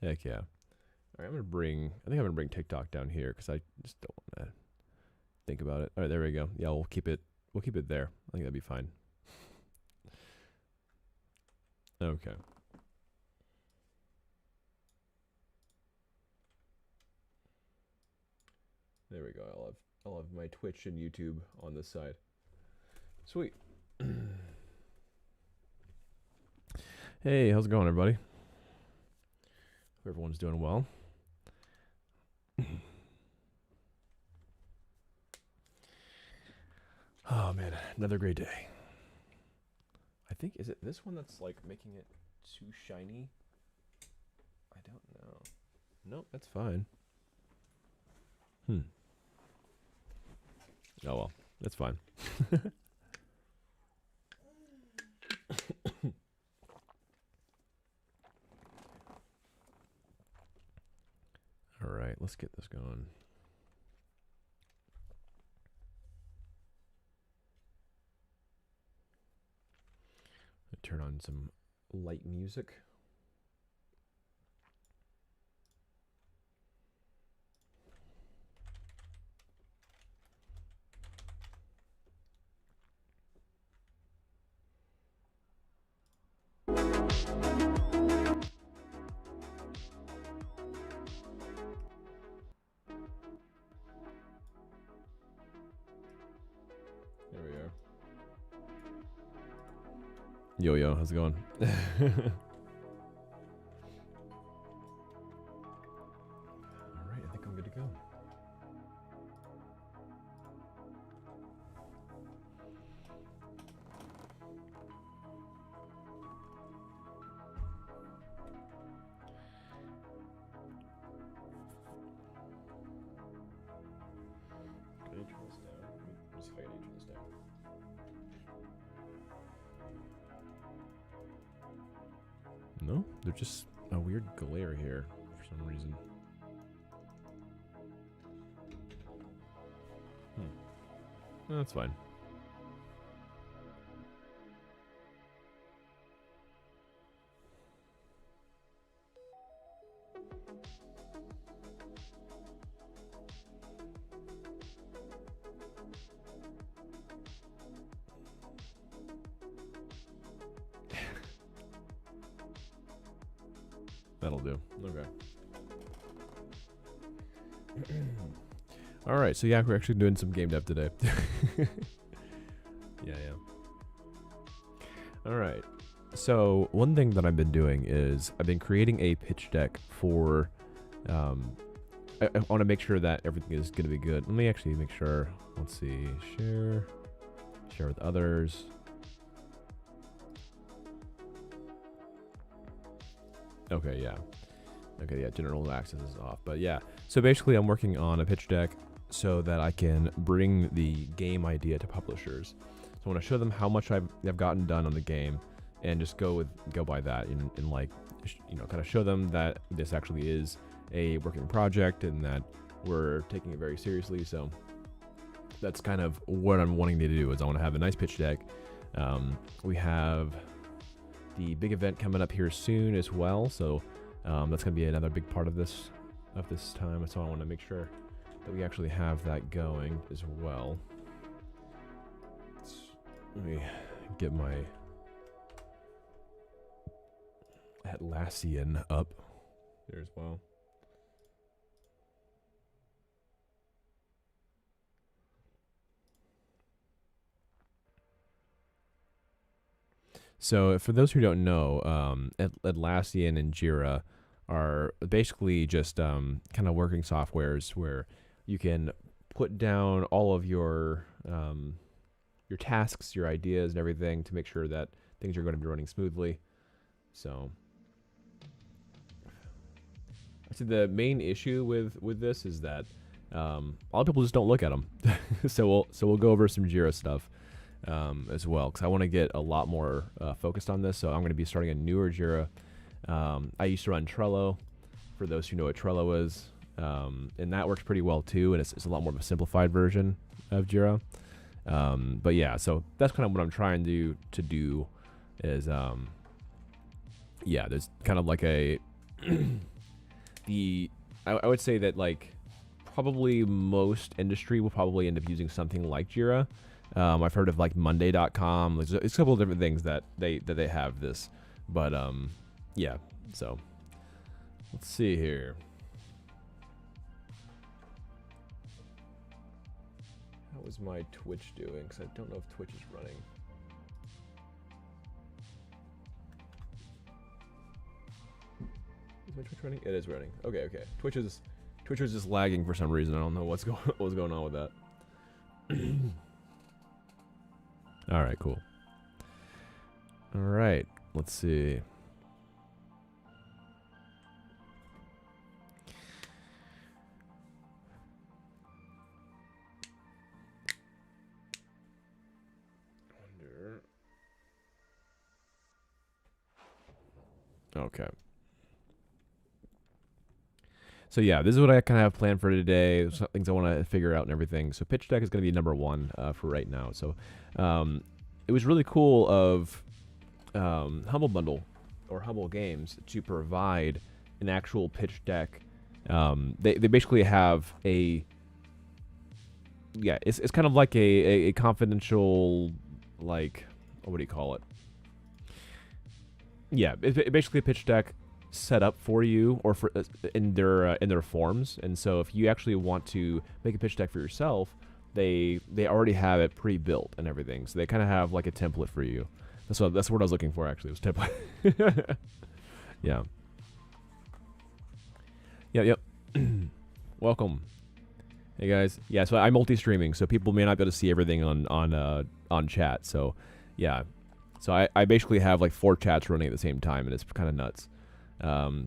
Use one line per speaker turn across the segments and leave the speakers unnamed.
Heck yeah. All right, I think I'm gonna bring TikTok down here because I just don't want to think about it. All right, there we go. Yeah, we'll keep it. We'll keep it there. I think that'd be fine. Okay. There we go. I'll have my Twitch and YouTube on this side. Sweet. Hey, how's it going, everybody? Hope everyone's doing well. Oh man, another great day. I think, is it this one that's like making it too shiny? I don't know. Nope, that's fine. Oh well, that's fine. All right, let's get this going. Turn on some light music. There we are. Yo, how's it going? Alright, I think I'm good to go. Can you turn this down? Let me see if I can turn this down. No, there's just a weird glare here for some reason. No, that's fine. That'll do. Okay. All right, so yeah, we're actually doing some game dev today. Yeah. All right. So one thing that I've been doing is I've been creating a pitch deck for. I want to make sure that everything is going to be good. Let me actually make sure. Let's see. Share with others. Okay, yeah. Okay, yeah, general access is off. But yeah, so basically I'm working on a pitch deck so that I can bring the game idea to publishers. So I want to show them how much I've gotten done on the game and just go by that and like, you know, kind of show them that this actually is a working project and that we're taking it very seriously. So that's kind of what I'm wanting to do is I want to have a nice pitch deck. We have the big event coming up here soon as well, so that's going to be another big part of this time. So I want to make sure that we actually have that going as well. Let me get my Atlassian up there as well. So for those who don't know, Atlassian and Jira are basically just kind of working softwares where you can put down all of your tasks, your ideas, and everything to make sure that things are going to be running smoothly. So I see the main issue with this is that a lot of people just don't look at them. so we'll go over some Jira stuff. As well, because I want to get a lot more focused on this. So I'm going to be starting a newer Jira. I used to run Trello, for those who know what Trello is, and that works pretty well too. And it's a lot more of a simplified version of Jira. But yeah, so that's kind of what I'm trying to do is, yeah, there's kind of like a I would say that like probably most industry will probably end up using something like Jira. I've heard of like Monday.com. There's a couple of different things that they have this, but yeah. So let's see here. How is my Twitch doing? Because I don't know if Twitch is running. Is my Twitch running? It is running. Okay, okay. Twitch is just lagging for some reason. I don't know what's going on with that. All right, cool. All right, let's see. Okay. So yeah, this is what I kind of have planned for today. Some things I want to figure out and everything. So pitch deck is going to be number one for right now. So it was really cool of Humble Bundle or Humble Games to provide an actual pitch deck. They basically have a it's kind of like a confidential, like, what do you call it? Yeah, it's basically a pitch deck set up for you or for in their forms. And so if you actually want to make a pitch deck for yourself, they already have it pre-built and everything. So they kind of have like a template for you. That's what I was looking for, actually, was template. Yeah. Yep. Welcome. Hey guys. Yeah, so I'm multi-streaming, so people may not be able to see everything on chat. So yeah. So I basically have like 4 chats running at the same time, and it's kind of nuts.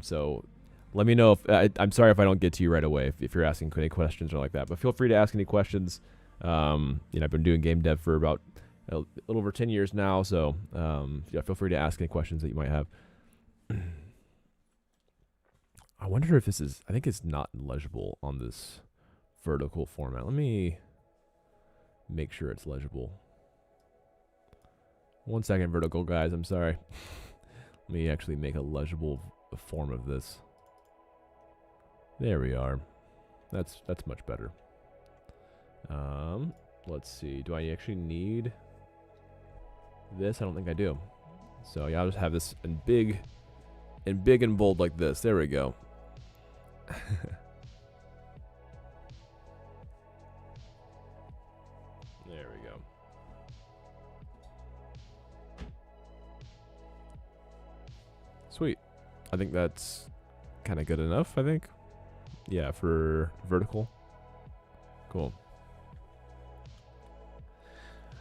So let me know if I'm sorry if I don't get to you right away if you're asking any questions or like that. But feel free to ask any questions. I've been doing game dev for about a little over 10 years now, so yeah, feel free to ask any questions that you might have. I wonder if this is. I think it's not legible on this vertical format. Let me make sure it's legible. 1 second, vertical guys. I'm sorry. Let me actually make a legible form of this. There we are. That's much better. Let's see. Do I actually need this? I don't think I do. So yeah, I'll just have this in big and bold like this. There we go. There we go. Sweet. I think that's kind of good enough, I think. Yeah, for vertical. Cool.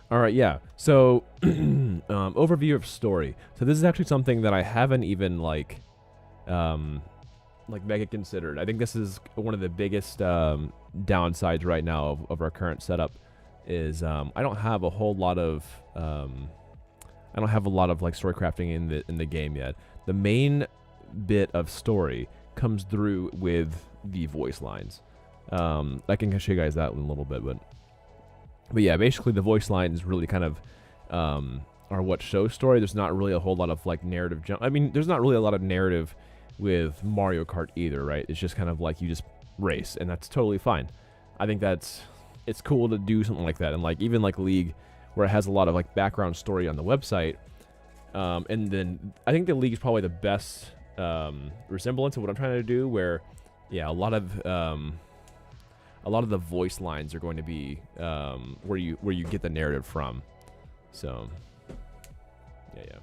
All right, yeah. So, overview of story. So this is actually something that I haven't even like mega considered. I think this is one of the biggest downsides right now of our current setup. Is I don't have a whole lot of like story crafting in the game yet. The main bit of story comes through with the voice lines. I can show you guys that in a little bit, but yeah, basically the voice lines really kind of are what show story. There's not really a whole lot of like narrative I mean, there's not really a lot of narrative with Mario Kart either, right? It's just kind of like you just race, and that's totally fine. I think it's cool to do something like that, and like even like League, where it has a lot of like background story on the website. And then I think the League is probably the best resemblance of what I'm trying to do, where yeah, a lot of the voice lines are going to be where you get the narrative from. So yeah.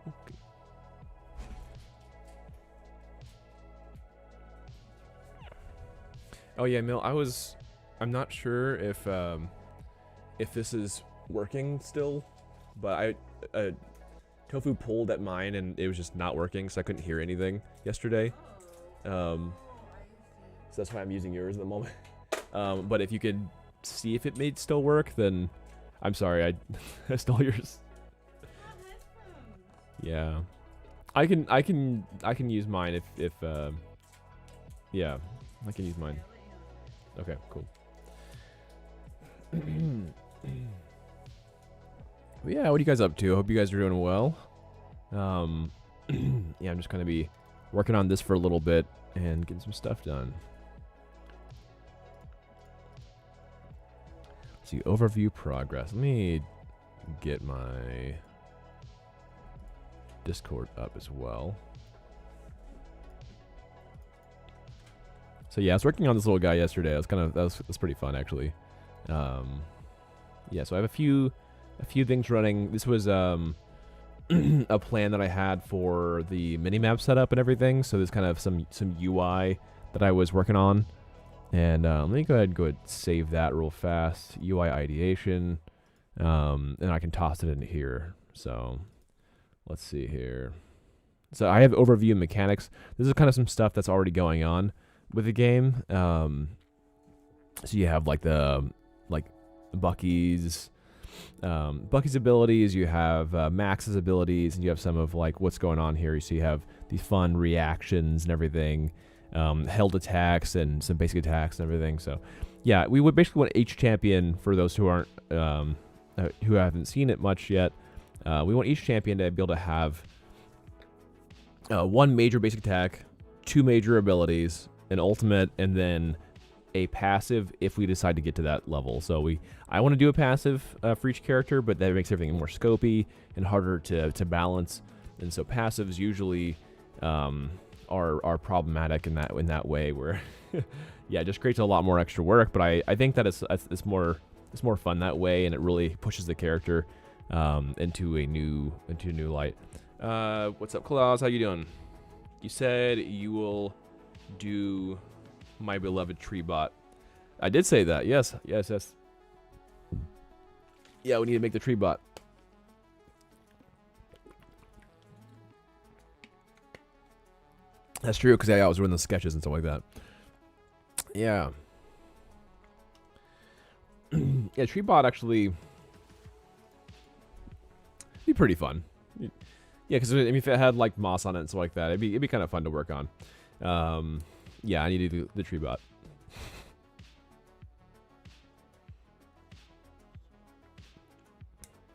Okay. Oh yeah, Mill, I'm not sure if this is working still, but Tofu pulled at mine and it was just not working, so I couldn't hear anything yesterday. So that's why I'm using yours at the moment. But if you could see if it made still work, then I'm sorry, I stole yours. Yeah, I can use mine if yeah, I can use mine. Okay, cool. But yeah, what are you guys up to? Hope you guys are doing well. yeah, I'm just going to be working on this for a little bit and getting some stuff done. Let's see, overview progress. Let me get my Discord up as well. So yeah, I was working on this little guy yesterday. That was pretty fun actually. Yeah, so I have a few things running. This was a plan that I had for the minimap setup and everything. So there's kind of some UI that I was working on. And let me go ahead and save that real fast. UI ideation. And I can toss it in here. So let's see here. So I have overview mechanics. This is kind of some stuff that's already going on with the game. So you have like Bucky's abilities, you have Max's abilities, and you have some of like what's going on here. So you have these fun reactions and everything, held attacks and some basic attacks and everything. So yeah, we would basically want each champion, for those who aren't who haven't seen it much yet, we want each champion to be able to have one major basic attack, 2 major abilities, an ultimate, and then a passive if we decide to get to that level. So I want to do a passive for each character, but that makes everything more scopy and harder to balance. And so passives usually are problematic in that way, where yeah, it just creates a lot more extra work. But I think that it's more fun that way, and it really pushes the character into a new light. What's up, Klaus? How you doing? You said you will do my beloved tree bot. I did say that. Yes. Yeah, we need to make the tree bot. That's true, because I was doing the sketches and stuff like that. Yeah. Yeah, tree bot actually be pretty fun. Yeah, because if it had like moss on it and stuff like that, it'd be kind of fun to work on. Yeah, I need to do the tree bot.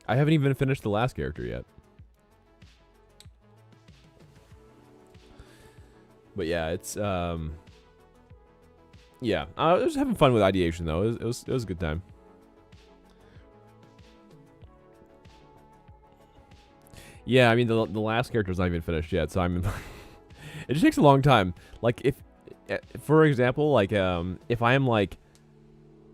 I haven't even finished the last character yet. But yeah, it's yeah, I was having fun with ideation though. It was a good time. Yeah, I mean the last character's not even finished yet, so I'm. It just takes a long time. Like if, for example, like if I am like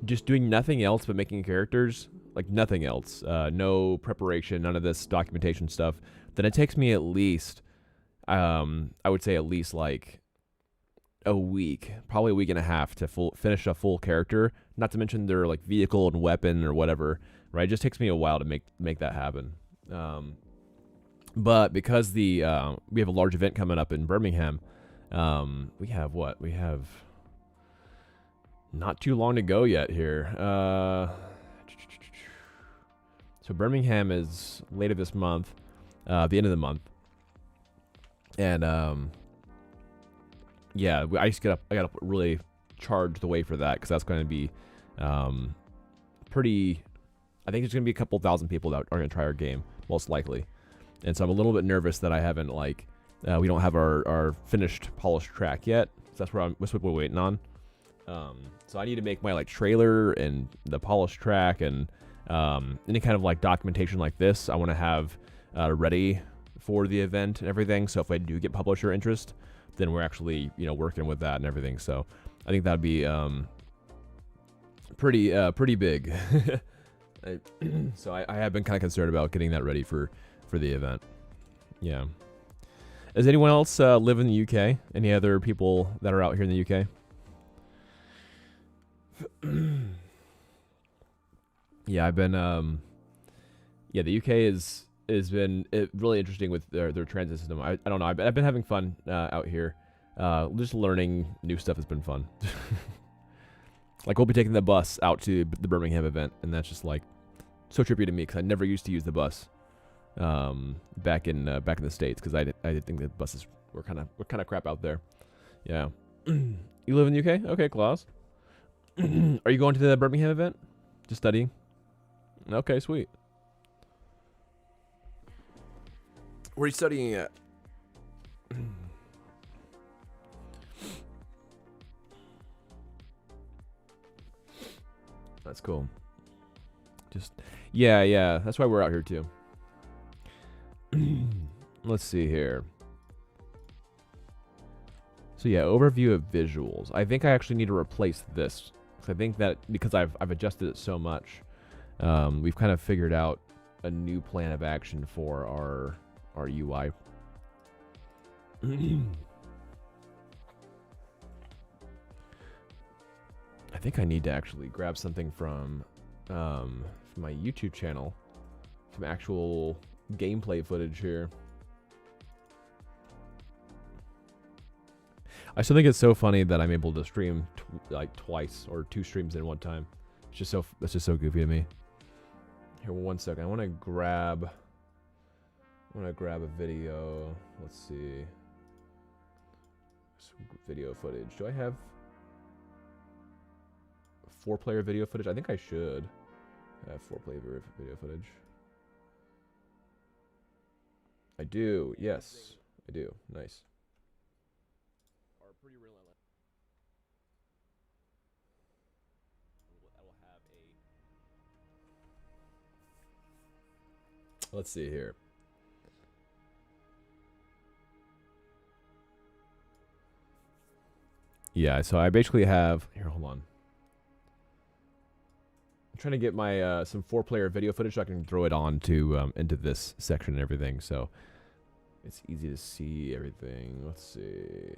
just doing nothing else but making characters, like nothing else, no preparation, none of this documentation stuff, then it takes me at least, I would say at least like a week, probably a week and a half to finish a full character. Not to mention their like vehicle and weapon or whatever, right? It just takes me a while to make that happen. But because we have a large event coming up in Birmingham, we have what? We have not too long to go yet here. So Birmingham is later this month, the end of the month, and yeah, I gotta really charge the way for that, because that's going to be pretty. I think there's going to be a couple thousand people that are going to try our game, most likely. And so I'm a little bit nervous that I haven't we don't have our finished polished track yet. So that's what we're waiting on. So I need to make my trailer and the polished track and any kind of documentation like this. I want to have ready for the event and everything. So if I do get publisher interest, then we're actually working with that and everything. So I think that'd be pretty big. So I have been kind of concerned about getting that ready for the event. Yeah. Does anyone else live in the UK? Any other people that are out here in the UK? Yeah, I've been yeah, the UK has been really interesting with their transit system. I don't know. I've been having fun out here. Just learning new stuff has been fun. We'll be taking the bus out to the Birmingham event, and that's just so trippy to me, because I never used to use the bus back in the States, because I did think the buses were kind of crap out there. Yeah. You live in the UK? Okay, Klaus. Are you going to the Birmingham event? Just studying? Okay, sweet. Where are you studying at? That's cool. Just, yeah. That's why we're out here too. Let's see here. So yeah, overview of visuals. I think I actually need to replace this. I think that because I've adjusted it so much, we've kind of figured out a new plan of action for our UI. I think I need to actually grab something from my YouTube channel, some actual gameplay footage here. I still think it's so funny that I'm able to stream like twice or 2 streams in one time. It's just that's just so goofy to me. Here, 1 second. I want to grab a video. Let's see. Some video footage. Do I have 4-player video footage? I think I should have 4-player video footage. I do. Yes, I do. Nice. Pretty relentless. I will have a. Let's see here. Yeah, so I basically have here. Hold on. I'm trying to get my some 4-player video footage so I can throw it on to into this section and everything. So it's easy to see everything. Let's see.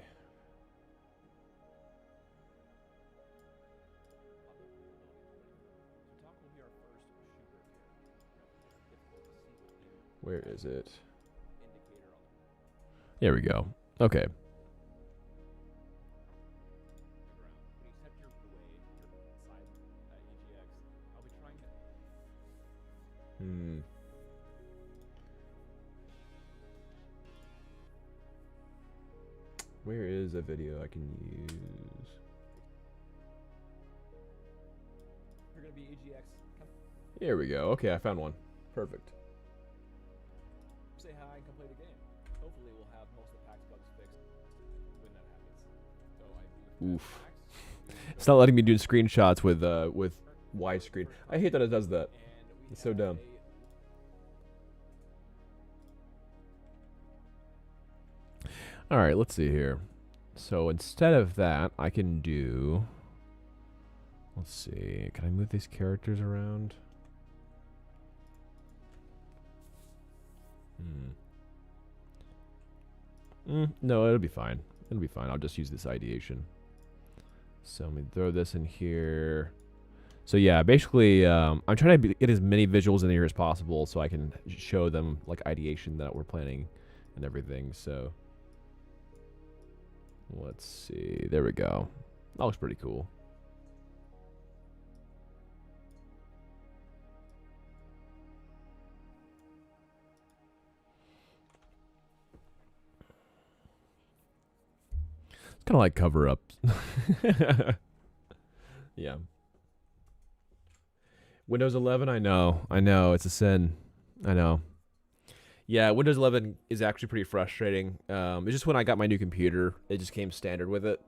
Where is it? There we go. Okay. Where is a video I can use? You're gonna be EGX. Here we go. Okay, I found one. Perfect. Say hi and come play the game. Hopefully we'll have most of the PAX bugs fixed when that happens. So oof. It's not letting me do screenshots with widescreen. I hate that it does that. It's so dumb. All right, let's see here. So instead of that, I can do. Let's see. Can I move these characters around? No, it'll be fine. It'll be fine. I'll just use this ideation. So let me throw this in here. So yeah, basically, I'm trying to get as many visuals in here as possible so I can show them like ideation that we're planning and everything. So let's see. There we go. That looks pretty cool. It's kind of like cover-ups. Yeah. Windows 11, I know, it's a sin. I know. Yeah, Windows 11 is actually pretty frustrating. It's just when I got my new computer, it just came standard with it,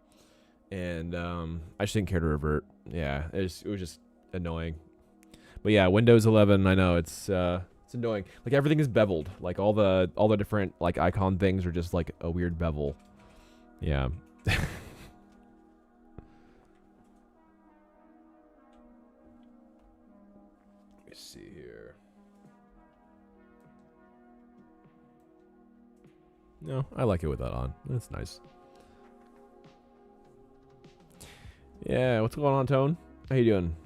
and I just didn't care to revert. Yeah, it was just annoying. But yeah, Windows 11, I know it's annoying. Like everything is beveled. Like all the different like icon things are just like a weird bevel. Yeah. Let's see here. No, I like it with that on. That's nice. Yeah, what's going on, Tone? How you doing?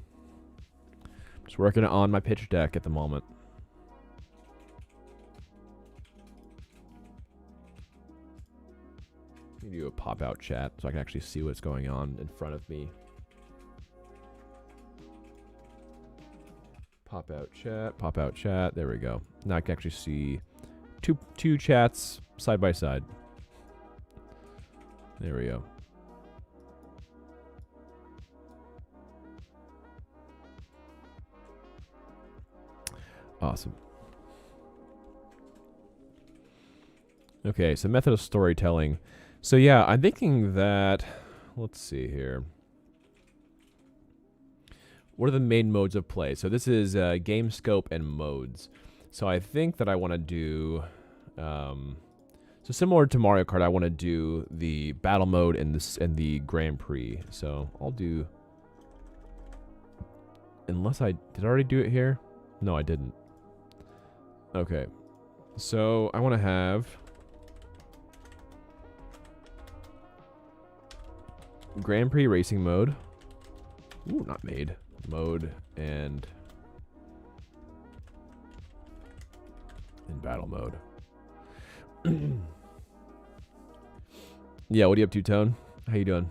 Just working on my pitch deck at the moment. Let me do a pop-out chat so I can actually see what's going on in front of me. Pop-out chat, pop-out chat. There we go. Now I can actually see two chats side by side. There we go. Awesome. Okay, so method of storytelling. So yeah, I'm thinking that, let's see here. what are the main modes of play? So this is game scope and modes. So I think that I want to do, so similar to Mario Kart, I want to do the battle mode and the Grand Prix. So I'll do, unless did I already do it here? No, I didn't. Okay, so I want to have Grand Prix racing mode. Ooh, not mode and battle mode. Yeah, what are you up to, Tone? How you doing?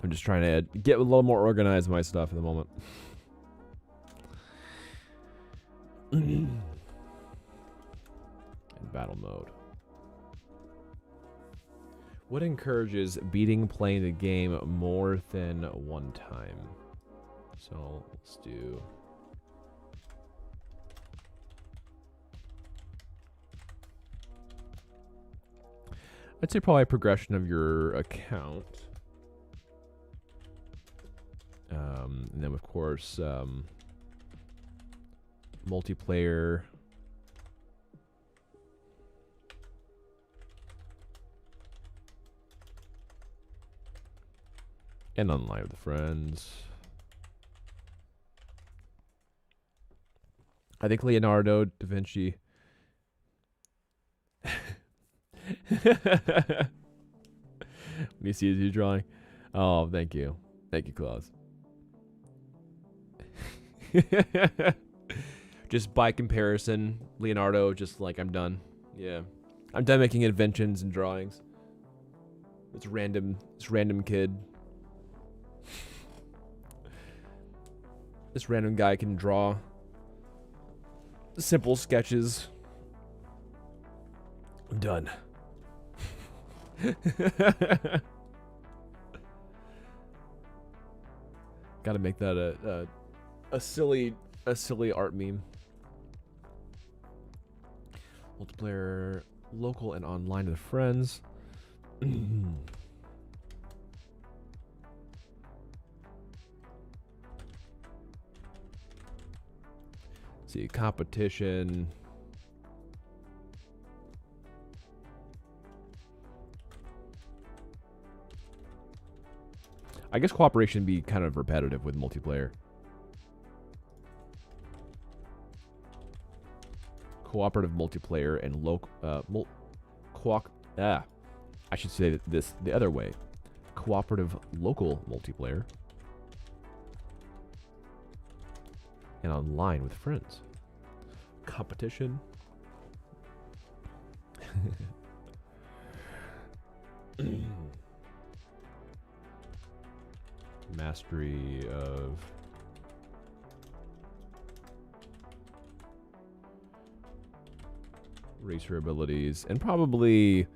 I'm just trying to get a little more organized with my stuff at the moment. In battle mode. What encourages playing the game more than one time? So let's do. I'd say probably progression of your account. And then of course, multiplayer. And online with friends. I think Leonardo da Vinci. Let me see you drawing. Oh, thank you. Thank you, Klaus. Just by comparison, Leonardo, just like, I'm done. Yeah. I'm done making inventions and drawings. This random kid. This random guy can draw simple sketches. I'm done. Gotta make that a silly art meme. Multiplayer, local and online with friends. See, competition. I guess cooperation would be kind of repetitive with multiplayer. Cooperative multiplayer and I should say this the other way. Cooperative local multiplayer. And online with friends. Competition. Mastery of racer abilities and probably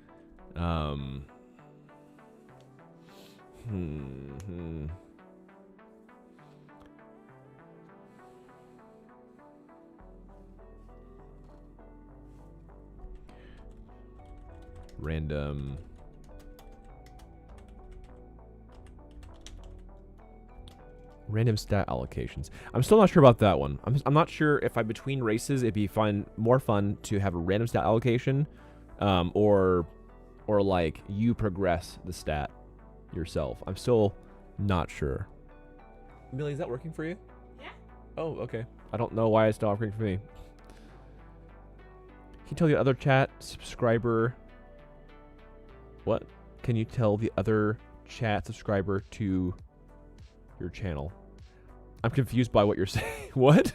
random stat allocations. I'm still not sure about that one. I'm not sure if between races it'd be more fun to have a random stat allocation, or like you progress the stat yourself. I'm still not sure. Millie, is that working for you?
Yeah.
Oh, okay. I don't know why it's not working for me. Can you tell the other chat subscriber? What? Can you tell the other chat subscriber to your channel? I'm confused by what you're saying. What?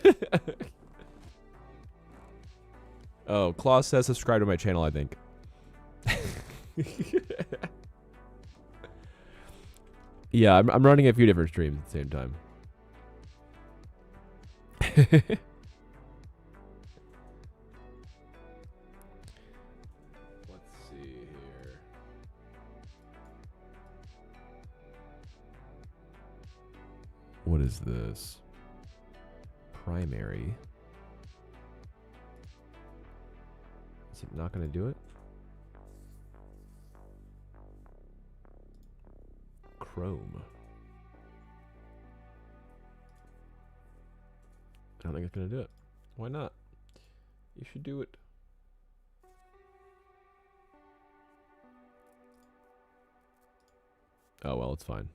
Oh, Claus says subscribe to my channel, I think. Yeah, I'm running a few different streams at the same time. Let's see here. What is this? Primary. Is it not going to do it? Chrome. I don't think it's going to do it. Why not? You should do it. Oh well, it's fine.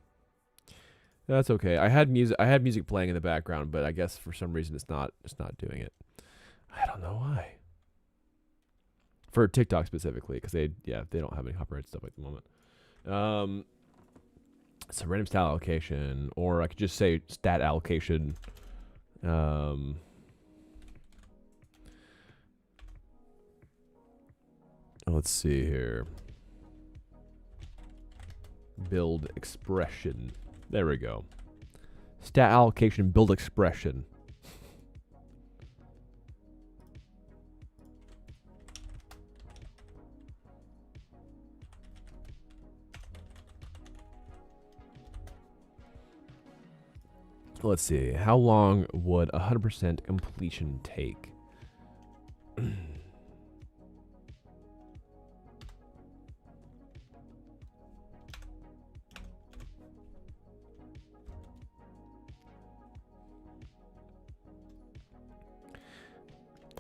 That's okay. I had music playing in the background, but I guess for some reason it's not doing it. I don't know why. For TikTok specifically, because they don't have any copyright stuff at the moment. So random stat allocation, or I could just say stat allocation. Let's see here. Build expression. There we go. Stat allocation, build expression. Let's see. How long would 100% completion take?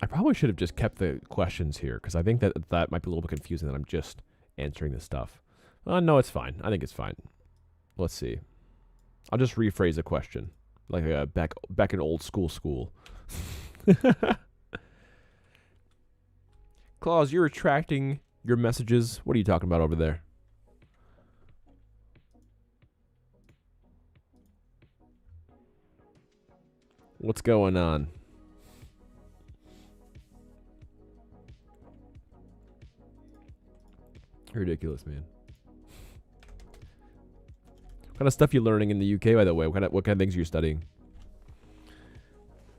I probably should have just kept the questions here, because I think that might be a little bit confusing that I'm just answering this stuff. No, it's fine. I think it's fine. Let's see. I'll just rephrase the question. Like back in old school. Claus, you're retracting your messages. What are you talking about over there? What's going on? Ridiculous, man. What kind of stuff you learning in the UK, by the way? What kind of things are you studying?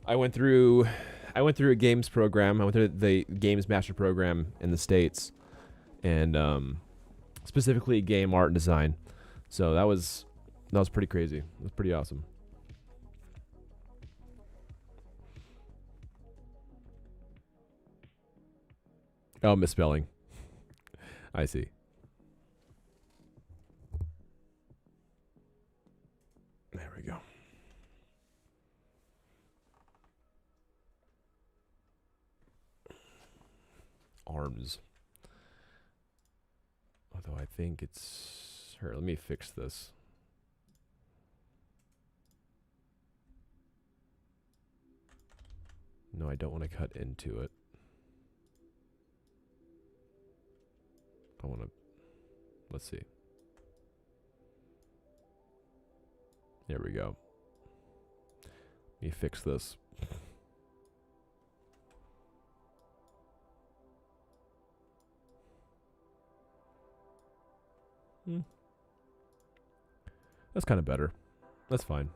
I went through a games program. I went through the games master program in the States, and specifically game art and design. So that was pretty crazy. It was pretty awesome. Oh, misspelling. I see. There we go. Arms. Although I think it's... Here, let me fix this. No, I don't want to cut into it. I want to... Let's see. There we go. Let me fix this. That's kind of better. That's fine.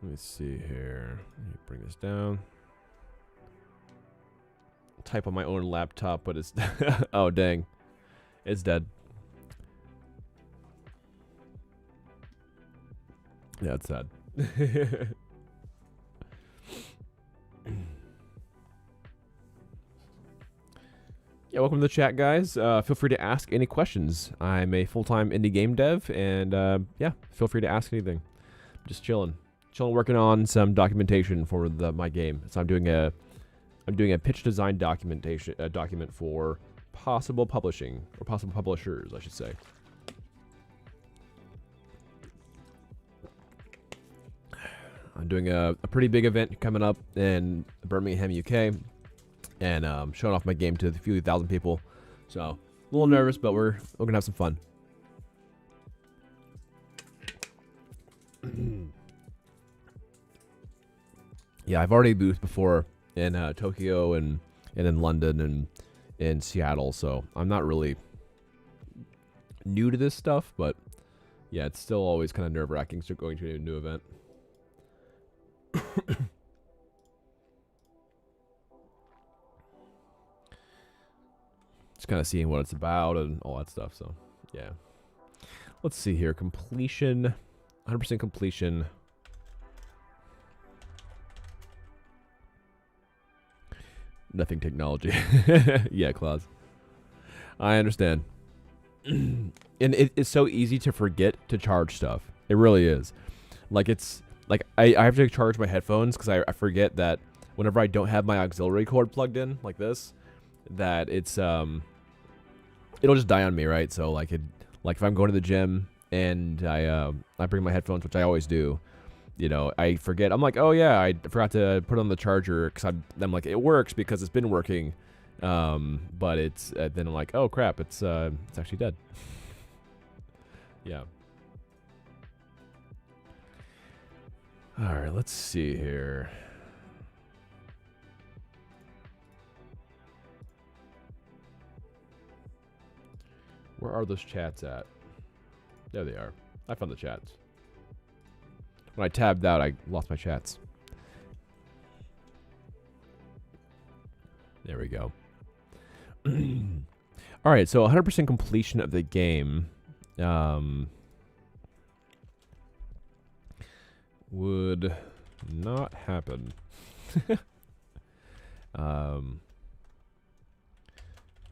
Let me see here. Let me bring this down. Type on my own laptop, but it's... oh, dang. It's dead. Yeah, it's sad. Yeah, welcome to the chat, guys. Feel free to ask any questions. I'm a full-time indie game dev, and yeah, feel free to ask anything. I'm just chilling, working on some documentation for my game. So I'm doing a pitch design document for possible publishing, or possible publishers, I should say. I'm doing a pretty big event coming up in Birmingham, UK, and showing off my game to a few thousand people. So a little nervous, but we're gonna have some fun. Yeah, I've already boothed before in Tokyo and in London and in Seattle, so I'm not really new to this stuff, but yeah, it's still always kind of nerve-wracking going to a new event. Just kind of seeing what it's about and all that stuff, so yeah. Let's see here. Completion, 100% completion. Nothing technology. Yeah, Claus. I understand. And it's so easy to forget to charge stuff. It really is. Like it's like I have to charge my headphones because I forget that whenever I don't have my auxiliary cord plugged in like this, that it's it'll just die on me, right? So like if I'm going to the gym and I bring my headphones, which I always do, you know, I forget. I'm like, oh yeah, I forgot to put on the charger because I'm like, it works because it's been working, but it's then I'm like, oh crap, it's actually dead. Yeah. All right, let's see here. Where are those chats at? There they are. I found the chats. When I tabbed out, I lost my chats. There we go. All right, so 100% completion of the game would not happen.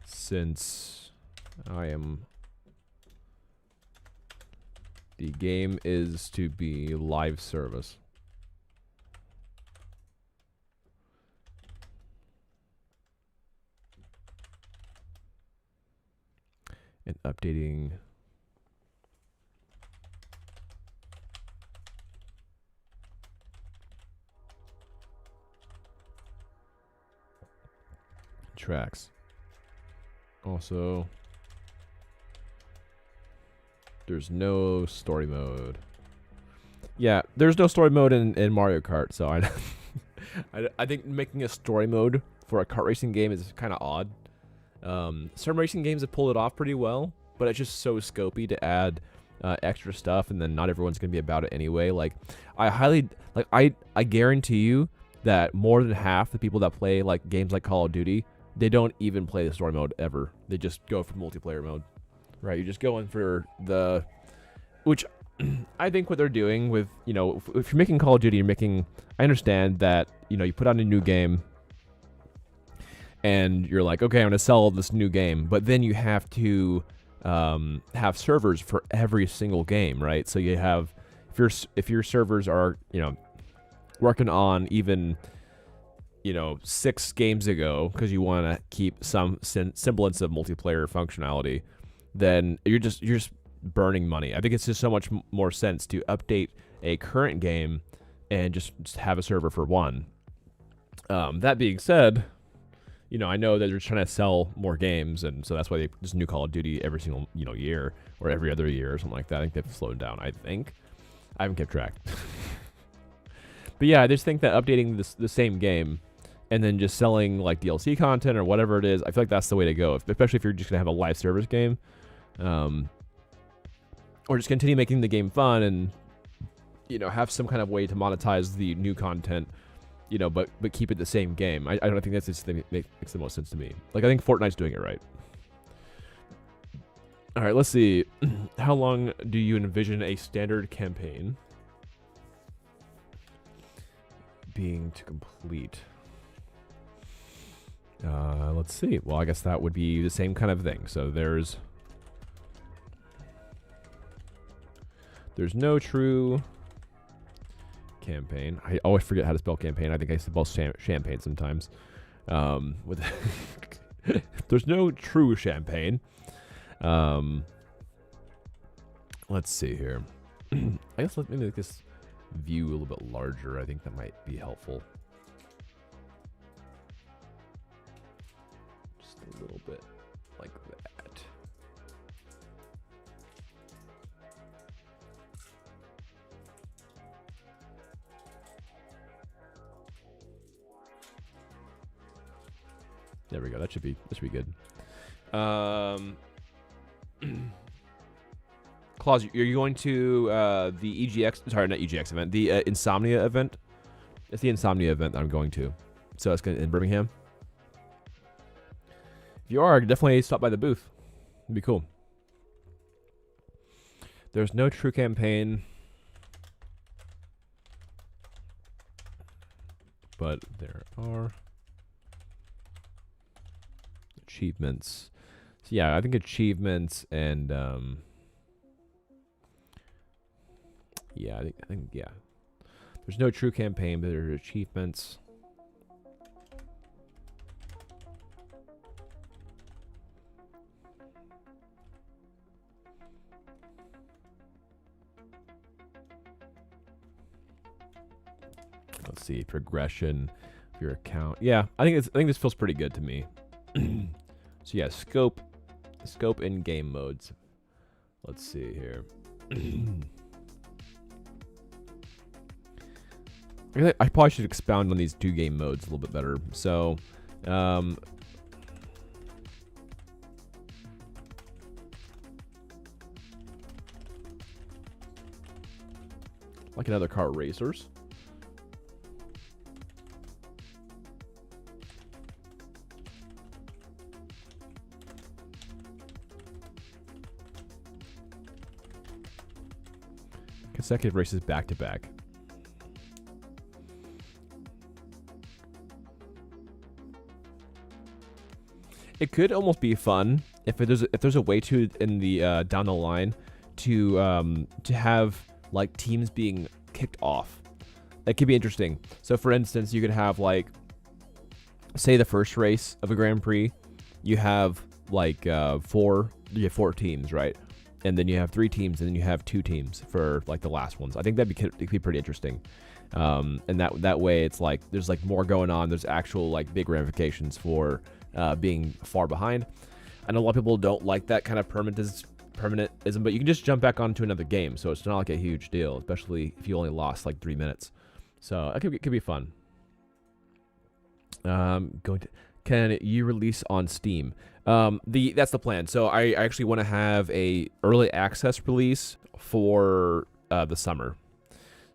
Since the game is to be live service. And updating tracks. Also, there's no story mode. Yeah, there's no story mode in Mario Kart, so I think making a story mode for a kart racing game is kind of odd. Some racing games have pulled it off pretty well, but it's just so scopy to add extra stuff, and then not everyone's gonna be about it anyway. Like, I guarantee you that more than half the people that play like games like Call of Duty, they don't even play the story mode ever. They just go for multiplayer mode, right? You're just going for the, which I think what they're doing with, you know, if you're making Call of Duty, you're making, I understand that, you know, you put out a new game and you're like, okay, I'm gonna sell this new game, but then you have to have servers for every single game, right? So you have, if your servers are, you know, working on even, you know, 6 games ago because you want to keep some semblance of multiplayer functionality, then you're just burning money. I think it's just so much more sense to update a current game and just have a server for one. That being said, you know, I know that they're trying to sell more games, and so that's why there's new Call of Duty every single, you know, year or every other year or something like that. I think they've slowed down. I haven't kept track. But yeah, I just think that updating the same game and then just selling like DLC content or whatever it is, I feel like that's the way to go, especially if you're just gonna have a live service game, or just continue making the game fun and, you know, have some kind of way to monetize the new content, you know, but keep it the same game. I don't think that's just the thing that makes the most sense to me. Like, I think Fortnite's doing it right. All right, let's see. How long do you envision a standard campaign being to complete? Let's see. Well, I guess that would be the same kind of thing. So there's no true campaign. I always forget how to spell campaign. I think I spell champagne sometimes. There's no true champagne. Let's see here. I guess let me make this view a little bit larger. I think that might be helpful. Just a little bit like that. There we go. That should be good. Claus, are you going to the EGX? Sorry, not EGX event. The Insomnia event. It's the Insomnia event that I'm going to. So it's in Birmingham. If you are, definitely stop by the booth. It'd be cool. There's no true campaign, but there are achievements. So yeah, I think achievements and yeah, I think yeah. There's no true campaign, but there are achievements. Let's see, progression of your account. Yeah, I think this feels pretty good to me. So yeah, scope in game modes. Let's see here. I probably should expound on these 2 game modes a little bit better. So, like in other car racers. Consecutive races back to back. It could almost be fun if there's a way to in the down the line to have like teams being kicked off. That could be interesting. So for instance, you could have like, say the first race of a Grand Prix, you have like 4 teams, right? And then you have 3 teams, and then you have 2 teams for like the last ones. I think it could be pretty interesting. And that way it's like there's like more going on. There's actual like big ramifications for being far behind. I know a lot of people don't like that kind of permanentism, but you can just jump back onto another game, so it's not like a huge deal, especially if you only lost like 3 minutes. So it could be fun. Can you release on Steam? That's the plan. So I actually want to have a early access release for the summer.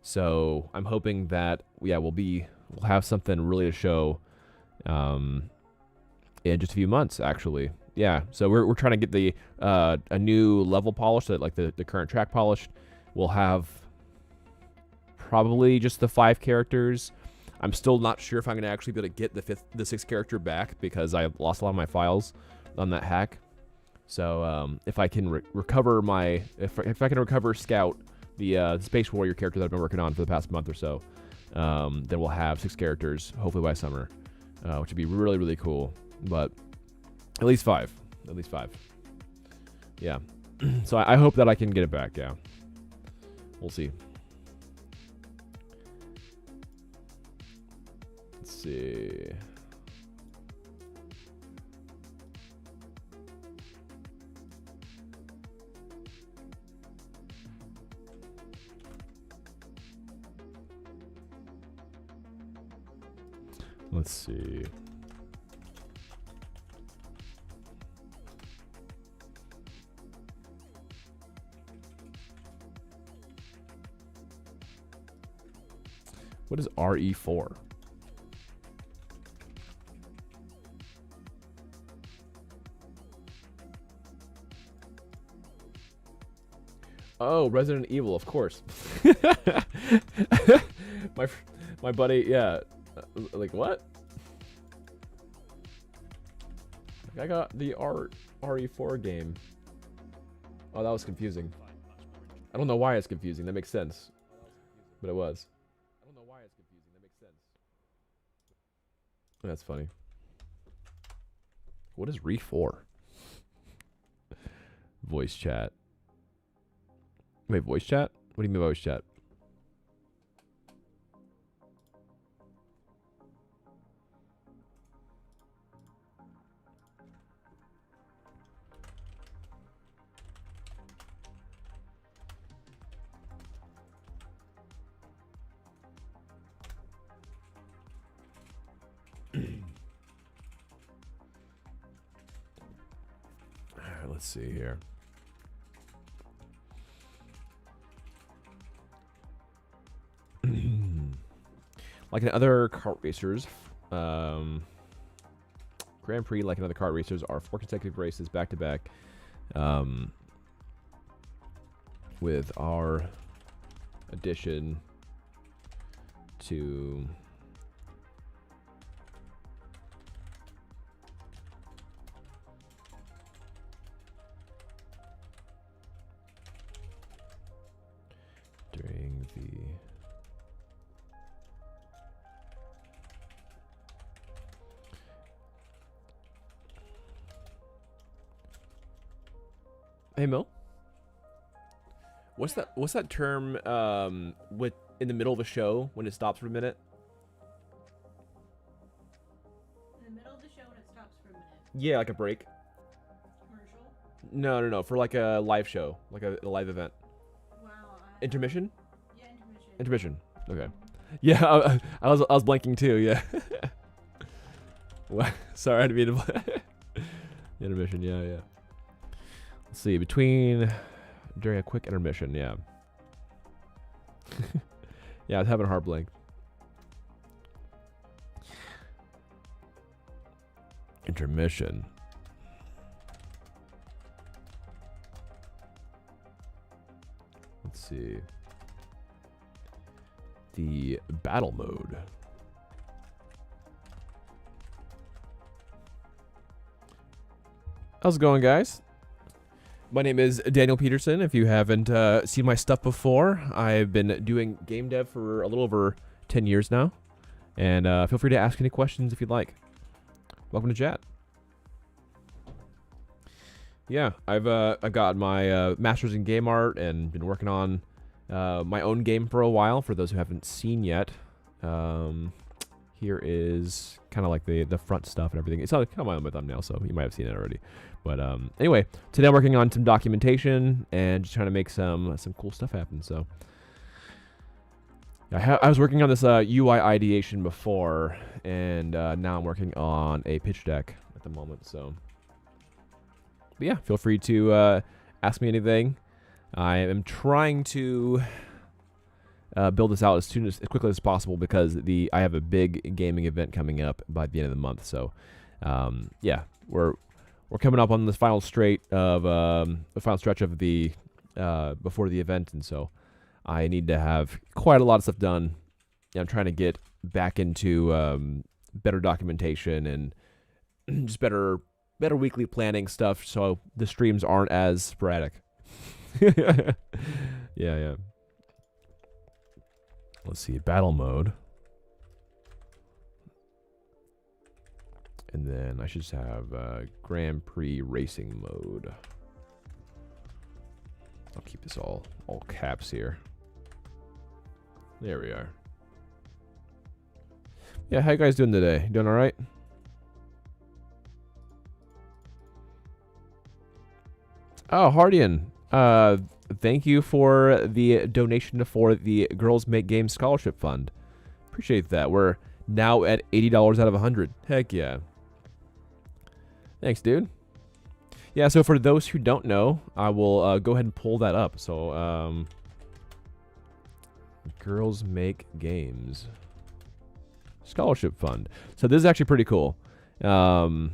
So I'm hoping that we'll have something really to show in just a few months, actually. Yeah. So we're trying to get a new level polished, like the current track polished. We'll have probably just the 5 characters. I'm still not sure if I'm gonna actually be able to get the 6th character back because I lost a lot of my files on that hack. So if I can recover if I can recover Scout, the Space Warrior character that I've been working on for the past month or so, then we'll have 6 characters hopefully by summer, which would be really, really cool. But at least 5. Yeah. So I hope that I can get it back. Yeah. We'll see. Let's see. Let's see. What is RE4? Oh, Resident Evil, of course. my buddy, yeah. Like what? I got the RE4 game. Oh, that was confusing. I don't know why it's confusing. That makes sense. But it was. I don't know why it's confusing. That makes sense. That's funny. What is RE4? Voice chat. Wait, voice chat? What do you mean by voice chat? Alright, let's see here. Like in other kart racers, Grand Prix, like in other kart racers, are 4 consecutive races back to back. With our addition to Hey Mo, what's that term with in the middle of a show when it stops for a minute?
In the middle of the show when it stops for a minute.
Yeah, like a break.
Commercial?
No, for like a live show, like a live event.
Wow.
Intermission?
Yeah, intermission.
Intermission. Okay. Yeah, I was blanking too. Yeah. Sorry, I had to be intermission. Yeah. Let's see, during a quick intermission. Yeah. Yeah, I was having a hard blank. Intermission. Let's see. The battle mode. How's it going, guys? My name is Daniel Peterson. If you haven't seen my stuff before, I've been doing game dev for a little over 10 years now. And feel free to ask any questions if you'd like. Welcome to chat. Yeah, I've got my master's in game art and been working on my own game for a while. For those who haven't seen yet, here is kind of like the front stuff and everything. It's kind of my own thumbnail, so you might have seen it already. But anyway, today I'm working on some documentation and just trying to make some cool stuff happen. So I was working on this UI ideation before, and now I'm working on a pitch deck at the moment. So, but yeah, feel free to ask me anything. I am trying to build this out as quickly as possible because I have a big gaming event coming up by the end of the month. So, yeah, we're coming up on the final stretch of the before the event, and so I need to have quite a lot of stuff done. Yeah, I'm trying to get back into better documentation and just better weekly planning stuff, so the streams aren't as sporadic. Yeah. Let's see, battle mode. And then I should just have Grand Prix racing mode. I'll keep this all caps here. There we are. Yeah, how you guys doing today? Doing all right? Oh, Hardian. Thank you for the donation for the Girls Make Games Scholarship Fund. Appreciate that. We're now at $80 out of 100. Heck yeah. Thanks, dude. Yeah, so for those who don't know, I will go ahead and pull that up. So, Girls Make Games Scholarship Fund. So this is actually pretty cool. And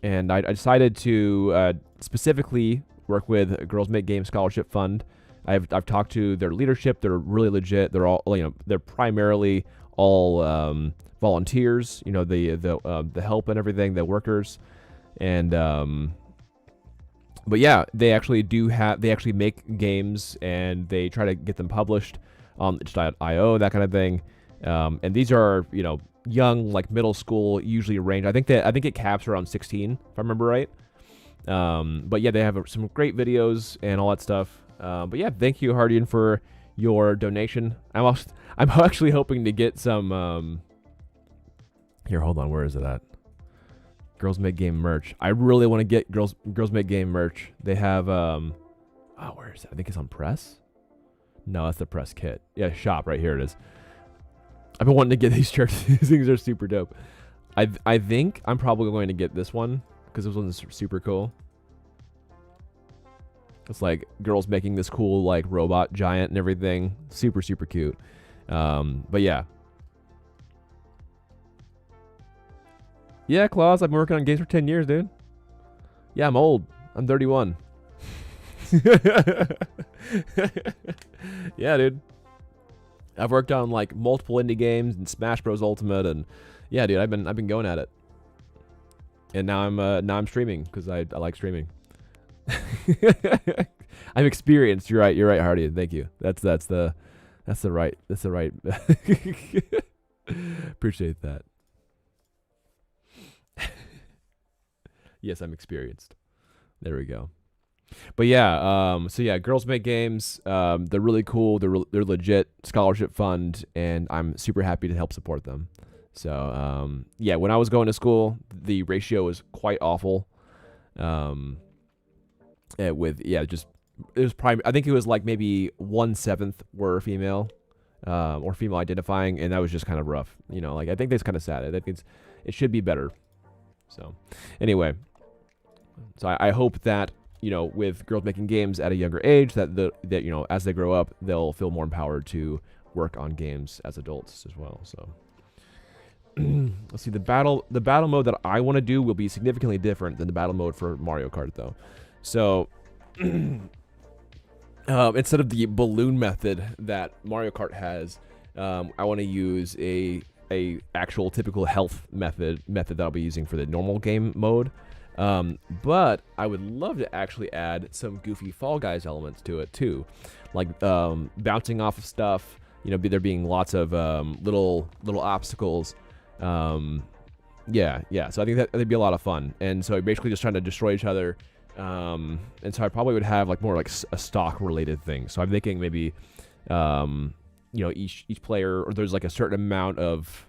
I decided to specifically work with Girls Make Games Scholarship Fund. I've talked to their leadership. They're really legit. They're all, they're primarily all volunteers. The help and everything, the workers. And but yeah, they actually make games, and they try to get them published on itch.io, that kind of thing. And these are, young, like middle school, usually range. I think it caps around 16, if I remember right. But yeah, they have some great videos and all that stuff. But yeah, thank you, Hardian, for your donation. I'm actually hoping to get some. Here, hold on, where is it at? Girls Make Game merch. I really want to get Girls Make Game merch. They have where is it? I think it's on press. No, that's the press kit. Yeah, shop right here it is. I've been wanting to get these shirts. These things are super dope. I think I'm probably going to get this one because this one's super cool. It's like girls making this cool like robot giant and everything. Super cute. But yeah. Yeah, Claus, I've been working on games for 10 years, dude. Yeah, I'm old. I'm 31. Yeah, dude. I've worked on like multiple indie games and Smash Bros Ultimate, and yeah, dude, I've been going at it. And now I'm streaming because I like streaming. I'm experienced. You're right, Hardy. Thank you. That's the right. Appreciate that. Yes, I'm experienced. There we go. But yeah, so yeah, Girls Make Games. They're really cool. They're legit scholarship fund, and I'm super happy to help support them. So yeah, when I was going to school, the ratio was quite awful. With yeah, just it was probably I think it was like maybe 1/7 were female, or female identifying, and that was just kind of rough. Like I think that's kind of sad. I think it should be better. So anyway, so I hope that with girls making games at a younger age, that as they grow up, they'll feel more empowered to work on games as adults as well. So let's see, the battle mode that I want to do will be significantly different than the battle mode for Mario Kart, though. So instead of the balloon method that Mario Kart has, I want to use a actual typical health method that I'll be using for the normal game mode. But I would love to actually add some goofy Fall Guys elements to it too, like bouncing off of stuff. There being lots of little obstacles. Yeah. So I think that'd be a lot of fun. And so basically just trying to destroy each other. And so I probably would have like more like a stock related thing. So I'm thinking maybe, each player, or there's like a certain amount of,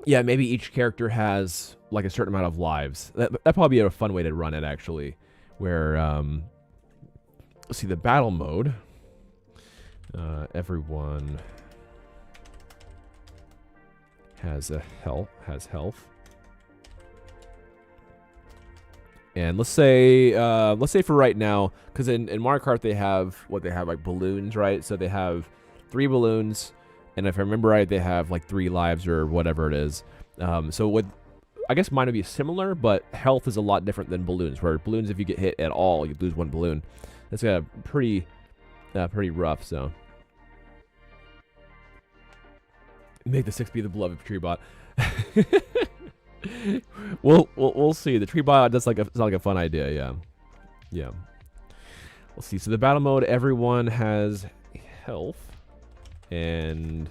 yeah, maybe each character has like a certain amount of lives. That'd probably be a fun way to run it, actually. Where, let's see, the battle mode. Everyone has health. And let's say for right now, because in Mario Kart they have like balloons, right? So they have 3 balloons, and if I remember right, they have like 3 lives or whatever it is. So I guess mine would be similar, but health is a lot different than balloons. Where balloons, if you get hit at all, you lose 1 balloon. That's pretty rough. So make the 6 be the beloved tree bot. We'll see. The tree bot does sound like a fun idea. Yeah. Let's see. So the battle mode, everyone has health and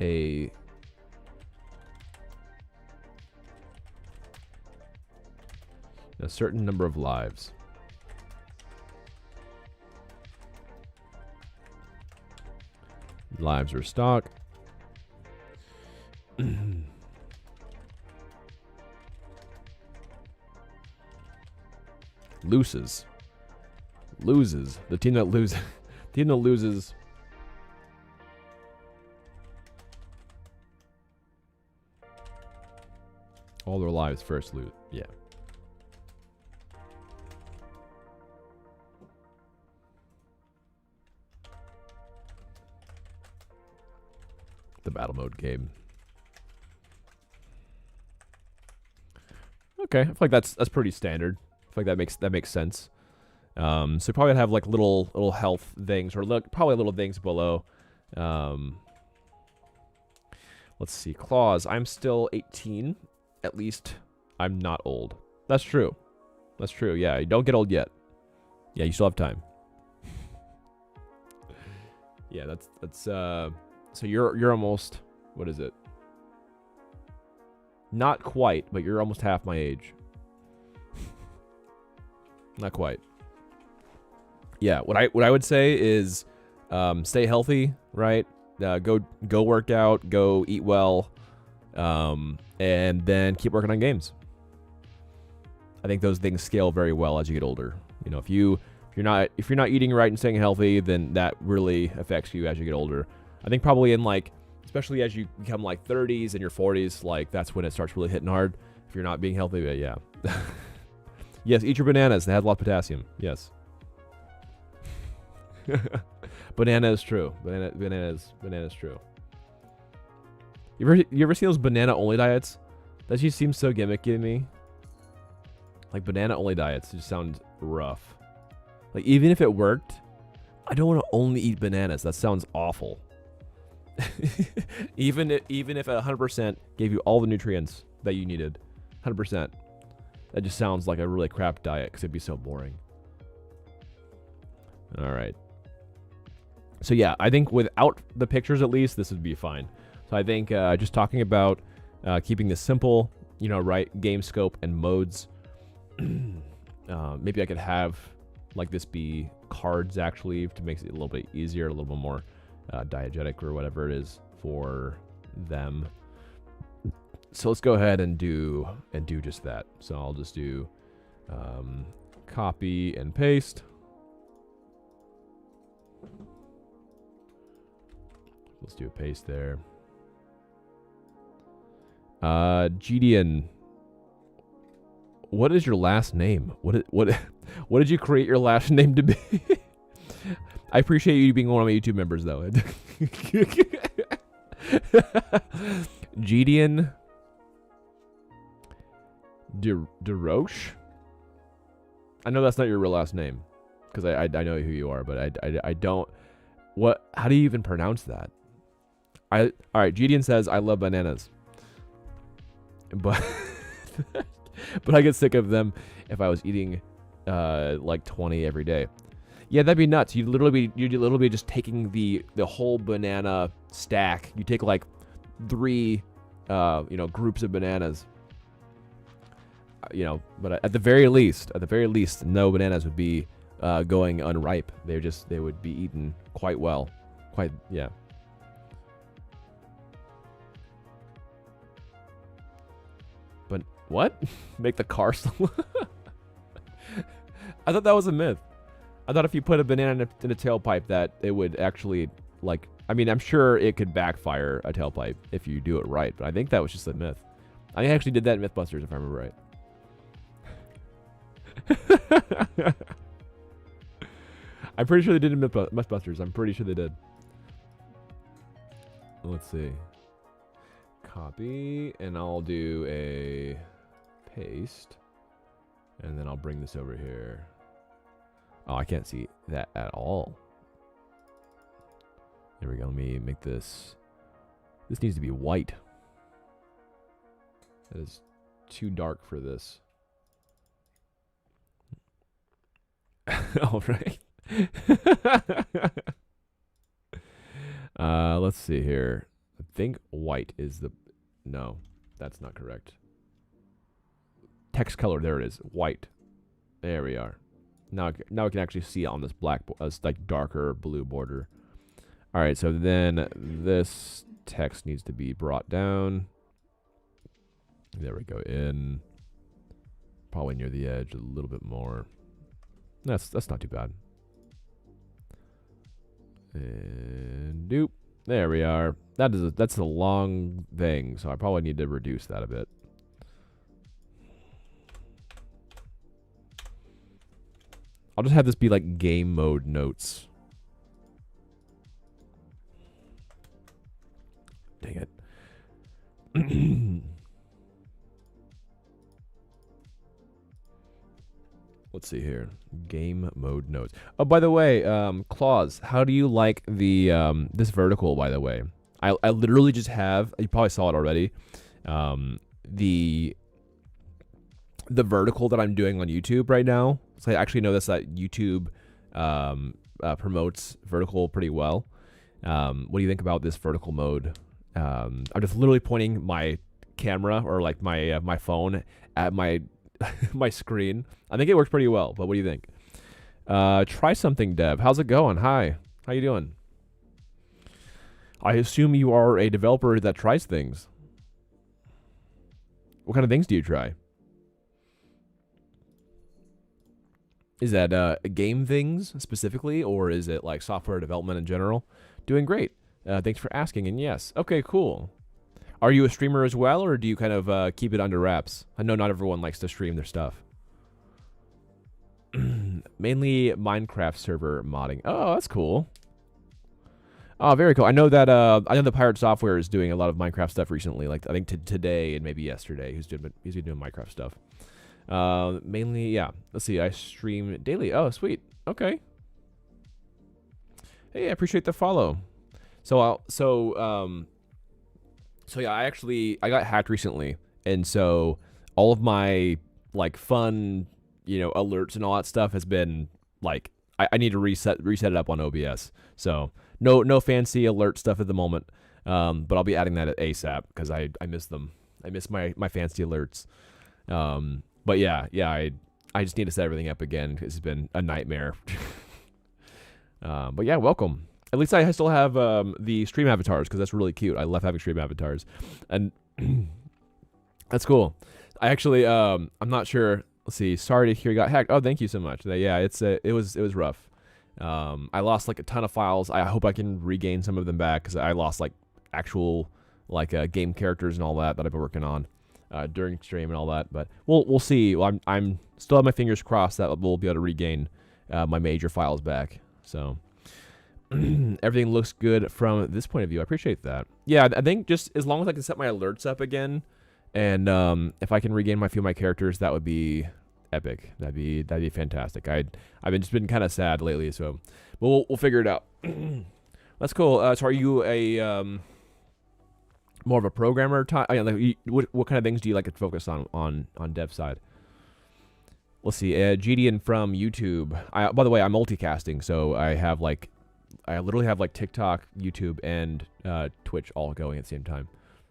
a certain number of lives. Lives are stock. Loses. The team that loses. All their lives first lose. Yeah. The battle mode game. Okay, I feel like that's pretty standard. I feel like that makes sense. So probably have like little health things, or probably little things below. Let's see, claws. I'm still 18. At least I'm not old. That's true. Yeah, you don't get old yet. Yeah, you still have time. Yeah, that's so you're almost, what is it? Not quite, but you're almost half my age. Not quite. Yeah, what I would say is stay healthy, right? Go work out, go eat well, and then keep working on games. I think those things scale very well as you get older. If you're not eating right and staying healthy, then that really affects you as you get older. I think probably in especially as you become like 30s and your 40s, like that's when it starts really hitting hard. If you're not being healthy, but yeah. Yes, eat your bananas. They have a lot of potassium. Yes. Banana is true. Banana is true. You ever see those banana only diets? That just seems so gimmicky to me. Like banana only diets just sound rough. Like even if it worked, I don't want to only eat bananas. That sounds awful. even if 100% gave you all the nutrients that you needed, 100%. That just sounds like a really crap diet because it'd be so boring. All right. So yeah, I think without the pictures at least, this would be fine. So I think just talking about keeping this simple, right, game scope and modes. Maybe I could have like this be cards actually to make it a little bit easier, a little bit more diegetic or whatever it is for them. So let's go ahead and do just that. So I'll just do copy and paste. Let's do a paste there. Gideon, what is your last name? What did you create your last name to be? I appreciate you being one of my YouTube members, though. Gideon DeRoche? I know that's not your real last name, because I know who you are, but I don't. What? How do you even pronounce that? All right. Gideon says I love bananas, but but I get sick of them if I was eating like 20 every day. Yeah, that'd be nuts. You'd literally be just taking the whole banana stack. You take like 3 groups of bananas. But at the very least, no bananas would be going unripe. They would be eaten quite well. Yeah. But what? Make the car slow? I thought that was a myth. I thought if you put a banana in a tailpipe that it would actually, like, I mean, I'm sure it could backfire a tailpipe if you do it right, but I think that was just a myth. I actually did that in Mythbusters, if I remember right. I'm pretty sure they did in Mythbusters. I'm pretty sure they did. Let's see. Copy, and I'll do a paste, and then I'll bring this over here. Oh, I can't see that at all. There we go. Let me make this. This needs to be white. That is too dark for this. All right. Let's see here. I think white is the... No, that's not correct. Text color. There it is. White. There we are. Now we can actually see it on this black, like darker blue border. All right, so then this text needs to be brought down. There we go. In probably near the edge a little bit more. That's not too bad. And doop. There we are. That's a long thing, so I probably need to reduce that a bit. I'll just have this be like game mode notes. Dang it. Let's see here. Game mode notes. Oh, by the way, Claus, how do you like the this vertical, by the way? I literally just have, you probably saw it already, the vertical that I'm doing on YouTube right now. So I actually noticed that YouTube promotes vertical pretty well. What do you think about this vertical mode? I'm just literally pointing my camera or like my my phone at my my screen. I think it works pretty well, but what do you think? Try something, Dev. How's it going? Hi. How you doing? I assume you are a developer that tries things. What kind of things do you try? Is that game things specifically, or is it like software development in general? Doing great. Thanks for asking, and yes. Okay, cool. Are you a streamer as well, or do you kind of keep it under wraps? I know not everyone likes to stream their stuff. Mainly Minecraft server modding. Oh, that's cool. Oh, very cool. I know that the Pirate Software is doing a lot of Minecraft stuff recently. Like I think today and maybe yesterday, he's been doing Minecraft stuff. Mainly, yeah. Let's see. I stream daily. Oh, sweet. Okay. Hey, I appreciate the follow. So yeah, I got hacked recently, and so all of my like fun, alerts and all that stuff has been like I need to reset it up on OBS. So no fancy alert stuff at the moment, but I'll be adding that at ASAP because I miss them. I miss my fancy alerts. But yeah, I just need to set everything up again because it's been a nightmare. But yeah, welcome. At least I still have the stream avatars because that's really cute. I love having stream avatars, and that's cool. I actually, I'm not sure. Let's see. Sorry to hear you got hacked. Oh, thank you so much. Yeah, it was rough. I lost like a ton of files. I hope I can regain some of them back because I lost like actual like game characters and all that I've been working on during stream and all that. But we'll see. Well, I'm still have my fingers crossed that we'll be able to regain my major files back. So everything looks good from this point of view. I appreciate that. Yeah, I think just as long as I can set my alerts up again, and if I can regain my few of my characters, that would be epic. That'd be fantastic. I've been kind of sad lately, so but we'll figure it out. That's cool. So are you a more of a programmer type? What kind of things do you like to focus on dev side? Let's see. GDN from YouTube. By the way, I'm multicasting, so I literally have like TikTok, YouTube, and Twitch all going at the same time.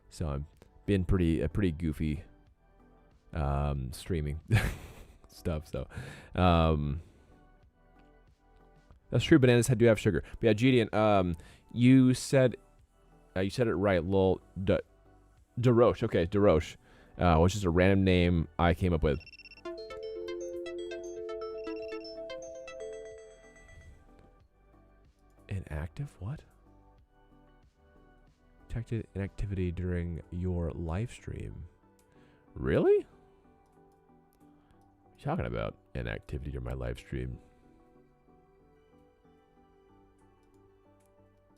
So I'm been pretty goofy streaming stuff. So that's true. Bananas do have sugar. But yeah, GDN. You said it right. Lol. DeRoche. Okay, DeRoche. Which is a random name I came up with. Inactive? What? Detected inactivity during your live stream. Really? What are you talking about? Inactivity during my live stream.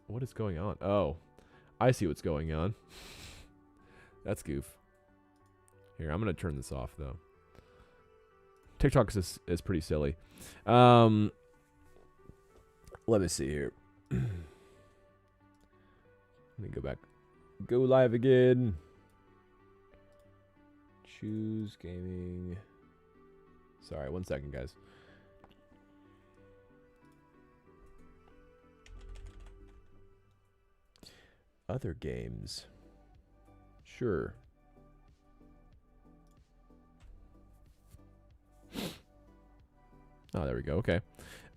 What is going on? Oh, I see what's going on. That's goof. Here, I'm gonna turn this off though. TikTok is pretty silly. Let me see here. Let me go back. Go live again. Choose gaming. Sorry, 1 second, guys. Other games. Sure. Oh, there we go. Okay.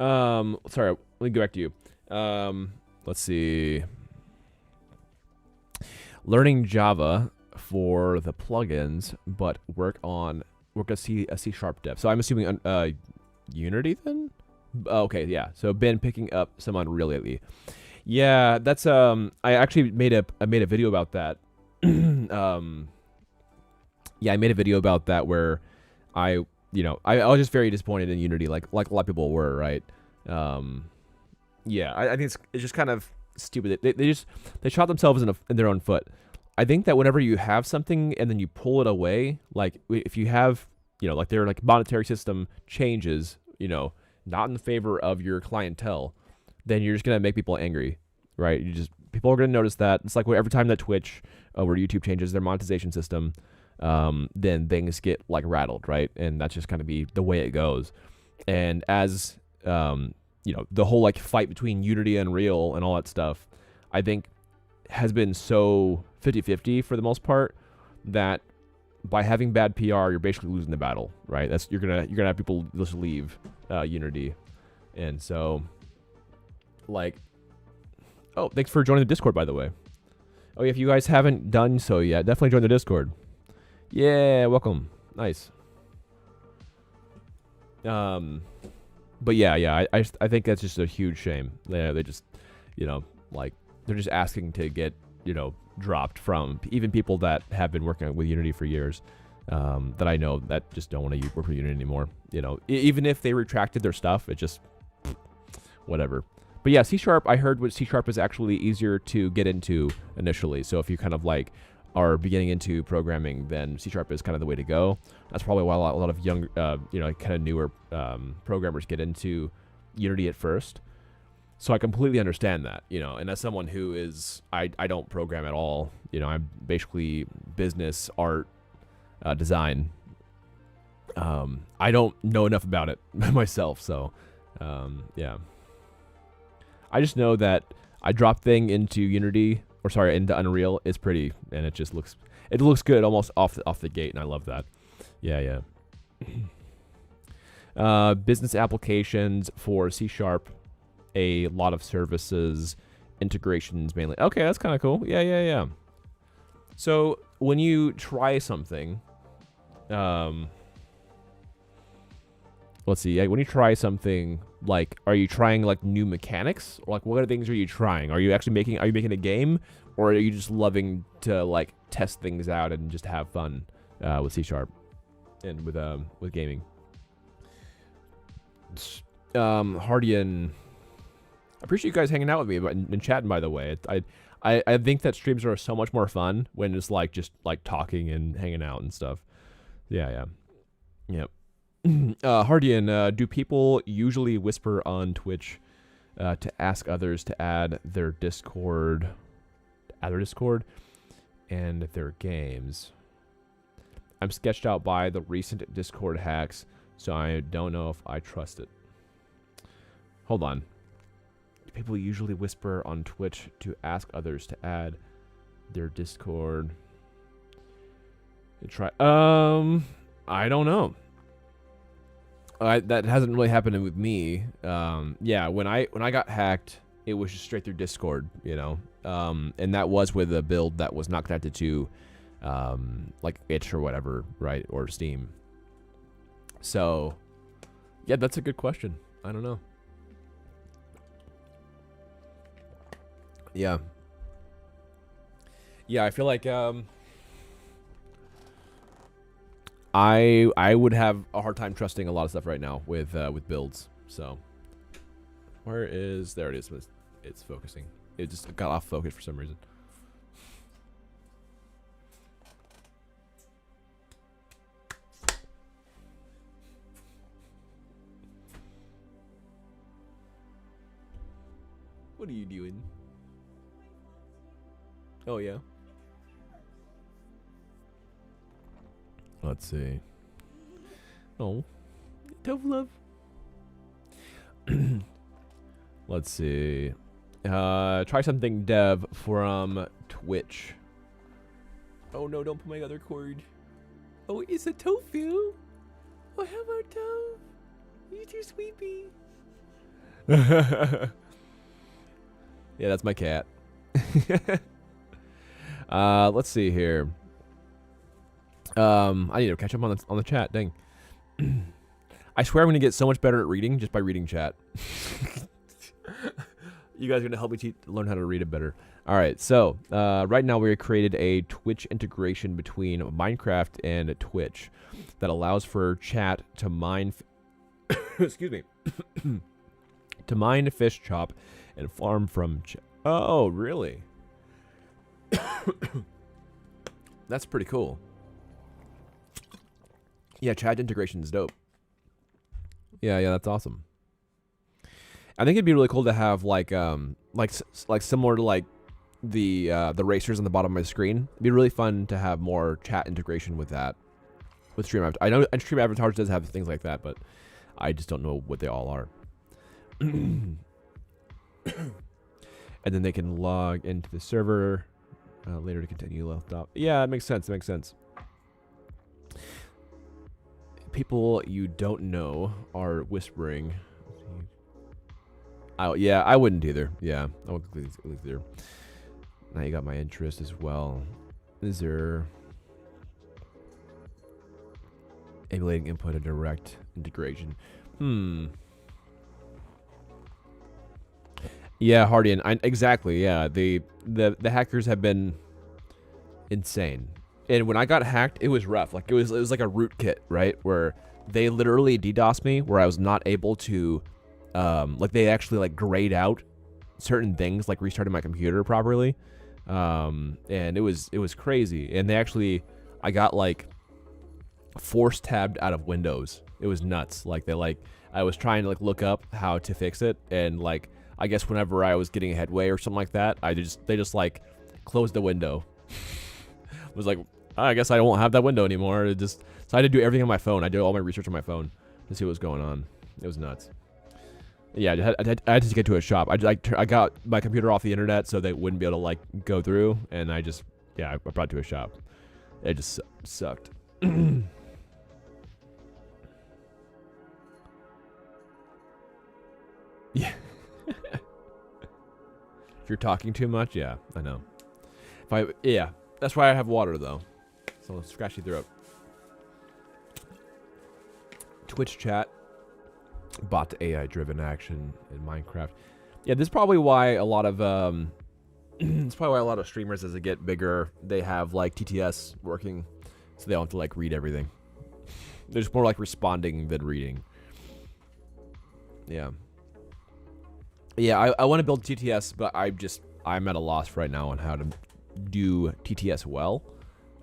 Sorry, let me go back to you. Let's see. Learning Java for the plugins, but work a C# dev. So I'm assuming Unity then. Okay, yeah. So been picking up some Unreal lately. Yeah, that's I actually made a video about that. Yeah, I made a video about that where I was just very disappointed in Unity, like a lot of people were, right? Yeah, I think it's just kind of stupid. They shot themselves in their own foot. I think that whenever you have something and then you pull it away, like if you have, like their like monetary system changes, not in favor of your clientele, then you're just gonna make people angry, right? People are gonna notice that. It's like every time that Twitch or YouTube changes their monetization system, then things get like rattled, right? And that's just kind of be the way it goes. And as the whole like fight between Unity and Unreal and all that stuff, I think has been so 50-50 for the most part that by having bad PR, you're basically losing the battle, right? You're gonna have people just leave Unity, and so like, oh, thanks for joining the Discord, by the way. Oh yeah, if you guys haven't done so yet, definitely join the Discord. Yeah, welcome. Nice. But yeah, I think that's just a huge shame. They just, like they're just asking to get, dropped from even people that have been working with Unity for years, that I know that just don't want to work with Unity anymore. Even if they retracted their stuff, it just whatever. But yeah, C#, I heard what C# is actually easier to get into initially. So if you kind of like are beginning into programming, then C# is kind of the way to go. That's probably why a lot of young, kind of newer programmers get into Unity at first. So I completely understand that, and as someone who is, I don't program at all. I'm basically business, art, design. I don't know enough about it myself, so yeah. I just know that I drop thing into Unity, into Unreal is pretty, and it just looks good almost off the gate, and I love that. Yeah. Business applications for C#, a lot of services, integrations mainly. Okay, that's kind of cool. Yeah. So when you try something, let's see. When you try something, like, are you trying like new mechanics, or like what other things are you trying? Are you actually making? Are you making a game, or are you just loving to like test things out and just have fun with C# and with gaming? Hardian, I appreciate you guys hanging out with me and chatting. By the way, I think that streams are so much more fun when it's like just like talking and hanging out and stuff. Yeah. Hardian, do people usually whisper on Twitch to ask others to add their Discord, and their games? I'm sketched out by the recent Discord hacks, so I don't know if I trust it. Hold on. Do people usually whisper on Twitch to ask others to add their Discord? I don't know. That hasn't really happened with me. Yeah, when I got hacked, it was just straight through Discord, you know. And that was with a build that was not connected to like itch or whatever, right? Or Steam. So yeah, that's a good question. I don't know. Yeah, I feel like I would have a hard time trusting a lot of stuff right now with builds. So there it is. It's focusing. It just got off focus for some reason. What are you doing? Oh yeah. Let's see. Oh, tough love. Let's see. Try something dev from Twitch. Oh no, don't put my other cord. Oh, it's a tofu. Oh, hello, Toph. You too, sweepy. Yeah, that's my cat. Let's see here. I need to catch up on the chat. Dang. I swear I'm gonna get so much better at reading just by reading chat. You guys are gonna help me learn how to read it better. All right. So right now we created a Twitch integration between Minecraft and Twitch that allows for chat to mine. Excuse me. To mine, fish, chop, and farm from. Oh, really? That's pretty cool. Yeah, chat integration is dope. Yeah, that's awesome. I think it'd be really cool to have like similar to like the racers on the bottom of my screen. It'd be really fun to have more chat integration with that. With Stream Avatar. I know Stream Avatar does have things like that, but I just don't know what they all are. And then they can log into the server later to continue left off. Yeah, that makes sense. That makes sense. People you don't know are whispering. Oh, yeah, I wouldn't either. Yeah, I wouldn't click either. Now you got my interest as well. Is there emulating input and direct integration? Yeah, Hardian. Exactly. Yeah, the hackers have been insane. And when I got hacked, it was rough. Like it was like a rootkit, right? Where they literally DDoSed me, where I was not able to, like they actually like grayed out certain things, like restarting my computer properly, and it was crazy. And I got like force tabbed out of Windows. It was nuts. Like I was trying to like look up how to fix it, and like I guess whenever I was getting a headway or something like that, they just like closed the window. It was like, I guess I won't have that window anymore. So I had to do everything on my phone. I did all my research on my phone to see what was going on. It was nuts. Yeah, I had to get to a shop. I got my computer off the internet so they wouldn't be able to like go through, and I brought it to a shop. It just sucked. If you're talking too much, yeah, I know. Yeah, that's why I have water though. So scratchy throat. Twitch chat, bot to AI driven action in Minecraft. Yeah, this is probably why a lot of it's probably why a lot of streamers, as they get bigger, they have like TTS working, so they don't have to like read everything. They're just more like responding than reading. Yeah. Yeah, I want to build TTS, but I'm at a loss right now on how to do TTS well.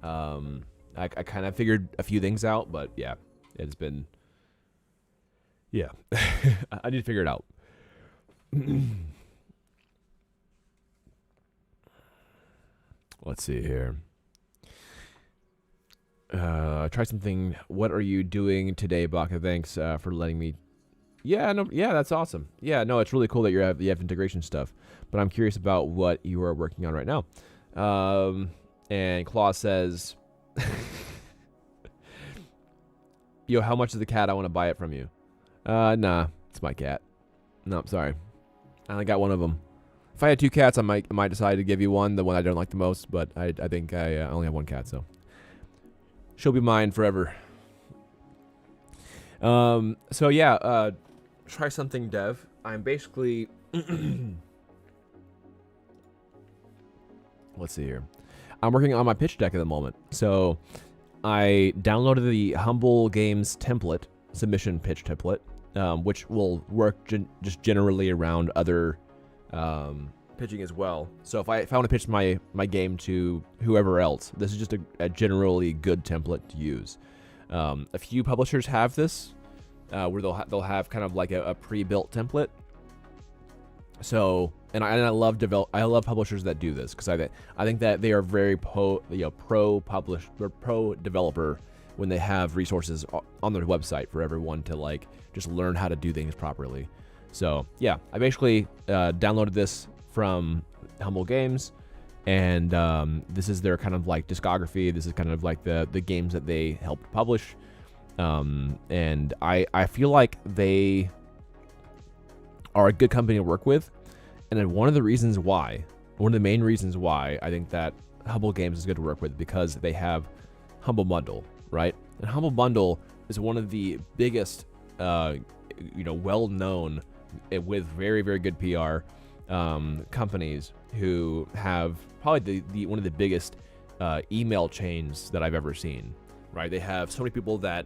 I kind of figured a few things out, but yeah, it's been, yeah, I need to figure it out. Let's see here. Try something. What are you doing today, Baka? Thanks for letting me. Yeah, no, yeah, that's awesome. Yeah, no, it's really cool that you have integration stuff. But I'm curious about what you are working on right now. And Claw says, "Yo, how much is the cat? I want to buy it from you." Nah, it's my cat. No, I'm sorry. I only got one of them. If I had two cats, I might decide to give you one, the one I don't like the most. But I think I only have one cat, so she'll be mine forever. So yeah, try something, Dev. I'm basically let's see here. I'm working on my pitch deck at the moment. So I downloaded the Humble Games template, submission pitch template, which will work just generally around other pitching as well. So if I want to pitch my game to whoever else, this is just a generally good template to use. A few publishers have this, where they'll have kind of like a pre-built template. So, and I love publishers that do this, because I think that they are very pro developer when they have resources on their website for everyone to like just learn how to do things properly. So yeah, I basically downloaded this from Humble Games, and this is their kind of like discography. This is kind of like the games that they helped publish, and I feel like they are a good company to work with. And then one of the main reasons why I think that Humble Games is good to work with, because they have Humble Bundle, right? And Humble Bundle is one of the biggest, well-known with very, very good PR companies who have probably one of the biggest email chains that I've ever seen, right? They have so many people that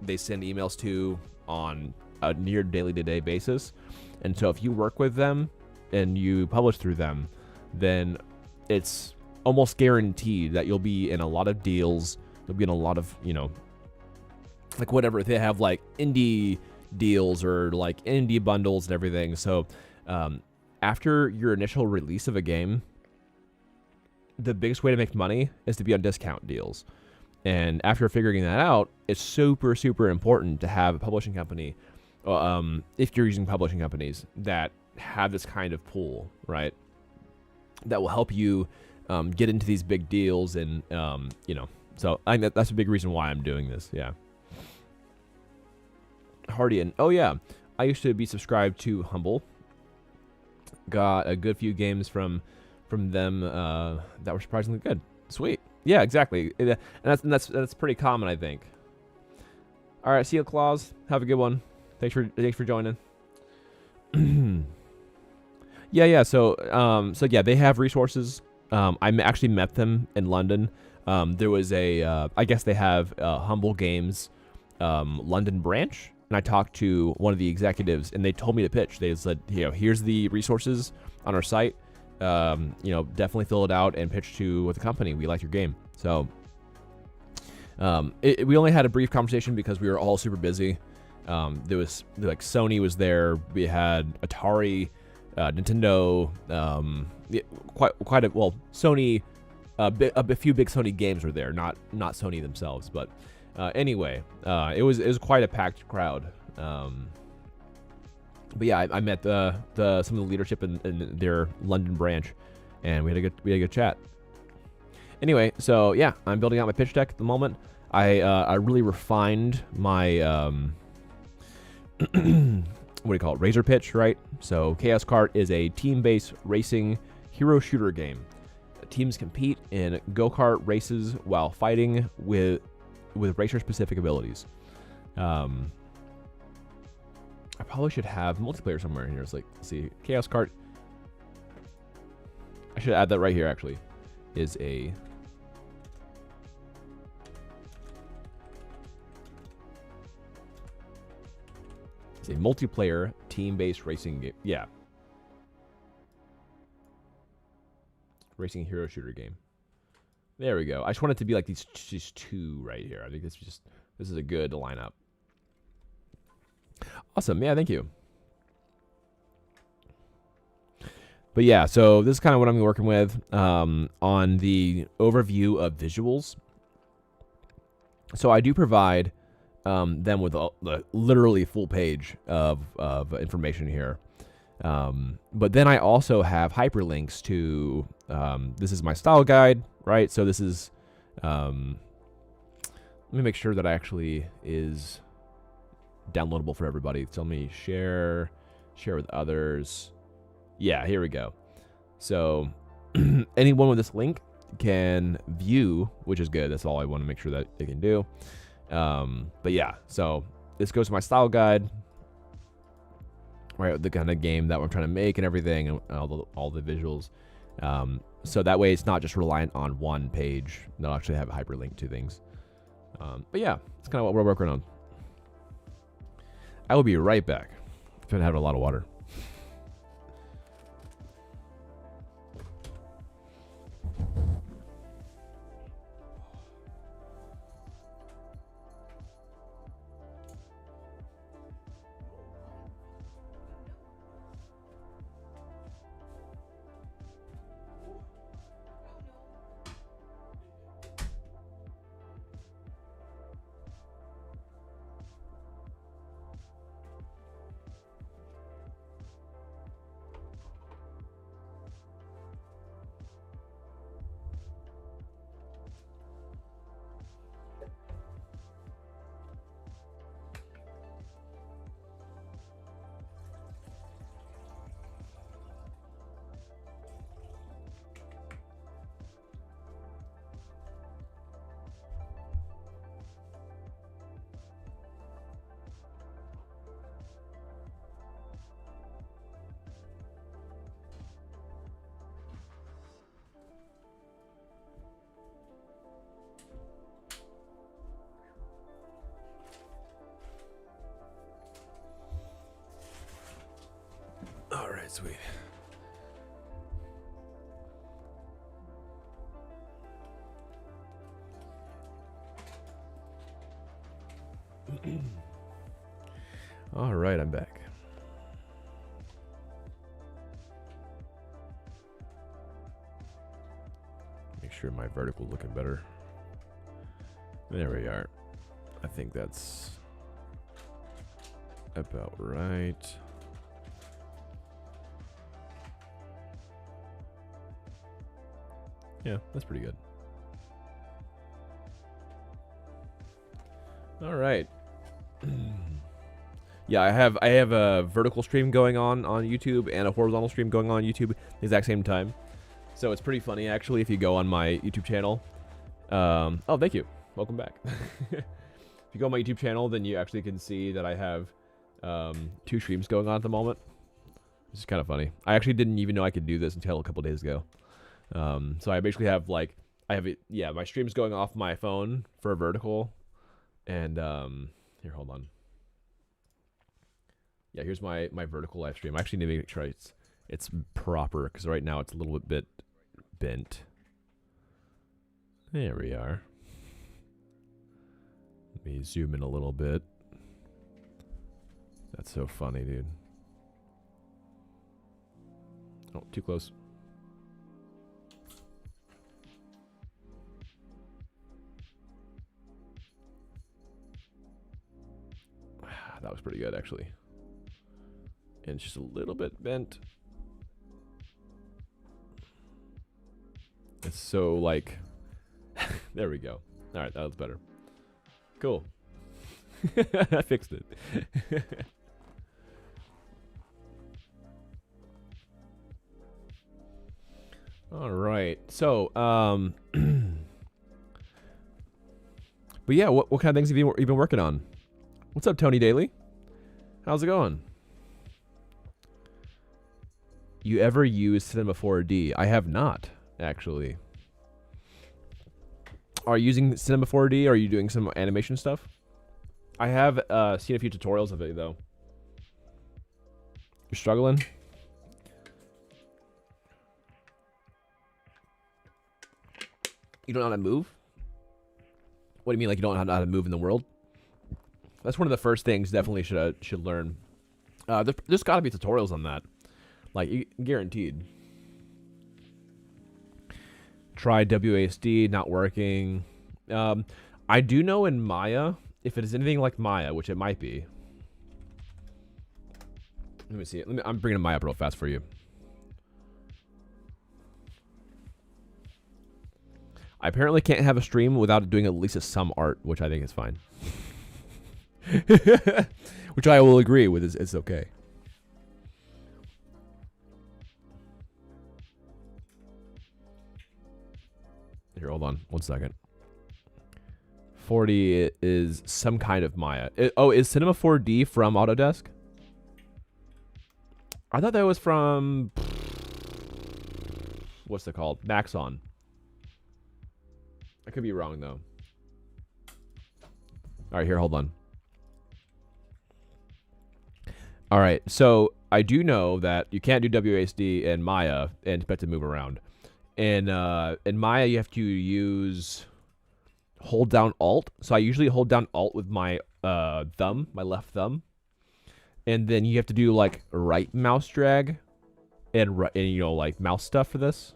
they send emails to on a near daily-to-day basis. And so if you work with them and you publish through them, then it's almost guaranteed that you'll be in a lot of deals. You'll be in a lot of, like whatever. They have like indie deals or like indie bundles and everything. So after your initial release of a game, the biggest way to make money is to be on discount deals. And after figuring that out, it's super, super important to have a publishing company, if you're using publishing companies that have this kind of pool, right? That will help you get into these big deals, and so I think that's a big reason why I'm doing this. Yeah. Hardian, oh yeah, I used to be subscribed to Humble. Got a good few games from them that were surprisingly good. Sweet. Yeah, exactly. And that's pretty common, I think. All right, see you, Claus. Have a good one. Thanks for joining. Yeah. So yeah, they have resources. I actually met them in London. There was I guess they have Humble Games London branch, and I talked to one of the executives, and they told me to pitch. They said, here's the resources on our site. Definitely fill it out and pitch to the company. We like your game. So we only had a brief conversation because we were all super busy. There was like Sony was there. We had Atari, Nintendo, Sony. A few big Sony games were there, not Sony themselves, but anyway, it was quite a packed crowd. But yeah, I met some of the leadership in their London branch, and we had a good chat. Anyway, so yeah, I'm building out my pitch deck at the moment. I really refined my what do you call it? Razor pitch, right? So Chaos Kart is a team-based racing hero shooter game. Teams compete in go-kart races while fighting with racer-specific abilities. I probably should have multiplayer somewhere in here. It's like, let's see, Chaos Kart. I should add that right here, actually. Is a multiplayer team-based racing game. Yeah. Racing hero shooter game. There we go. I just want it to be like these two right here. I think this is a good lineup. Awesome. Yeah, thank you. But yeah, so this is kind of what I'm working with on the overview of visuals. So I do provide them with the literally full page of information here. But then I also have hyperlinks to, this is my style guide, right? So this is, let me make sure that actually is downloadable for everybody. So let me share with others. Yeah, here we go. So anyone with this link can view, which is good. That's all I want to make sure that they can do. But yeah, so this goes to my style guide, right? The kind of game that I'm trying to make and everything, and all the visuals. So that way it's not just reliant on one page. They'll actually have a hyperlink to things. But yeah, it's kind of what we're working on. I will be right back. I've been having a lot of water. All right, sweet. All right, I'm back. Make sure my vertical's looking better. There we are. I think that's about right. Yeah, that's pretty good. All right. Yeah, I have a vertical stream going on YouTube and a horizontal stream going on YouTube at the exact same time. So it's pretty funny actually if you go on my YouTube channel. Oh, thank you. Welcome back. If you go on my YouTube channel, then you actually can see that I have 2 streams going on at the moment. This is kind of funny. I actually didn't even know I could do this until a couple days ago. So I basically have like, my stream's going off my phone for a vertical. And here, hold on. Yeah, here's my vertical live stream. I actually need to make sure it's proper because right now it's a little bit bent. There we are. Let me zoom in a little bit. That's so funny, dude. Oh, too close. That was pretty good, actually. And it's just a little bit bent. It's so like... There we go. All right, that was better. Cool. I fixed it. All right. So, but yeah, what kind of things have you been working on? What's up, Tony Daly? How's it going? You ever used Cinema 4D? I have not, actually. Are you using Cinema 4D? Are you doing some animation stuff? I have seen a few tutorials of it, though. You're struggling? You don't know how to move? What do you mean, like you don't know how to move in the world? That's one of the first things definitely should learn. There's got to be tutorials on that. Like, guaranteed. Try WASD, not working. I do know in Maya, if it is anything like Maya, which it might be. Let me see it. I'm bringing Maya up real fast for you. I apparently can't have a stream without doing at least some art, which I think is fine. Which I will agree with. It's okay. Here, hold on 1 second. 40 is some kind of Maya. Is Cinema 4D from Autodesk? I thought that was from... What's it called? Maxon. I could be wrong, though. All right, here, hold on. All right, so I do know that you can't do WASD in Maya and expect to move around. In Maya, you have to use hold down Alt. So I usually hold down Alt with my thumb, my left thumb, and then you have to do like right mouse drag and you know, like mouse stuff for this.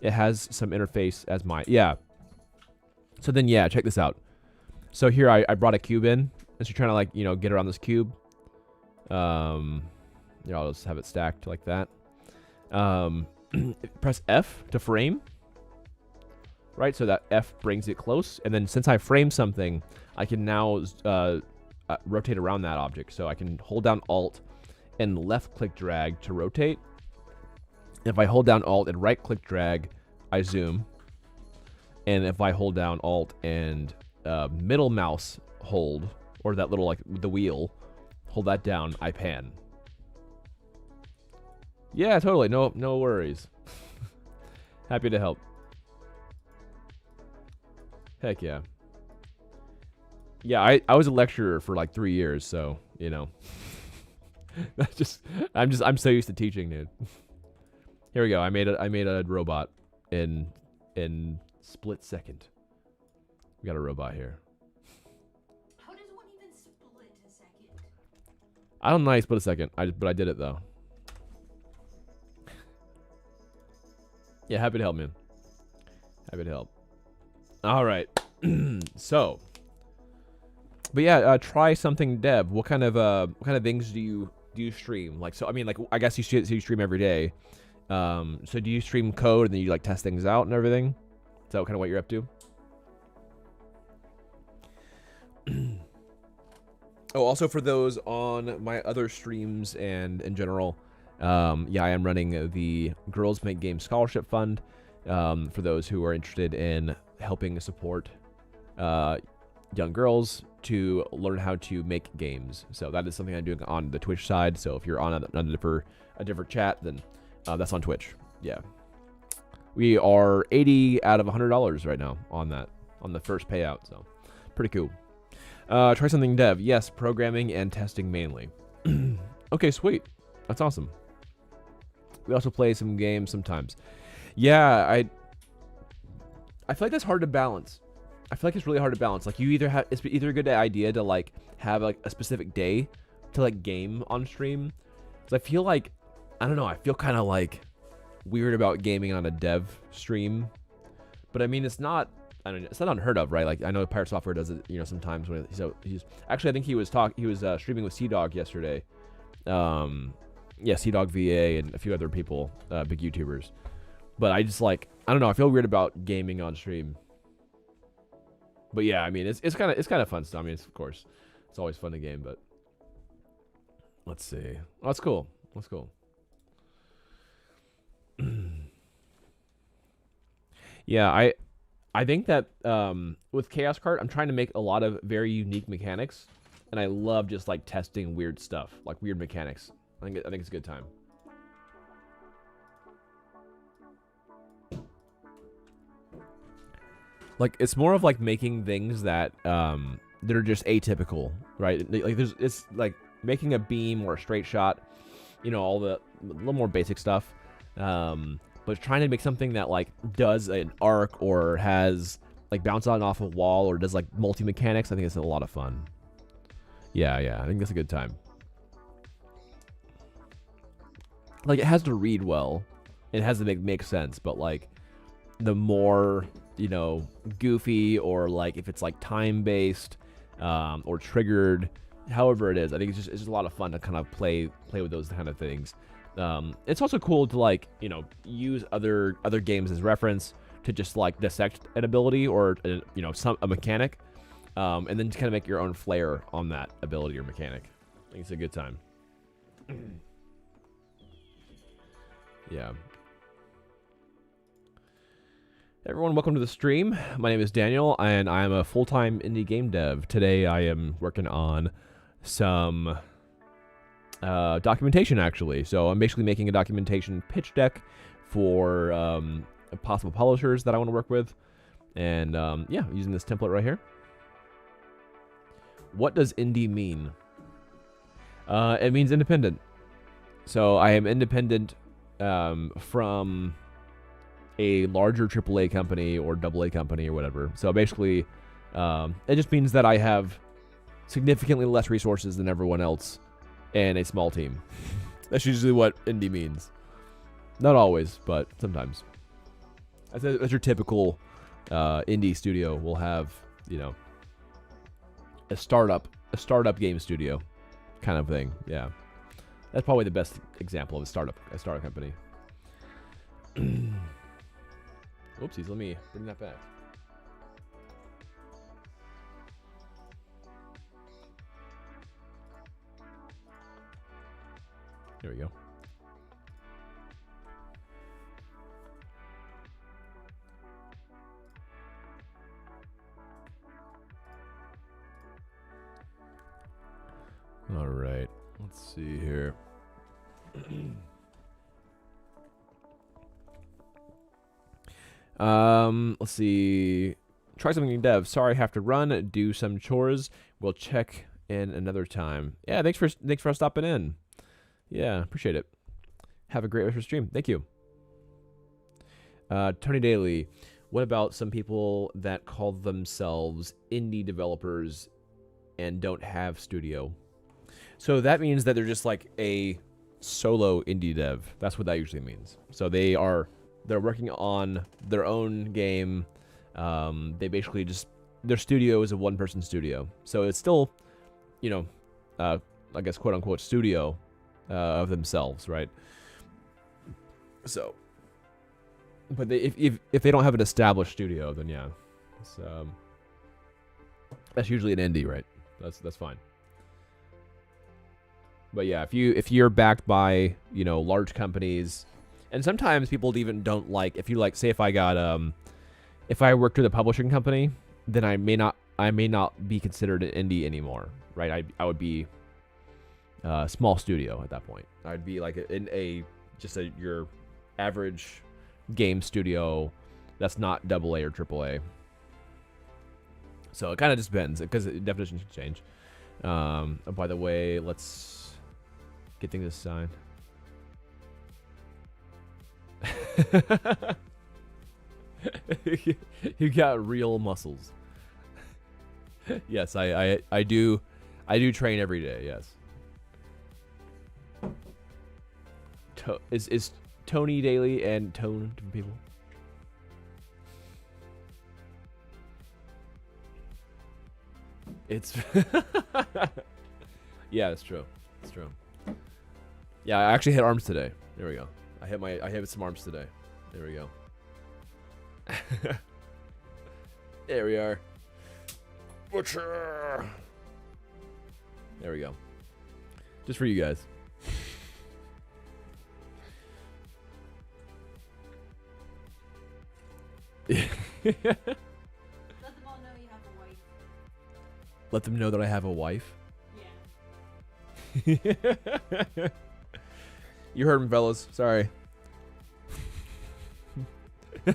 It has some interface as yeah. So then yeah, check this out. So here I brought a cube in, and so you're trying to like, you know, get around this cube. Yeah, I'll just have it stacked like that. Press F to frame. Right, so that F brings it close, and then since I frame something, I can now rotate around that object. So I can hold down Alt and left-click drag to rotate. If I hold down Alt and right-click drag, I zoom. And if I hold down Alt and middle mouse hold, or that little, like, the wheel, hold that down, I pan. Yeah, totally. No worries. Happy to help. Heck yeah. Yeah, I was a lecturer for like 3 years, so, you know. I'm so used to teaching, dude. Here we go. I made a robot in split second. We got a robot here.
How does one even split a second?
I don't know how you split a second. But I did it though. Yeah, happy to help, man. Happy to help. All right. So, but yeah, try something, Deb. What kind of things do you stream? Like, so I mean, like, I guess you stream every day. So do you stream code and then you like test things out and everything? Is that kind of what you're up to? Oh, also for those on my other streams and in general, yeah, I am running the Girls Make Games Scholarship Fund for those who are interested in helping support young girls to learn how to make games. So that is something I'm doing on the Twitch side. So if you're on a different chat, then that's on Twitch. Yeah, we are $80 out of $100 right now on the first payout. So pretty cool. Try something, Dev. Yes, programming and testing mainly. Okay, sweet. That's awesome. We also play some games sometimes. Yeah, I feel like that's hard to balance. I feel like it's really hard to balance. Like, it's either a good idea to like have like a specific day to like game on stream. Because I feel like, I don't know, I feel kind of like weird about gaming on a dev stream. But I mean, it's not unheard of, right? Like, I know Pirate Software does it, you know, sometimes when he's actually, I think he was streaming with Sea-Dog yesterday. Yeah, Sea-Dog VA and a few other people, big YouTubers. But I just like, I don't know, I feel weird about gaming on stream. But yeah, I mean, it's kind of fun stuff. I mean, of course, it's always fun to game, but let's see. Oh, that's cool. That's cool. Yeah, I think that with Chaos Kart, I'm trying to make a lot of very unique mechanics, and I love just like testing weird stuff, like weird mechanics. I think it's a good time. Like it's more of like making things that that are just atypical, right? Like it's like making a beam or a straight shot, you know, all the a little more basic stuff. But trying to make something that like does an arc or has like bounce on off a wall or does like multi mechanics, I think it's a lot of fun. Yeah, I think that's a good time. Like it has to read well, it has to make sense, but like the more, you know, goofy or like if it's like time based or triggered, however it is, I think it's just a lot of fun to kind of play with those kind of things. It's also cool to like, you know, use other games as reference to just like dissect an ability or you know, a mechanic, and then to kind of make your own flair on that ability or mechanic. I think it's a good time. Yeah. Everyone, welcome to the stream. My name is Daniel, and I am a full-time indie game dev. Today, I am working on some documentation, actually. So I'm basically making a documentation pitch deck for possible publishers that I want to work with. And yeah, using this template right here. What does indie mean? It means independent. So I am independent from a larger AAA company or AA company or whatever. So basically, it just means that I have significantly less resources than everyone else and a small team. That's usually what indie means. Not always, but sometimes. That's your typical indie studio will have, you know, a startup game studio kind of thing. Yeah. That's probably the best example of a startup company. Oopsies, let me bring that back. There we go. All right, let's see here. Let's see. Try something dev. Sorry, I have to run. Do some chores. We'll check in another time. Yeah, thanks for stopping in. Yeah, appreciate it. Have a great rest of the stream. Thank you. Tony Daly. What about some people that call themselves indie developers and don't have studio? So that means that they're just like a solo indie dev. That's what that usually means. So they're working on their own game. They basically just, their studio is a one-person studio. So it's still, you know, I guess quote-unquote studio of themselves, right? So, but if they don't have an established studio, then yeah, it's, that's usually an indie, right? That's fine. But yeah, if you're backed by, you know, large companies, and sometimes people even don't like, if you like, say if I worked with a publishing company, then I may not be considered an indie anymore, right? I would be a small studio at that point. I'd be like your average game studio that's not AA or AAA. So it kind of just depends because definitions can change. By the way, let's get things assigned. You got real muscles. Yes, I do train every day. Yes. Is Tony Daly and Tone different people? It's yeah, that's true. That's true. Yeah, I actually hit arms today. There we go. I hit some arms today. There we go. There we are. Butcher. There we go. Just for you guys.
Let them all know you have a wife.
Let them know that I have a wife.
Yeah.
You heard him, fellas. Sorry. You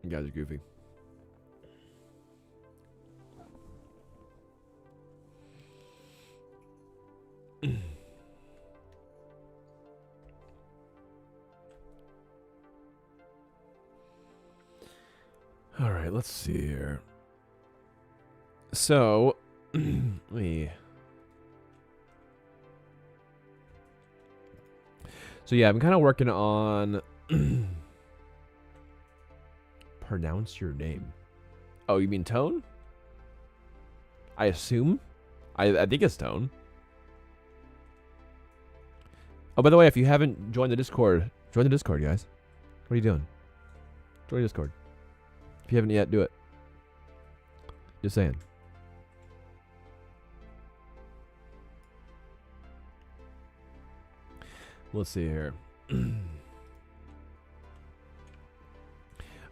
guys are goofy. All right, let's see here. So, we. So yeah, I'm kind of working on pronounce your name. Oh, you mean Tone? I assume. I think it's Tone. Oh, by the way, if you haven't joined the Discord, join the Discord, guys. What are you doing? Join the Discord. If you haven't yet, do it. Just saying. Let's see here.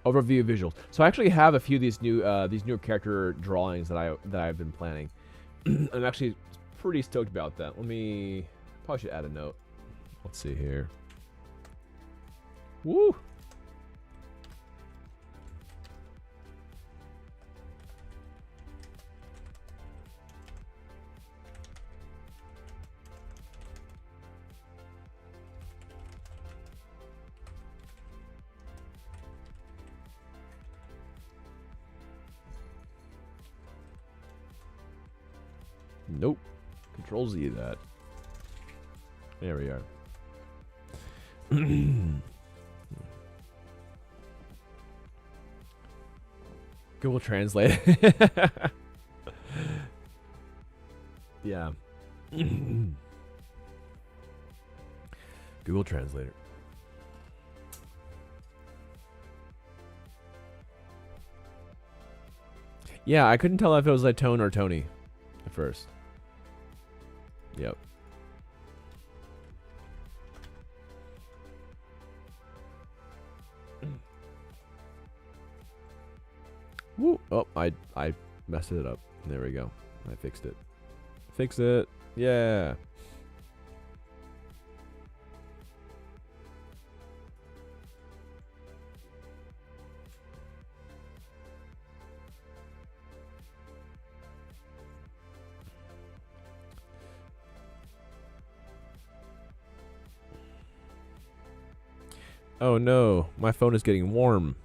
Overview of visuals. So I actually have a few of these new character drawings that I've been planning. I'm actually pretty stoked about that. Let me probably should add a note. Let's see here. Woo! Nope. Control Z that. There we are. Google Translate. Yeah. Google Translator. Yeah, I couldn't tell if it was like Tone or Tony at first. Yep. Woo. Oh, I messed it up. There we go. I fixed it. Fix it. Yeah. Oh no, my phone is getting warm.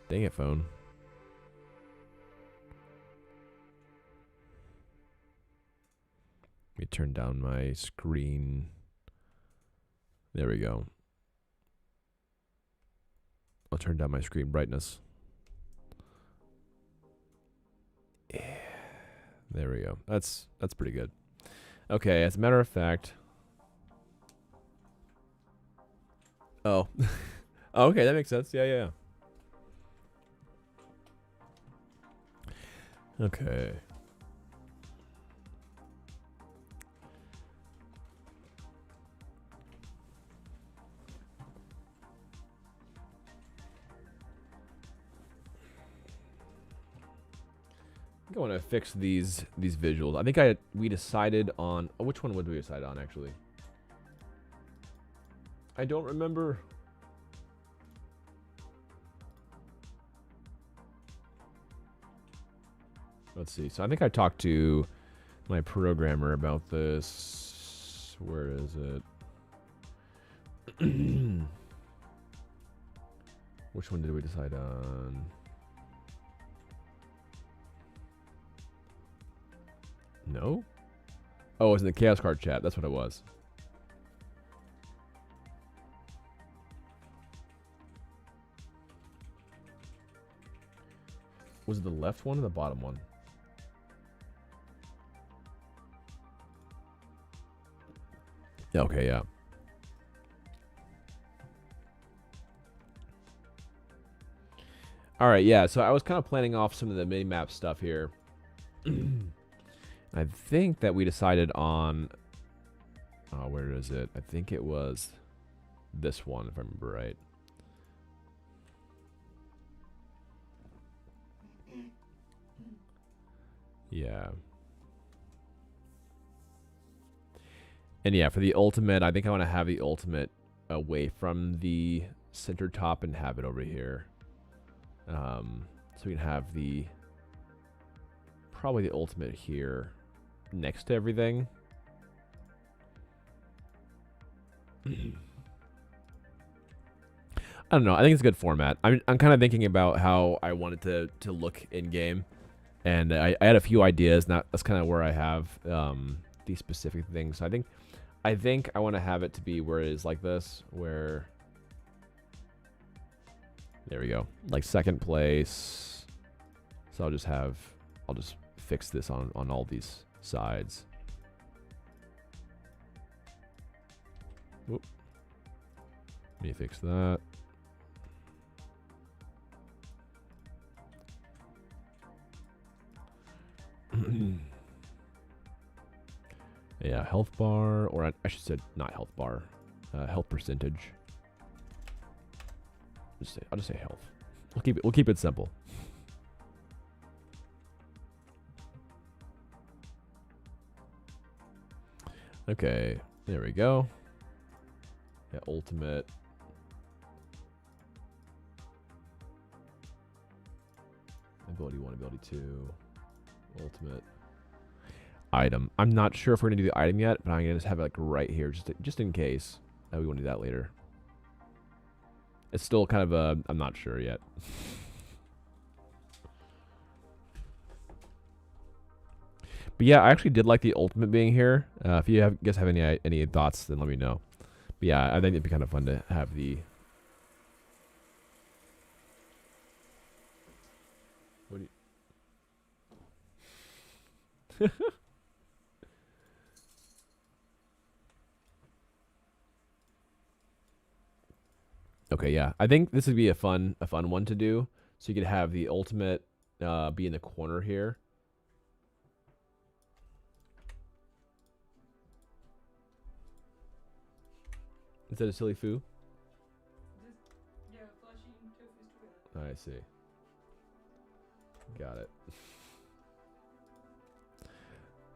Dang it, phone. Let me turn down my screen. There we go. I'll turn down my screen brightness. Yeah. There we go. That's pretty good. Okay, as a matter of fact. Oh. Oh, okay, that makes sense. Yeah. Okay. I want to fix these visuals. I think we decided on which one would we decide on actually? I don't remember. Let's see. So I think I talked to my programmer about this. Where is it? Which one did we decide on? No? Oh, it was in the Chaos Card chat. That's what it was. Was it the left one or the bottom one? Yeah, okay, yeah. All right, yeah. So I was kind of planning off some of the mini-map stuff here. I think that we decided on... where is it? I think it was this one, if I remember right. Yeah. And yeah, for the ultimate, I think I want to have the ultimate away from the center top and have it over here. So we can have probably the ultimate here next to everything. I don't know. I think it's a good format. I'm kind of thinking about how I want it to look in game, and I had a few ideas. That's kind of where I have these specific things. So I think I want to have it to be where it is like this, where there we go, like second place. So I'll just fix this on all these sides. Whoop. Let me fix that. Yeah, health bar, or I should say not health bar, health percentage. I'll just say health. We'll keep it simple. Okay, there we go. Yeah, ultimate. Ability 1, ability 2. Ultimate. Item. I'm not sure if we're gonna do the item yet, but I'm gonna just have it like right here, just in case. We want to do that later. It's still kind of a... I'm not sure yet. But yeah, I actually did like the ultimate being here. If you guys have any thoughts, then let me know. But yeah, I think it'd be kind of fun to have the... What do you... Okay, yeah. I think this would be a fun one to do. So you could have the ultimate be in the corner here. Is that a silly foo?
Yeah, flashing tofus together.
I see. Got it.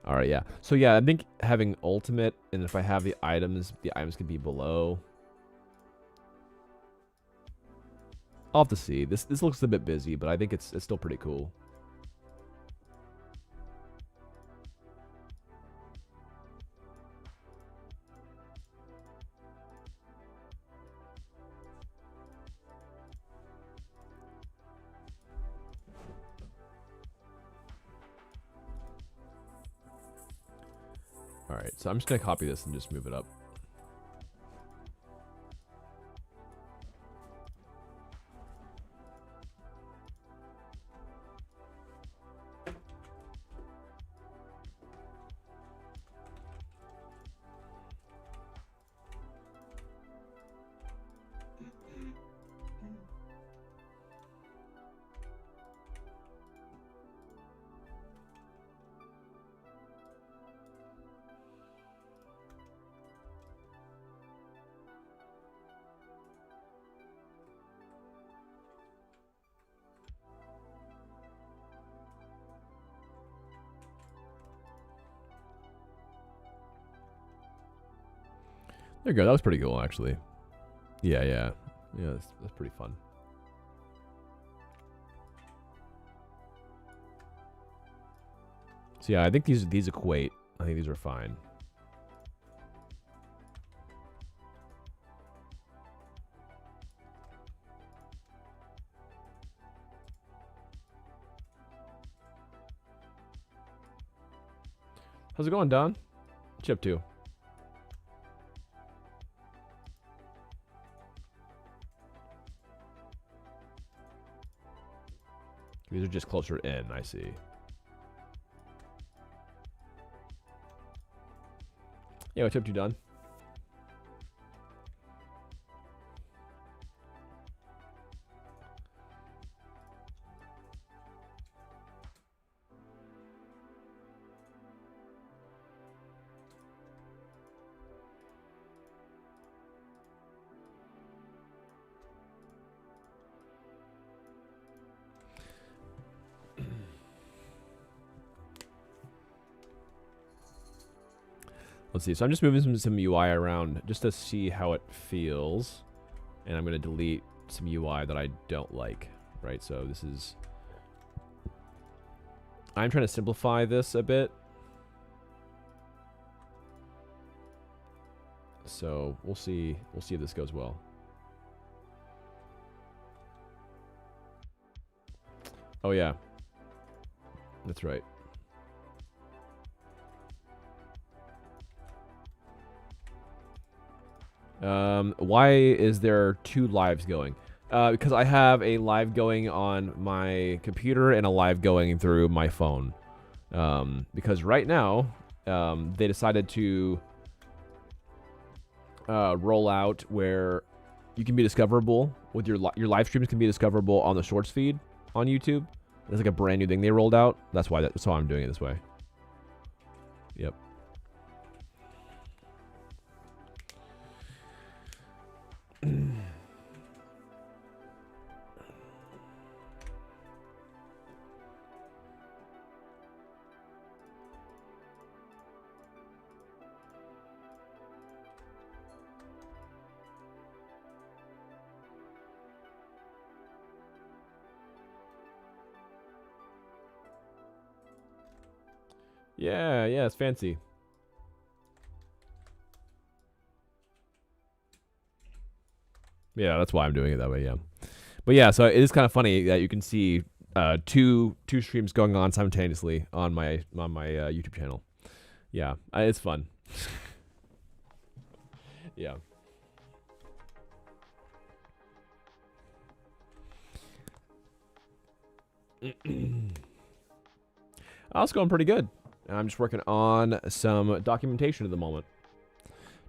All right, yeah. So yeah, I think having ultimate, and if I have the items could be below. I'll have to see. This looks a bit busy, but I think it's still pretty cool. All right, so I'm just gonna copy this and just move it up. There you go. That was pretty cool, actually. Yeah. That's pretty fun. So yeah, I think these equate. I think these are fine. How's it going, Don? What you up to? These are just closer in, I see. Yeah, what you up to, Don? Let's see. So I'm just moving some UI around just to see how it feels. And I'm going to delete some UI that I don't like, right? So this is... I'm trying to simplify this a bit. So we'll see if this goes well. Oh yeah. That's right. Why is there 2 lives going? Because I have a live going on my computer and a live going through my phone. Because right now, they decided to roll out where you can be discoverable with your live streams can be discoverable on the Shorts feed on YouTube. It's like a brand new thing they rolled out. That's why I'm doing it this way. Yep. Yeah, it's fancy. Yeah, that's why I'm doing it that way, yeah. But yeah, so it is kind of funny that you can see two streams going on simultaneously on my YouTube channel. Yeah, it's fun. Yeah. It's going pretty good. I'm just working on some documentation at the moment.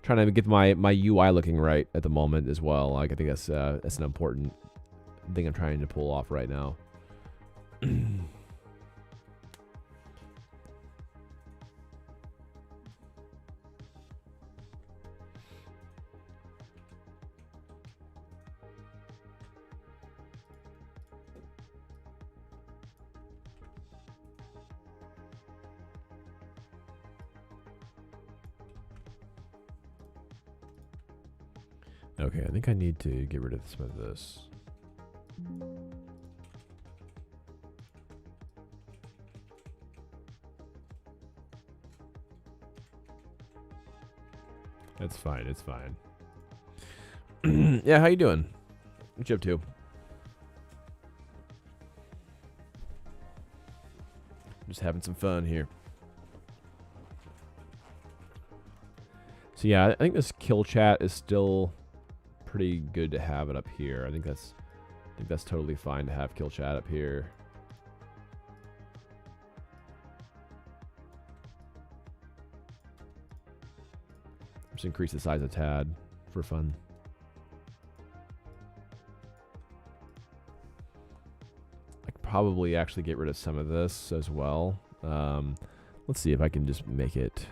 Trying to get my UI looking right at the moment as well. Like I think that's an important thing I'm trying to pull off right now. Okay, I think I need to get rid of some of this. That's fine, it's fine. Yeah, how you doing? What you up to? Just having some fun here. So yeah, I think this kill chat is still pretty good to have it up here. I think that's totally fine to have kill chat up here. Just increase the size a tad for fun. I could probably actually get rid of some of this as well. Let's see if I can just make it.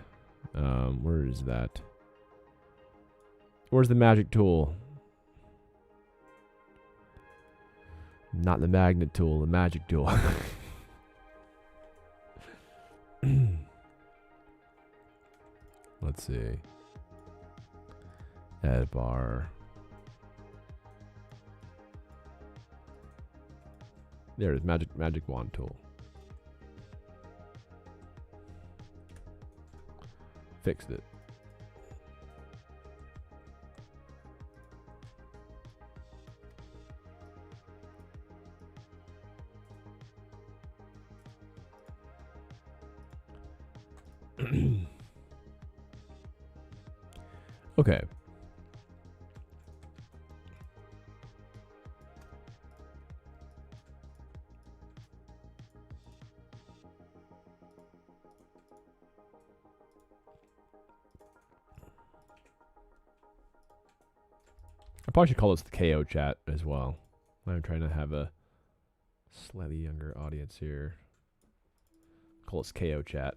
Where is that? Where's the magic tool? Not the magnet tool, the magic tool. Let's see. Add bar. There it is, magic wand tool. Fixed it. Okay. I probably should call this the KO chat as well. I'm trying to have a slightly younger audience here. Call this KO chat.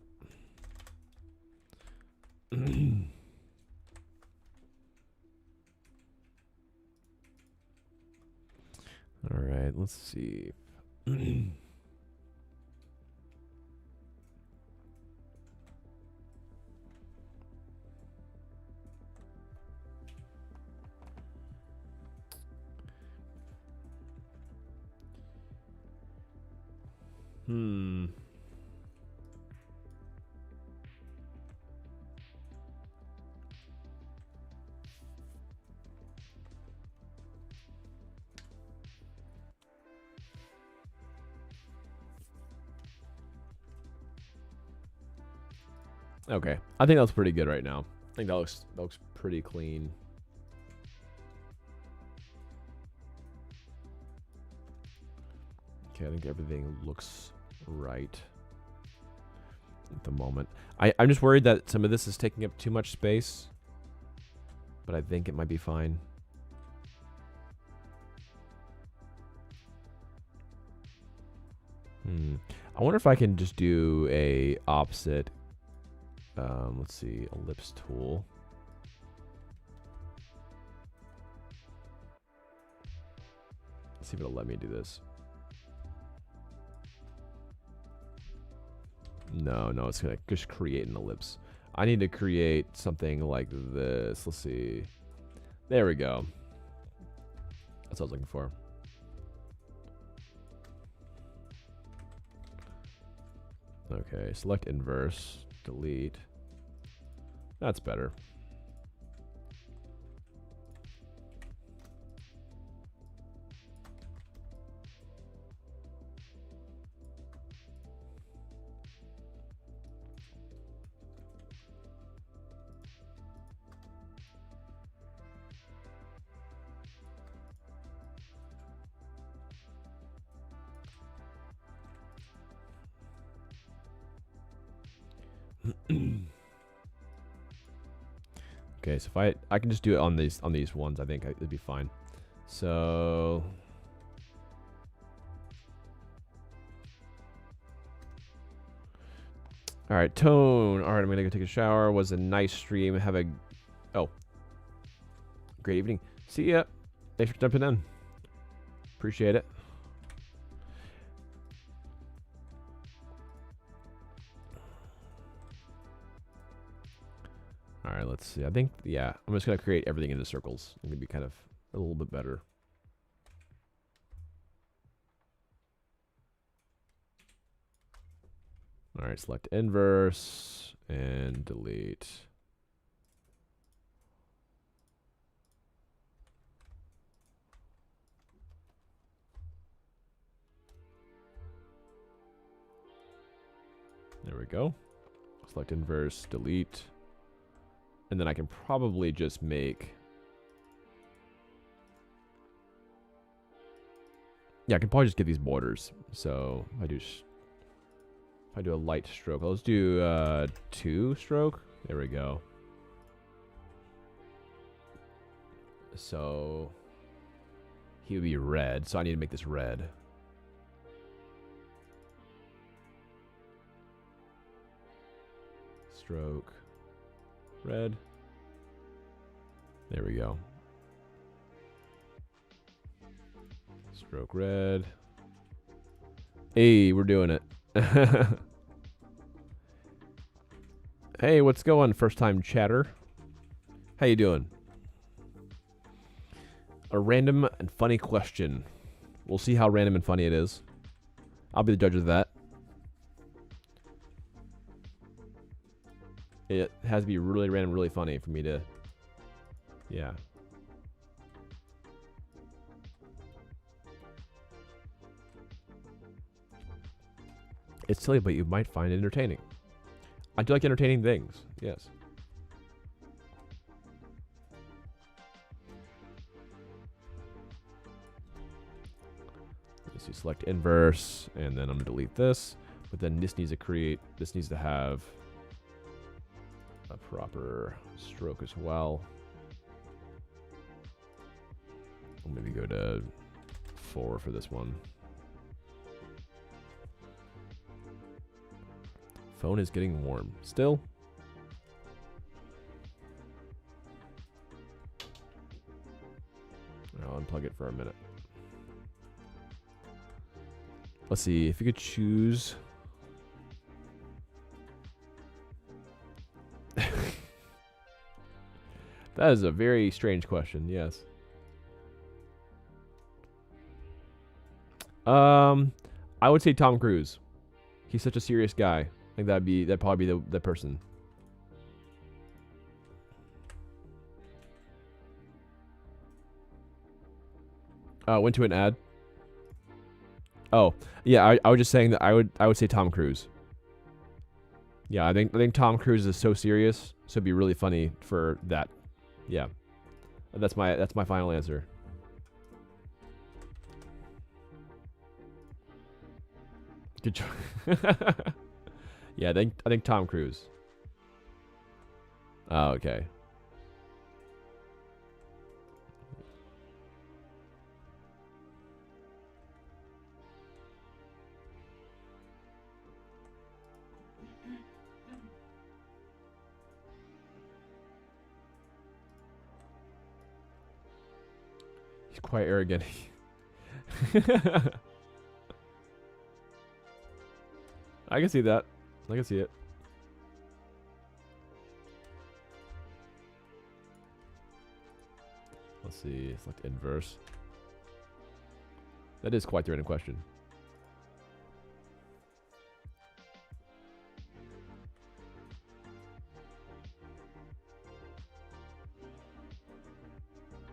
All right, let's see. Hmm. Okay, I think that looks pretty good right now. I think that looks pretty clean. Okay, I think everything looks right at the moment. I'm just worried that some of this is taking up too much space, but I think it might be fine. I wonder if I can just do a opposite. Let's see, ellipse tool. Let's see if it'll let me do this. No, it's gonna just create an ellipse. I need to create something like this. Let's see. There we go. That's what I was looking for. Okay, select inverse, delete. That's better. Okay, so if I can just do it on these ones, I think it'd be fine. So all right, tone. All right, I'm gonna go take a shower. Was a nice stream. Have a great evening. See ya. Thanks for jumping in. Appreciate it. All right, let's see. I think, yeah, I'm just going to create everything into circles. It can be kind of a little bit better. All right, select inverse and delete. There we go. Select inverse, delete. And then I can probably just make... Yeah, I can probably just get these borders. So if I do a light stroke, let's do 2 stroke. There we go. So he would be red. So I need to make this red. Stroke. Red. There we go. Stroke red. Hey, we're doing it. Hey, what's going? First time chatter. How you doing? A random and funny question. We'll see how random and funny it is. I'll be the judge of that. It has to be really random, really funny for me to... Yeah. It's silly, but you might find it entertaining. I do like entertaining things. Yes. Let's see, select inverse, and then I'm gonna delete this. But then this needs to have a proper stroke as well. I'll maybe go to 4 for this one. Phone is getting warm. Still? I'll unplug it for a minute. Let's see if you could choose. That is a very strange question. Yes. I would say Tom Cruise. He's such a serious guy. I think that'd probably be the person. Went to an ad. Oh, yeah. I was just saying that I would say Tom Cruise. Yeah, I think Tom Cruise is so serious, so it'd be really funny for that. Yeah, that's my final answer. Good job. Yeah, I think Tom Cruise. Oh, okay. He's quite arrogant. I can see that. I can see it. Let's see. Select inverse. That is quite the random question.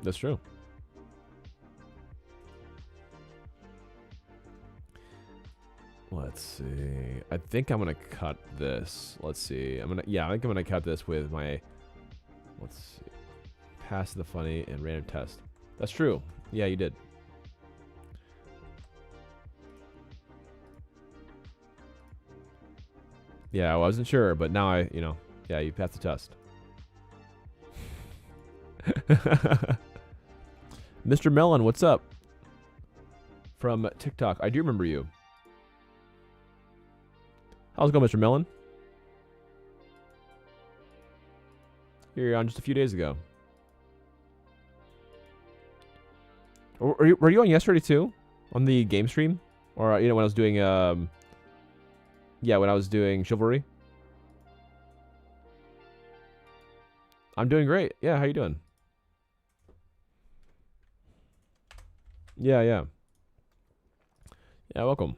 That's true. Let's see. I think I'm gonna cut this. Let's see. I think I'm gonna cut this with my. Let's see. Pass the funny and random test. That's true. Yeah, you did. Yeah, I wasn't sure, but now yeah, you passed the test. Mr. Melon, what's up? From TikTok. I do remember you. How's it going, Mr. Melon? You're on just a few days ago. Were you on yesterday too? On the game stream? Or, when I was doing, yeah, when I was doing Chivalry? I'm doing great. Yeah, how you doing? Yeah, yeah. Yeah, welcome.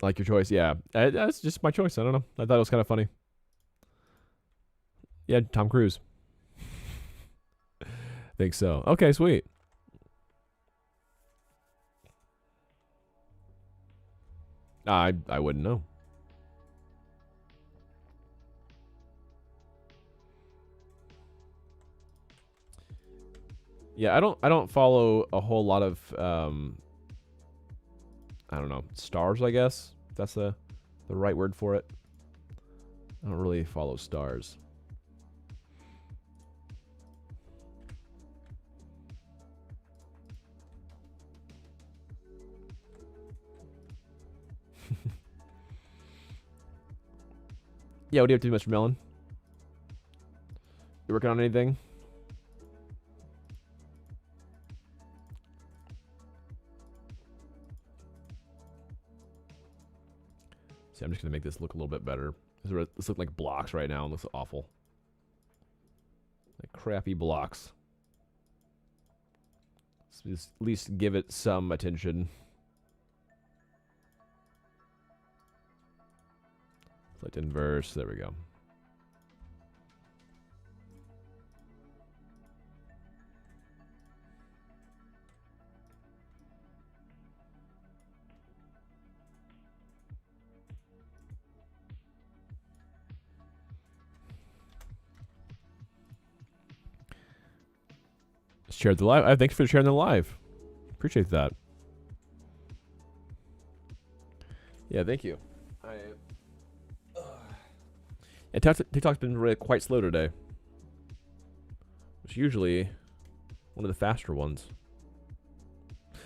Like your choice, yeah. That's just my choice. I don't know. I thought it was kind of funny. Yeah, Tom Cruise. Think so. Okay, sweet. I wouldn't know. Yeah, I don't follow a whole lot of I don't know, stars, I guess. If that's the right word for it. I don't really follow stars. Yeah, what do you have to do, Mr. Melon? You working on anything? See, I'm just going to make this look a little bit better. This look like blocks right now. It looks awful. Like crappy blocks. So just at least give it some attention. Select inverse. There we go. Shared the live. Thanks for sharing the live. Appreciate that. Yeah, thank you. Yeah, TikTok's been really quite slow today. It's usually one of the faster ones.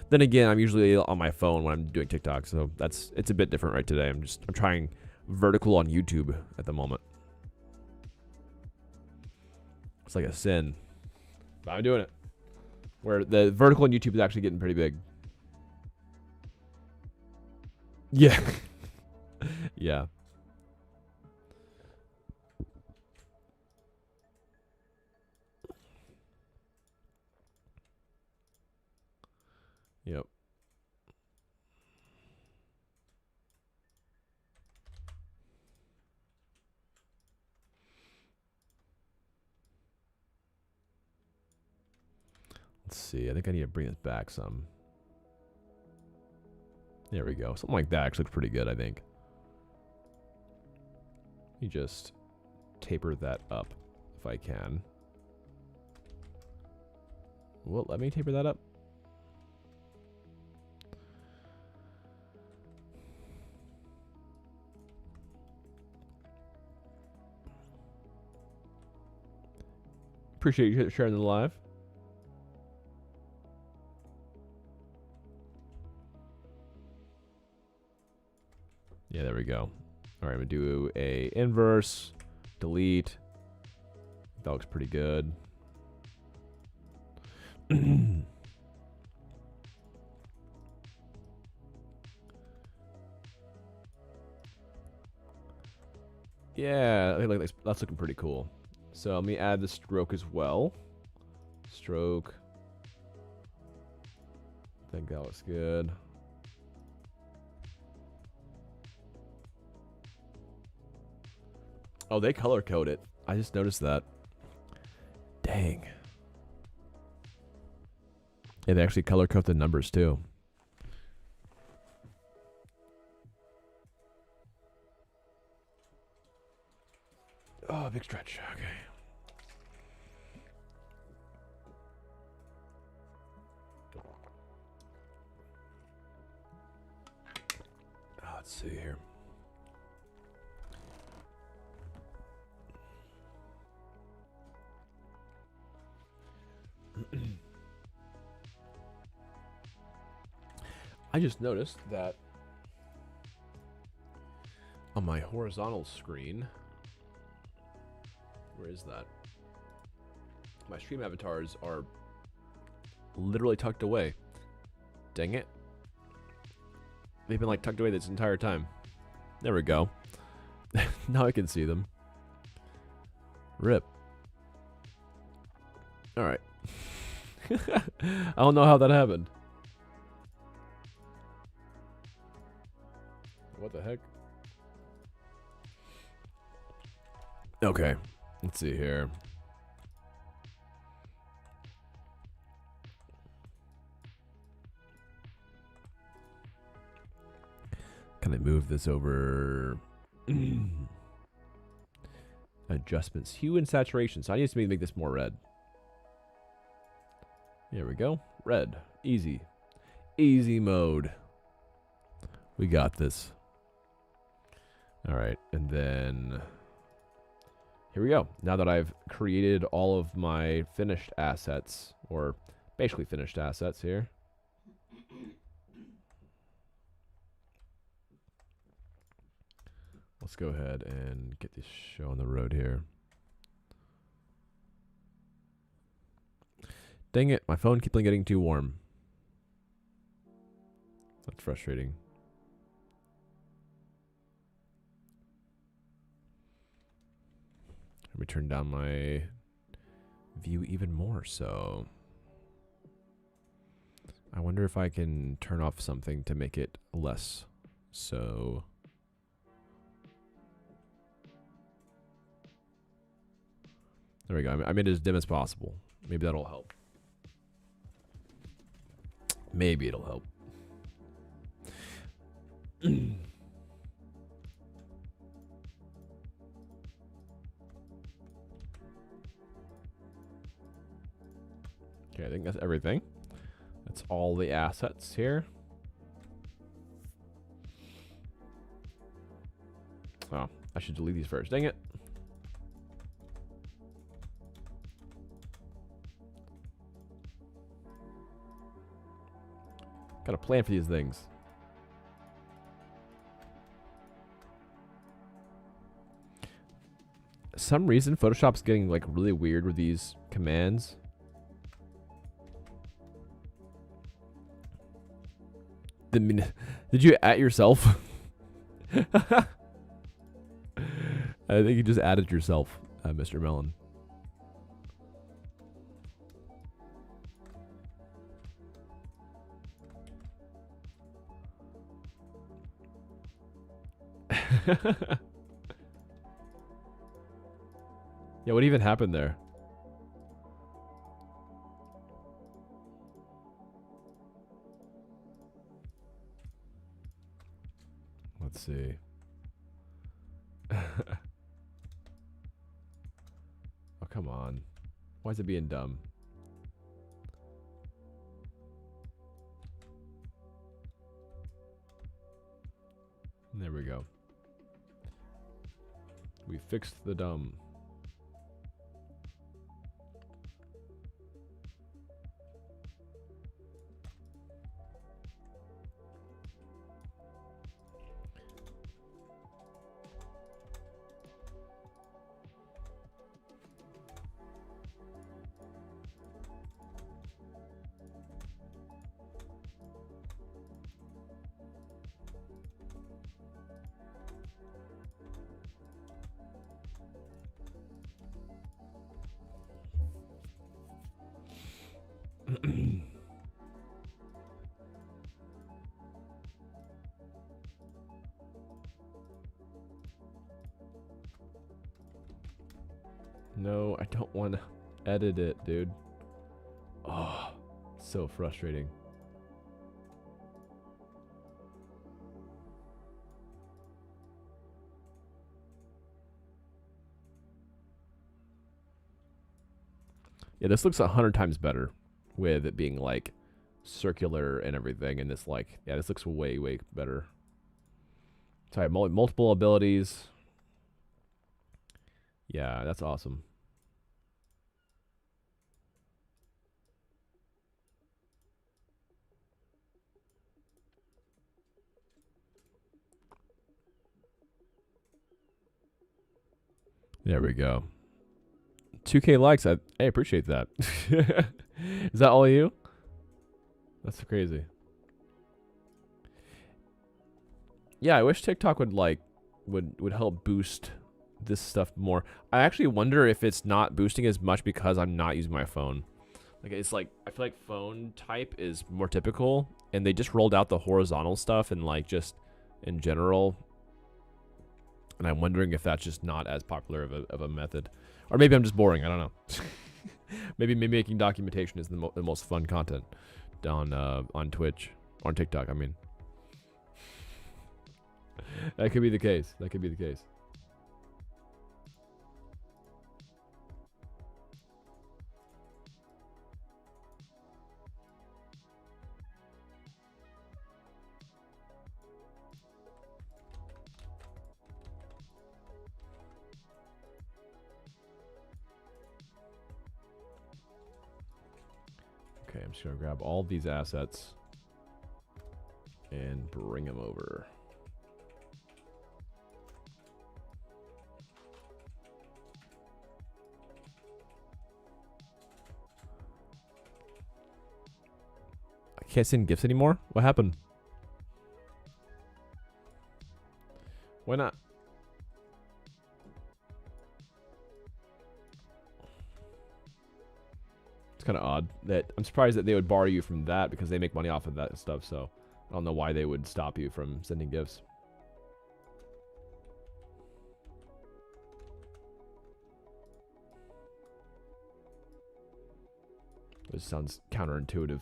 Then again, I'm usually on my phone when I'm doing TikTok, so it's a bit different right today. I'm trying vertical on YouTube at the moment. It's like a sin, but I'm doing it. Where the vertical on YouTube is actually getting pretty big. Yeah. Yeah. Yep. Let's see. I think I need to bring this back some. There we go. Something like that actually looks pretty good, I think. Let me just taper that up if I can. Well, let me taper that up. Appreciate you sharing the live. Yeah, there we go. All right, I'm gonna do a inverse, delete. That looks pretty good. Yeah, I think that's looking pretty cool. So let me add the stroke as well. Stroke. I think that looks good. Oh, they color code it. I just noticed that. Dang. Yeah, they actually color code the numbers too. Oh, big stretch. Okay. Let's see here. I just noticed that on my horizontal screen, where is that? My stream avatars are literally tucked away. Dang it. They've been like tucked away this entire time. There we go. Now I can see them. Rip. Alright. I don't know how that happened. What the heck? Okay. Let's see here. Can I move this over? Adjustments. Hue and saturation. So I need to make this more red. There we go. Red. Easy. Easy mode. We got this. Alright. And then here we go. Now that I've created all of my finished assets, or basically finished assets here. Let's go ahead and get this show on the road here. Dang it, my phone keeps on getting too warm. That's frustrating. Let me turn down my view even more, so I wonder if I can turn off something to make it less so. There we go. I made it as dim as possible. Maybe that'll help. Maybe it'll help. Okay, I think that's everything. That's all the assets here. Oh, I should delete these first. Dang it. Got a plan for these things. Some reason Photoshop's getting like really weird with these commands. Did you at yourself? I think you just added yourself, Mr. Melon. Yeah, what even happened there? Let's see. Oh, come on. Why is it being dumb? There we go. We fixed the dumb. No, I don't want to edit it, dude. Oh, so frustrating. Yeah, this looks 100 times better with it being like circular and everything. And this like, yeah, this looks way, way better. So I have multiple abilities. Yeah, that's awesome. There we go. 2K likes. I appreciate that. Is that all you? That's crazy. Yeah, I wish TikTok would like would help boost this stuff more. I actually wonder if it's not boosting as much because I'm not using my phone. Like it's like I feel like phone type is more typical, and they just rolled out the horizontal stuff and like just in general. And I'm wondering if that's just not as popular of a method, or maybe I'm just boring. I don't know. maybe making documentation is the most fun content on Twitch, on TikTok. I mean, that could be the case. That could be the case. Okay, I'm just gonna grab all these assets and bring them over. I can't send gifts anymore? What happened? Why not? It's kind of odd that I'm surprised that they would bar you from that because they make money off of that stuff. So I don't know why they would stop you from sending gifts. This sounds counterintuitive.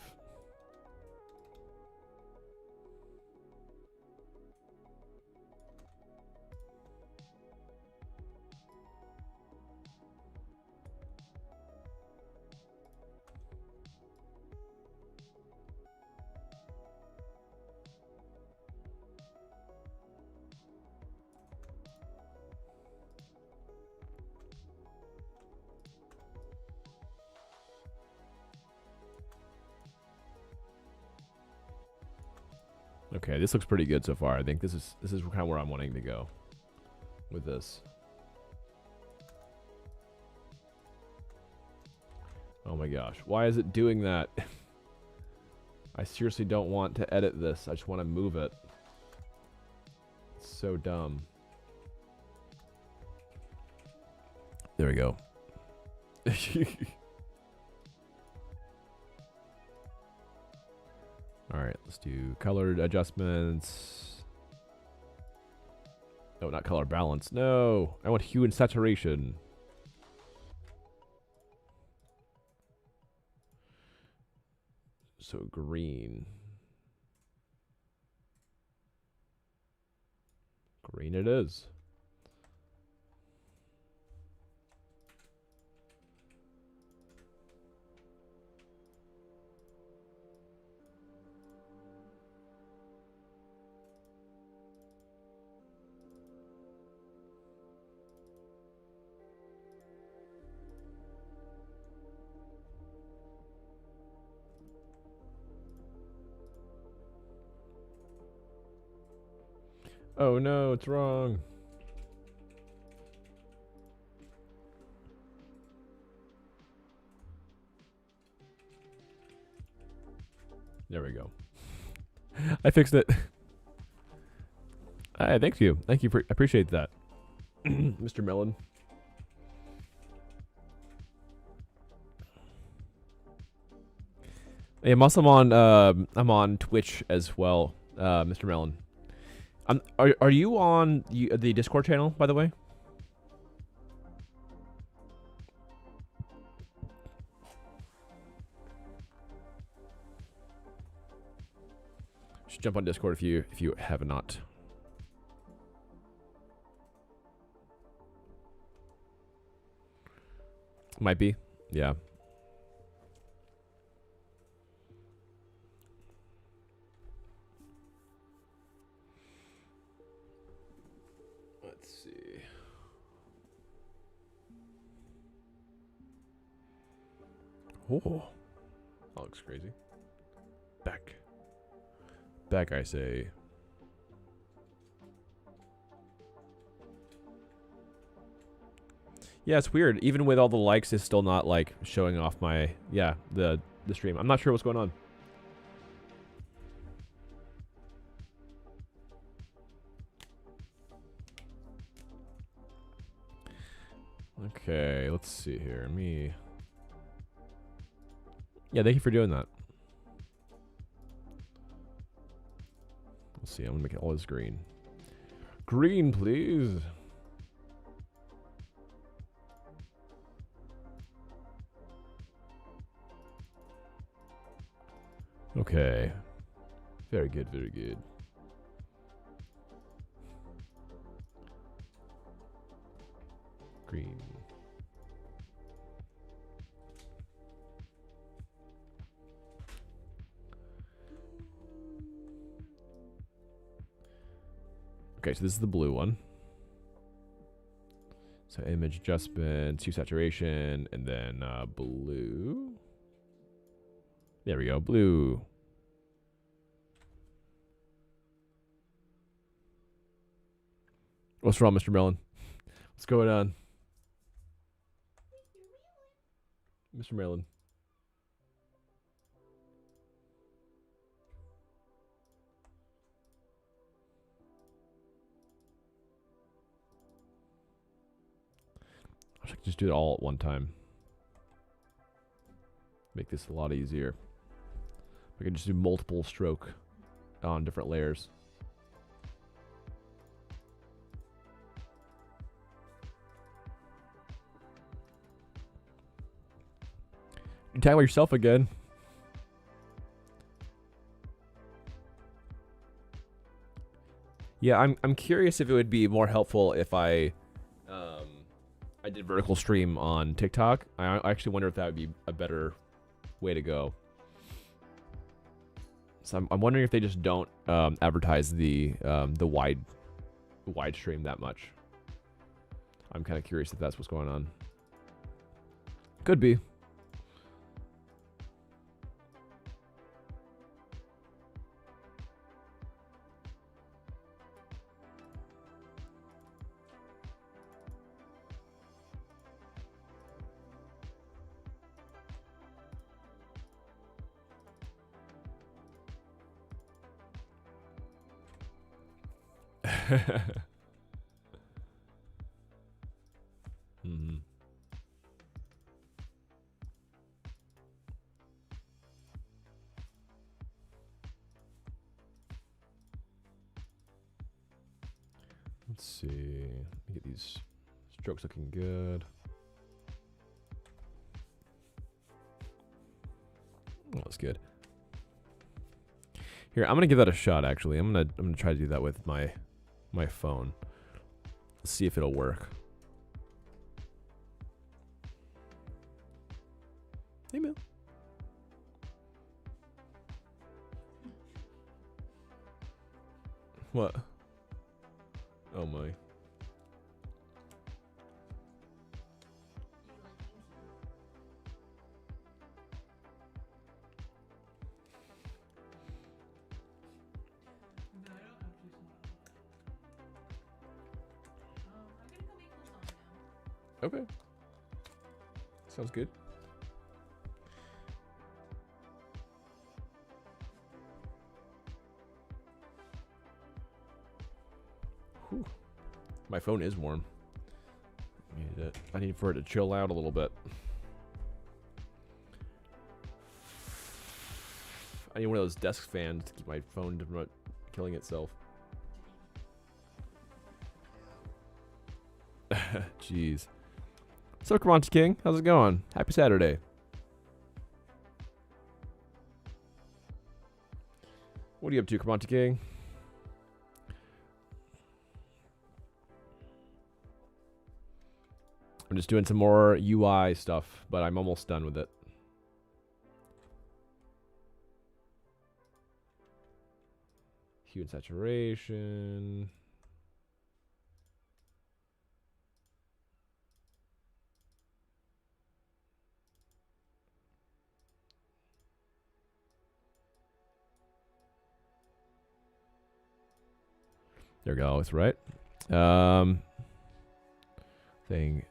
Okay, this looks pretty good so far. I think this is kind of where I'm wanting to go with this. Oh my gosh, why is it doing that? I seriously don't want to edit this. I just want to move it. It's so dumb. There we go. All right, let's do colored adjustments. No, not color balance. No, I want hue and saturation. So green. Green it is. Oh no, it's wrong. There we go. I fixed it. Thank you. Thank you for, I appreciate that. Mr. Melon. Hey, I'm also I'm on Twitch as well, Mr. Melon. Are you on the Discord channel, by the way? Just jump on Discord if you have not. Might be, yeah. Let's see. Oh, that looks crazy. Back, I say. Yeah, it's weird. Even with all the likes, it's still not like showing off my the stream. I'm not sure what's going on. Okay, let's see here. Yeah, thank you for doing that. Let's see. I'm gonna make it all this green. Green, please. Okay. Very good, very good. Green. Okay, so this is the blue one. So image adjustment, hue saturation, and then blue. There we go, blue. What's wrong, Mr. Melon? What's going on? Mr. Melon. I could just do it all at one time. Make this a lot easier. We can just do multiple stroke on different layers. You talk about yourself again. Yeah, I'm curious if it would be more helpful if I did vertical stream on TikTok. I actually wonder if that would be a better way to go. So I'm wondering if they just don't advertise the wide stream that much. I'm kind of curious if that's what's going on. Could be. Mm-hmm. Let's see. Let me get these strokes looking good. Oh, that's good. Here, I'm gonna give that a shot. Actually, I'm gonna try to do that with my my phone. Let's see if it'll work. Hey, man. What? Oh my. Okay. Sounds good. Whew. My phone is warm. I need for it to chill out a little bit. I need one of those desk fans to keep my phone from not killing itself. Jeez. So, Karanti King, how's it going? Happy Saturday. What are you up to, Karanti King? I'm just doing some more UI stuff, but I'm almost done with it. Hue and saturation. There we go. That's right. Thing.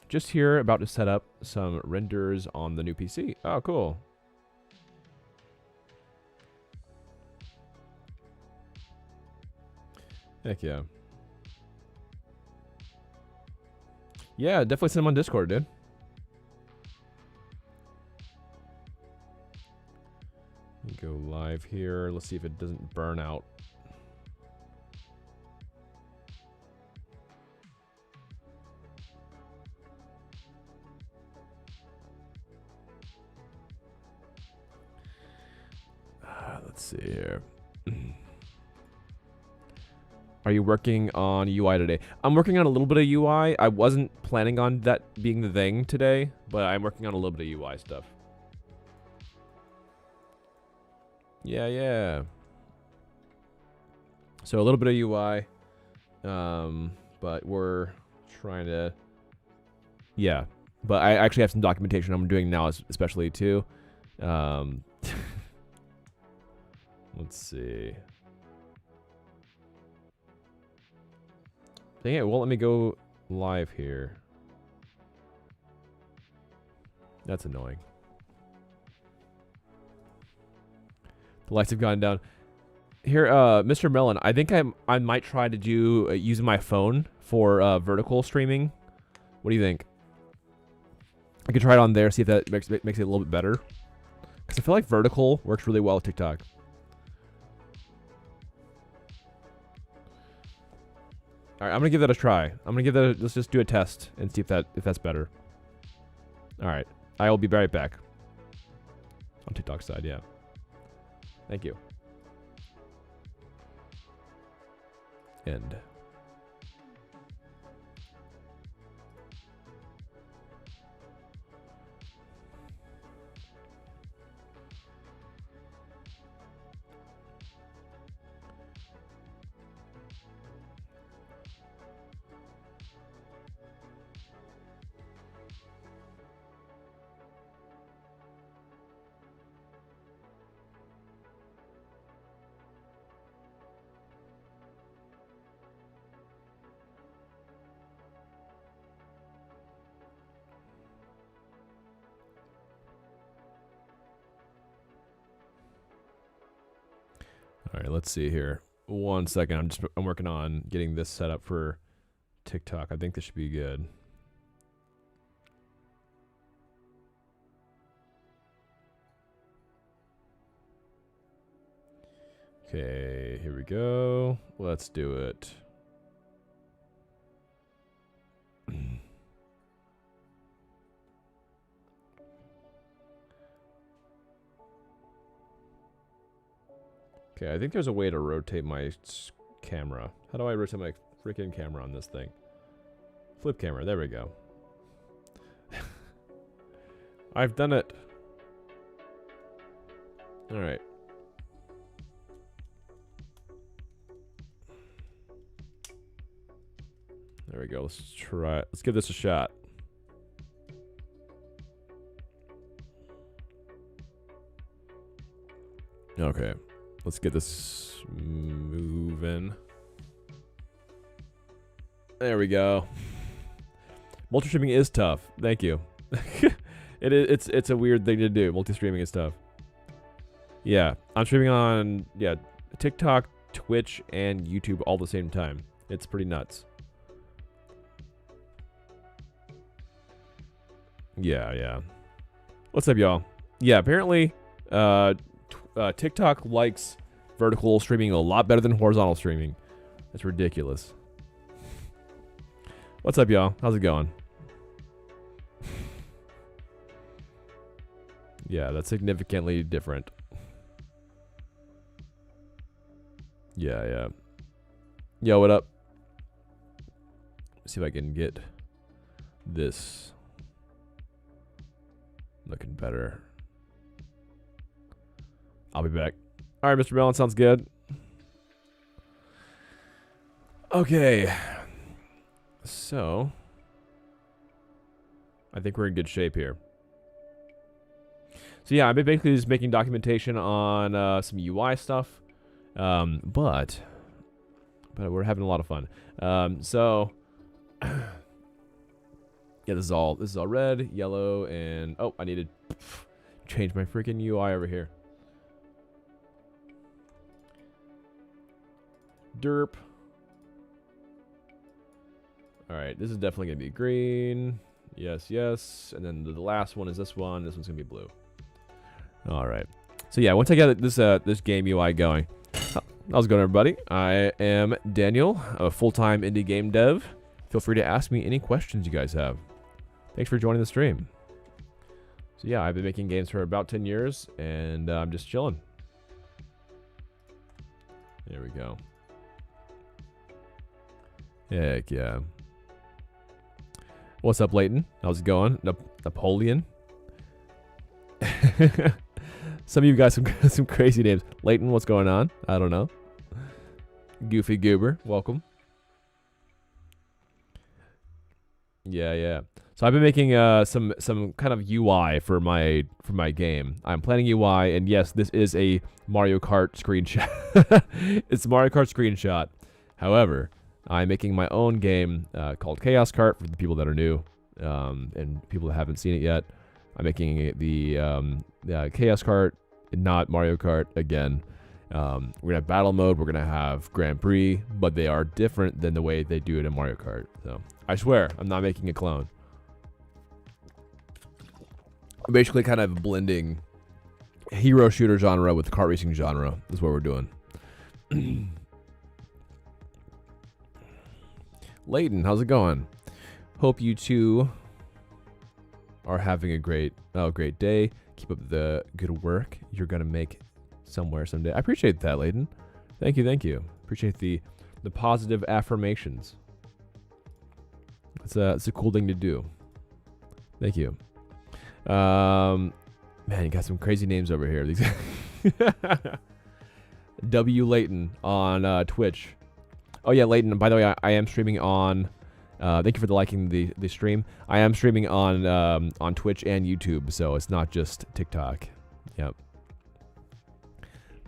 Just here, about to set up some renders on the new PC. Oh, cool. Heck yeah. Yeah, definitely send them on Discord, dude. Go live here. Let's see if it doesn't burn out. Let's see here. Are you working on UI today? I'm working on a little bit of UI. I wasn't planning on that being the thing today, but I'm working on a little bit of UI stuff. Yeah. So a little bit of UI, but we're trying to, yeah. But I actually have some documentation I'm doing now, especially too. Let's see. Dang it, it won't let me go live here. That's annoying. The lights have gone down. Here, Mr. Melon, I think I might try to do using my phone for vertical streaming. What do you think? I could try it on there, see if that makes it a little bit better. Because I feel like vertical works really well with TikTok. All right, I'm gonna give that a try. Let's just do a test and see if that's better. All right, I will be right back. On TikTok side, yeah. Thank you. End. All right, let's see here. 1 second. I'm working on getting this set up for TikTok. I think this should be good. Okay, here we go. Let's do it. Okay, I think there's a way to rotate my camera. How do I rotate my freaking camera on this thing? Flip camera. There we go. I've done it. All right. There we go. Let's try. Let's give this a shot. Okay. Let's get this moving. There we go. Multi-streaming is tough. Thank you. It's a weird thing to do. Multi-streaming is tough. Yeah, I'm streaming on TikTok, Twitch, and YouTube all at the same time. It's pretty nuts. Yeah. What's up, y'all? Yeah, apparently, TikTok likes vertical streaming a lot better than horizontal streaming. That's ridiculous. What's up, y'all? How's it going? Yeah, that's significantly different. Yeah. Yo, what up? See if I can get this looking better. I'll be back. All right, Mr. Bellin, sounds good. Okay. So, I think we're in good shape here. So yeah, I've been basically just making documentation on some UI stuff, but we're having a lot of fun. So yeah, this is all red, yellow, and oh, I need to change my freaking UI over here. Derp. All right, this is definitely gonna be green. Yes, and then the last one is this one. This one's gonna be blue. All right. So yeah, once I get this game UI going, how's it going, everybody? I am Daniel, a full-time indie game dev. Feel free to ask me any questions you guys have. Thanks for joining the stream. So yeah, I've been making games for about 10 years, and I'm just chilling. There we go. Heck yeah. What's up, Leighton? How's it going? Napoleon? Some of you guys some crazy names. Leighton, what's going on? I don't know. Goofy Goober, welcome. Yeah. So I've been making some kind of UI for my game. I'm planning UI, and yes, this is a Mario Kart screenshot. It's a Mario Kart screenshot. However, I'm making my own game called Chaos Kart for the people that are new and people that haven't seen it yet. I'm making it the Chaos Kart, not Mario Kart again. We're going to have battle mode. We're going to have Grand Prix, but they are different than the way they do it in Mario Kart. So I swear, I'm not making a clone. I'm basically kind of blending hero shooter genre with kart racing genre. Is what we're doing. Leighton, how's it going? Hope you two are having a great day. Keep up the good work you're gonna make somewhere someday. I appreciate that, Leighton. Thank you. Appreciate the positive affirmations. It's a cool thing to do. Thank you. Man, you got some crazy names over here. These W Leighton on Twitch. Oh yeah, Leighton. By the way, I am streaming on. Thank you for liking the stream. I am streaming on Twitch and YouTube, so it's not just TikTok. Yep.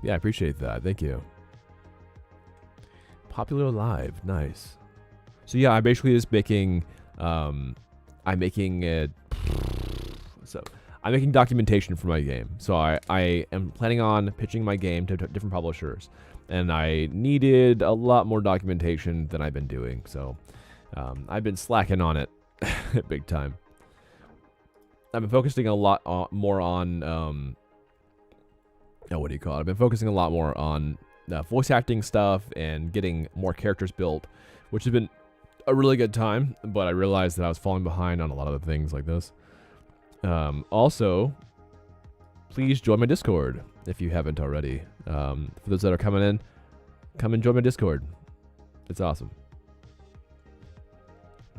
Yeah, I appreciate that. Thank you. Popular Live, nice. So yeah, I'm basically just making. I'm making documentation for my game. So I am planning on pitching my game to different publishers, and I needed a lot more documentation than I've been doing. So. I've been slacking on it big time. I've been focusing a lot more on what do you call it? I've been focusing a lot more on voice acting stuff and getting more characters built, which has been a really good time, but I realized that I was falling behind on a lot of the things like this. Also, please join my Discord if you haven't already. For those that are coming in, come and join my Discord. It's awesome.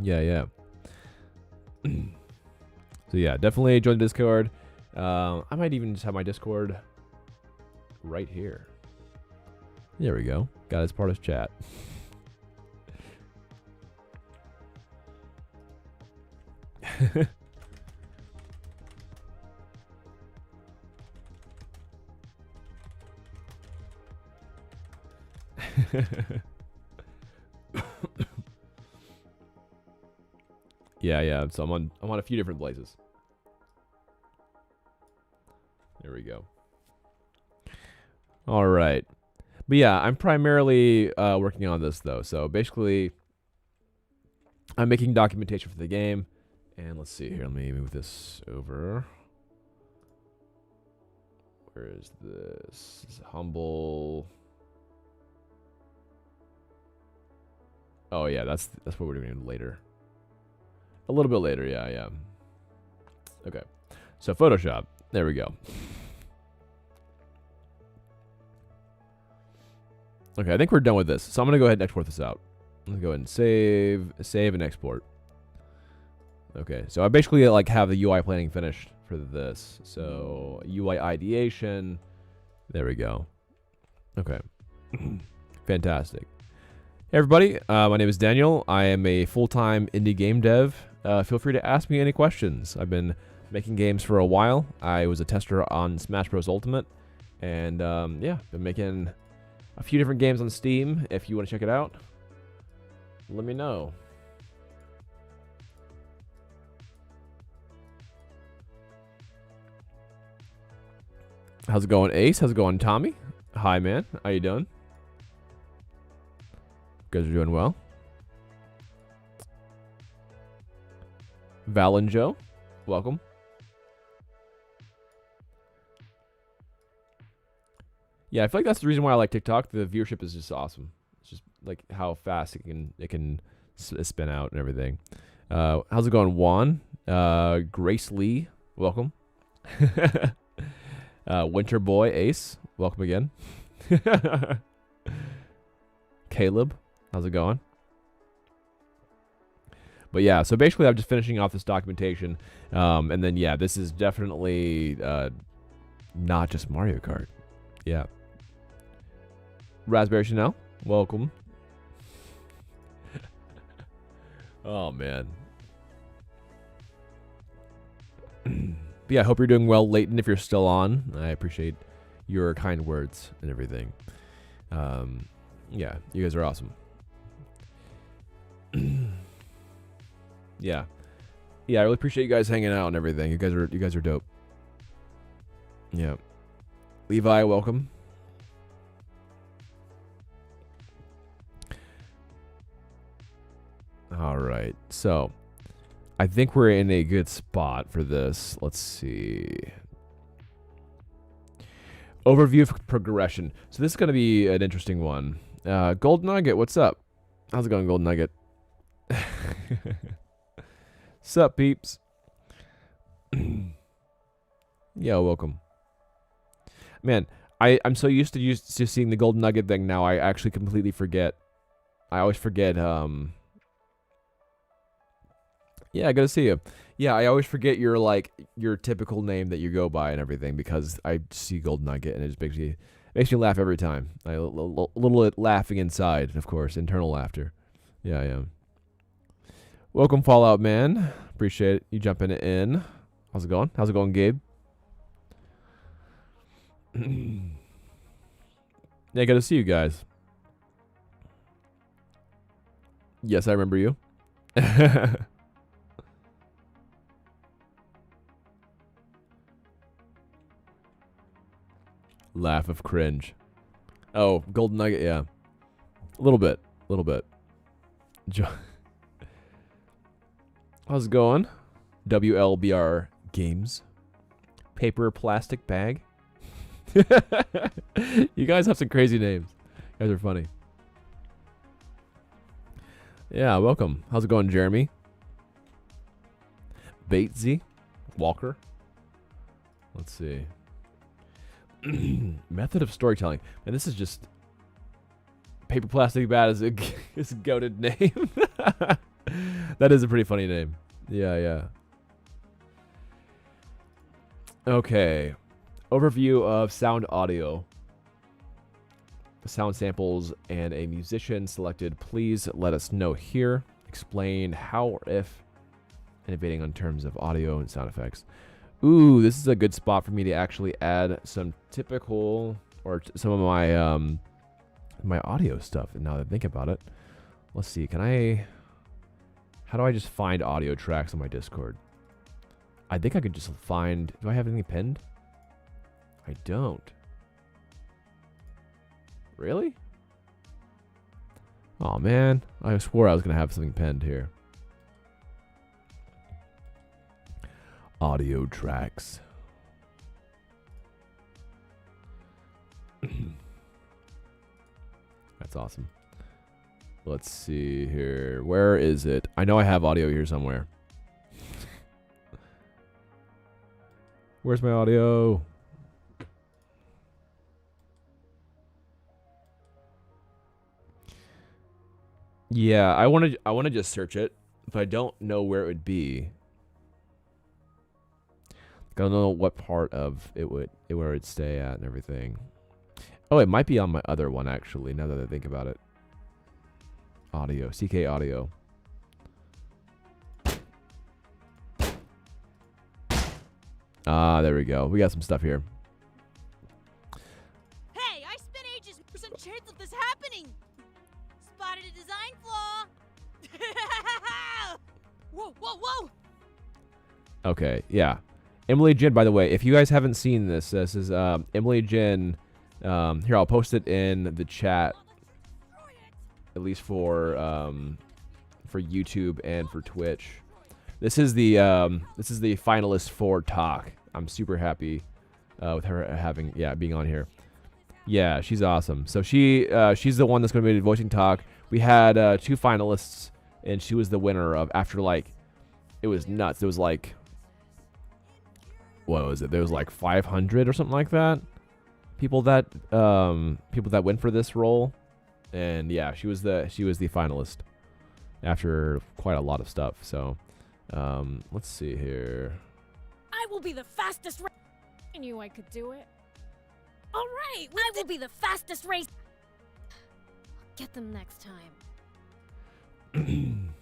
Yeah, yeah. So yeah, definitely join the Discord. I might even just have my Discord right here. There we go. Got his part of chat. Yeah, yeah. So I'm on a few different places. There we go. All right. But yeah, I'm primarily working on this though. So basically, I'm making documentation for the game. And let's see here. Let me move this over. Where is this? This is Humble. Oh yeah, that's what we're doing later. A little bit later, yeah, yeah. Okay. So Photoshop. There we go. Okay, I think we're done with this. So I'm gonna go ahead and export this out. Let's go ahead and save and export. Okay, so I basically like have the UI planning finished for this. So UI ideation. There we go. Okay. Fantastic. Hey everybody, my name is Daniel. I am a full-time indie game dev. Feel free to ask me any questions. I've been making games for a while. I was a tester on Smash Bros Ultimate. And yeah, been making a few different games on Steam. If you want to check it out, let me know. How's it going, Ace? How's it going, Tommy? Hi, man. How you doing? You guys are doing well. Val and Joe, welcome. Yeah, I feel like that's the reason why I like TikTok. The viewership is just awesome. It's just like how fast it can spin out and everything. How's it going, Juan? Grace Lee, welcome. Winter Boy Ace, welcome again. Caleb, how's it going? But yeah, so basically I'm just finishing off this documentation. And then yeah, this is definitely not just Mario Kart. Yeah. Raspberry Chanel, welcome. Oh man. But yeah, I hope you're doing well, Leighton, if you're still on. I appreciate your kind words and everything. Yeah, you guys are awesome. Yeah. Yeah, I really appreciate you guys hanging out and everything. You guys are dope. Yeah. Levi, welcome. All right. So, I think we're in a good spot for this. Let's see. Overview of progression. So this is going to be an interesting one. Gold Nugget, what's up? How's it going, Gold Nugget? Sup, peeps? Yeah, welcome. Man, I'm so used to seeing the Gold Nugget thing now. I actually completely forget. I always forget. Yeah, good to see you. Yeah, I always forget your typical name that you go by and everything because I see Gold Nugget and it just makes me laugh every time. A little laughing inside, of course, internal laughter. Yeah, yeah. Welcome, Fallout Man. Appreciate you jumping in. How's it going? How's it going, Gabe? Yeah, good to see you guys. Yes, I remember you. Laugh of cringe. Oh, Golden Nugget, yeah. A little bit. How's it going? WLBR Games. Paper plastic bag. You guys have some crazy names. You guys are funny. Yeah, welcome. How's it going, Jeremy? Batesy. Walker. Let's see. Method of storytelling. And this is just Paper Plastic Bat is a is a goated name. That is a pretty funny name. Yeah, yeah. Okay. Overview of sound audio. Sound samples and a musician selected. Please let us know here. Explain how or if. Innovating on terms of audio and sound effects. Ooh, this is a good spot for me to actually add some typical or some of my my audio stuff. And now that I think about it, let's see. How do I just find audio tracks on my Discord? I think I could just find. Do I have anything pinned? I don't. Really? Oh man, I swore I was gonna have something pinned here. Audio tracks. That's awesome. Let's see here. Where is it? I know I have audio here somewhere. Where's my audio? Yeah, I want to just search it, but I don't know where it would be. I don't know what part of it would where it'd stay at and everything. Oh, it might be on my other one actually. Now that I think about it. Audio, CK audio. Ah, there we go. We got some stuff here.
Hey, I spent ages for some chance of this happening. Spotted a design flaw. Whoa, whoa, whoa.
Okay, yeah. Emily Jin, by the way, if you guys haven't seen this, this is Emily Jin. Here, I'll post it in the chat, at least for YouTube and for Twitch. This is the finalist for Talk. I'm super happy with her being on here. Yeah, she's awesome. So she's the one that's going to be voicing Talk. We had 2 finalists, and she was the winner of after like it was nuts. It was like what was it? There was like 500 or something like that. People that went for this role, and yeah, she was the finalist after quite a lot of stuff. So let's see here.
I will be the fastest. I knew I could do it. All right, I will be the fastest race. I'll get them next time.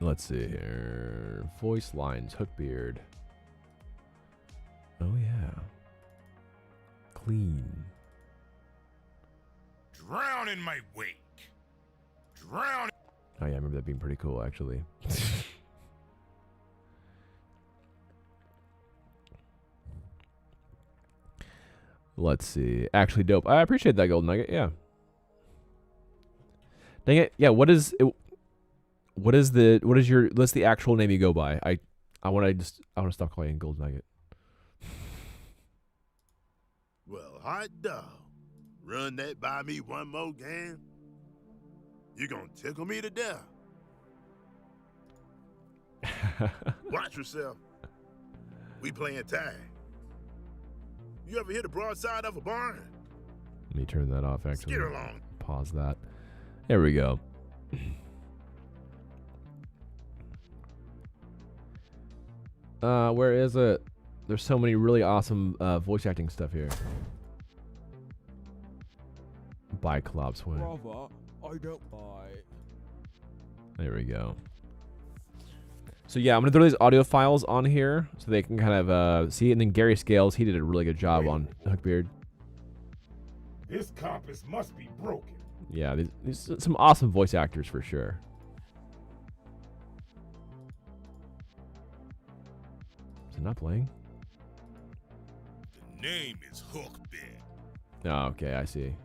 Let's see here. Voice lines, Hookbeard. Oh yeah. Clean.
Drown in my wake. Drown.
Oh yeah, I remember that being pretty cool actually. Let's see. Actually dope. I appreciate that gold nugget, yeah. Dang it. Yeah, what's the actual name you go by? I want to stop calling you gold nugget.
Well, hot dog. Run that by me one more game. You gonna tickle me to death. Watch yourself. We playing tag. You ever hit the broadside of a barn?
Let me turn that off actually.
Skid along.
Pause that. There we go. Where is it? There's so many really awesome voice acting stuff here. By Collab Swing.
Brother, I don't buy.
There we go. So yeah, I'm gonna throw these audio files on here so they can kind of see it. And then Gary Scales, he did a really good job on Hookbeard.
This compass must be broken.
Yeah, these some awesome voice actors for sure. Is it not playing?
The name is Hookbeard.
Oh, okay, I see.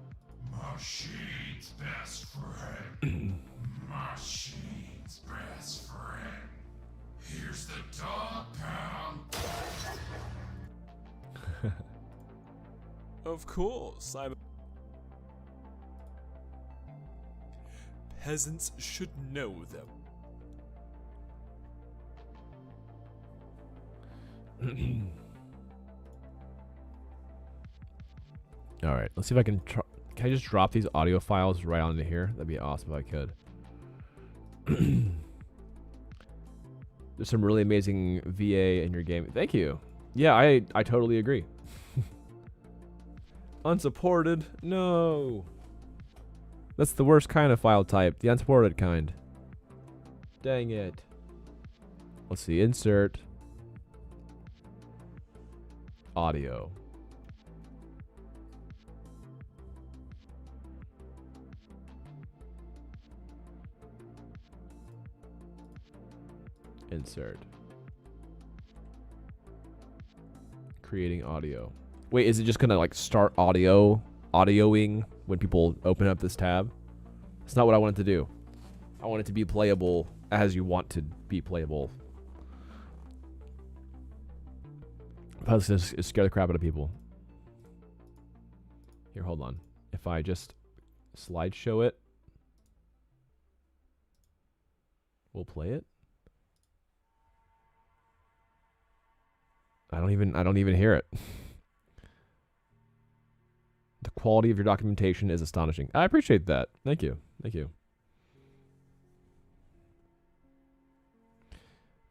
Machine's best friend. Machine's best friend. Here's the dog pound.
Of course, I'm. Peasants should know them.
All right, let's see if I can Can I just drop these audio files right onto here? That'd be awesome if I could. There's some really amazing VA in your game. Thank you. Yeah, I totally agree. Unsupported? No. That's the worst kind of file type. The unsupported kind. Dang it. Let's see. Insert. Audio. Insert. Creating audio. Wait, is it just gonna like start audioing when people open up this tab? It's not what I want it to do. I want it to be playable as you want to be playable. Plus, this is scare the crap out of people. Here, hold on. If I just slideshow it, we'll play it. I don't even hear it. The quality of your documentation is astonishing. I appreciate that. Thank you. Thank you.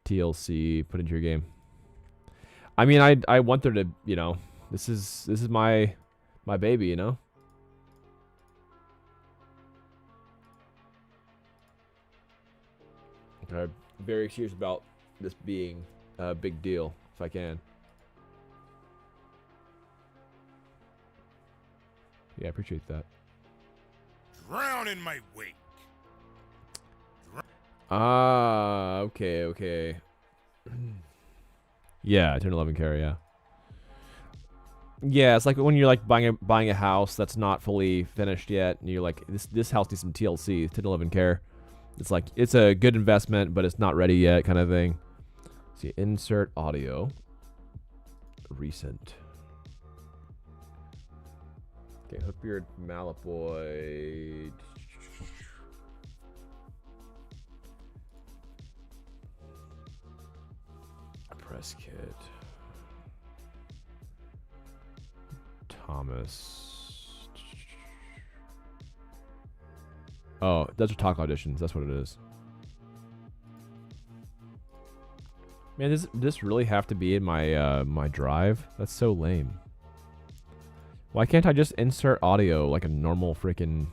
TLC put into your game. I mean, I want there to, you know, this is my baby, you know. I'm very serious about this being a big deal, if I can. Yeah, I appreciate that.
Drown in my wake.
Ah, okay. Yeah, 10-11 carry, yeah. Yeah, it's like when you're like buying a house that's not fully finished yet, and you're like, this house needs some TLC, 10-11 care. It's like it's a good investment, but it's not ready yet, kind of thing. See, insert audio. Recent. Okay, Hookbeard Malapoy. Press kit. Thomas. Oh, those are talk auditions. That's what it is. Man, does this really have to be in my my drive? That's so lame. Why can't I just insert audio like a normal freaking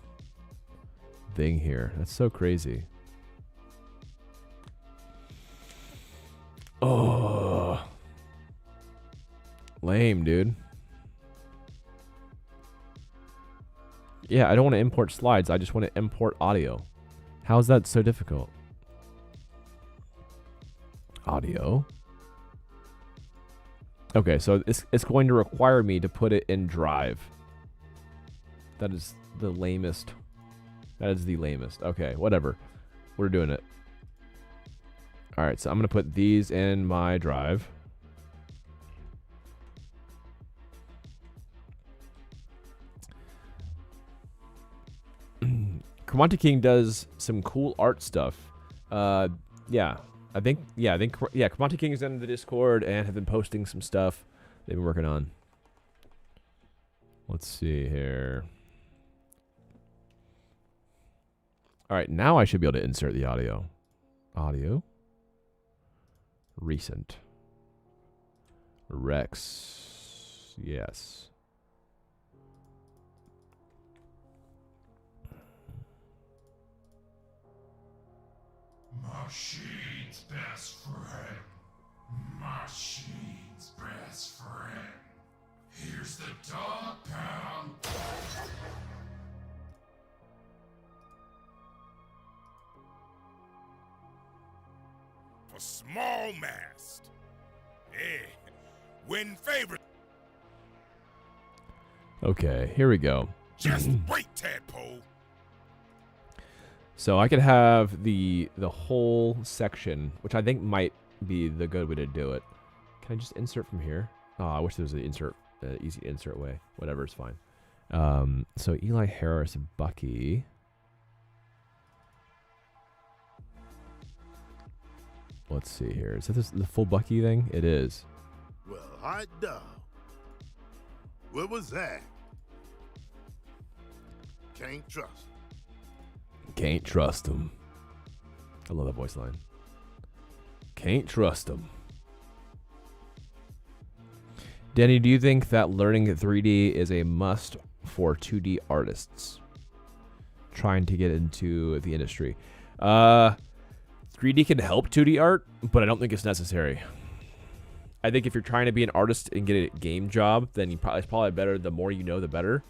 thing here? That's so crazy. Oh, lame, dude. Yeah, I don't want to import slides. I just want to import audio. How is that so difficult? Audio. Okay, so it's going to require me to put it in Drive. That is the lamest. That is the lamest. Okay, whatever. We're doing it. All right, so I'm going to put these in my Drive. Cromonti King does some cool art stuff. Yeah. I think Cromonti King is in the Discord and have been posting some stuff they've been working on. Let's see here. All right, now I should be able to insert the audio. Audio. Recent. Rex. Yes.
Machine's best friend. Machine's best friend. Here's the dog pound.
A small mast. Yeah. Win favorite.
Okay, here we go.
Just wait, tadpole.
So I could have the whole section, which I think might be the good way to do it. Can I just insert from here? Oh, I wish there was an insert, easy insert way. Whatever, it's fine. So Eli Harris, Bucky. Let's see here. Is that the full Bucky thing? It is.
Well, hot dog. What was that? can't trust.
Can't trust him. I love that voice line. Can't trust him. Denny, do you think that learning 3D is a must for 2D artists trying to get into the industry? 3D can help 2D art, but I don't think it's necessary. I think if you're trying to be an artist and get a game job, then it's probably better. The more you know, the better.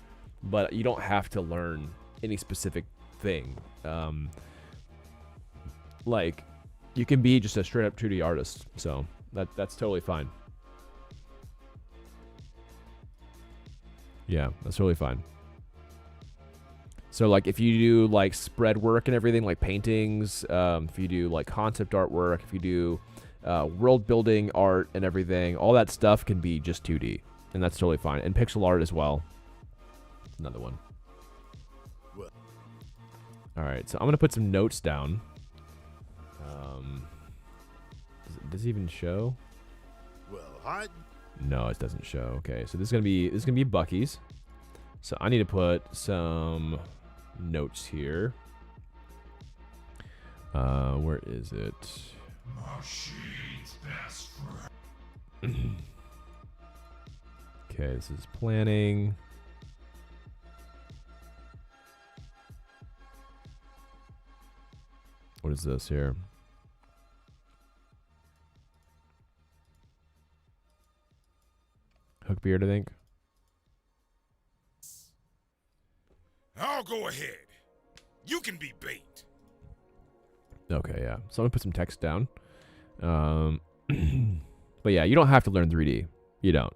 But you don't have to learn any specific thing. Like, you can be just a straight up 2D artist. So that's totally fine. Yeah, that's totally fine. So like if you do like spread work and everything, like paintings, if you do like concept artwork, if you do world building art and everything, all that stuff can be just 2D, and that's totally fine. And pixel art as well. Another one. All right, so I'm gonna put some notes down. Does it even show?
Well, hot.
No, it doesn't show. Okay, so this is gonna be Bucky's. So I need to put some notes here. Where is it?
Machine's best friend.
Okay, this is planning. What is this here? Hookbeard, I think.
I'll go ahead. You can be bait.
Okay, yeah. So I'm gonna put some text down. But yeah, you don't have to learn 3D. You don't.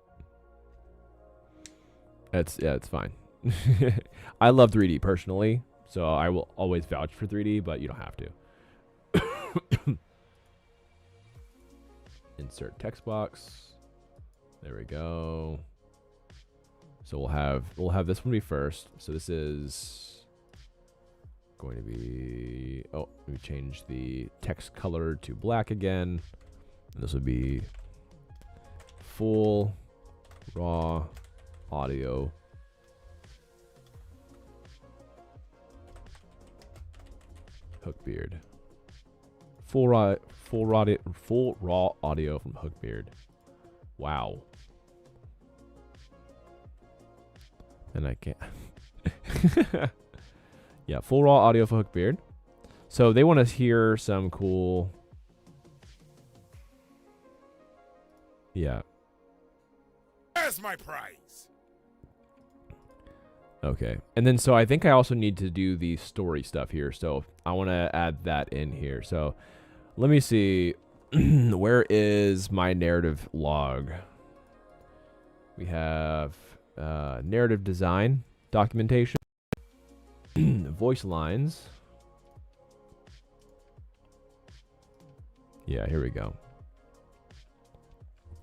It's fine. I love 3D personally, so I will always vouch for 3D, but you don't have to. Insert text box. There we go. So we'll have this one be first. So this is going to be, oh, let me change the text color to black again. And this would be full raw audio. Hookbeard. Full raw audio from Hookbeard. Wow. And I can't. Yeah, full raw audio for Hookbeard. So they want to hear some cool. Yeah.
There's my prize.
Okay. And then so I think I also need to do the story stuff here. So I want to add that in here. So let me see. Where is my narrative log? We have narrative design, documentation, voice lines. Yeah, here we go.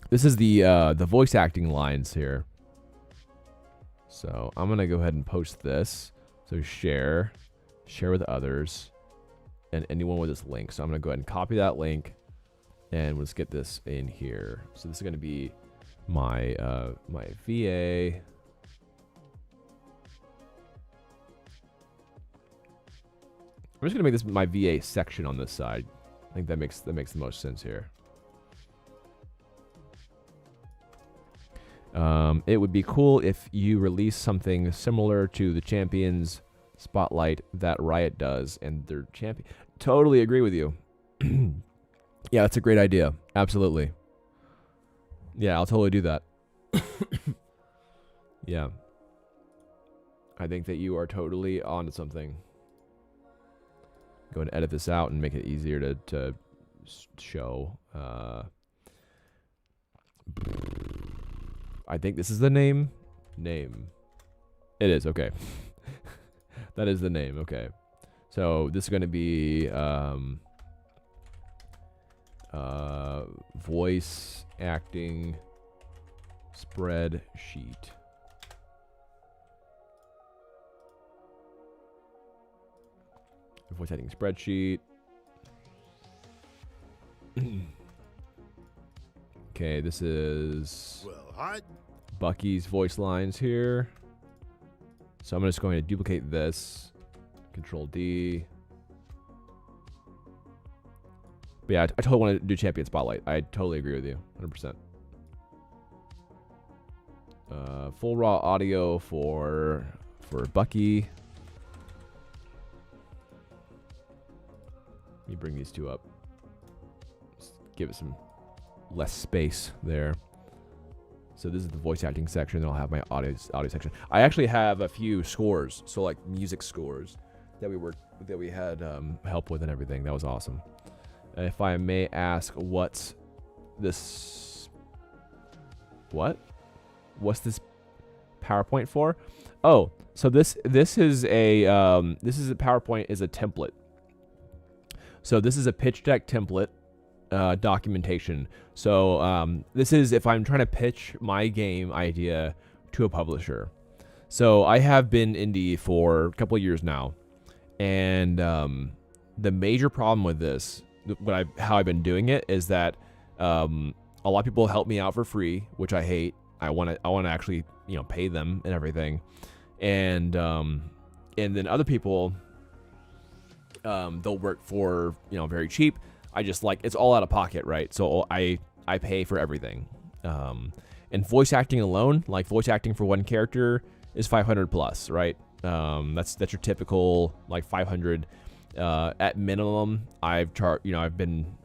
This is the voice acting lines here. So I'm gonna go ahead and post this. So share with others, and anyone with this link. So I'm gonna go ahead and copy that link, and let's get this in here. So this is gonna be my my VA. I'm just gonna make this my VA section on this side. I think that makes the most sense here. It would be cool if you release something similar to the Champions Spotlight that Riot does, and their champion. Totally agree with you. Yeah, that's a great idea. Absolutely. Yeah, I'll totally do that. Yeah. I think that you are totally onto something. Go and edit this out and make it easier to show. I think this is the name. Name. It is, okay. That is the name, okay. So this is going to be voice acting spreadsheet. Voice acting spreadsheet. Okay, this is
Well, hot.
Bucky's voice lines here. So I'm just going to duplicate this. Control D. But yeah, I totally want to do Champion Spotlight. I totally agree with you, 100%. Full raw audio for Bucky. Let me bring these two up. Just give it some less space there. So this is the voice acting section. Then I'll have my audio section. I actually have a few scores, so like music scores that we had help with and everything. That was awesome. If I may ask, what's this PowerPoint for? Oh, so this is a PowerPoint is a template. So this is a pitch deck template documentation. So this is if I'm trying to pitch my game idea to a publisher. So I have been indie for a couple of years now, and the major problem with this, how I've been doing it, is that a lot of people help me out for free, which I hate. I want to actually pay them and everything, and then other people they'll work for very cheap. I just it's all out of pocket, right? So I pay for everything. And voice acting alone, like voice acting for one character, is 500 plus, right? That's your typical 500. At minimum, I've been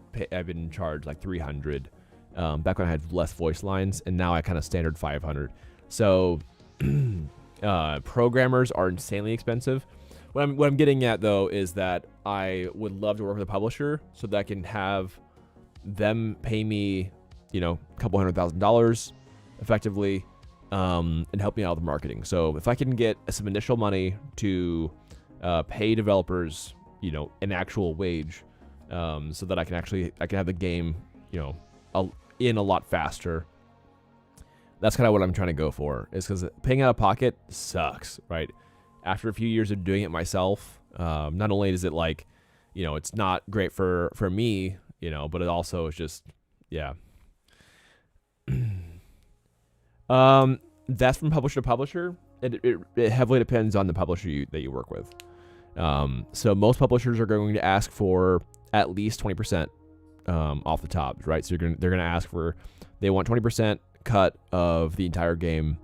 charged 300. Back when I had less voice lines, and now I kind of standard 500. So programmers are insanely expensive. What I'm getting at though is that I would love to work with a publisher so that I can have them pay me, a couple $100,000 effectively, and help me out with marketing. So if I can get some initial money to pay developers, an actual wage, so that I can have the game, in a lot faster. That's kind of what I'm trying to go for, is because paying out of pocket sucks, right? After a few years of doing it myself, not only is it it's not great for me, but it also is just, yeah. That's from publisher to publisher. It heavily depends on the publisher that you work with. So most publishers are going to ask for at least 20% off the top, right? So they're going to ask they want 20% cut of the entire game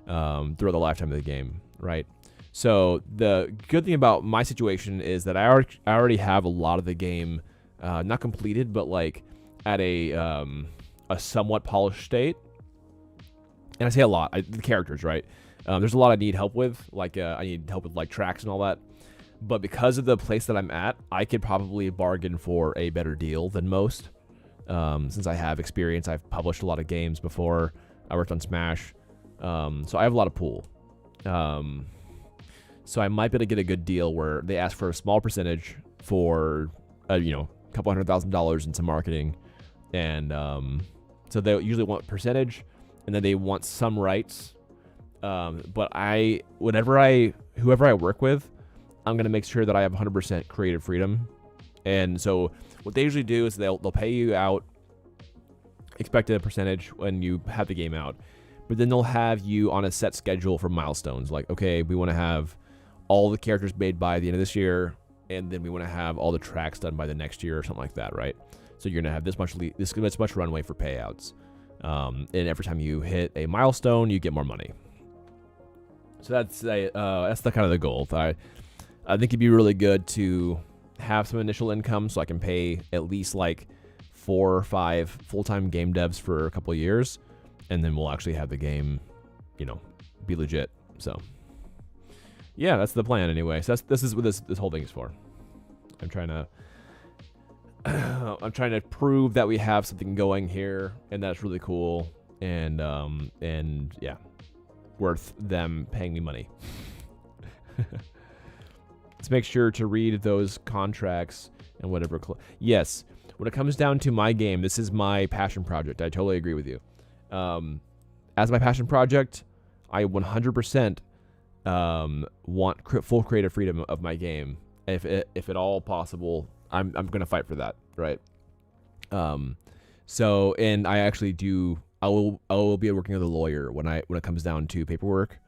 throughout the lifetime of the game, right? So the good thing about my situation is that I already have a lot of the game not completed, but at a somewhat polished state. And I say a lot, the characters, right? There's a lot I need help with, I need help with tracks and all that. But because of the place that I'm at, I could probably bargain for a better deal than most. Since I have experience, I've published a lot of games before. I worked on Smash, so I have a lot of pull. So I might be able to get a good deal where they ask for a small percentage for a couple $100,000 in some marketing, and so they usually want percentage, and then they want some rights. But whoever I work with, I'm gonna make sure that I have 100% creative freedom. And so what they usually do is they'll pay you out, expect a percentage when you have the game out, but then they'll have you on a set schedule for milestones. Okay, we want to have all the characters made by the end of this year, and then we want to have all the tracks done by the next year or something like that, right? So you're gonna have this much runway for payouts, and every time you hit a milestone, you get more money. So that's the kind of the goal. I think it'd be really good to have some initial income so I can pay at least 4 or 5 full-time game devs for a couple of years, and then we'll actually have the game, be legit. So yeah, that's the plan anyway. So this is what this whole thing is for. I'm trying to prove that we have something going here, and that's really cool, and yeah, worth them paying me money. Let's make sure to read those contracts and whatever. Yes, when it comes down to my game, this is my passion project. I totally agree with you. As my passion project, I 100% want full creative freedom of my game. If at all possible, I'm gonna fight for that, right? So, and I actually do. I will be working with a lawyer when it comes down to paperwork.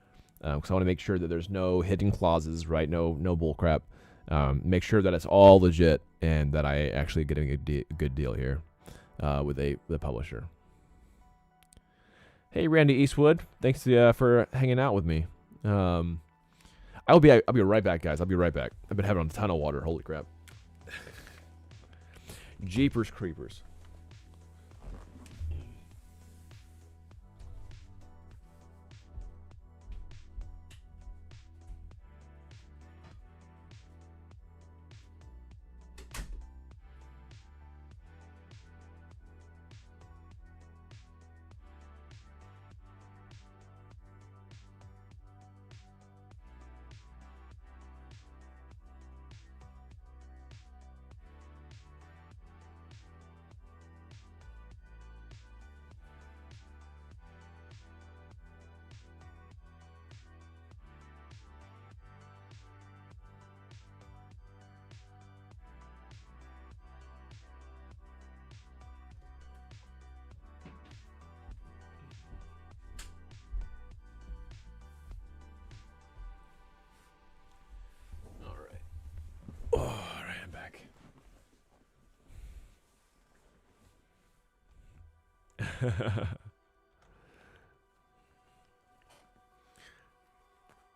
because I want to make sure that there's no hidden clauses, right? No bull crap. Make sure that it's all legit and that I actually getting a good deal here with the publisher. Hey, Randy Eastwood, thanks for hanging out with me. I'll be right back, guys. I'll be right back. I've been having a ton of water. Holy crap. Jeepers creepers.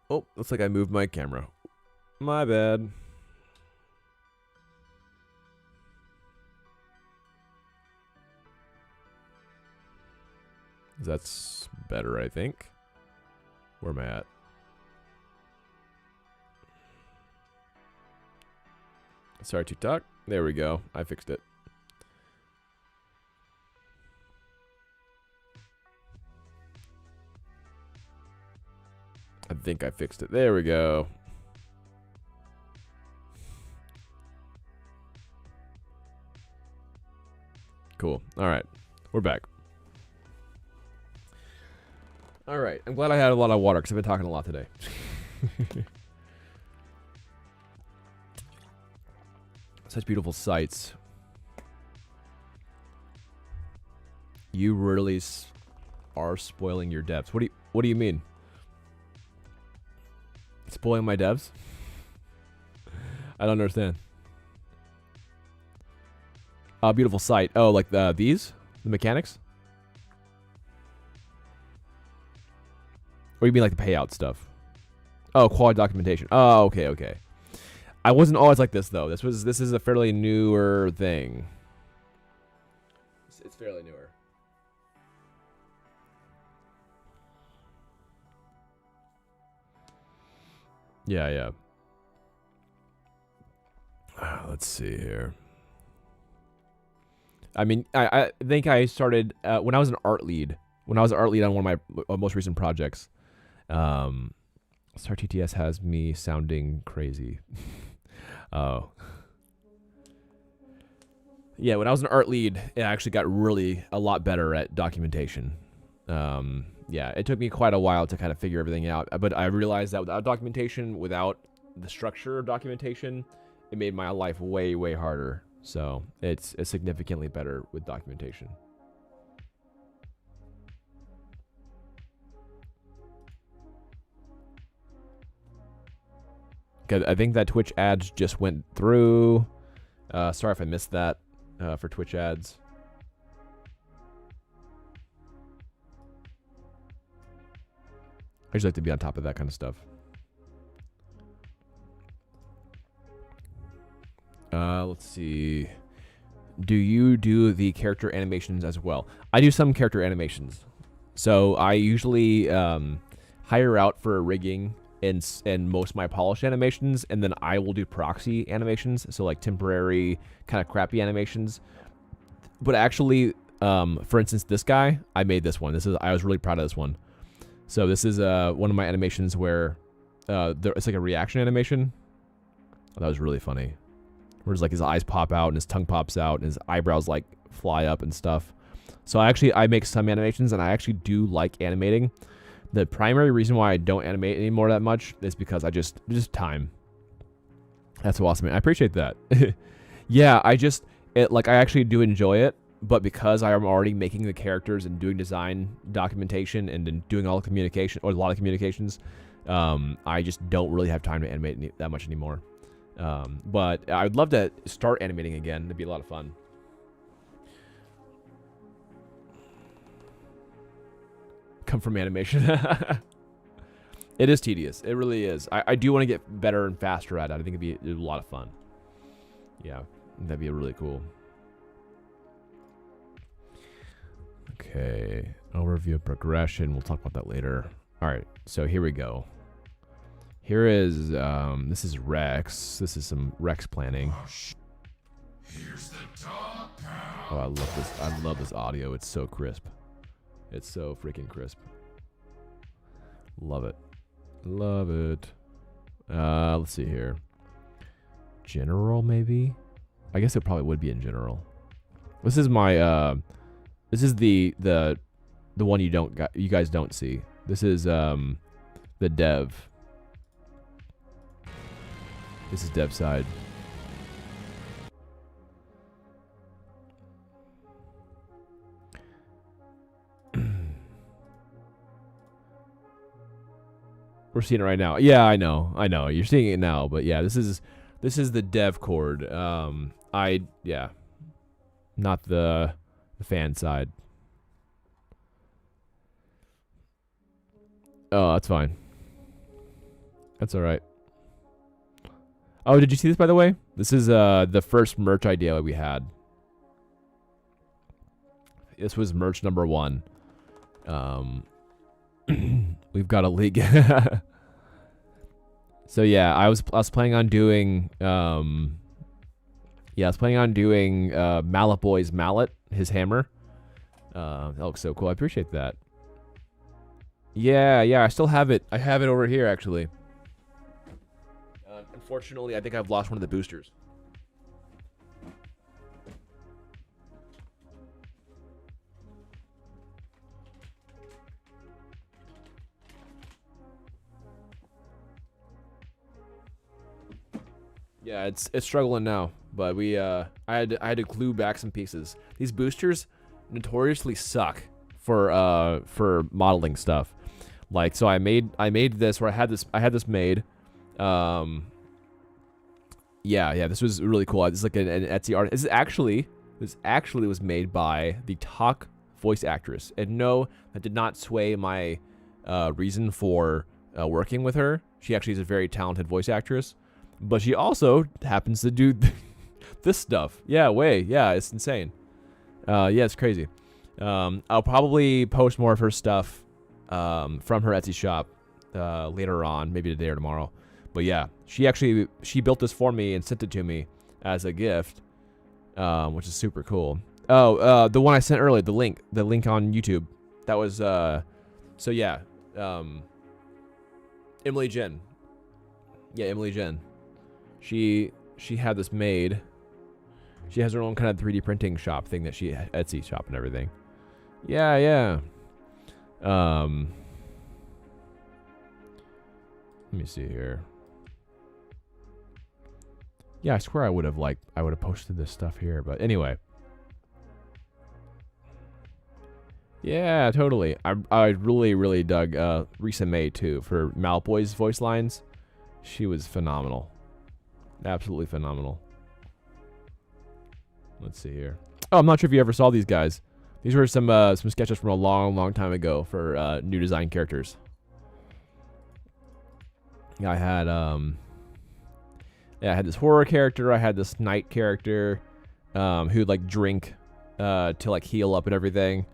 Oh, looks like I moved my camera. My bad. That's better, I think. Where am I at? Sorry to talk. There we go. I fixed it. I think I fixed it. There we go. Cool. All right. We're back. All right. I'm glad I had a lot of water because I've been talking a lot today. Such beautiful sights. You really are spoiling your devs. What do you mean? Spoiling my devs? I don't understand. Beautiful sight. Oh, like these? The mechanics? Or you mean like the payout stuff? Oh, quality documentation. Oh, okay. I wasn't always like this though. This is a fairly newer thing. It's fairly newer. Yeah. Let's see here. I mean, I think I started when I was an art lead. When I was an art lead on one of my most recent projects. Star TTS has me sounding crazy. Oh. Yeah, when I was an art lead, it actually got really a lot better at documentation. Yeah, it took me quite a while to kind of figure everything out. But I realized that without documentation, without the structure of documentation, it made my life way, way harder. So it's significantly better with documentation. Okay, I think that Twitch ads just went through. Sorry if I missed that for Twitch ads. I just like to be on top of that kind of stuff. Let's see. Do you do the character animations as well? I do some character animations. So I usually hire out for rigging and most of my polished animations, and then I will do proxy animations, so like temporary kind of crappy animations. But actually, for instance, this guy, I made this one. I was really proud of this one. So this is one of my animations where it's like a reaction animation. Oh, that was really funny. Where it's like his eyes pop out and his tongue pops out and his eyebrows like fly up and stuff. So I make some animations, and I actually do like animating. The primary reason why I don't animate anymore that much is because I just time. That's awesome, man. I appreciate that. Yeah, I actually do enjoy it. but because I am already making the characters and doing design documentation and then doing all the communication or a lot of communications, I just don't really have time to animate that much anymore. But I'd love to start animating again. It'd be a lot of fun. Come from animation. It is tedious. It really is. I do want to get better and faster at it. I think it'd be a lot of fun. Yeah, that'd be really cool. Okay, overview of progression. We'll talk about that later. All right, so here we go. Here is, this is Rex. This is some Rex planning.
Here's the dog pound.
Oh, I love this. I love this audio. It's so crisp. It's so freaking crisp. Love it. Love it. Let's see here. General, maybe? I guess it probably would be in general. This is my, this is the one you guys don't see. This is, the dev. This is dev side. We're seeing it right now. Yeah, I know. You're seeing it now, but yeah, this is the dev cord. Yeah, not the fan side. Oh, that's fine. That's all right. Oh, did you see this, by the way? This is the first merch idea we had. This was merch number 1. We've got a league. So yeah, I was planning on doing Mallet Boy's mallet, his hammer. That looks so cool. I appreciate that. Yeah, I still have it. I have it over here actually. Unfortunately, I think I've lost one of the boosters. Yeah, it's struggling now, but I had to glue back some pieces. These boosters notoriously suck for modeling stuff. Like, so I made this, where I had this made. Yeah, this was really cool. This is like an Etsy art. This actually was made by the Talk voice actress, and no, that did not sway my reason for working with her. She actually is a very talented voice actress. But she also happens to do this stuff. Yeah, it's insane. Yeah, it's crazy. I'll probably post more of her stuff from her Etsy shop later on, maybe today or tomorrow. But yeah, she built this for me and sent it to me as a gift, which is super cool. Oh, the one I sent earlier, the link on YouTube. That was so yeah, Emily Jen. Yeah, Emily Jen. She had this made. She has her own kind of 3D printing shop thing that she Etsy shop and everything. Yeah. Let me see here. Yeah, I swear I would have posted this stuff here, but anyway. Yeah, totally. I really dug Risa May too for Malboy's voice lines. She was phenomenal. Absolutely phenomenal. Let's see here. Oh, I'm not sure if you ever saw these guys. These were some sketches from a long time ago for new design characters. Yeah, I had this horror character. I had this knight character who'd like drink to like heal up and everything.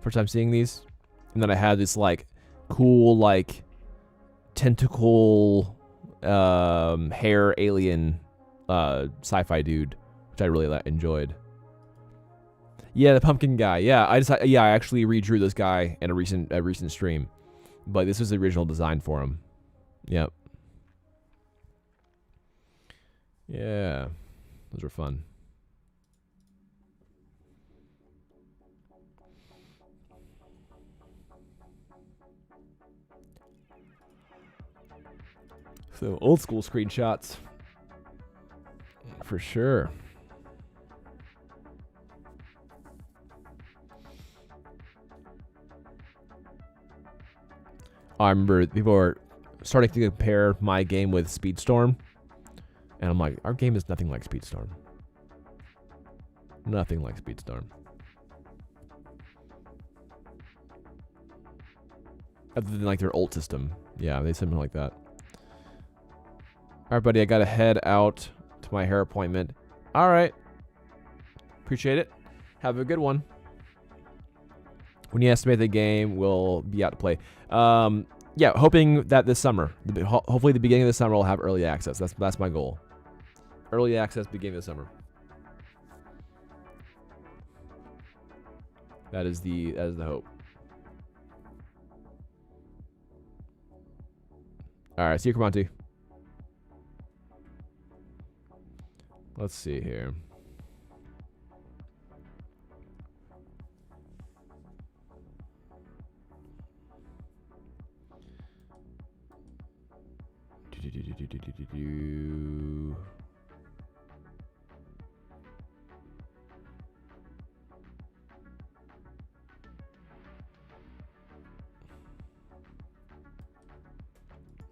First time seeing these. And then I had this like cool like tentacle hair alien sci-fi dude, which I really enjoyed. Yeah, the pumpkin guy. Yeah, I actually redrew this guy in a recent stream, but this was the original design for him. Yep. Yeah, those were fun. So old school screenshots, for sure. I remember people are starting to compare my game with Speedstorm. And I'm like, our game is nothing like Speedstorm. Nothing like Speedstorm. Other than like their ult system. Yeah, they something like that. Alright, buddy, I gotta head out to my hair appointment. Alright. Appreciate it. Have a good one. When you estimate the game, we'll be out to play. Yeah, hoping that this summer, hopefully the beginning of the summer, we'll have early access. That's my goal. Early access beginning of the summer. That is the hope. All right, see you, Cromonti. Let's see here.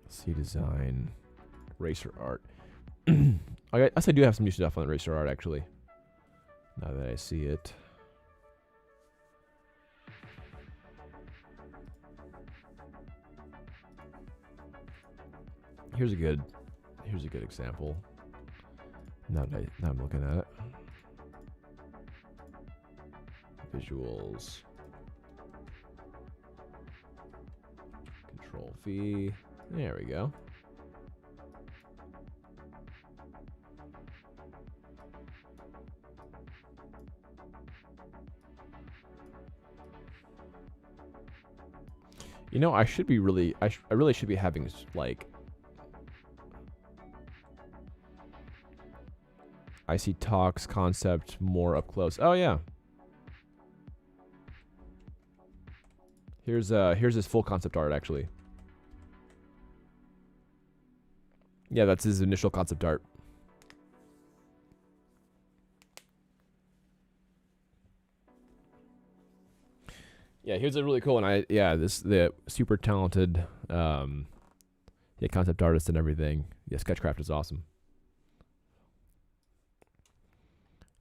See design, racer art. I guess I do have some new stuff on the racer art actually. Now that I see it. Here's a good example. Now I'm looking at it. Visuals. Control V. There we go. You know, I should be really, I really should be having like, I see talks concept more up close. Oh yeah. Here's his full concept art actually. Yeah, that's his initial concept art. Yeah, here's a really cool one. The super talented concept artist and everything. Yeah, Sketchcraft is awesome.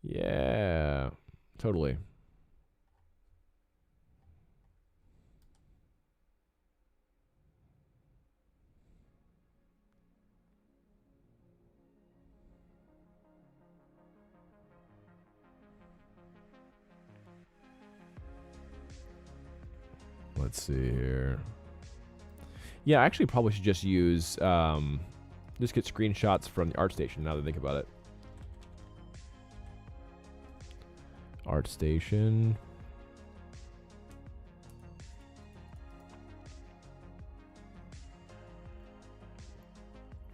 Yeah, totally. Let's see here. Yeah, I actually probably should just use, just get screenshots from the ArtStation now that I think about it. ArtStation.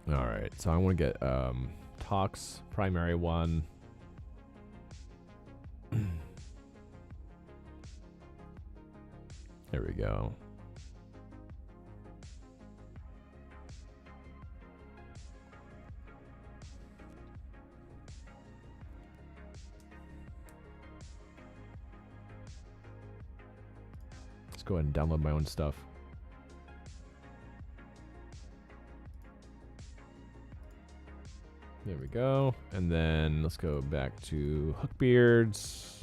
All right, so I want to get talks, primary one. There we go. Let's go ahead and download my own stuff. There we go. And then let's go back to Hookbeards.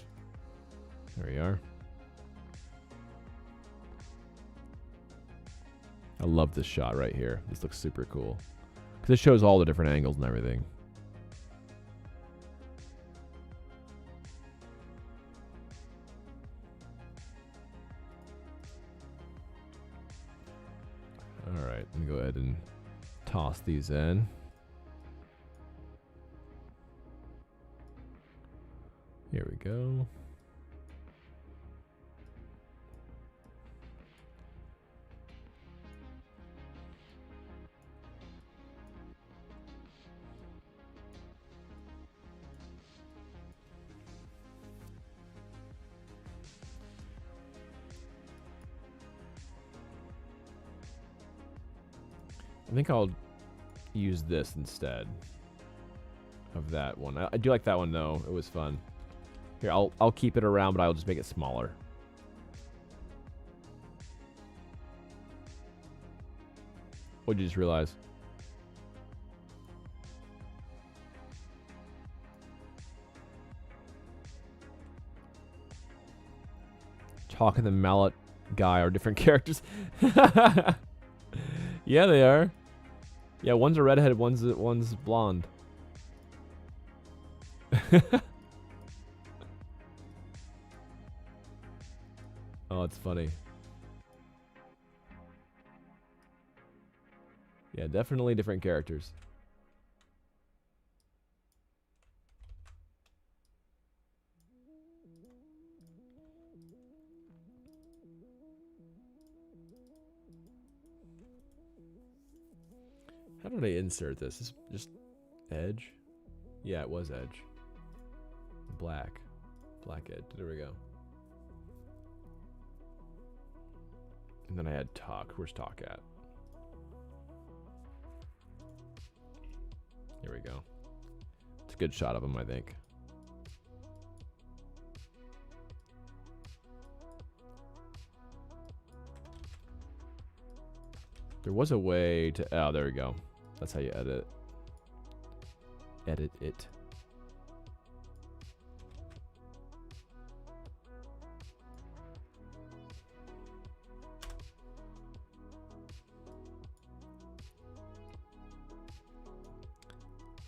There we are. I love this shot right here. This looks super cool. Because it shows all the different angles and everything. Alright, let me go ahead and toss these in. Here we go. I think I'll use this instead of that one. I do like that one though. It was fun. Here, I'll keep it around, but I'll just make it smaller. What'd you just realize? Talk and the mallet guy are different characters. Yeah, they are. Yeah, one's a redhead, one's blonde. Oh, it's funny. Yeah, definitely different characters. How did I insert this? Is just edge? Yeah, it was edge. Black. Black edge. There we go. And then I had talk. Where's talk at? Here we go. It's a good shot of him, I think. There was a way to... Oh, there we go. That's how you edit. Edit it.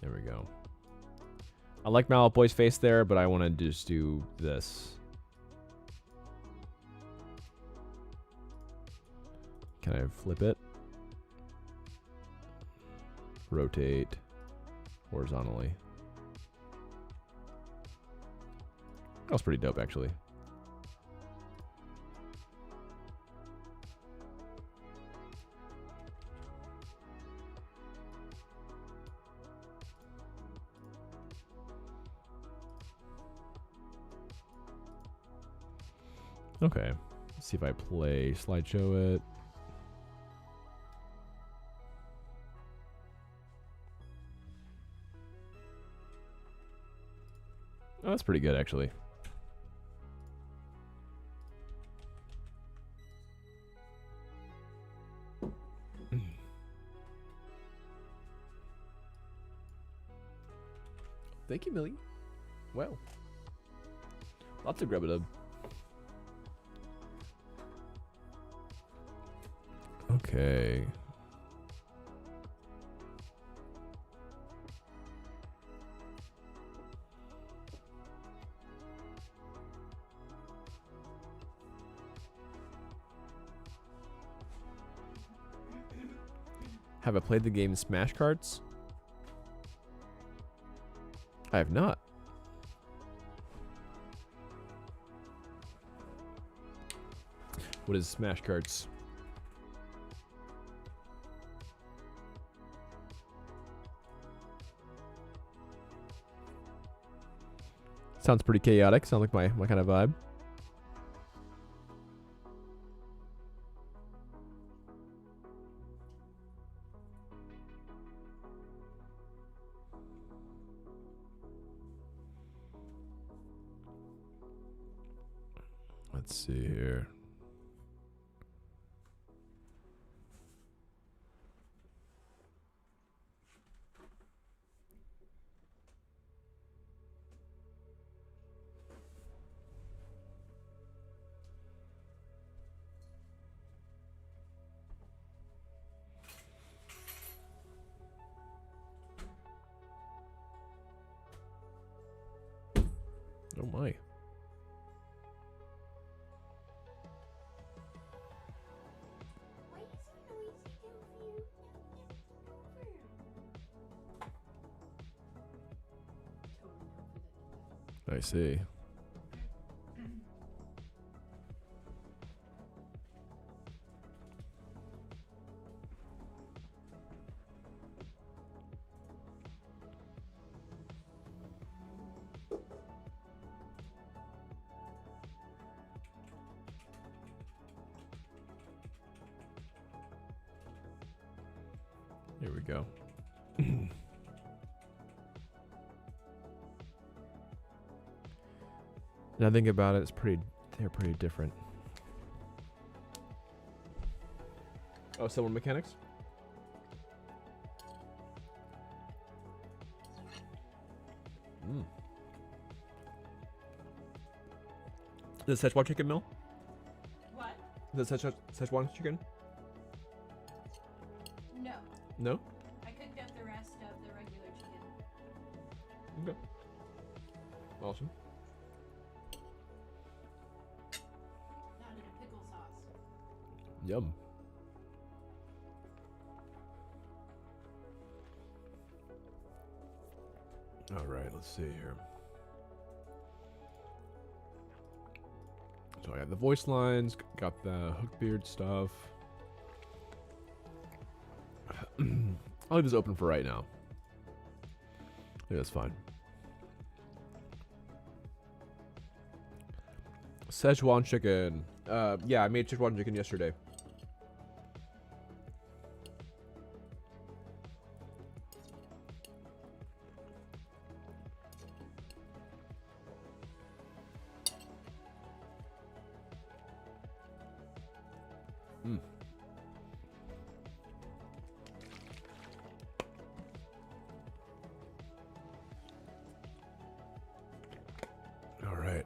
There we go. I like Mallet Boy's face there, but I want to just do this. Can I flip it? Rotate horizontally. That was pretty dope, actually. Okay, let's see if I play slideshow it. Oh, that's pretty good, actually. Thank you, Millie. Well, lots of grub-a-dub. Okay. Have I played the game Smash Cards? I have not. What is Smash Cards? Sounds pretty chaotic. Sounds like my kind of vibe. Let's see here. Oh my.
Why is it noisy down here?
I see. Here we go. Now I think about it, they're pretty different. Oh, similar mechanics? Mm. Is it Szechuan chicken, Mill?
What?
Is it Szechuan chicken?
No.
No?
I cooked up the rest of the regular chicken.
Okay. Awesome.
Not in a pickle sauce.
Yum. All right, let's see here. So I got the voice lines, got the Hookbeard stuff. I'll leave this open for right now. I think that's fine. Szechuan chicken. Yeah, I made Szechuan chicken yesterday. Mm. All right.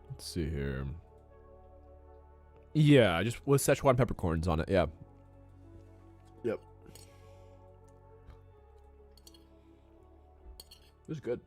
Let's see here. Yeah, just with Szechuan peppercorns on it. Yeah. Yep. This is good.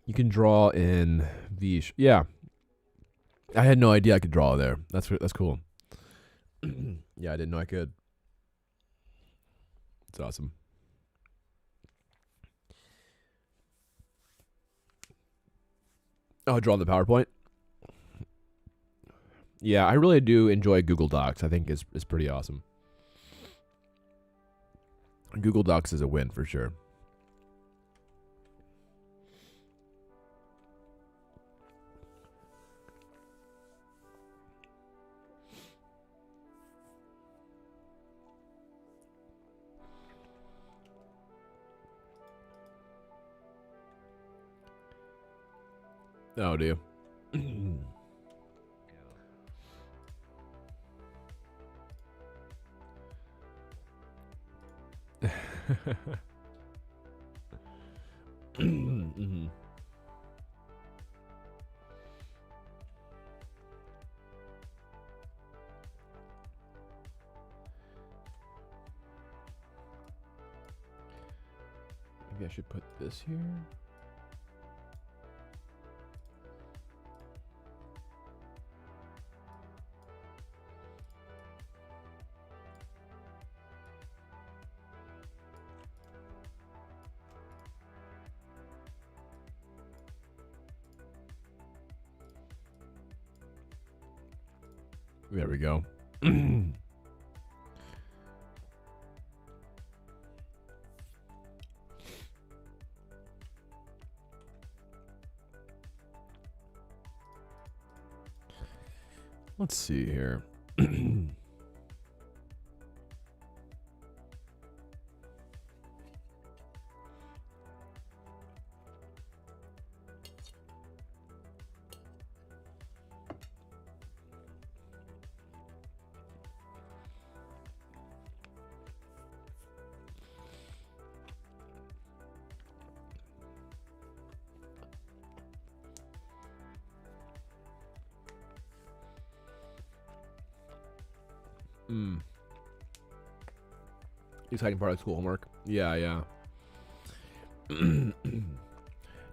You can draw in Vish. Yeah. I had no idea I could draw there. That's cool. Yeah, I didn't know I could. It's awesome. Oh, draw the PowerPoint. Yeah, I really do enjoy Google Docs. I think it's pretty awesome. Google Docs is a win for sure. Oh, do you? Mhm. Maybe I should put this here. There we go. Let's see here. Exciting part of school homework. Yeah, yeah. Do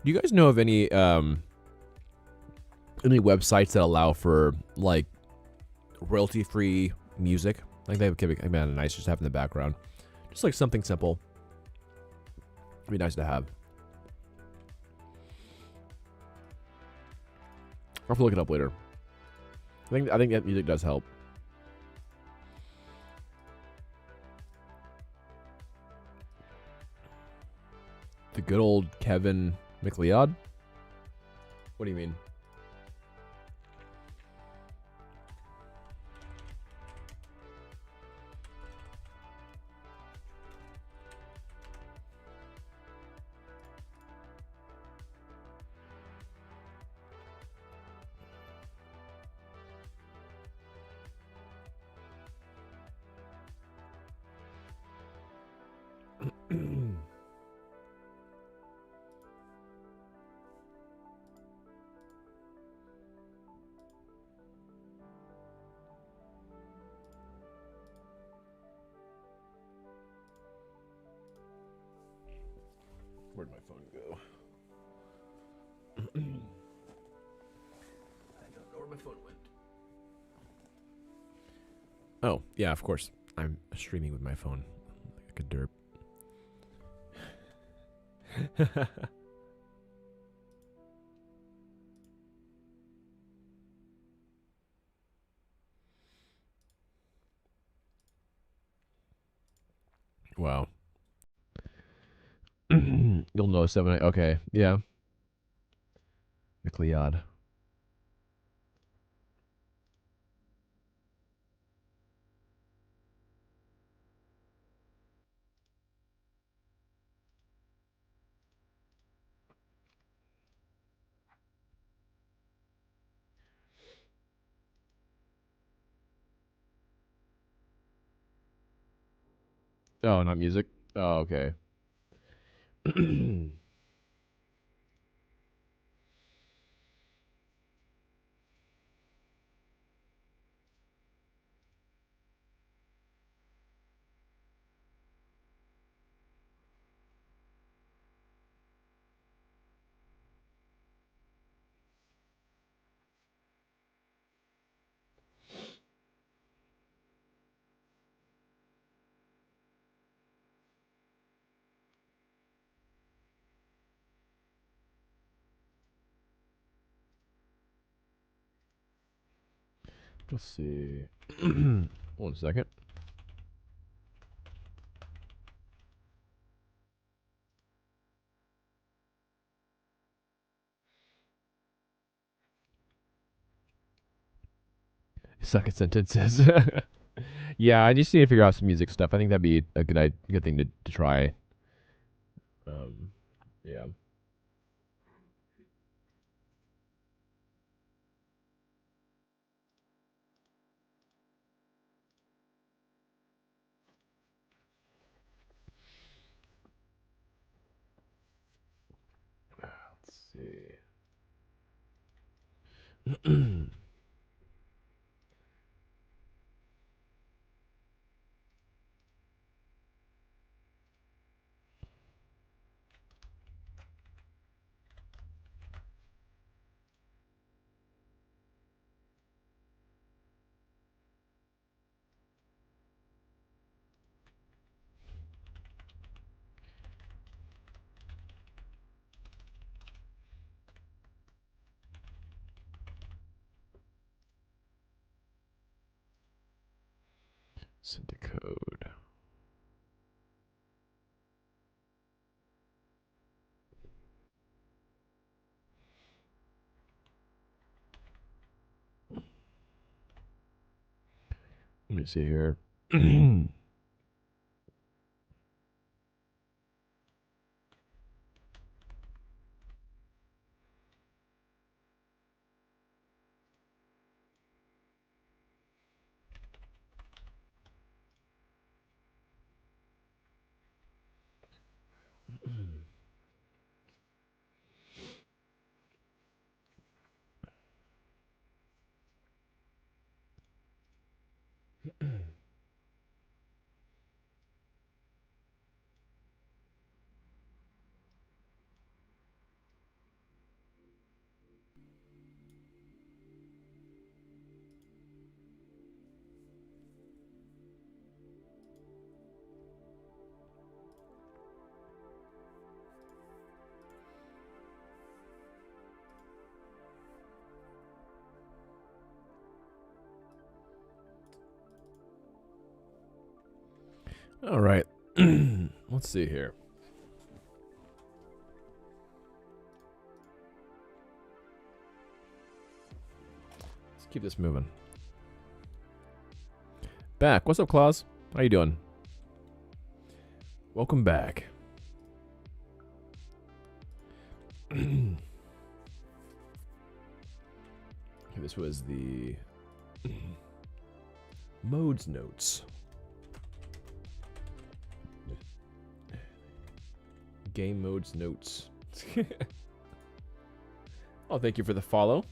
you guys know of any websites that allow for like royalty-free music? Like they could be kind of nice just to have in the background, just like something simple. It'd be nice to have. I'll have to look it up later. I think that music does help. The good old Kevin McLeod? What do you mean? Where'd my phone go? I don't know where my phone went. Oh, yeah, of course. I'm streaming with my phone like a derp. Wow. You'll know 7. Okay, yeah. McLeod. Oh, not music. Oh, okay. Let's see. 1 second. Suck at sentences. Yeah, I just need to figure out some music stuff. I think that'd be a good thing to try. Yeah. Let's see. Send a code. Let me see here. All right. Let's see here. Let's keep this moving. Back. What's up, Claus? How you doing? Welcome back. Okay, this was the modes notes. Game modes notes. Oh, thank you for the follow.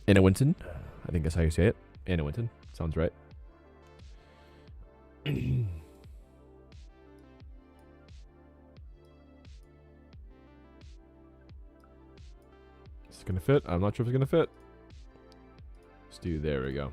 Anna Winton. I think that's how you say it. Anna Winton. Sounds right. Is this gonna fit? I'm not sure if it's gonna fit. Let's do. There we go.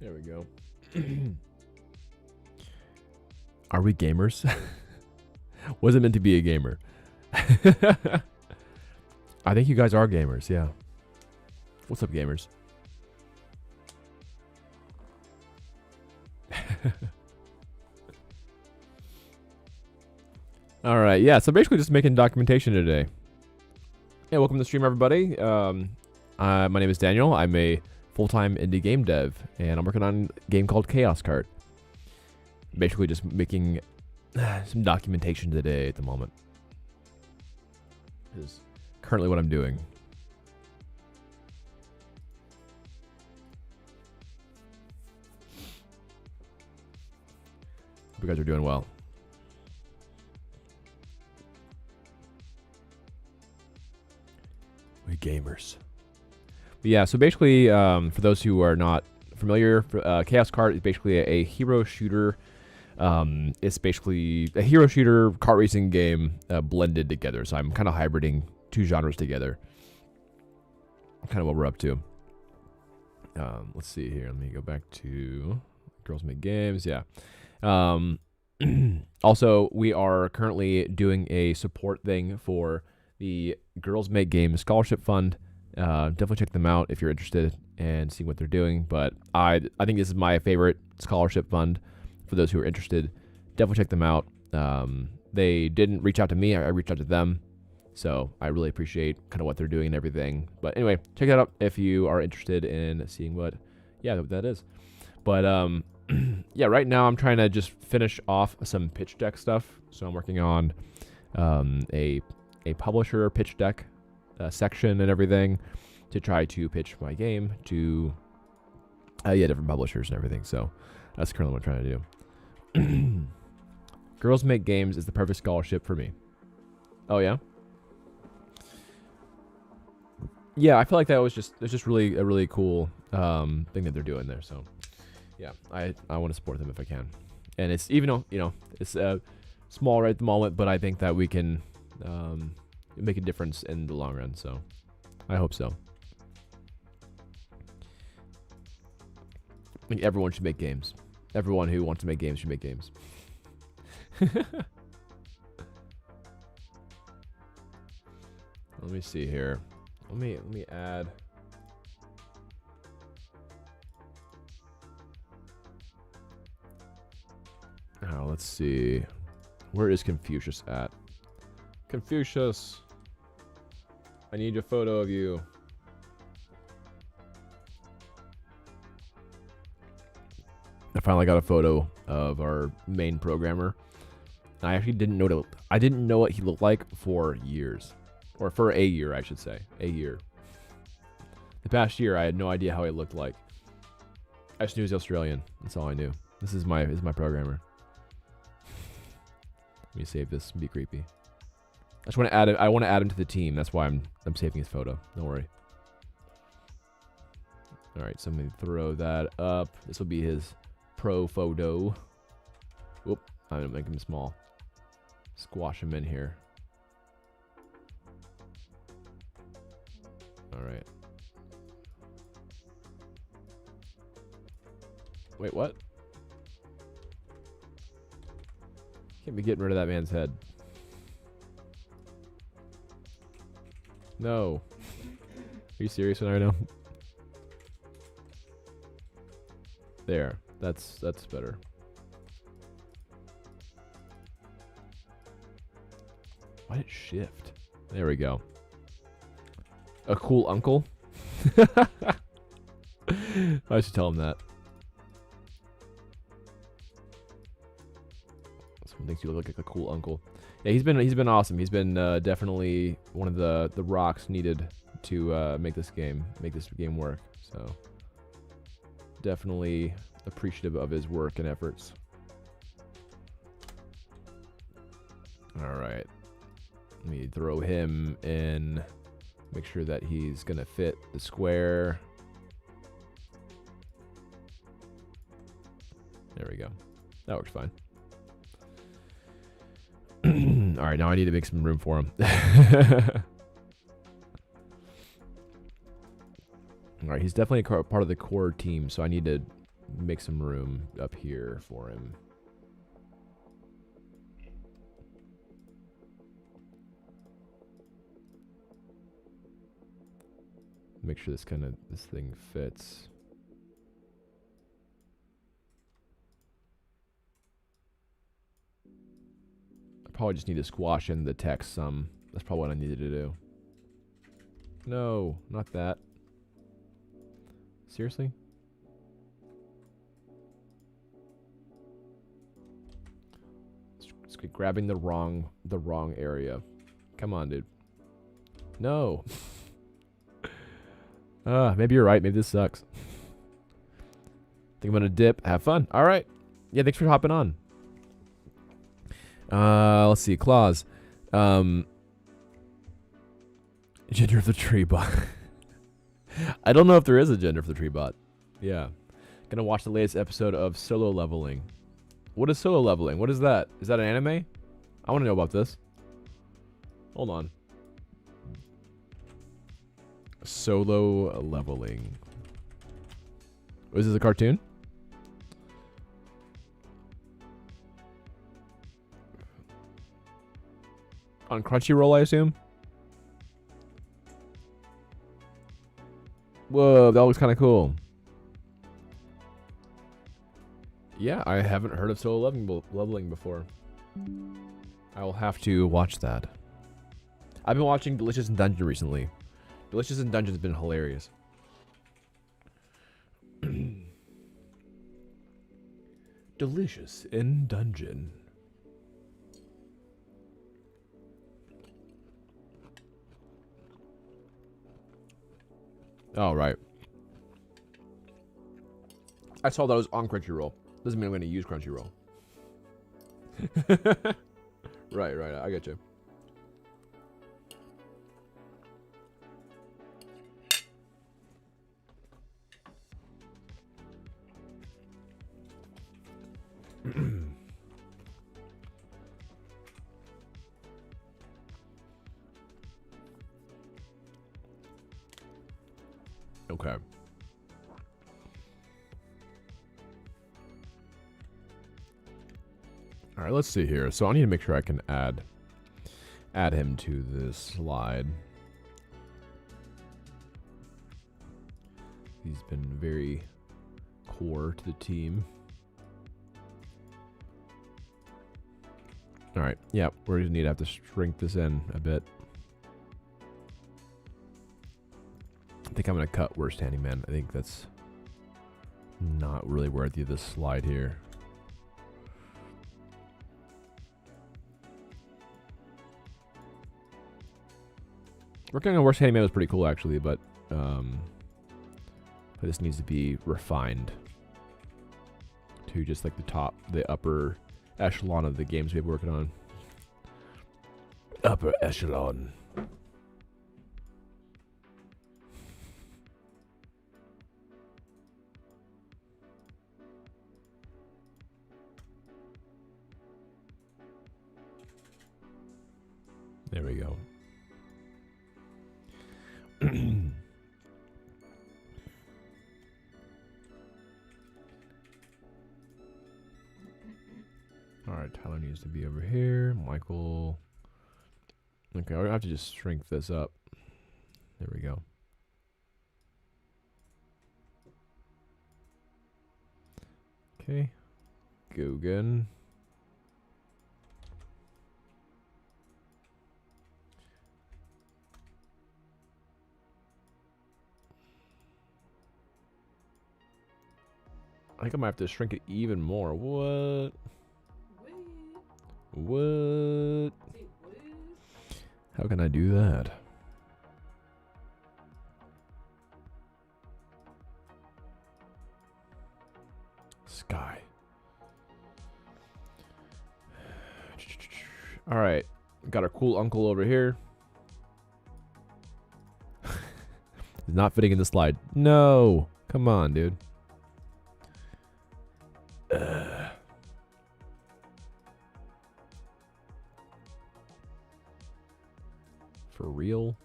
There we go. Are we gamers? Wasn't meant to be a gamer. I think you guys are gamers, yeah. What's up, gamers? All right, yeah. So basically, just making documentation today. Hey, welcome to the stream, everybody. My name is Daniel. I'm a full-time indie game dev, and I'm working on a game called Chaos Kart. Basically, just making some documentation today at the moment. Is currently what I'm doing. Hope you guys are doing well. We gamers. But yeah, so basically, for those who are not familiar, Chaos Kart is basically a hero shooter. It's basically a hero shooter kart racing game blended together. So I'm kind of hybriding two genres together. Kind of what we're up to. Let's see here. Let me go back to Girls Make Games. Yeah. Also, we are currently doing a support thing for the Girls Make Games Scholarship Fund. Definitely check them out if you're interested and see what they're doing. But I think this is my favorite scholarship fund for those who are interested. Definitely check them out. They didn't reach out to me. I reached out to them. So I really appreciate kind of what they're doing and everything. But anyway, check that out if you are interested in seeing what that is. But yeah, right now I'm trying to just finish off some pitch deck stuff. So I'm working on a publisher pitch deck section and everything to try to pitch my game to different publishers and everything. So that's currently what I'm trying to do. Girls Make Games is the perfect scholarship for me. Oh yeah. Yeah, I feel like that was just really a really cool thing that they're doing there. So yeah, I want to support them if I can. And it's, even though, it's small right at the moment, but I think that we can make a difference in the long run. So I hope so. I think everyone should make games. Everyone who wants to make games should make games. Let me see here. Let me add. Oh, let's see. Where is Confucius at? Confucius, I need a photo of you. I finally got a photo of our main programmer. I actually didn't know what he looked like for years. Or for a year, I should say. A year. The past year, I had no idea how he looked like. I just knew he was Australian. That's all I knew. This is my programmer. Let me save this and be creepy. I just want to add it. I want to add him to the team. That's why I'm saving his photo. Don't worry. All right, so I'm gonna throw that up. This will be his pro photo. Whoop! I'm gonna make him small. Squash him in here. All right. Wait, what? Can't be getting rid of that man's head. No. Are you serious right now? There. That's better. Why did it shift? There we go. A cool uncle? I should tell him that. Someone thinks you look like a cool uncle. Yeah, he's been awesome. He's been definitely one of the rocks needed to make this game work. So definitely appreciative of his work and efforts. All right, let me throw him in. Make sure that he's gonna fit the square. There we go. That works fine. All right, now I need to make some room for him. All right, he's definitely part of the core team, so I need to make some room up here for him. Make sure this thing fits. I probably just need to squash in the text some. That's probably what I needed to do. No, not that. Seriously? It's grabbing the wrong area. Come on, dude. No. Maybe you're right. Maybe this sucks. Think I'm gonna dip. Have fun. All right. Yeah, thanks for hopping on. Let's see. Claus. Gender of the tree bot. I don't know if there is a gender for the tree bot. Yeah. Gonna watch the latest episode of Solo Leveling. What is Solo Leveling? What is that? Is that an anime? I want to know about this. Hold on. Solo Leveling. Is this a cartoon? On Crunchyroll, I assume? Whoa, that looks kind of cool. Yeah, I haven't heard of Solo Leveling before. I will have to watch that. I've been watching Delicious in Dungeon recently. Delicious in Dungeon has been hilarious. Delicious in Dungeon. Oh, right. I saw that was on Crunchyroll. Doesn't mean I'm going to use Crunchyroll. Right, I get you. Okay. All right, let's see here. So I need to make sure I can add him to this slide. He's been very core to the team. All right. Yeah, we're gonna need to have to shrink this in a bit. I think I'm gonna cut Worst Handyman. I think that's not really worthy of this slide here. Working on Worst Handyman was pretty cool actually, but this needs to be refined to just like the upper echelon of the games we've been working on. Upper echelon. There we go. Alright, Tyler needs to be over here. Michael. Okay, I'll have to just shrink this up. There we go. Okay. Guggen. I think I might have to shrink it even more. What? What? How can I do that? Sky. All right. Got our cool uncle over here. He's not fitting in the slide. No. Come on, dude. For real?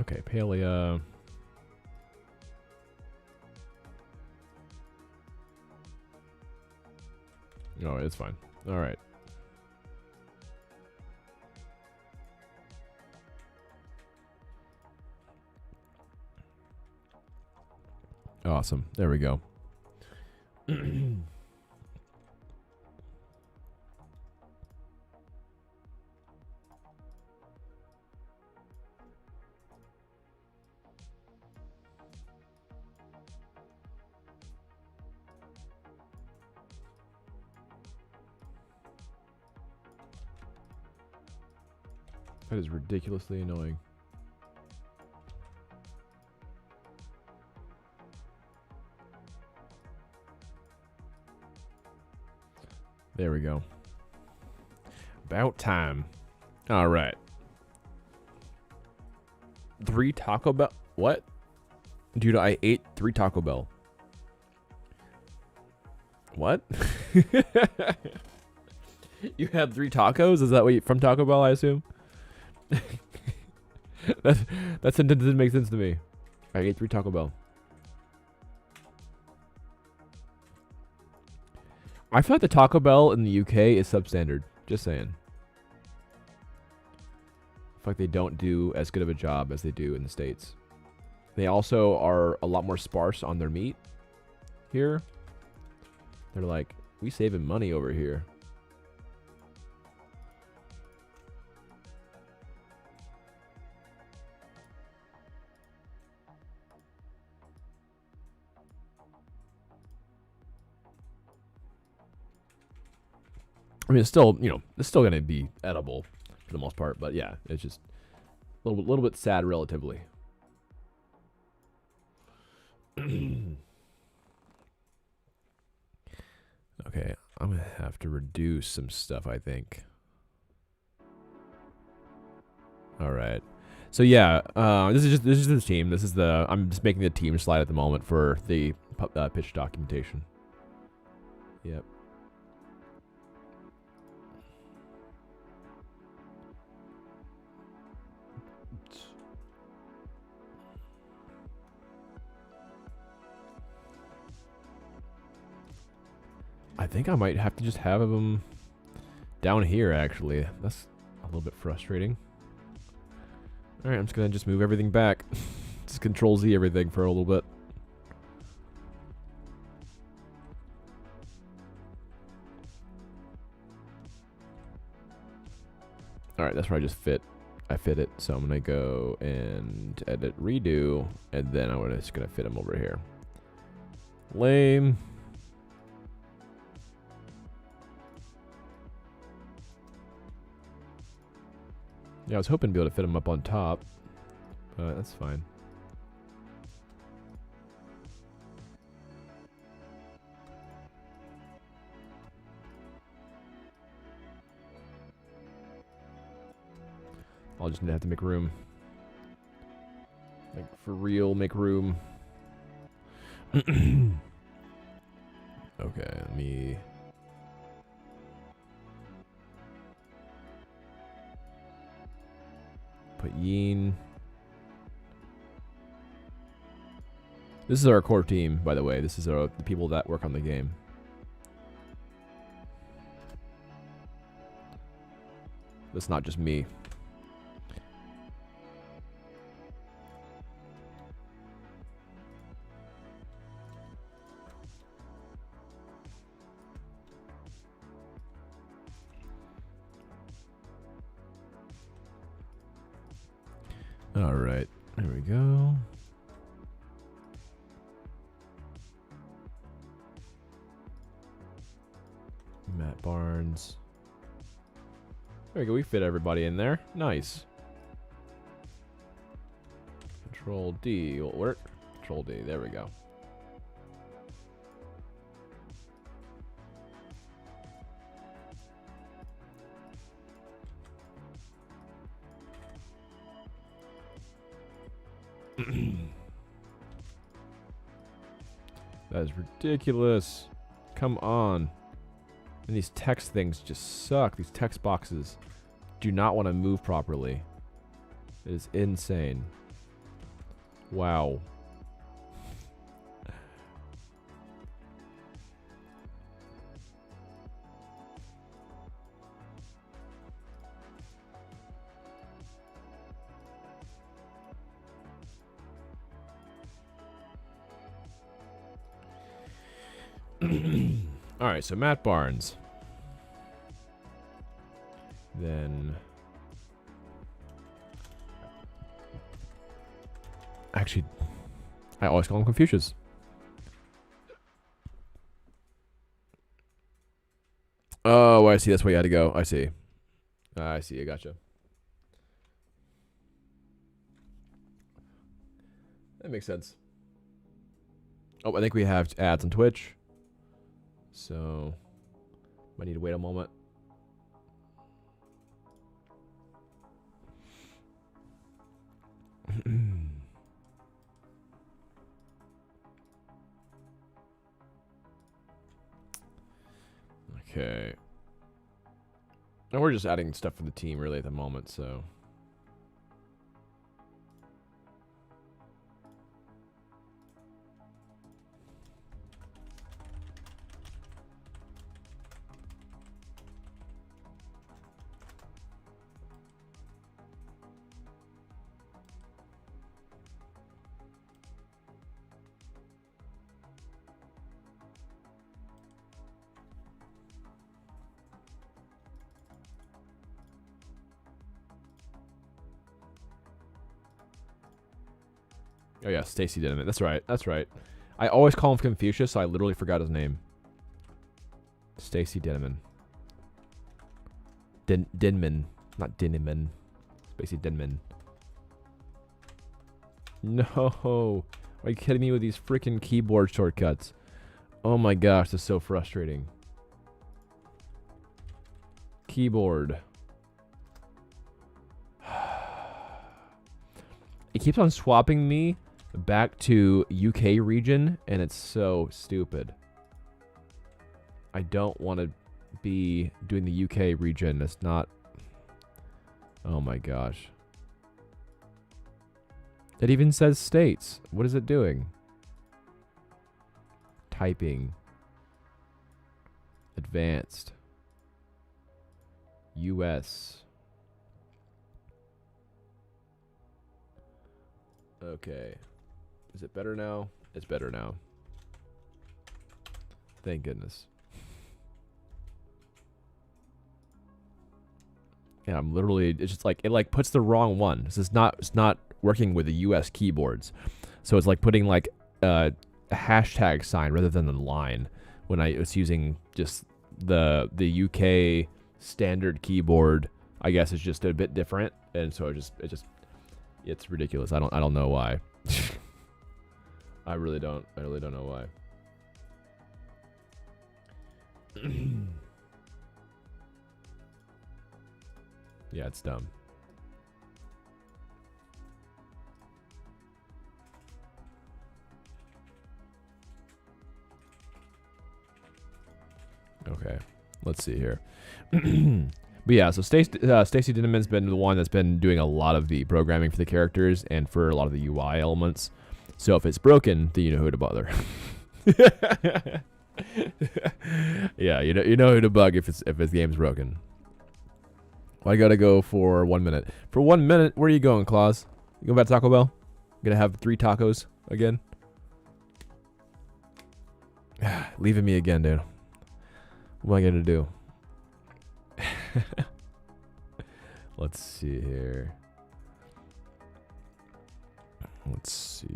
Okay, Palea. Oh, it's fine. All right. Awesome. There we go. That is ridiculously annoying. There we go. About time. All right. 3 Taco Bell. What? Dude, I ate 3 Taco Bell. What? You had 3 tacos? Is that what you, from Taco Bell, I assume? that sentence didn't make sense to me. I ate 3 Taco Bell. I feel like the Taco Bell in the UK is substandard. Just saying. I feel like they don't do as good of a job as they do in the States. They also are a lot more sparse on their meat here. They're like, we saving money over here. I mean, it's still, you know, it's still going to be edible for the most part, but yeah, it's just a little bit sad relatively. Okay, I'm going to have to reduce some stuff, I think. All right. So yeah, this is just the team. This is the, I'm just making the team slide at the moment for the pitch documentation. Yep. I think I might have to just have them down here, actually. That's a little bit frustrating. Alright, I'm just going to just move everything back. Just Control Z everything for a little bit. Alright, that's where I just fit. I fit it, so I'm going to go and edit redo, and then I'm just going to fit them over here. Lame. Yeah, I was hoping to be able to fit them up on top, but that's fine. I'll just have to make room. Like, for real, make room. Okay, let me... put Yeen. This is our core team, by the way. This is the people that work on the game. That's not just me. All right, there we go. Matt Barnes. There we go, we fit everybody in there. Nice. Control D will work. Control D, there we go. That is ridiculous. Come on. And these text things just suck. These text boxes do not want to move properly. It is insane. Wow. All right, so Matt Barnes. Then actually, I always call him Confucius. Oh, I see. That's where you had to go. I see. I see. I gotcha. That makes sense. Oh, I think we have ads on Twitch. So, might need to wait a moment. Okay. And we're just adding stuff for the team really at the moment, so. Oh yeah, Stacy Dinman. That's right. That's right. I always call him Confucius, so I literally forgot his name. Stacy Dinman. Dinman, not Dinman. Stacy Dinman. No, are you kidding me with these freaking keyboard shortcuts? Oh my gosh, this is so frustrating. Keyboard. It keeps on swapping me back to UK region, and it's so stupid. I don't want to be doing the UK region. It's not... Oh my gosh. It even says states. What is it doing? Typing. Advanced. US. Okay. Is it better now? It's better now. Thank goodness. Yeah, I'm literally, it's just like, it like puts the wrong one. It's not working with the US keyboards. So it's like putting like a hashtag sign rather than the line when I was using just the UK standard keyboard. I guess it's just a bit different, and so it's ridiculous. I don't know why. I really don't know why. Yeah, it's dumb. Okay, let's see here. But yeah, so Stacy Dinman's been the one that's been doing a lot of the programming for the characters and for a lot of the UI elements. So if it's broken, then you know who to bother. Yeah, you know who to bug if the game's broken. Well, I gotta go for 1 minute. For 1 minute, where are you going, Claus? You going back to Taco Bell? Gonna have 3 tacos again? Leaving me again, dude. What am I gonna do? Let's see here. Let's see.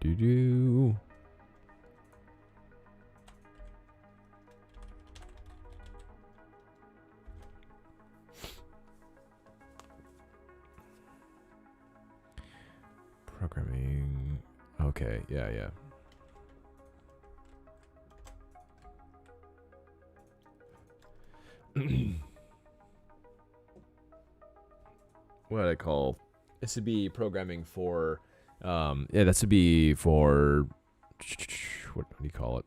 Do. Programming. Okay, yeah. What do I call? This would be programming for, yeah, this would be for, what do you call it?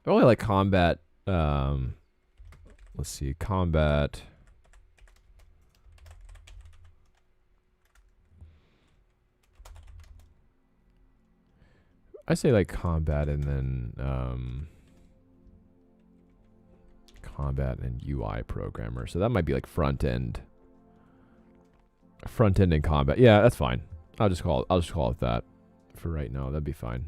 I really like combat, let's see, combat. I say like combat and then, combat and UI programmer. So that might be like front end and combat. Yeah, that's fine. I'll just call it that for right now. That'd be fine.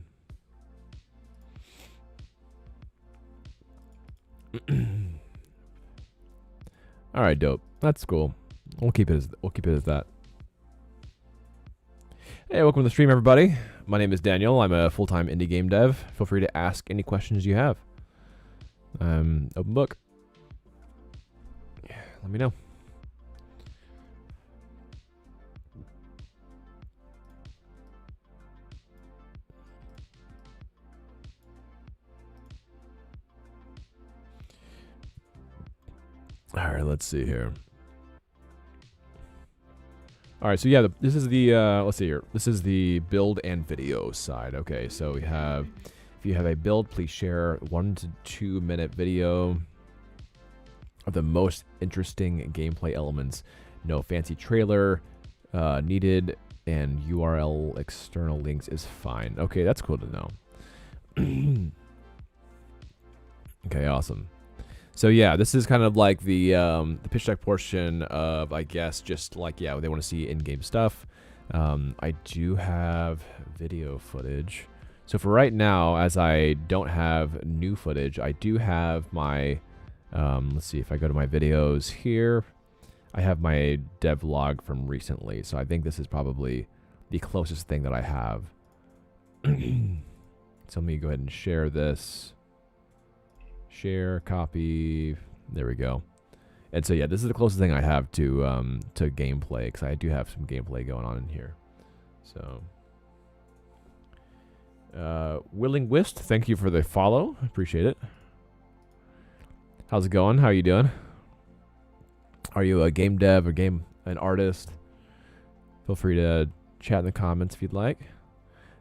All right, dope. That's cool. We'll keep it as that. Hey, welcome to the stream, everybody. My name is Daniel. I'm a full-time indie game dev. Feel free to ask any questions you have. Open book. Yeah, let me know. All right, let's see here. All right, so yeah, this is the, let's see here. This is the build and video side. Okay, so we have, if you have a build, please share 1 to 2 minute video of the most interesting gameplay elements. No fancy trailer needed, and URL external links is fine. Okay, that's cool to know. Okay, awesome. So yeah, this is kind of like the pitch deck portion of, I guess, just like, yeah, they want to see in-game stuff. I do have video footage. So for right now, as I don't have new footage, I do have my, let's see, if I go to my videos here, I have my devlog from recently. So I think this is probably the closest thing that I have. So let me go ahead and share this. Share, copy, there we go. And so yeah, this is the closest thing I have to gameplay, because I do have some gameplay going on in here. So, Willing Whist, thank you for the follow, appreciate it. How's it going? How are you doing? Are you a game dev, an artist? Feel free to chat in the comments if you'd like.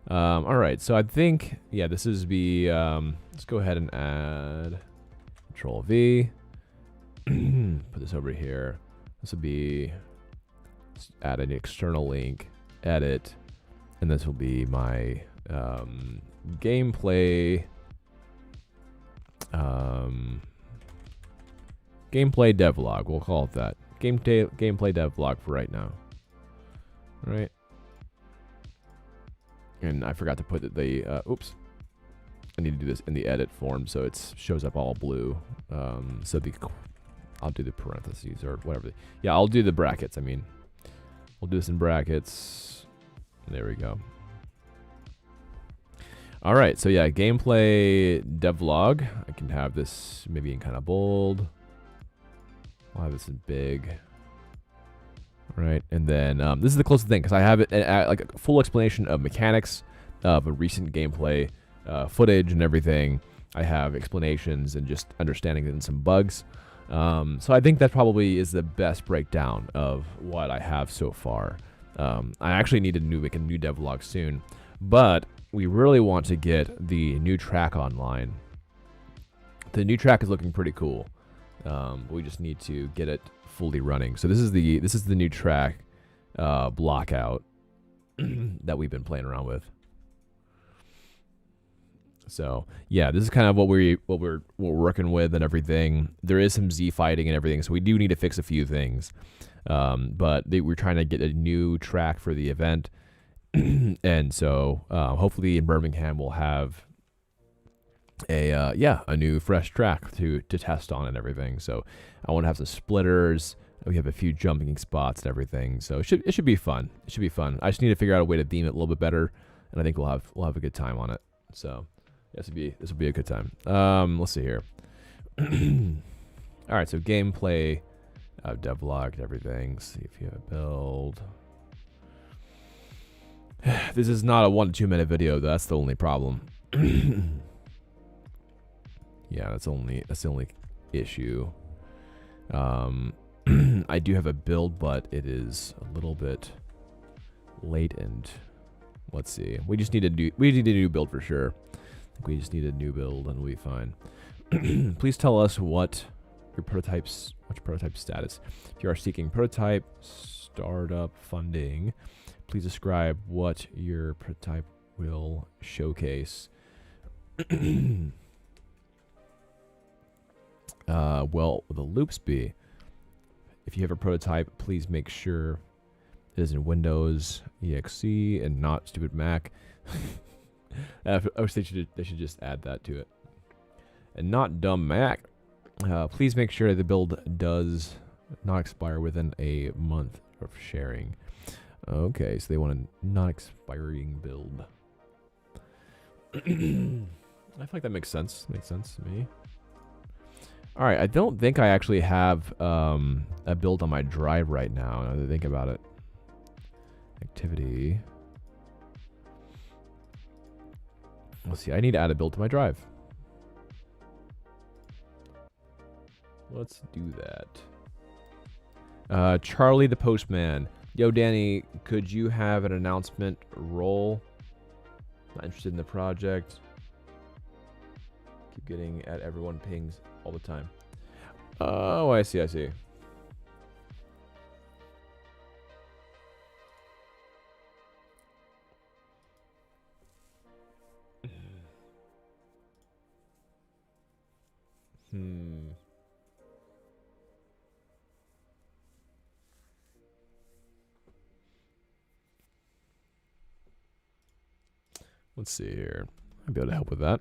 All right, so I think, yeah, this is the, let's go ahead and add Control V, put this over here. This will be, let's add an external link, edit, and this will be my, gameplay, gameplay devlog, we'll call it that. Gameplay devlog for right now. All right. And I forgot to put the oops. I need to do this in the edit form so it shows up all blue. So I'll do the parentheses or whatever. Yeah, I'll do the brackets. I mean, we'll do this in brackets. There we go. All right, so yeah, gameplay devlog. I can have this maybe in kind of bold. I'll have this in big. Right, and then this is the closest thing because I have it like a full explanation of mechanics of a recent gameplay footage and everything. I have explanations and just understanding and some bugs. So I think that probably is the best breakdown of what I have so far. I actually need to make a new devlog soon, but we really want to get the new track online. The new track is looking pretty cool. We just need to get it fully running. So this is the new track block out that we've been playing around with. So yeah, this is kind of what we're working with and everything. There is some Z fighting and everything, so we do need to fix a few things. But we're trying to get a new track for the event, and so hopefully in Birmingham we'll have a new fresh track to test on and everything. So I want to have some splitters. We have a few jumping spots and everything. So it should be fun. It should be fun. I just need to figure out a way to theme it a little bit better, and I think we'll have a good time on it. So this will be a good time. Let's see here. All right, so gameplay, devlog and everything. See if you have a build. This is not a 1 to 2 minute video. That's the only problem. Yeah, that's the only issue. I do have a build, but it is a little bit latent. Let's see. We need a new build for sure. I think we just need a new build and we'll be fine. Please tell us what your prototype status. If you are seeking prototype startup funding, please describe what your prototype will showcase. Well, the loops be, if you have a prototype, please make sure it is in Windows EXE and not stupid Mac. I wish they should just add that to it. And not dumb Mac. Please make sure the build does not expire within a month of sharing. Okay, so they want a non-expiring build. I feel like that makes sense. Makes sense to me. All right, I don't think I actually have a build on my drive right now. Now that I think about it. Activity. Let's see. I need to add a build to my drive. Let's do that. Charlie the Postman. Yo, Danny, could you have an announcement roll? Not interested in the project. Keep getting at everyone pings all the time. Oh, I see, I see. Let's see here. I'll be able to help with that.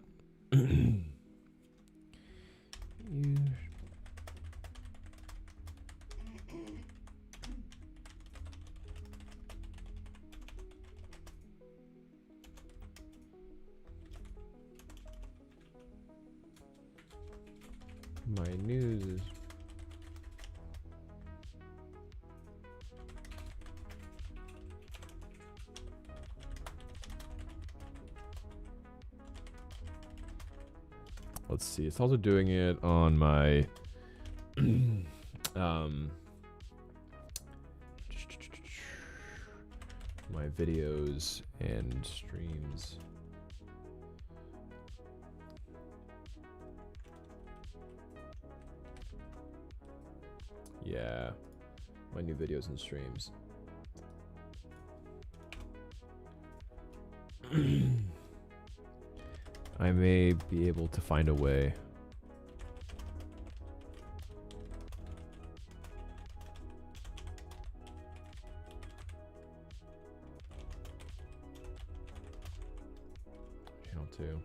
My news is... Let's see. It's also doing it on my my videos and streams. Yeah, my new videos and streams. I may be able to find a way. Channel 2.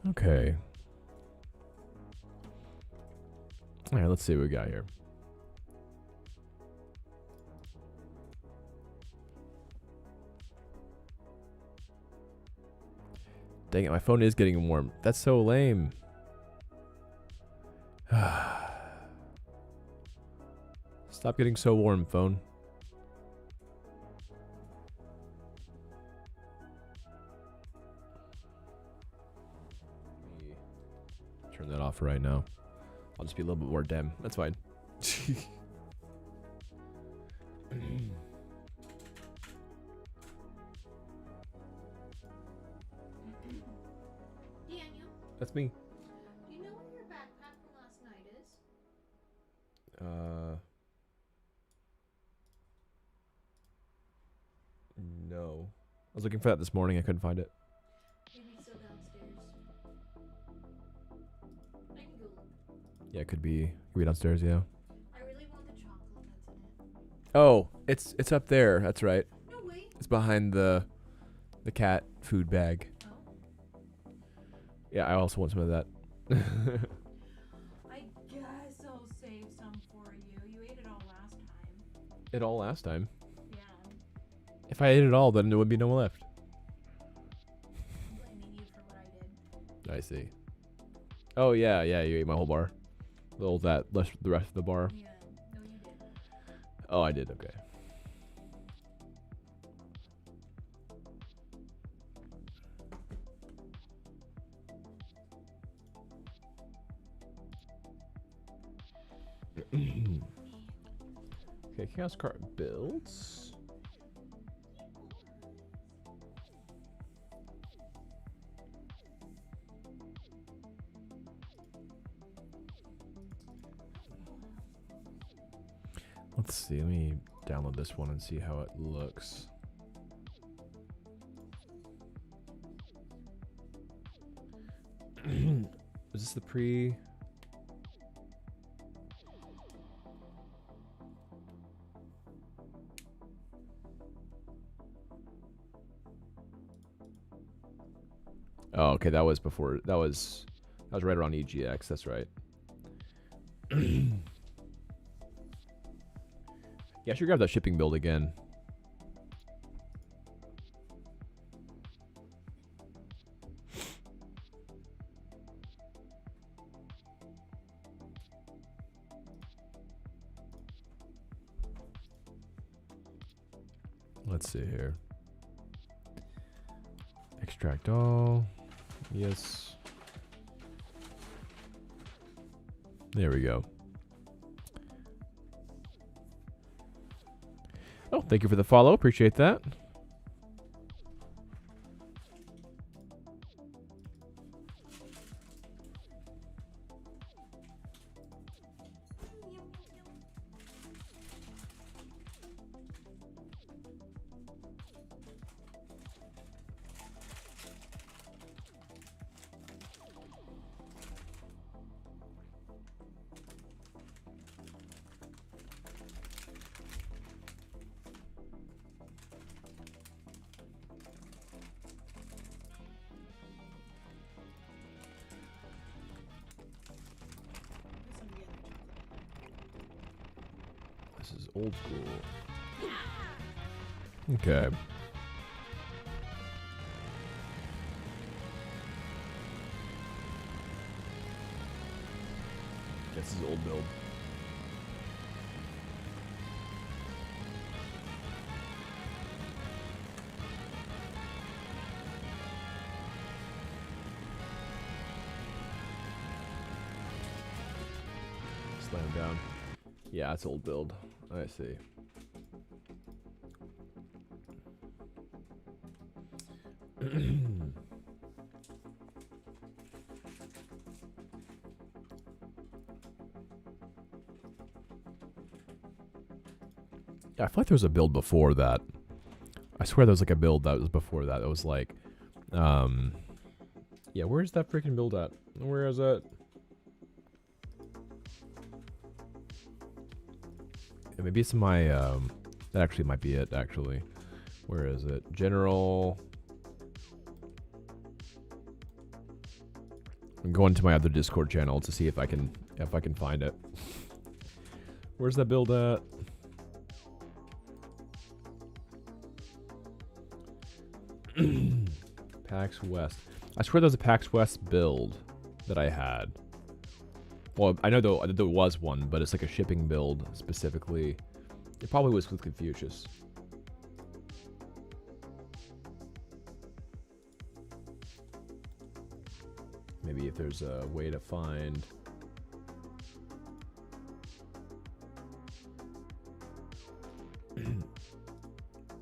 Okay. All right, let's see what we got here. Dang it, my phone is getting warm. That's so lame. Stop getting so warm, phone. Turn that off right now. I'll just be a little bit more dim. That's fine.
Daniel,
That's me.
do you know where your backpack from last night is?
No. I was looking for that this morning. I couldn't find it.
Maybe it's still downstairs. I can go look.
Yeah, it could be downstairs. Yeah.
I really want the chocolate that's in it.
Oh, it's up there. That's right.
No way.
It's behind the cat food bag.
Oh.
Yeah, I also want some of that.
I guess I'll save some for you. You ate it all last time.
It all last time.
Yeah.
If I ate it all, then there would be no one left.
I'm blaming you for what I did.
I see. Oh yeah, you ate my whole bar. The rest of the bar.
Yeah. No, you did.
Oh, I did. Okay. Okay, chaos cart builds. Let's see, let me download this one and see how it looks. Is this the pre? Oh, okay, that was before. That was right around EGX. That's right. Yeah, I should grab that shipping build again. Let's see here. Extract all. Yes. There we go. Oh, thank you for the follow. Appreciate that. This is old school. Okay. This is old build. Slam down. Yeah, it's old build. I see. Yeah, I feel like there was a build before that. I swear there was like a build that was before that. That was like, yeah, where's that freaking build at? Where is it? Yeah, maybe it's my, that actually might be it, actually. Where is it? General. I'm going to my other Discord channel to see if I can find it. Where's that build at? PAX West. I swear there was a PAX West build that I had. Well, I know there was one, but it's like a shipping build specifically. It probably was with Confucius. Maybe if there's a way to find.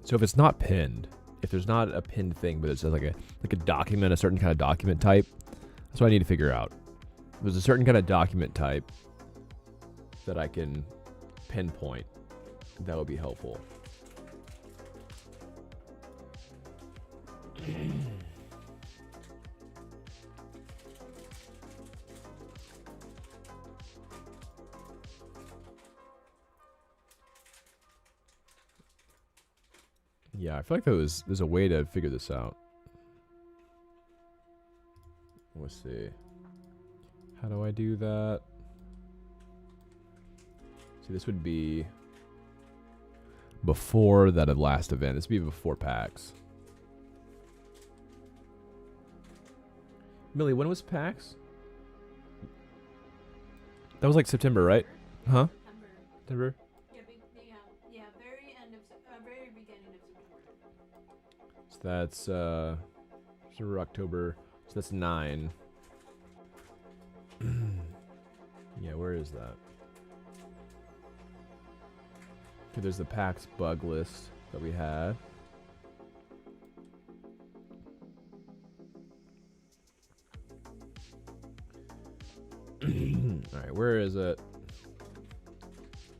So if it's not pinned, if there's not a pinned thing, but it's like a document, a certain kind of document type, that's what I need to figure out. If there's a certain kind of document type that I can pinpoint, that would be helpful. Yeah, I feel like there's a way to figure this out. Let's see. How do I do that? See, this would be before that last event. This would be before PAX. Millie, when was PAX? That was like September, right? Huh? September?
Yeah, very end of, very beginning of September.
So that's September, October. So that's 9. Yeah, where is that? Okay, there's the PAX bug list that we had. Alright, where is it?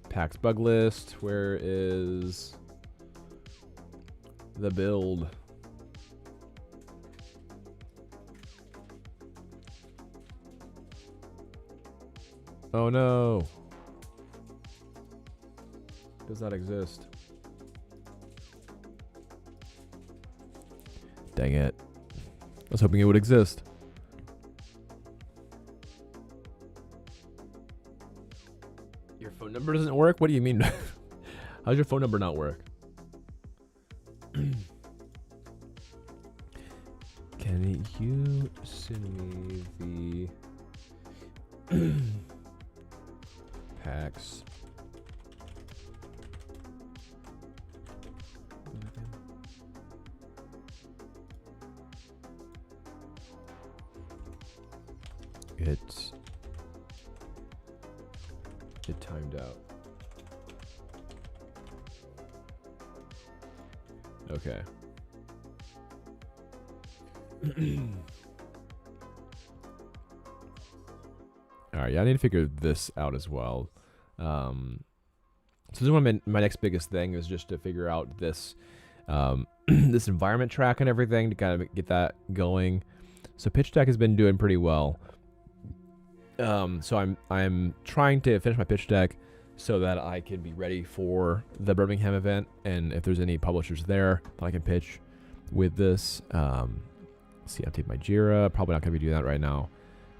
PAX bug list. Where is the build? Oh no. Does not exist. Dang it. was hoping it would exist. Your phone number doesn't work? What do you mean? How's your phone number not work? Can you send me the packs? It timed out. Okay. Alright, yeah, I need to figure this out as well. So this is one of my next biggest thing is just to figure out this this environment track and everything to kind of get that going. So pitch deck has been doing pretty well. So I'm trying to finish my pitch deck so that I can be ready for the Birmingham event, and if there's any publishers there that I can pitch with this. See, I'll take my Jira. Probably not going to be doing that right now.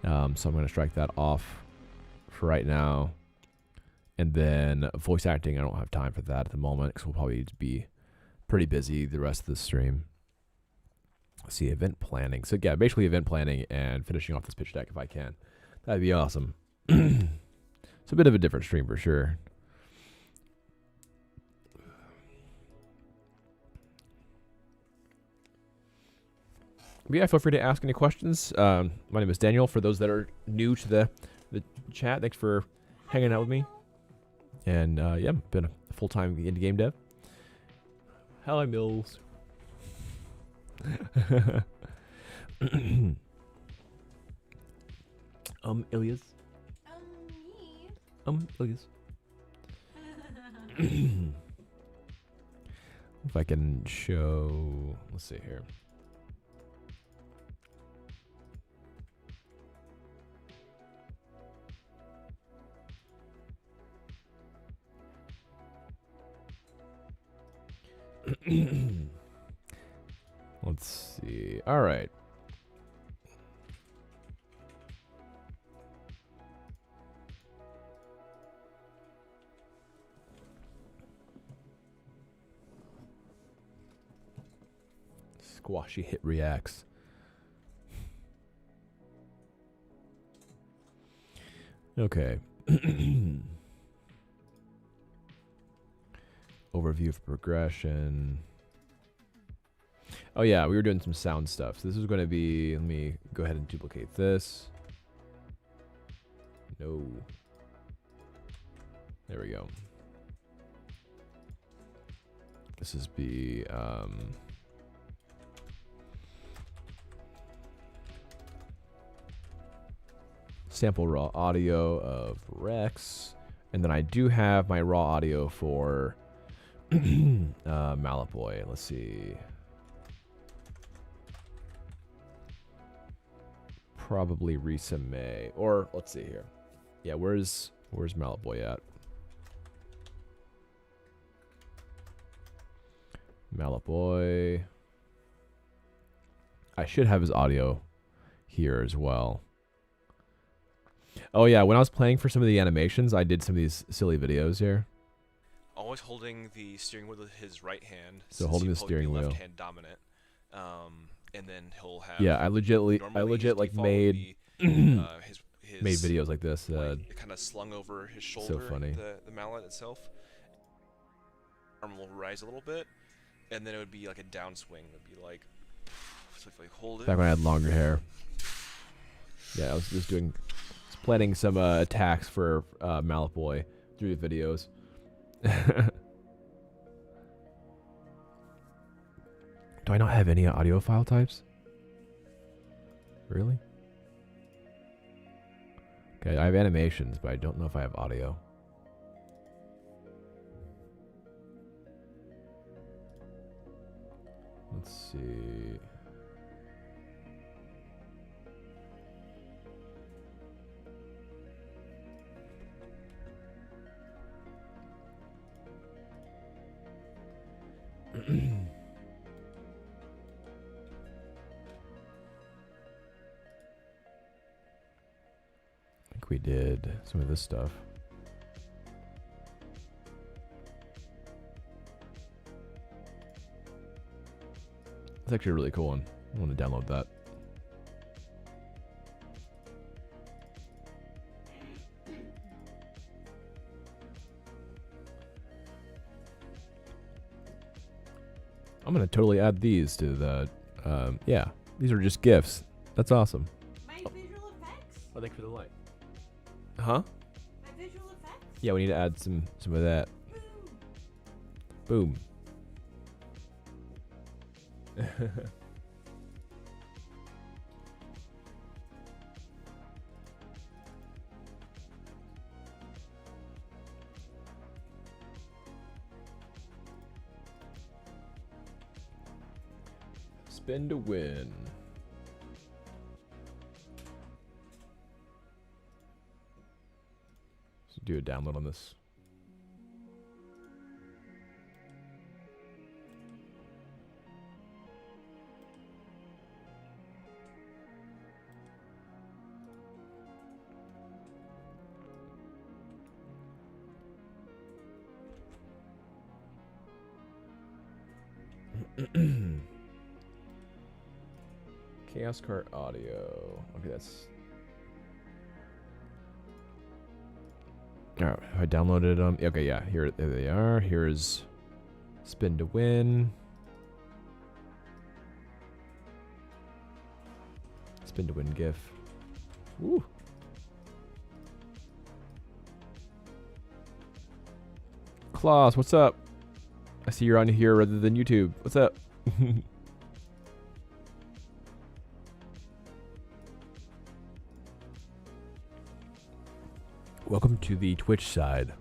So I'm going to strike that off for right now. And then voice acting, I don't have time for that at the moment because we'll probably be pretty busy the rest of the stream. Let's see, event planning. So yeah, basically event planning and finishing off this pitch deck if I can. That'd be awesome. It's a bit of a different stream for sure. But yeah, feel free to ask any questions. My name is Daniel. For those that are new to the chat, thanks for hanging out with me. And yeah, been a full-time indie game dev. Hello, Mills. Ilias.
Me?
Ilias. If I can show, let's see here. Let's see. All right. Squashy hit reacts. Okay. Overview of progression. Oh yeah, we were doing some sound stuff. So this is going to be, let me go ahead and duplicate this. No. There we go. This is be sample raw audio of Rex, and then I do have my raw audio for Malaboy. Let's see. Probably Risa May, or let's see here. Yeah, where's Malaboy at? Malaboy. I should have his audio here as well. Oh yeah, when I was playing for some of the animations, I did some of these silly videos here.
Always holding the steering wheel with his right hand.
So holding the steering wheel.
Left hand dominant. And then he'll have.
Yeah, I legit like made made videos like this.
Like, kind of slung over his shoulder.
So funny.
The mallet itself. Arm will rise a little bit, and then it would be like a downswing. It would be like, so if I hold it.
Back when I had longer hair. Yeah, I was just planning some attacks for Malaboy through the videos. Do I not have any audio file types? Really? Okay, I have animations, but I don't know if I have audio. Let's see. we did some of this stuff. It's actually a really cool one. I want to download that. I'm gonna totally add these to the. Yeah, these are just GIFs. That's awesome.
My visual effects?
Oh, thank you for the light. Huh?
My visual effects?
Yeah, we need to add some of that. Boom. Spin to win. So do a download on this. Chaos Cart audio. Okay, that's. Alright, I downloaded them. Okay, yeah, there they are. Here's Spin to Win. Spin to Win GIF. Woo. Klaus, what's up? I see you're on here rather than YouTube. What's up? Welcome to the Twitch side.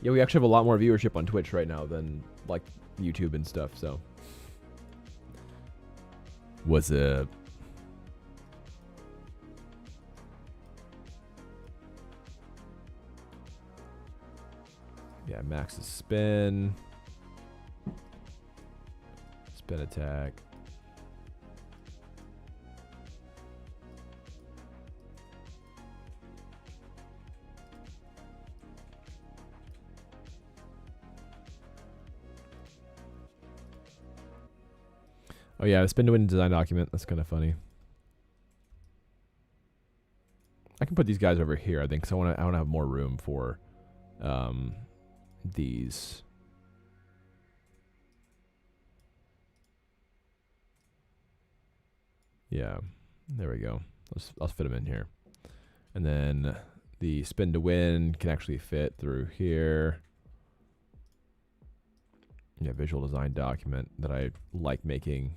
Yeah, we actually have a lot more viewership on Twitch right now than like YouTube and stuff, so. What's up? Yeah, Max's spin. Spin attack. Oh yeah, spin to win design document. That's kind of funny. I can put these guys over here, I think, because I want to have more room for these. Yeah, there we go. I'll fit them in here. And then the spin to win can actually fit through here. Yeah, visual design document that I like making.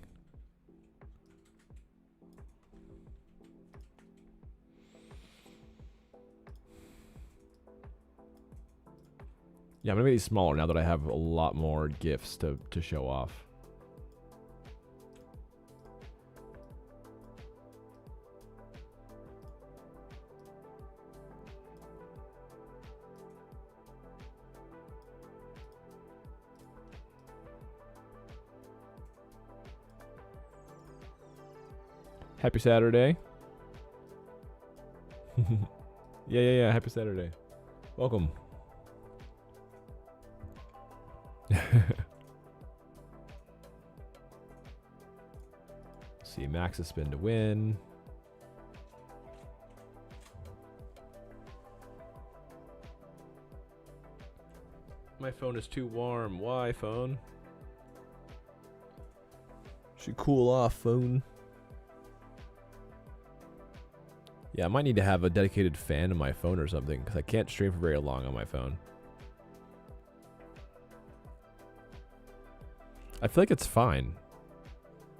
Yeah, I'm gonna make these smaller now that I have a lot more GIFs to show off. Happy Saturday. Yeah. Happy Saturday. Welcome. See, Max's spin to win. My phone is too warm. Why, phone? Should cool off, phone. Yeah, I might need to have a dedicated fan in my phone or something, because I can't stream for very long on my phone. I feel like it's fine.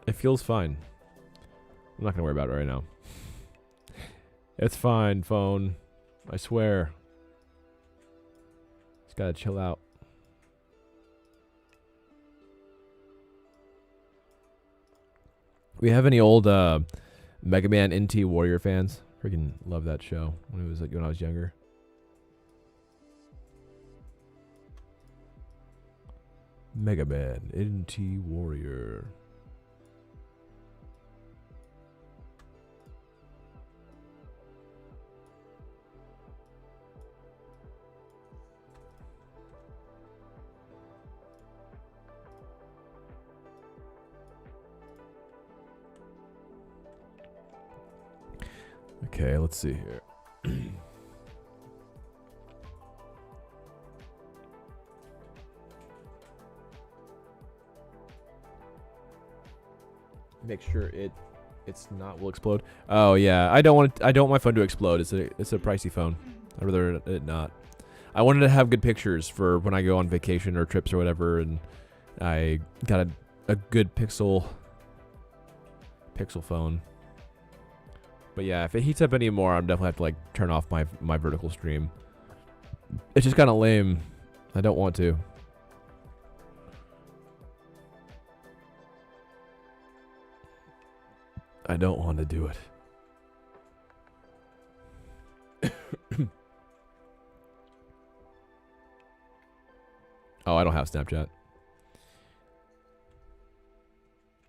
It feels fine. I'm not going to worry about it right now. It's fine, phone. I swear. Just got to chill out. We have any old Mega Man NT Warrior fans? Freaking love that show when I was younger. Mega Man NT Warrior. Okay, let's see here. Make sure it's not will explode. Oh yeah, I don't want my phone to explode. It's a pricey phone. I'd rather it not. I wanted to have good pictures for when I go on vacation or trips or whatever, and I got a good pixel phone. But yeah, if it heats up anymore, I'm definitely have to like turn off my vertical stream. It's just kind of lame. I don't want to. I don't want to do it. Oh, I don't have Snapchat.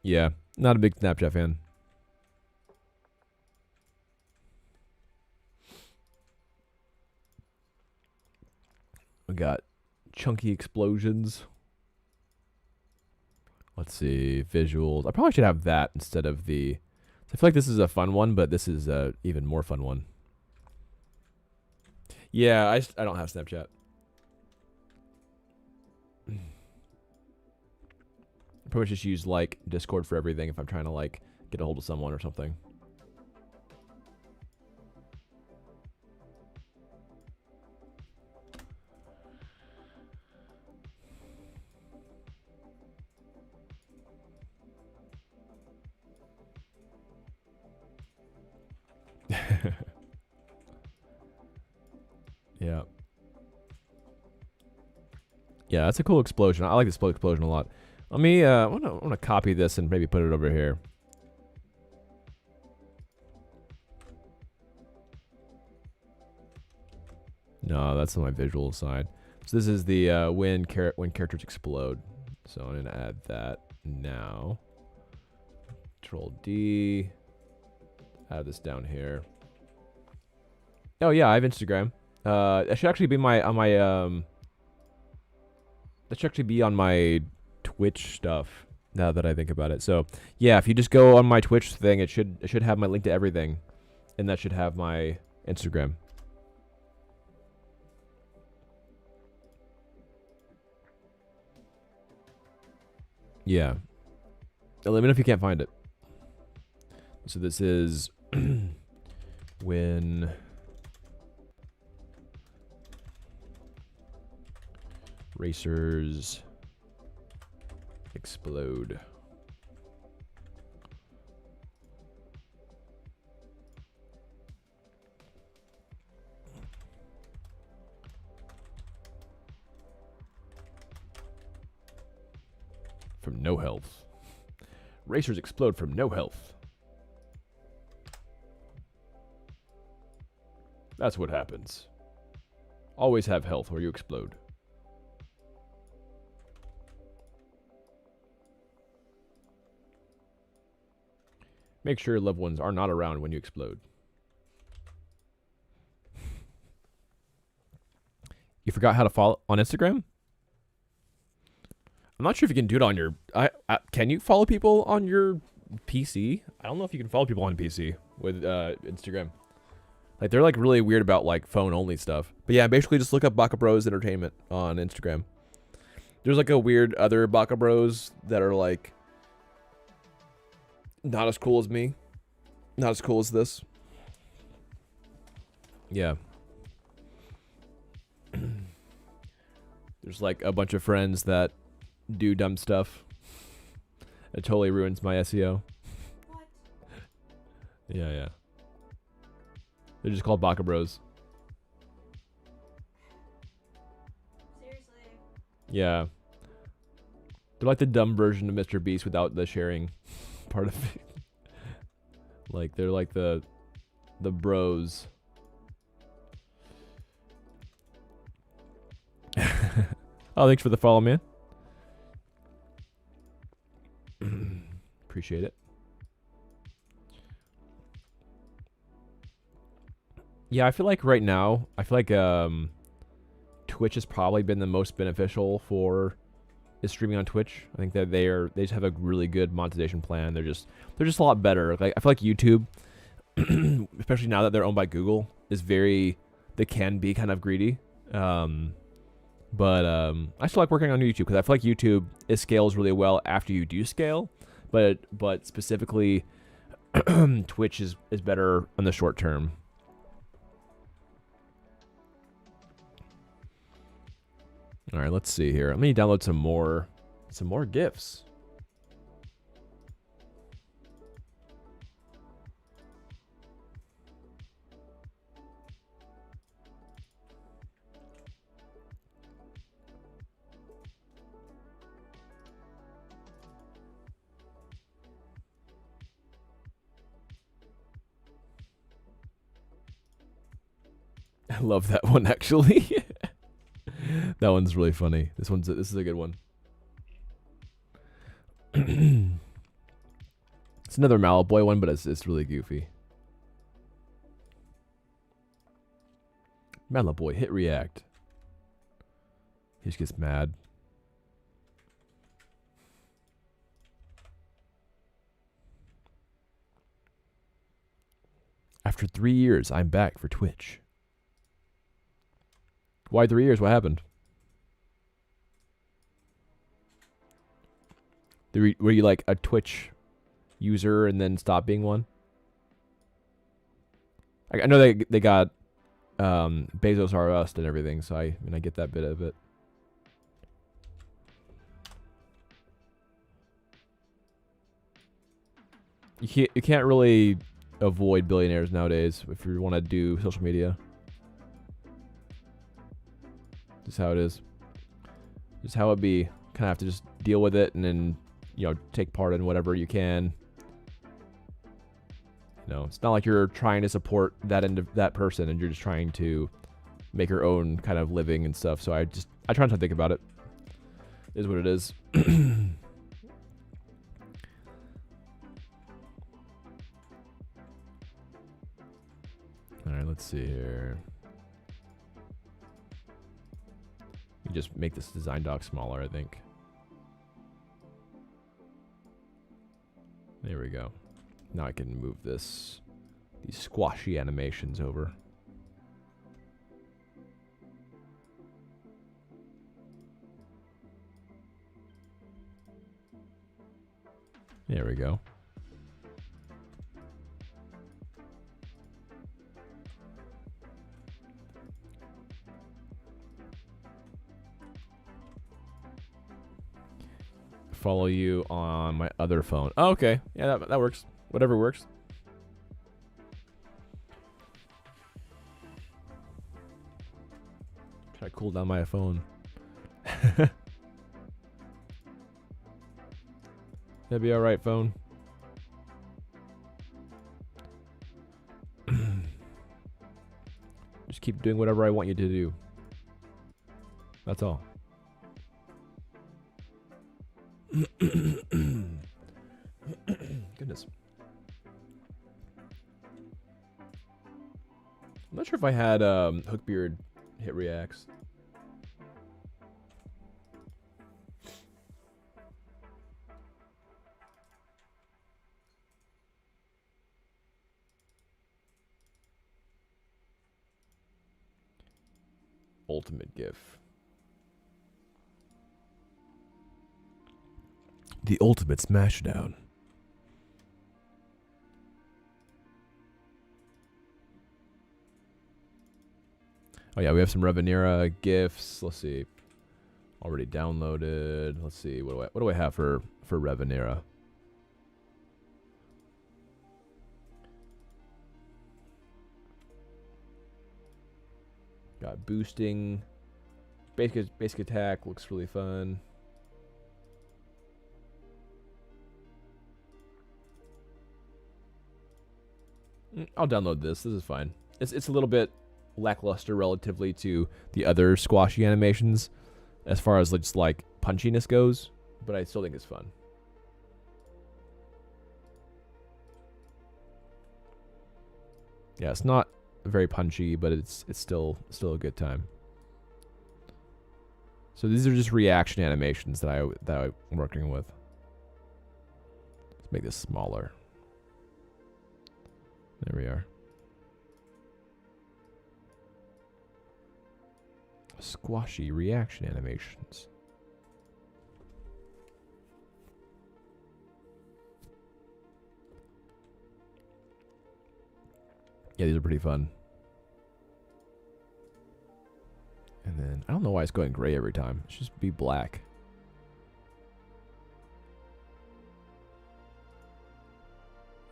Yeah, not a big Snapchat fan. We got chunky explosions. Let's see, visuals. I probably should have that instead of the... I feel like this is a fun one, but this is a even more fun one. Yeah, I don't have Snapchat. I probably just use like Discord for everything if I'm trying to like get a hold of someone or something. Yeah. Yeah, that's a cool explosion. I like this explosion a lot. Let me I wanna copy this and maybe put it over here. No, that's on my visual side. So this is the when characters explode. So I'm gonna add that now. Control D. Add this down here. Oh yeah, I have Instagram. That should actually be that should actually be on my Twitch stuff now that I think about it. So yeah, if you just go on my Twitch thing, it should have my link to everything, and that should have my Instagram. Yeah. Let me know if you can't find it. So this is when racers explode. From no health. Racers explode from no health. That's what happens. Always have health or you explode. Make sure your loved ones are not around when you explode. You forgot how to follow on Instagram? I'm not sure if you can do it on your... can you follow people on your PC? I don't know if you can follow people on PC with Instagram. Like, they're, like, really weird about, like, phone-only stuff. But, yeah, basically just look up Baka Bros Entertainment on Instagram. There's, like, a weird other Baka Bros that are, like, not as cool as me. Not as cool as this. Yeah. There's, like, a bunch of friends that do dumb stuff. It totally ruins my SEO.
What?
Yeah, yeah. They're just called Baka Bros.
Seriously.
Yeah. They're like the dumb version of Mr. Beast without the sharing part of it. Like, they're like the bros. Oh, thanks for the follow, man. Appreciate it. Yeah, I feel like right now, Twitch has probably been the most beneficial for streaming on Twitch. I think that they just have a really good monetization plan. They're just a lot better. Like, I feel like YouTube especially now that they're owned by Google, is very, they can be kind of greedy. But I still like working on YouTube because I feel like YouTube, it scales really well after you do scale, but specifically Twitch is better in the short term. All right, let's see here. Let me download some more GIFs. I love that one actually. That one's really funny. This is a good one. It's another Malaboy one, but it's really goofy. Malaboy hit react. He just gets mad. After 3 years, I'm back for Twitch. Why 3 years? What happened? Were you like a Twitch user and then stopped being one? I know they got Bezos R Us and everything, so I get that bit of it. You can't really avoid billionaires nowadays if you want to do social media. Just how it is. Just how it be. Kind of have to just deal with it and then, take part in whatever you can. It's not like you're trying to support that person and you're just trying to make your own kind of living and stuff. So I try not to think about it. It is what it is. All right, let's see here. You just make this design doc smaller, I think. There we go. Now I can move these squashy animations over. There we go. Follow you on my other phone. Oh, okay. Yeah, that works. Whatever works. Try to cool down my phone. That'd be alright, phone. Just keep doing whatever I want you to do. That's all. Goodness. I'm not sure if I had Hookbeard hit reacts. Ultimate GIF. The ultimate smashdown. Oh yeah, we have some Revenera GIFs. Let's see. Already downloaded. Let's see. What do I have for Revenera? Got boosting. Basic attack looks really fun. I'll download this. This is fine. It's a little bit lackluster relatively to the other squashy animations as far as just like punchiness goes, but I still think it's fun. Yeah, it's not very punchy, but it's still a good time. So these are just reaction animations that I'm working with. Let's make this smaller. There we are. Squashy reaction animations. Yeah, these are pretty fun. And then, I don't know why it's going gray every time. It should just be black.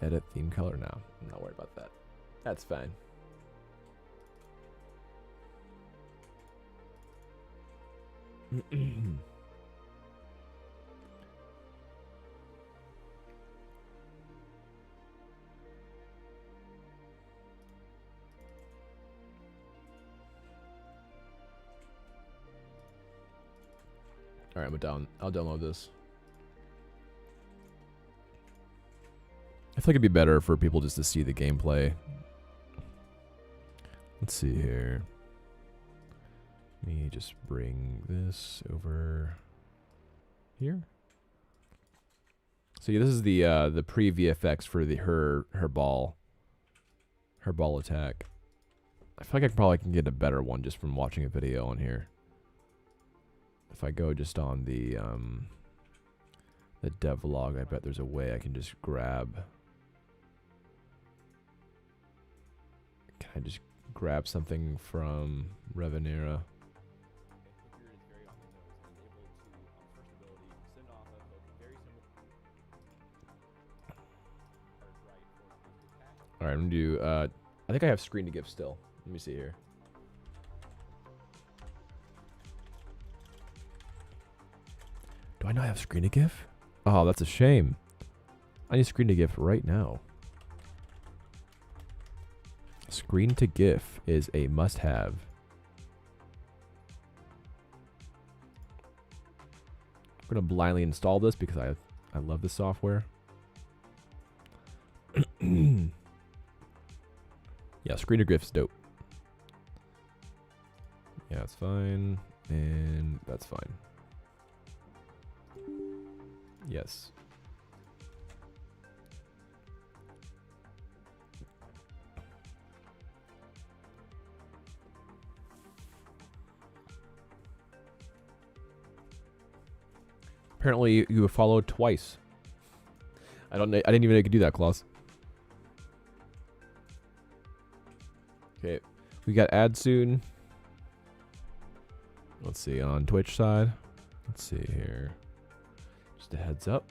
Edit theme color now. I'm not worried about that. That's fine. All right, I'll download this. I feel like it'd be better for people just to see the gameplay. Let's see here. Let me just bring this over here. So yeah, this is the pre-VFX for her ball attack. I feel like I probably can get a better one just from watching a video on here. If I go just on the devlog, I bet there's a way I can just grab. Can I just grab something from Revenera? All right, I'm gonna do. I think I have screen to give still. Let me see here. Do I not have screen to give? Oh, that's a shame. I need screen to give right now. Screen to GIF is a must-have. I'm gonna blindly install this because I love this software. Yeah, screen to GIF's dope. Yeah, that's fine, and that's fine. Yes. Apparently, you were followed twice. I didn't even know you could do that, Klaus. Okay, we got ads soon. Let's see on Twitch side. Let's see here. Just a heads up.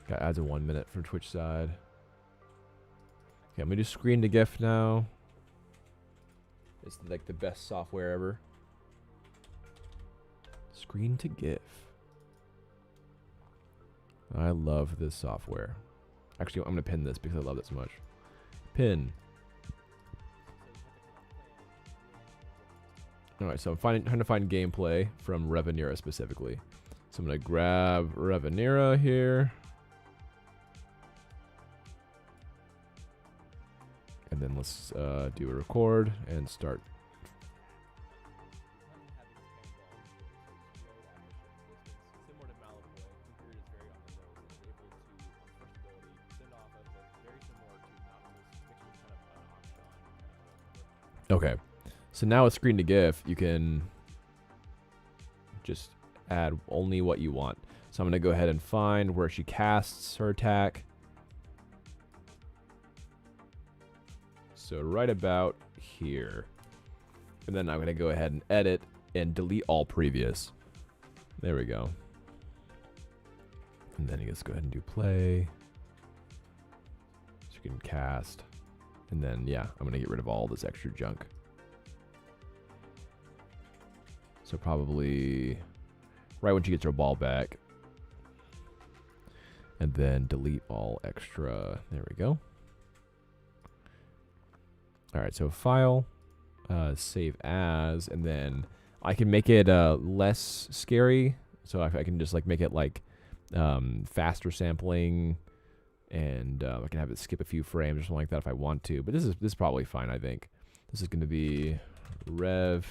Got ads in 1 minute for Twitch side. Okay, I'm gonna do screen to GIF now. It's like the best software ever. Screen to GIF. I love this software. Actually, I'm gonna pin this because I love it so much. Pin. Alright, so I'm trying to find gameplay from Revenera specifically. So I'm gonna grab Revenera here. And then let's do a record and start. Okay, so now with screen to GIF, you can just add only what you want. So I'm gonna go ahead and find where she casts her attack. So right about here. And then I'm going to go ahead and edit and delete all previous. There we go. And then you just go ahead and do play. So you can cast. And then, yeah, I'm going to get rid of all this extra junk. So probably right when she gets her ball back. And then delete all extra. There we go. All right, so file, save as, and then I can make it less scary. So I can just like make it like faster sampling, and I can have it skip a few frames or something like that if I want to. But this is probably fine. I think this is going to be revcast.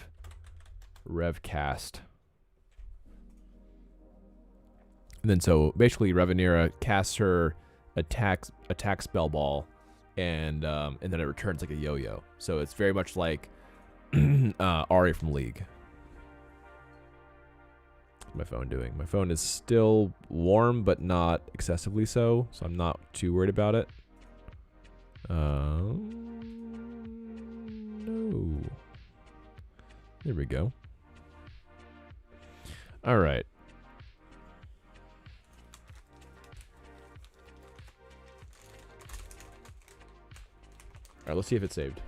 And then so basically Revenera casts her attack spell ball, and then it returns like a yo-yo. So it's very much like Ari from League. What's my phone doing? My phone is still warm, but not excessively so I'm not too worried about it. No. There we go. All right. All right, let's see if it's saved.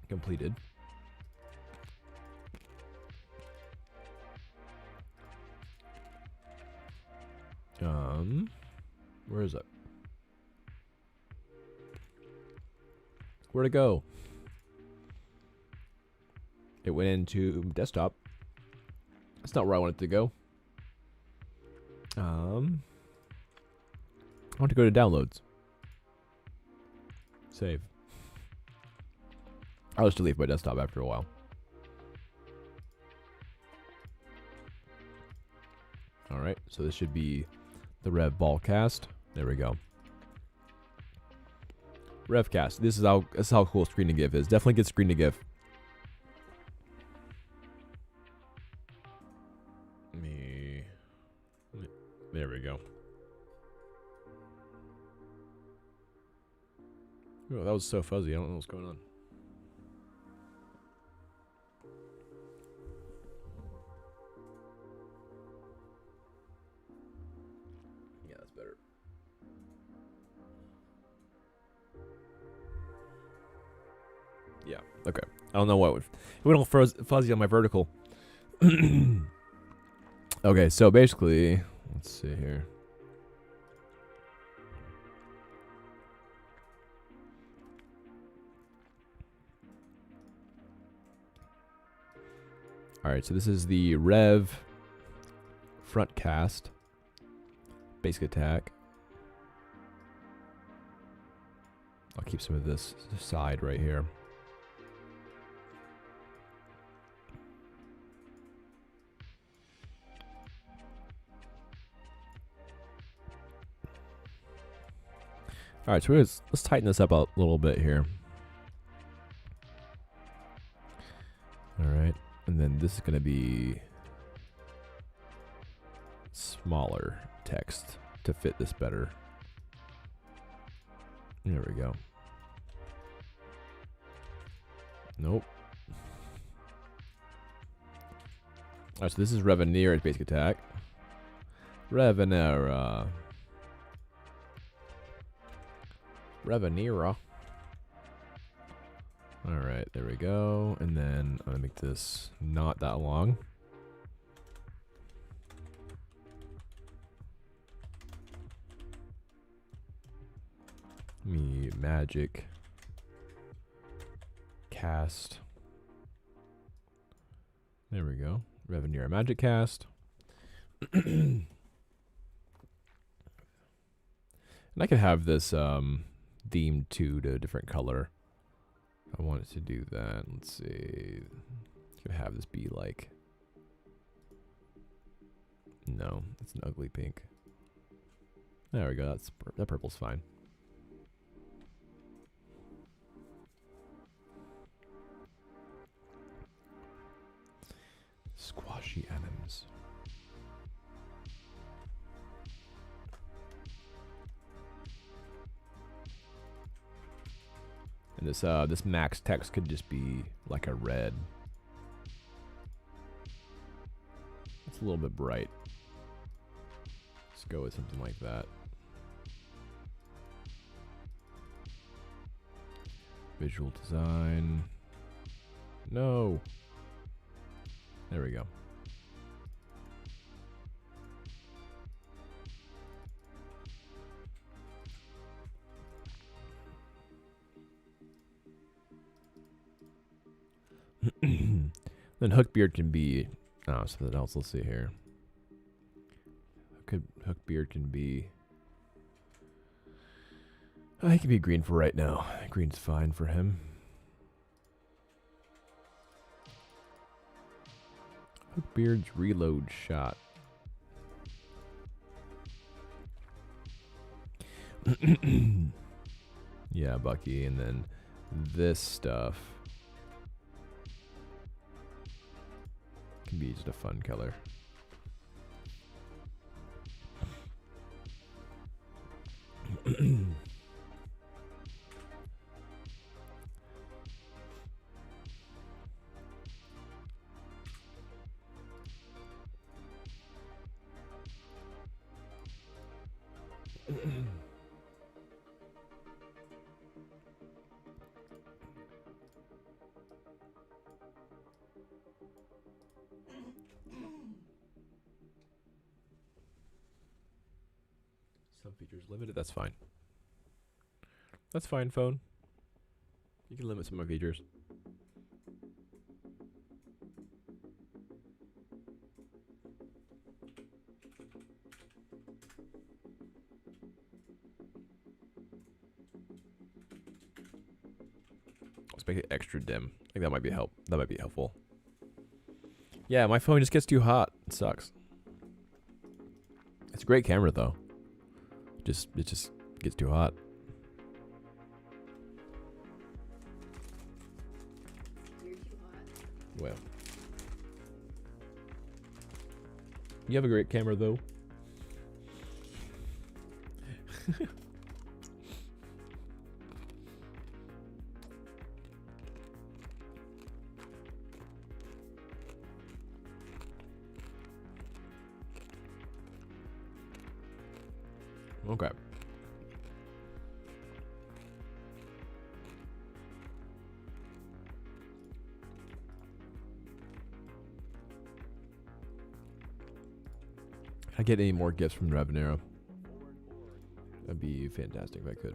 Completed. Where is it? Where'd it go? It went into desktop. That's not where I want it to go. I want to go to downloads. Save. I'll just delete my desktop after a while. Alright, so this should be the Rev Ballcast. There we go. Revcast. This is how cool screen to give is. Definitely get screen to give. There we go. Oh, that was so fuzzy. I don't know what's going on. Yeah, that's better. Yeah, okay. I don't know what it went all fuzzy on my vertical. Okay, so basically, let's see here. Alright, so this is the Rev front cast. Basic attack. I'll keep some of this side right here. Alright, so let's tighten this up a little bit here. Alright, and then this is going to be smaller text to fit this better. There we go. Nope. Alright, so this is Revenera's basic attack. Revenera. Alright, there we go. And then I'm going to make this not that long. Me magic cast. There we go. Revenera magic cast. And I could have this themed to a different color. I want it to do that. Let's see. Could have this be like. No, it's an ugly pink. There we go. That purple's fine. Squashy anims. And this max text could just be like a red. It's a little bit bright. Let's go with something like that. Visual design. No. There we go. Then Hookbeard can be something else. Let's see here. Hookbeard can be He can be green for right now. Green's fine for him. Hookbeard's reload shot. Yeah, Bucky, and then this stuff can be just a fun color. Some features limited, that's fine. That's fine, phone. You can limit some of my features. Let's make it extra dim. I think that might be helpful. Yeah, my phone just gets too hot. It sucks. It's a great camera though. It just gets too hot.
You're too hot.
Well. You have a great camera though. Okay. Can I get any more gifts from Ravenero? That'd be fantastic if I could.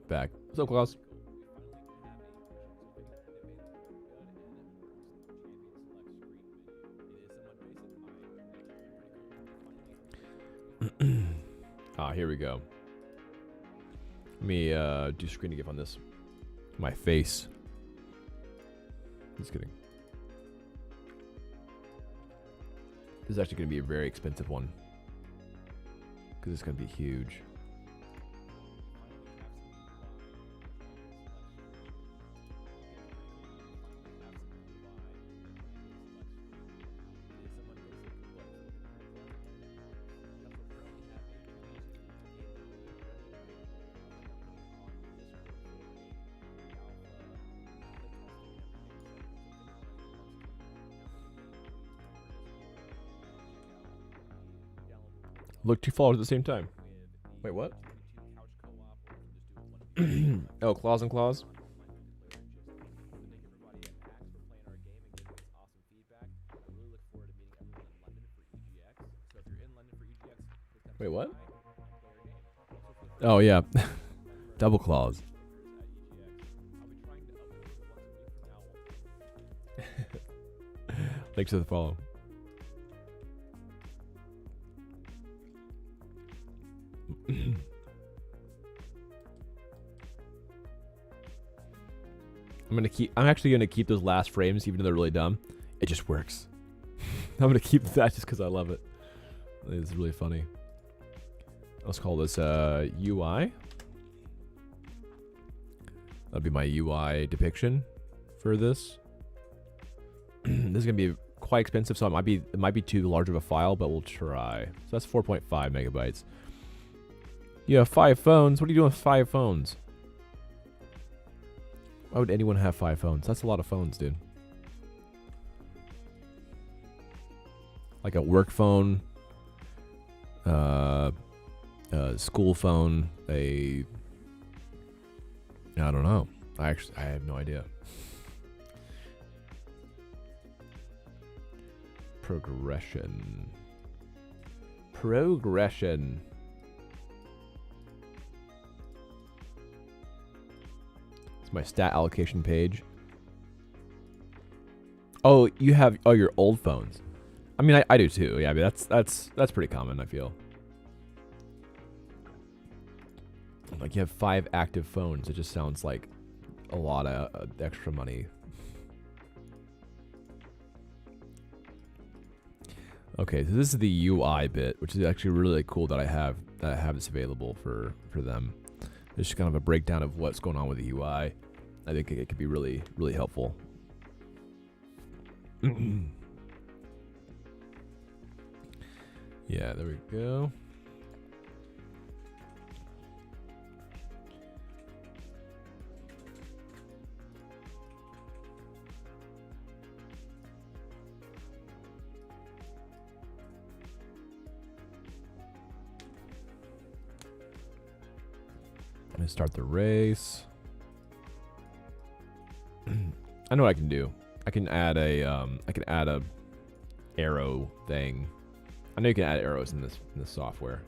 Back. What's up, Klaus? Here we go. Let me do screen to give on this. My face. Just kidding. This is actually going to be a very expensive one. Because it's going to be huge. Look, 2 followers at the same time. Wait, what? Oh, claws and claws? Wait, what? Oh, yeah. Double claws. Thanks for the follow. I'm actually gonna keep those last frames even though they're really dumb. It just works. I'm gonna keep that just because I love it. It's really funny. Let's call this UI. That'll be my UI depiction for this. This is gonna be quite expensive, so it might be too large of a file, but we'll try. So that's 4.5 megabytes. You have 5 phones. What are you doing with 5 phones? Why would anyone have 5 phones? That's a lot of phones, dude. Like a work phone, school phone, I don't know. I have no idea. Progression. my stat allocation page. Oh, you have your old phones. I mean, I do too. Yeah, I mean, that's pretty common, I feel. Like you have 5 active phones. It just sounds like a lot of extra money. Okay, so this is the UI bit, which is actually really cool that I have this available for them. It's just kind of a breakdown of what's going on with the UI. I think it could be really, really helpful. Yeah, there we go. I'm gonna start the race. I know what I can do. I can add a arrow thing. I know you can add arrows in this software.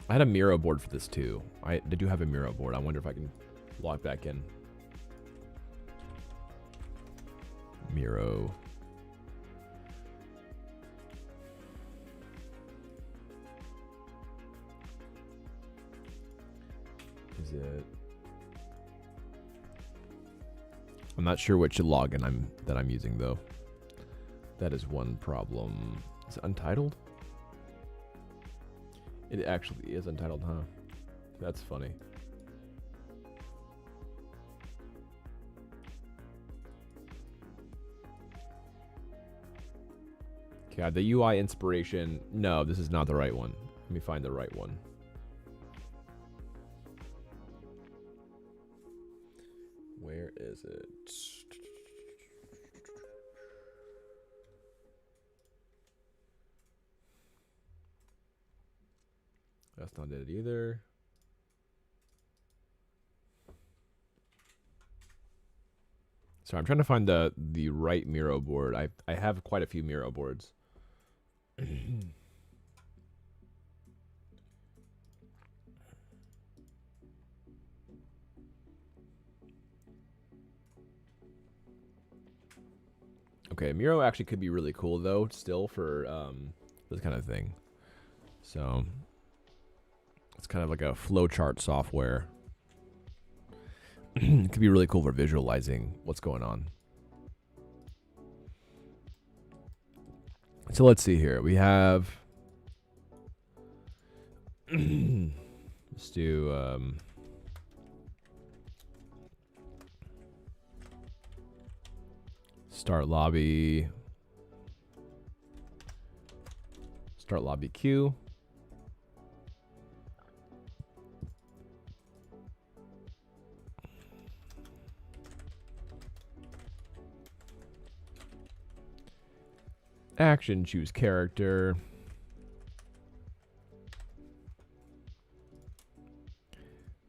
I had a Miro board for this too. I do have a Miro board. I wonder if I can log back in. Miro. Is it? I'm not sure which login I'm using though. That is one problem. Is it untitled? It actually is untitled, huh? That's funny. Okay, the UI inspiration. No, this is not the right one. Let me find the right one. Where is it? That's not it either. So I'm trying to find the right Miro board. I have quite a few Miro boards. Okay, Miro actually could be really cool though, still for this kind of thing. So it's kind of like a flowchart software. It could be really cool for visualizing what's going on. So let's see here. We have let's do start lobby queue. Action, choose character.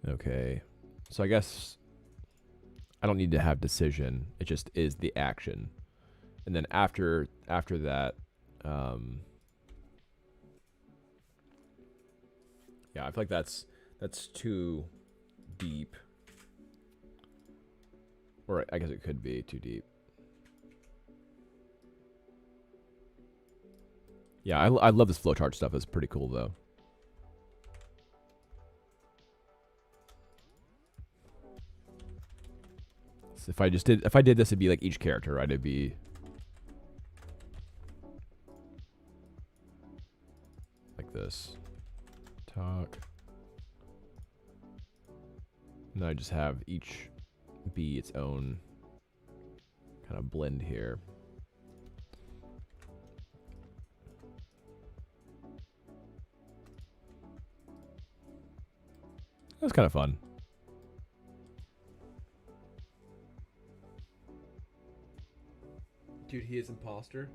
Okay. So I guess I don't need to have decision. It just is the action. And then after that, yeah, I feel like that's too deep. Or I guess it could be too deep. Yeah, I love this flowchart stuff. It's pretty cool though. So if I did this, it'd be like each character, right? It'd be like this. Talk. And then I just have each be its own kind of blend here. That was kind of fun. Dude, he is imposter.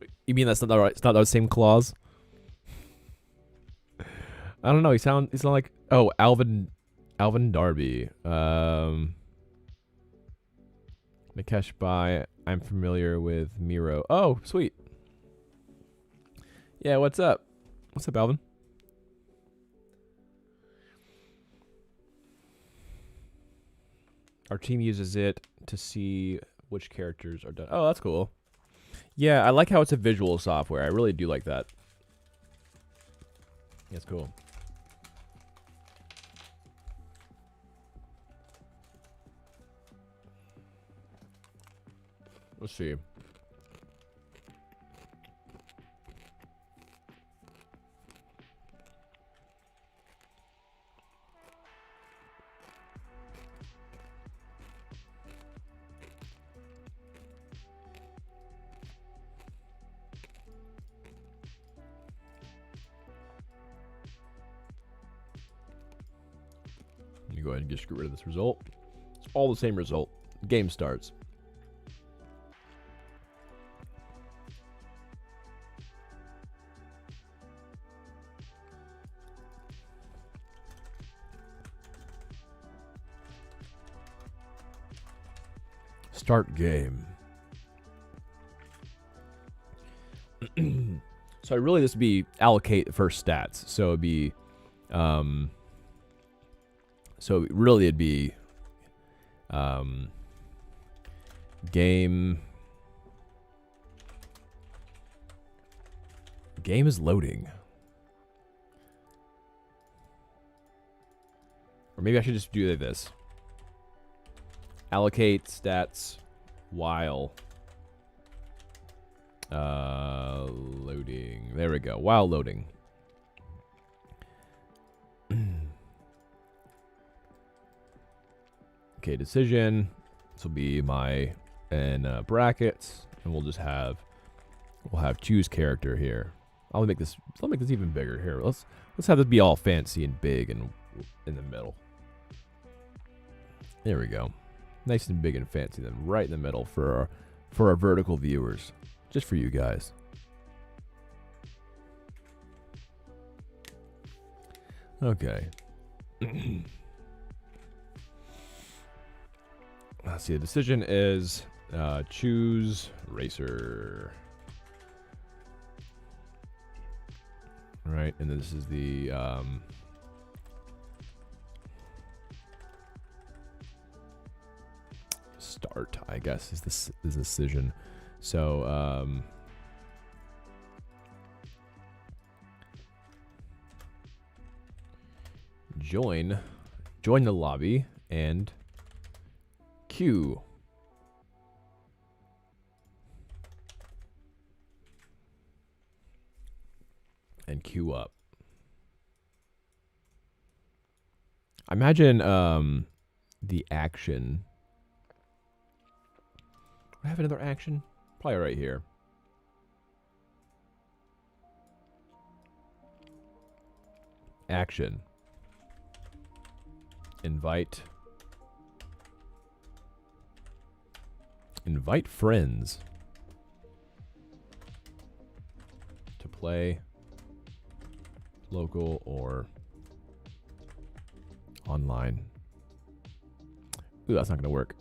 Wait, you mean that's not right? It's not the same clause? I don't know. He sound like Alvin Darby. Nikesh Bai. I'm familiar with Miro. Oh, sweet. Yeah, what's up? What's up, Alvin? Our team uses it to see which characters are done. Oh, that's cool. Yeah, I like how it's a visual software. I really do like that. That's cool. Let's see. Let me go ahead and just get rid of this result. It's all the same result. Game starts. Start game. So really this would be allocate the first stats. So it'd be so really it'd be game is loading. Or maybe I should just do this. Allocate stats while loading. There we go. While loading. Okay, decision. This will be my brackets, and we'll have choose character here. I'll make this even bigger here. Let's have this be all fancy and big and in the middle. There we go. Nice and big and fancy, then right in the middle for our vertical viewers, just for you guys. Okay. Let's see. The decision is choose racer. All right, and then this is the start, I guess, is this decision. So join the lobby and queue. And queue up. I imagine the action. I have another action? Probably right here. Action. Invite friends to play local or online. Ooh, that's not going to work.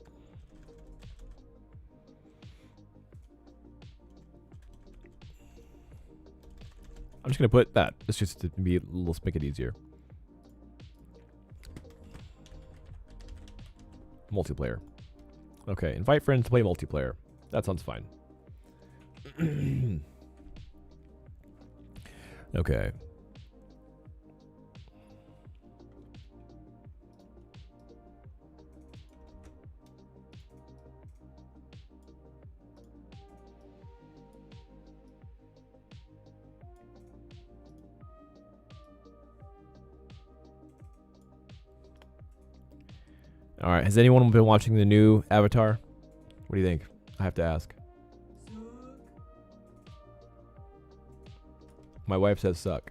I'm just going to put that. It's just to be a little, make it easier. Multiplayer. Okay, invite friends to play multiplayer. That sounds fine. Okay. All right. Has anyone been watching the new Avatar? What do you think? I have to ask. My wife says suck.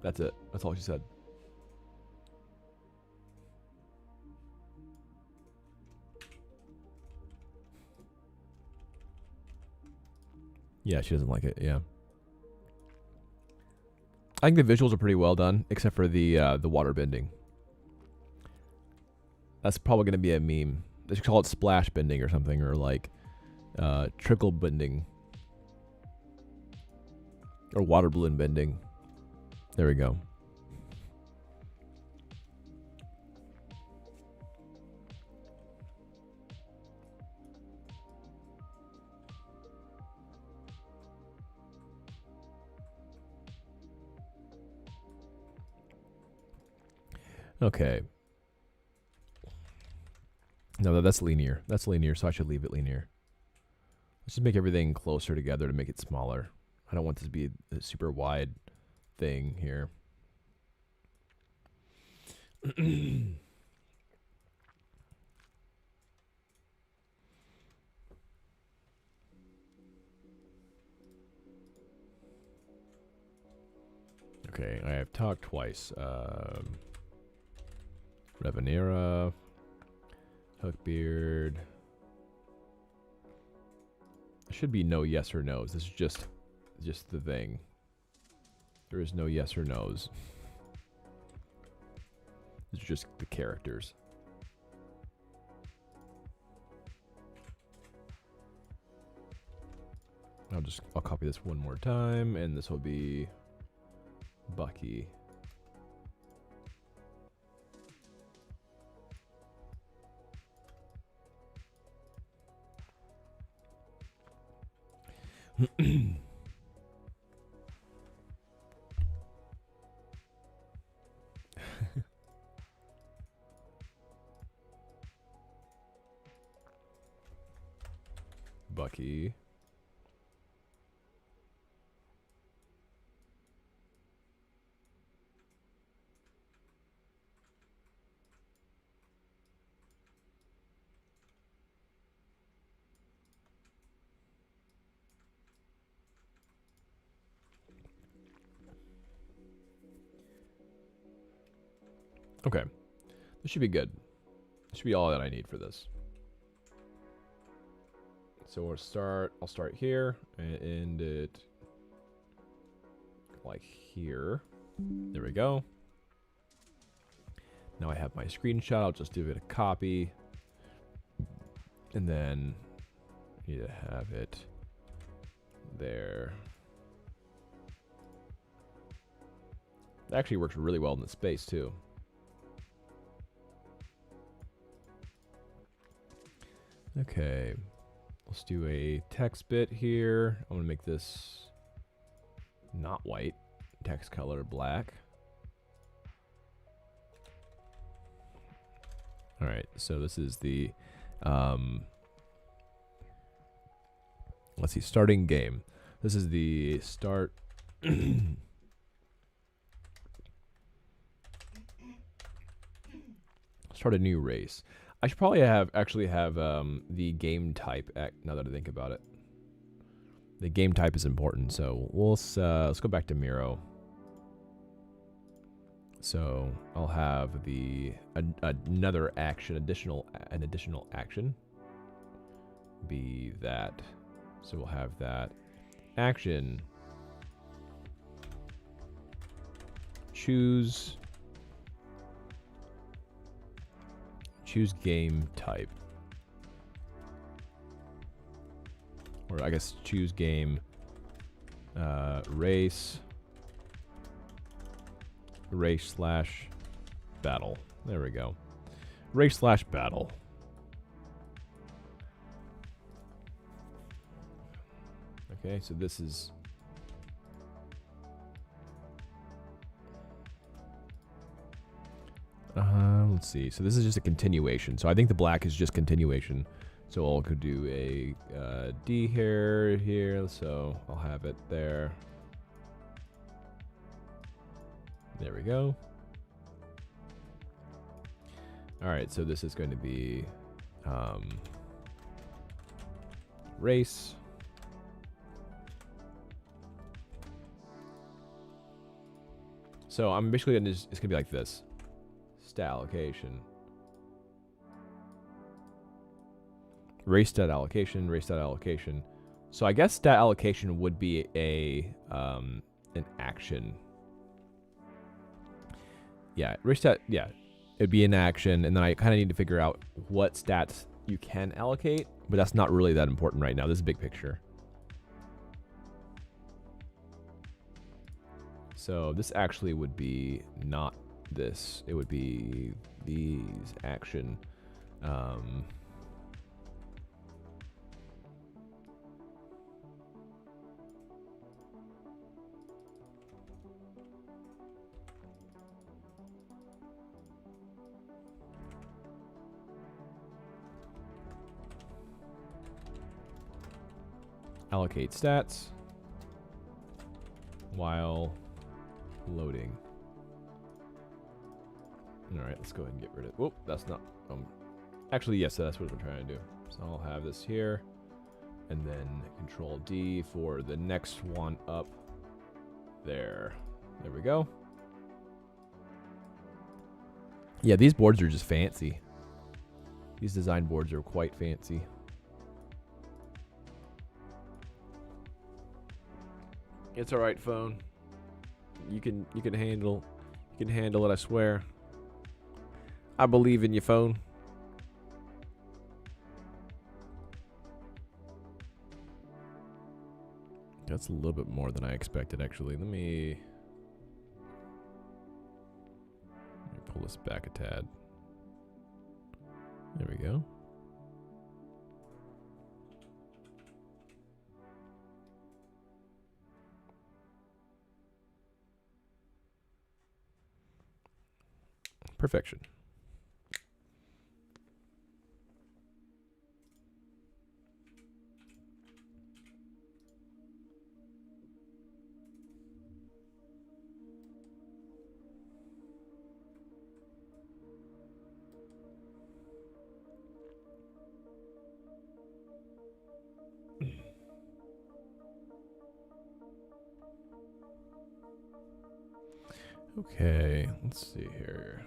That's it. That's all she said. Yeah, she doesn't like it. Yeah. I think the visuals are pretty well done, except for the water bending. That's probably going to be a meme. They should call it splash bending or something, or like trickle bending. Or water balloon bending. There we go. Okay. No, that's linear. That's linear, so I should leave it linear. Let's just make everything closer together to make it smaller. I don't want this to be a super wide thing here. Okay, I have talked twice. Revenera, Hookbeard. There should be no yes or no's. This is just the thing. There is no yes or no's. These are just the characters. I'll copy this one more time, and this will be Bucky. Bucky. Okay. This should be good. This should be all that I need for this. So I'll start here and end it like here. There we go. Now I have my screenshot. I'll just do it a copy. And then need to have it there. It actually works really well in the space too. Okay, let's do a text bit here. I'm gonna make this not white, text color black. All right, so this is the, let's see, starting game. This is the start. Start a new race. I should probably actually have the game type. Now that I think about it, the game type is important. So let's go back to Miro. So I'll have another action, an additional action. Be that. So we'll have that action. Choose game type. Or I guess choose game race / battle. There we go. Race / battle. Okay, so this is let's see. So this is just a continuation. So I think the black is just continuation. So I could do a D here. So I'll have it there. There we go. All right. So this is going to be race. So I'm basically gonna it's gonna be like this. Stat allocation. Race stat allocation, race stat allocation. So I guess stat allocation would be an action. Yeah, race stat, yeah. It'd be an action, and then I kind of need to figure out what stats you can allocate, but that's not really that important right now. This is big picture. So this actually would be not this. It would be these action. allocate stats while loading. All right, let's go ahead and get rid of. Whoop, that's not. Actually, yes, that's what we're trying to do. So I'll have this here, and then Control D for the next one up. There we go. Yeah, these boards are just fancy. These design boards are quite fancy. It's all right, phone. You can handle it, I swear. I believe in your phone. That's a little bit more than I expected, actually. Let me pull this back a tad. There we go. Perfection. Okay, let's see here.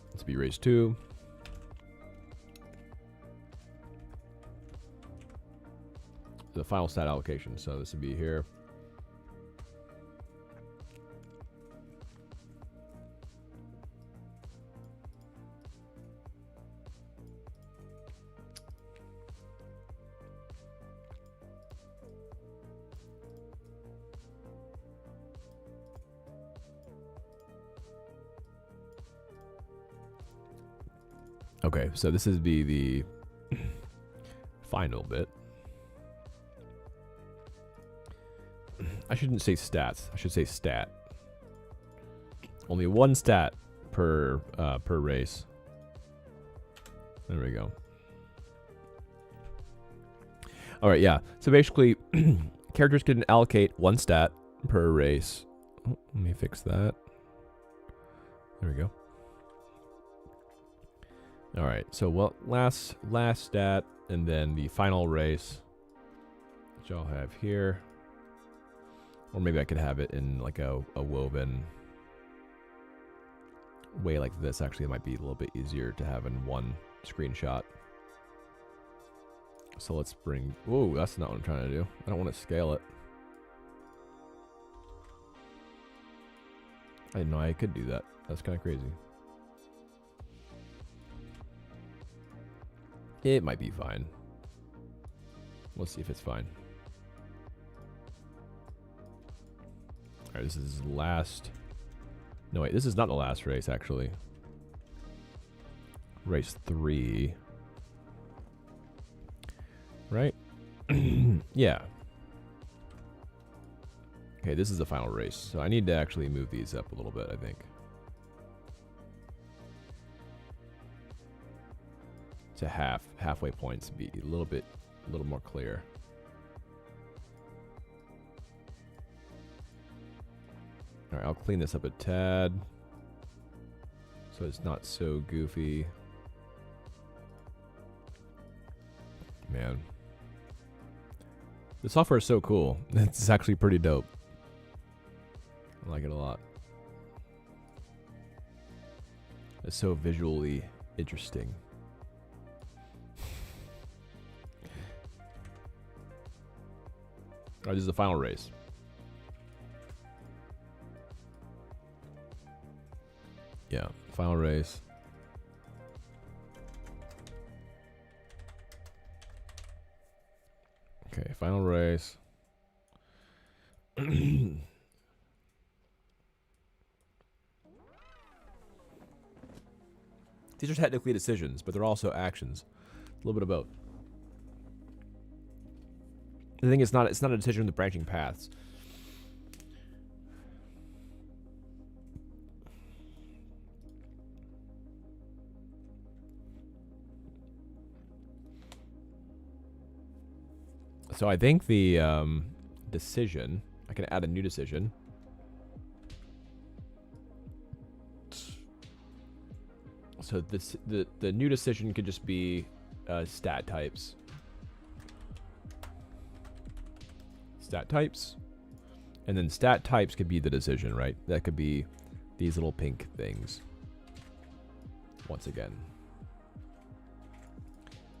Let's be race 2. The final stat allocation. So this would be here. Okay, so this is the final bit. I shouldn't say stats. I should say stat. Only one stat per race. There we go. All right, yeah. So basically, characters can allocate one stat per race. Oh, let me fix that. There we go. All right, so well, last stat, and then the final race, which I'll have here. Or maybe I could have it in like a woven way like this. Actually, it might be a little bit easier to have in one screenshot. So let's bring... Whoa, that's not what I'm trying to do. I don't want to scale it. I didn't know I could do that. That's kind of crazy. It might be fine. Let's see if it's fine. Alright, this is last... No, wait, this is not the last race, actually. Race 3. Right? Yeah. Okay, this is the final race. So I need to actually move these up a little bit, I think. To halfway points be a little more clear. All right, I'll clean this up a tad so it's not so goofy. Man, the software is so cool. It's actually pretty dope. I like it a lot. It's so visually interesting. Alright, this is the final race. Yeah, final race. Okay, final race. These are technically decisions, but they're also actions. A little bit of both. The thing is, it's not a decision with branching paths. So I think the decision, I can add a new decision. So this the new decision could just be stat types. Stat types. And then stat types could be the decision, right? That could be these little pink things. Once again.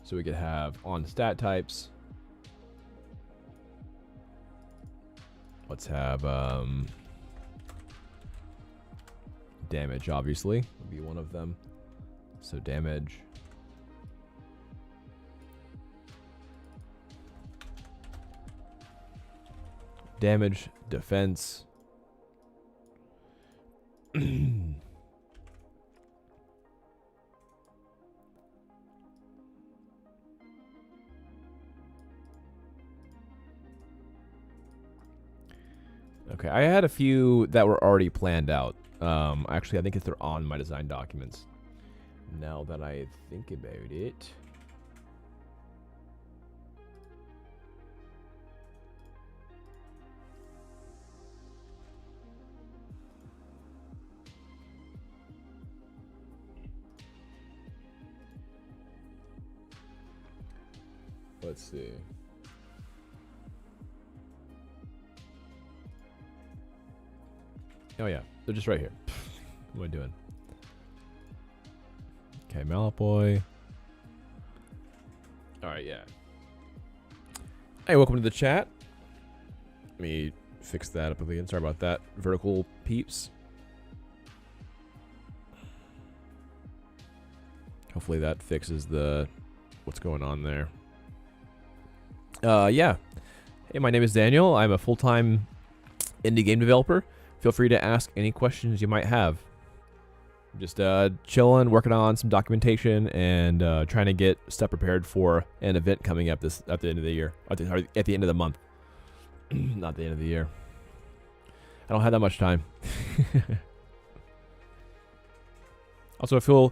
So we could have on stat types. Let's have damage, obviously, would be one of them. So damage. Damage, defense. Okay, I had a few that were already planned out. Actually, I think they're on my design documents. Now that I think about it. Let's see. Oh yeah, they're just right here. What am I doing? Okay, Malloy. Alright, yeah. Hey, welcome to the chat. Let me fix that up again. Sorry about that. Vertical peeps. Hopefully that fixes the what's going on there. Yeah. Hey, my name is Daniel. I'm a full-time indie game developer. Feel free to ask any questions you might have. Just chilling, working on some documentation, and trying to get stuff prepared for an event coming up at the end of the year. At the end of the month. Not the end of the year. I don't have that much time. Also,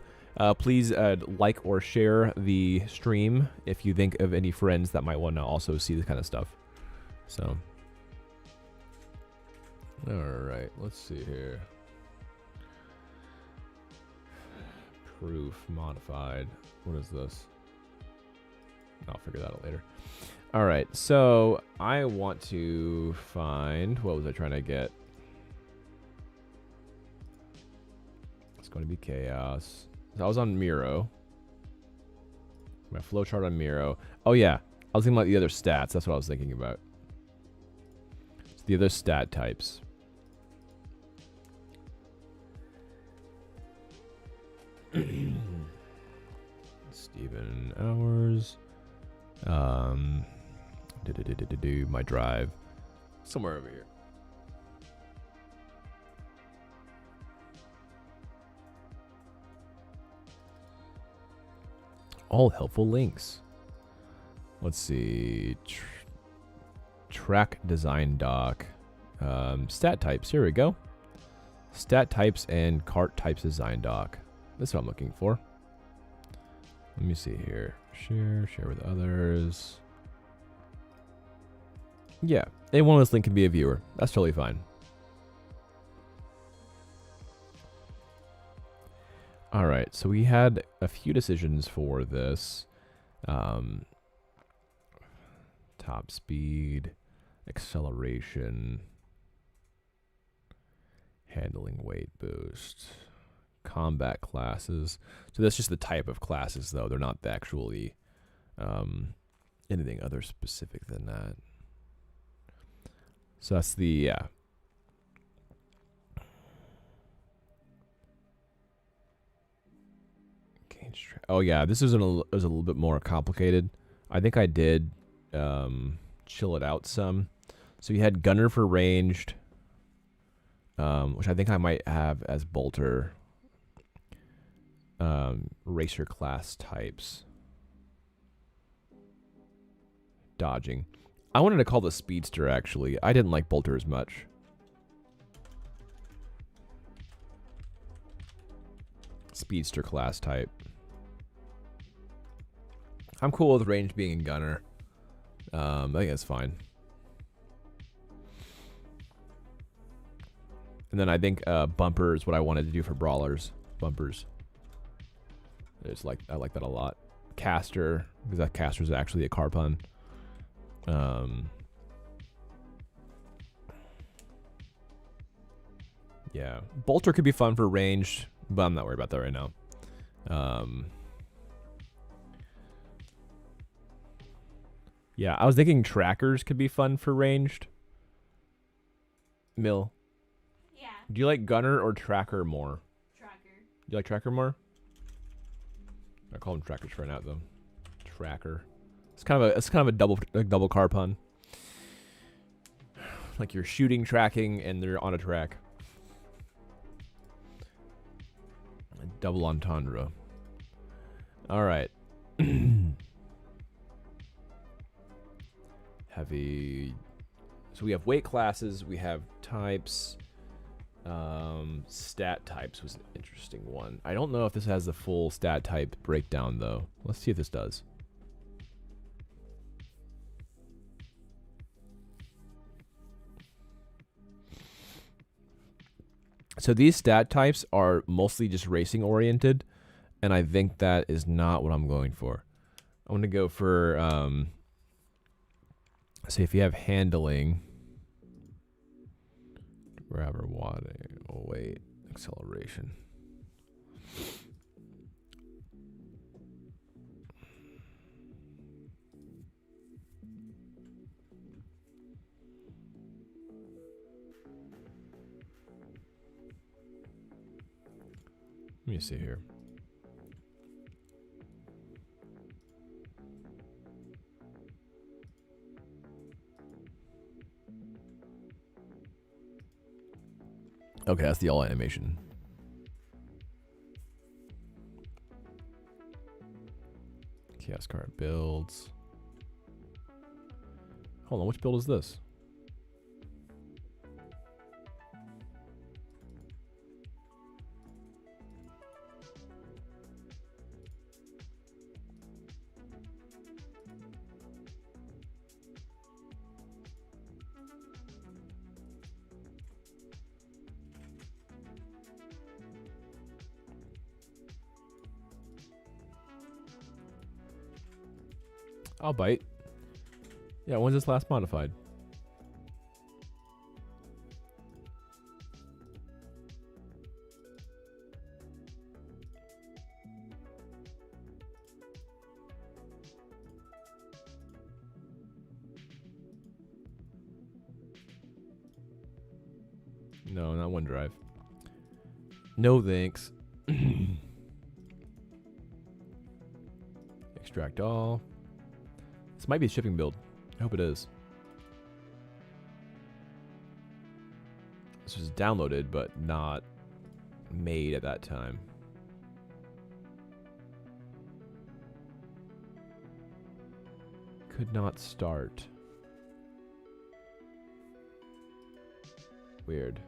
please like or share the stream if you think of any friends that might want to also see this kind of stuff. So, all right, let's see here. Proof modified. What is this? I'll figure that out later. All right, so I want to find, what was I trying to get? It's going to be chaos. So I was on Miro. My flowchart on Miro. Oh yeah, I was thinking about the other stats. That's what I was thinking about. It's the other stat types. Steven hours. My drive. Somewhere over here. All helpful links. Let's see. Track design doc. Stat types. Here we go. Stat types and cart types design doc. That's what I'm looking for. Let me see here. Share with others. Yeah, anyone on this link can be a viewer. That's totally fine. All right, so we had a few decisions for this. Top speed, acceleration, handling weight boost, combat classes. So that's just the type of classes, though. They're not actually anything other specific than that. So that's the, yeah. Oh yeah, this was was a little bit more complicated. I think I did chill it out some. So you had gunner for ranged, which I think I might have as bolter. Racer class types. Dodging. I wanted to call the speedster actually. I didn't like bolter as much. Speedster class type. I'm cool with range being in gunner. I think that's fine. And then I think bumper is what I wanted to do for brawlers. Bumpers. I like that a lot. Caster, because that caster is actually a car pun. Yeah, bolter could be fun for range, but I'm not worried about that right now. Yeah, I was thinking trackers could be fun for ranged. Mill.
Yeah,
Do you like gunner or tracker more?
tracker.
You like tracker more? I call them trackers for now though. Tracker. It's kind of a double car pun. Like you're shooting, tracking, and they're on a track. A double entendre. All right. Heavy. So we have weight classes. We have types. Stat types was an interesting one. I don't know if this has the full stat type breakdown though. Let's see if this does. So these stat types are mostly just racing oriented, and I think that is not what I'm going for. I'm going to go for, say if you have handling, grabber, wadding, weight, acceleration. Let me see here. Okay, that's the all animation. Chaos card builds. Hold on, which build is this? I'll bite. Yeah, when's this last modified? No, not OneDrive. No thanks. Extract all. This might be a shipping build. I hope it is. This was downloaded, but not made at that time. Could not start. Weird.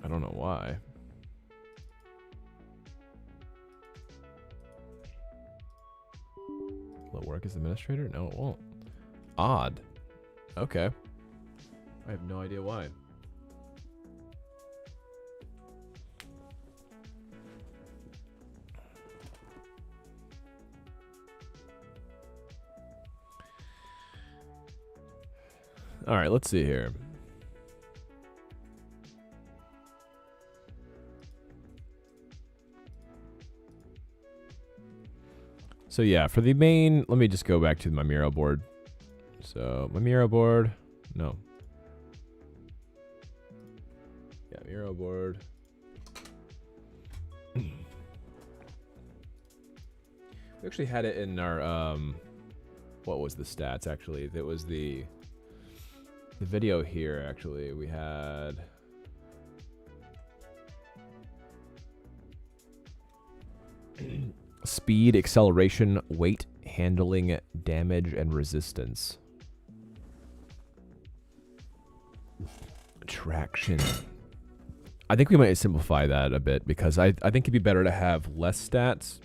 I don't know why. Will it work as administrator? No, it won't. Odd. Okay. I have no idea why. All right, let's see here. So yeah, for the main, let me just go back to my Miro board. So my Miro board, no. Yeah, Miro board. We actually had it in our what was the stats actually? That was the video here actually. We had speed, acceleration, weight, handling, damage, and resistance. Traction. I think we might simplify that a bit because I think it'd be better to have less stats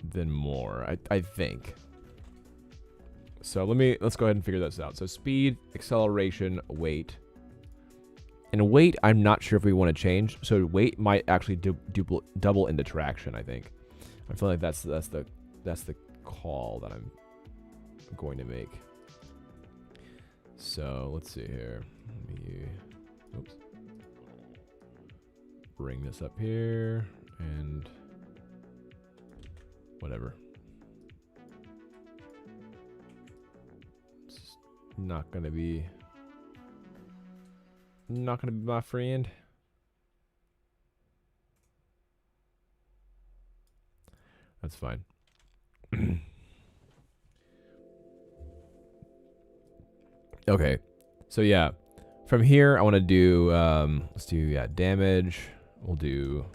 than more. I think. So let's go ahead and figure this out. So speed, acceleration, weight. And weight, I'm not sure if we want to change. So weight might actually double into traction, I think. I feel like that's the call that I'm going to make. So let's see here. Let me, oops. Bring this up here and whatever. It's not gonna be my friend. That's fine. Okay, so yeah, from here I want to do let's do damage. We'll do,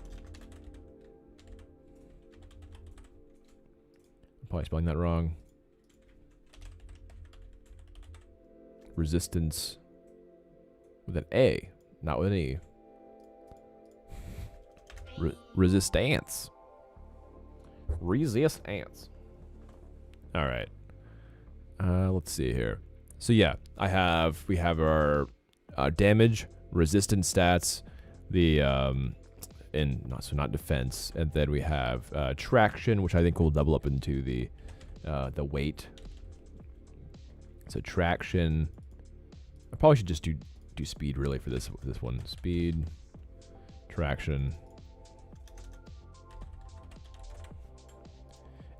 I'm probably spelling that wrong. Resistance with an A, not with an E. Resistance. Resistance. All right. Let's see here. So yeah, we have our damage, resistance stats, the not defense, and then we have traction, which I think will double up into the weight. So traction. I probably should just do speed really for this one. Speed, traction.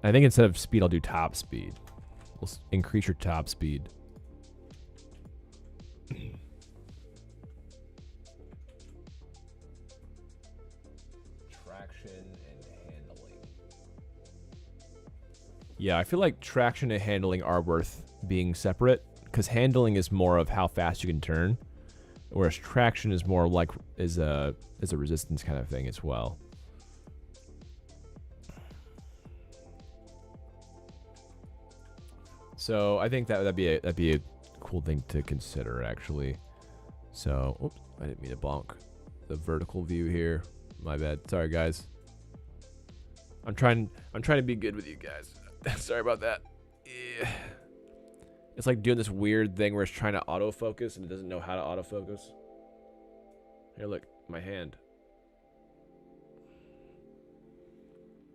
I think instead of speed, I'll do top speed. We'll increase your top speed. Traction and handling. Yeah, I feel like traction and handling are worth being separate, because handling is more of how fast you can turn, whereas traction is more like is a resistance kind of thing as well. So I think that'd be a cool thing to consider actually. So, oops, I didn't mean to bonk the vertical view here. My bad. Sorry guys. I'm trying to be good with you guys. Sorry about that. Yeah. It's like doing this weird thing where it's trying to autofocus and it doesn't know how to autofocus. Here, look, my hand.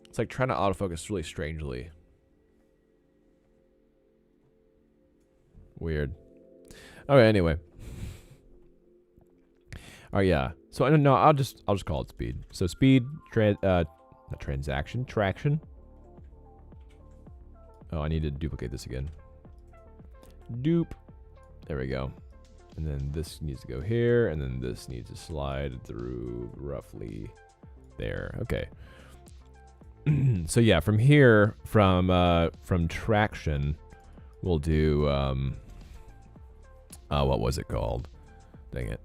It's like trying to autofocus really strangely. Weird. Okay, anyway. Oh yeah. So I don't know. I'll just call it speed. So speed, not transaction, traction. Oh, I need to duplicate this again. Dupe. There we go. And then this needs to go here, and then this needs to slide through roughly there. Okay. So yeah, from here, from traction, we'll do what was it called? Dang it.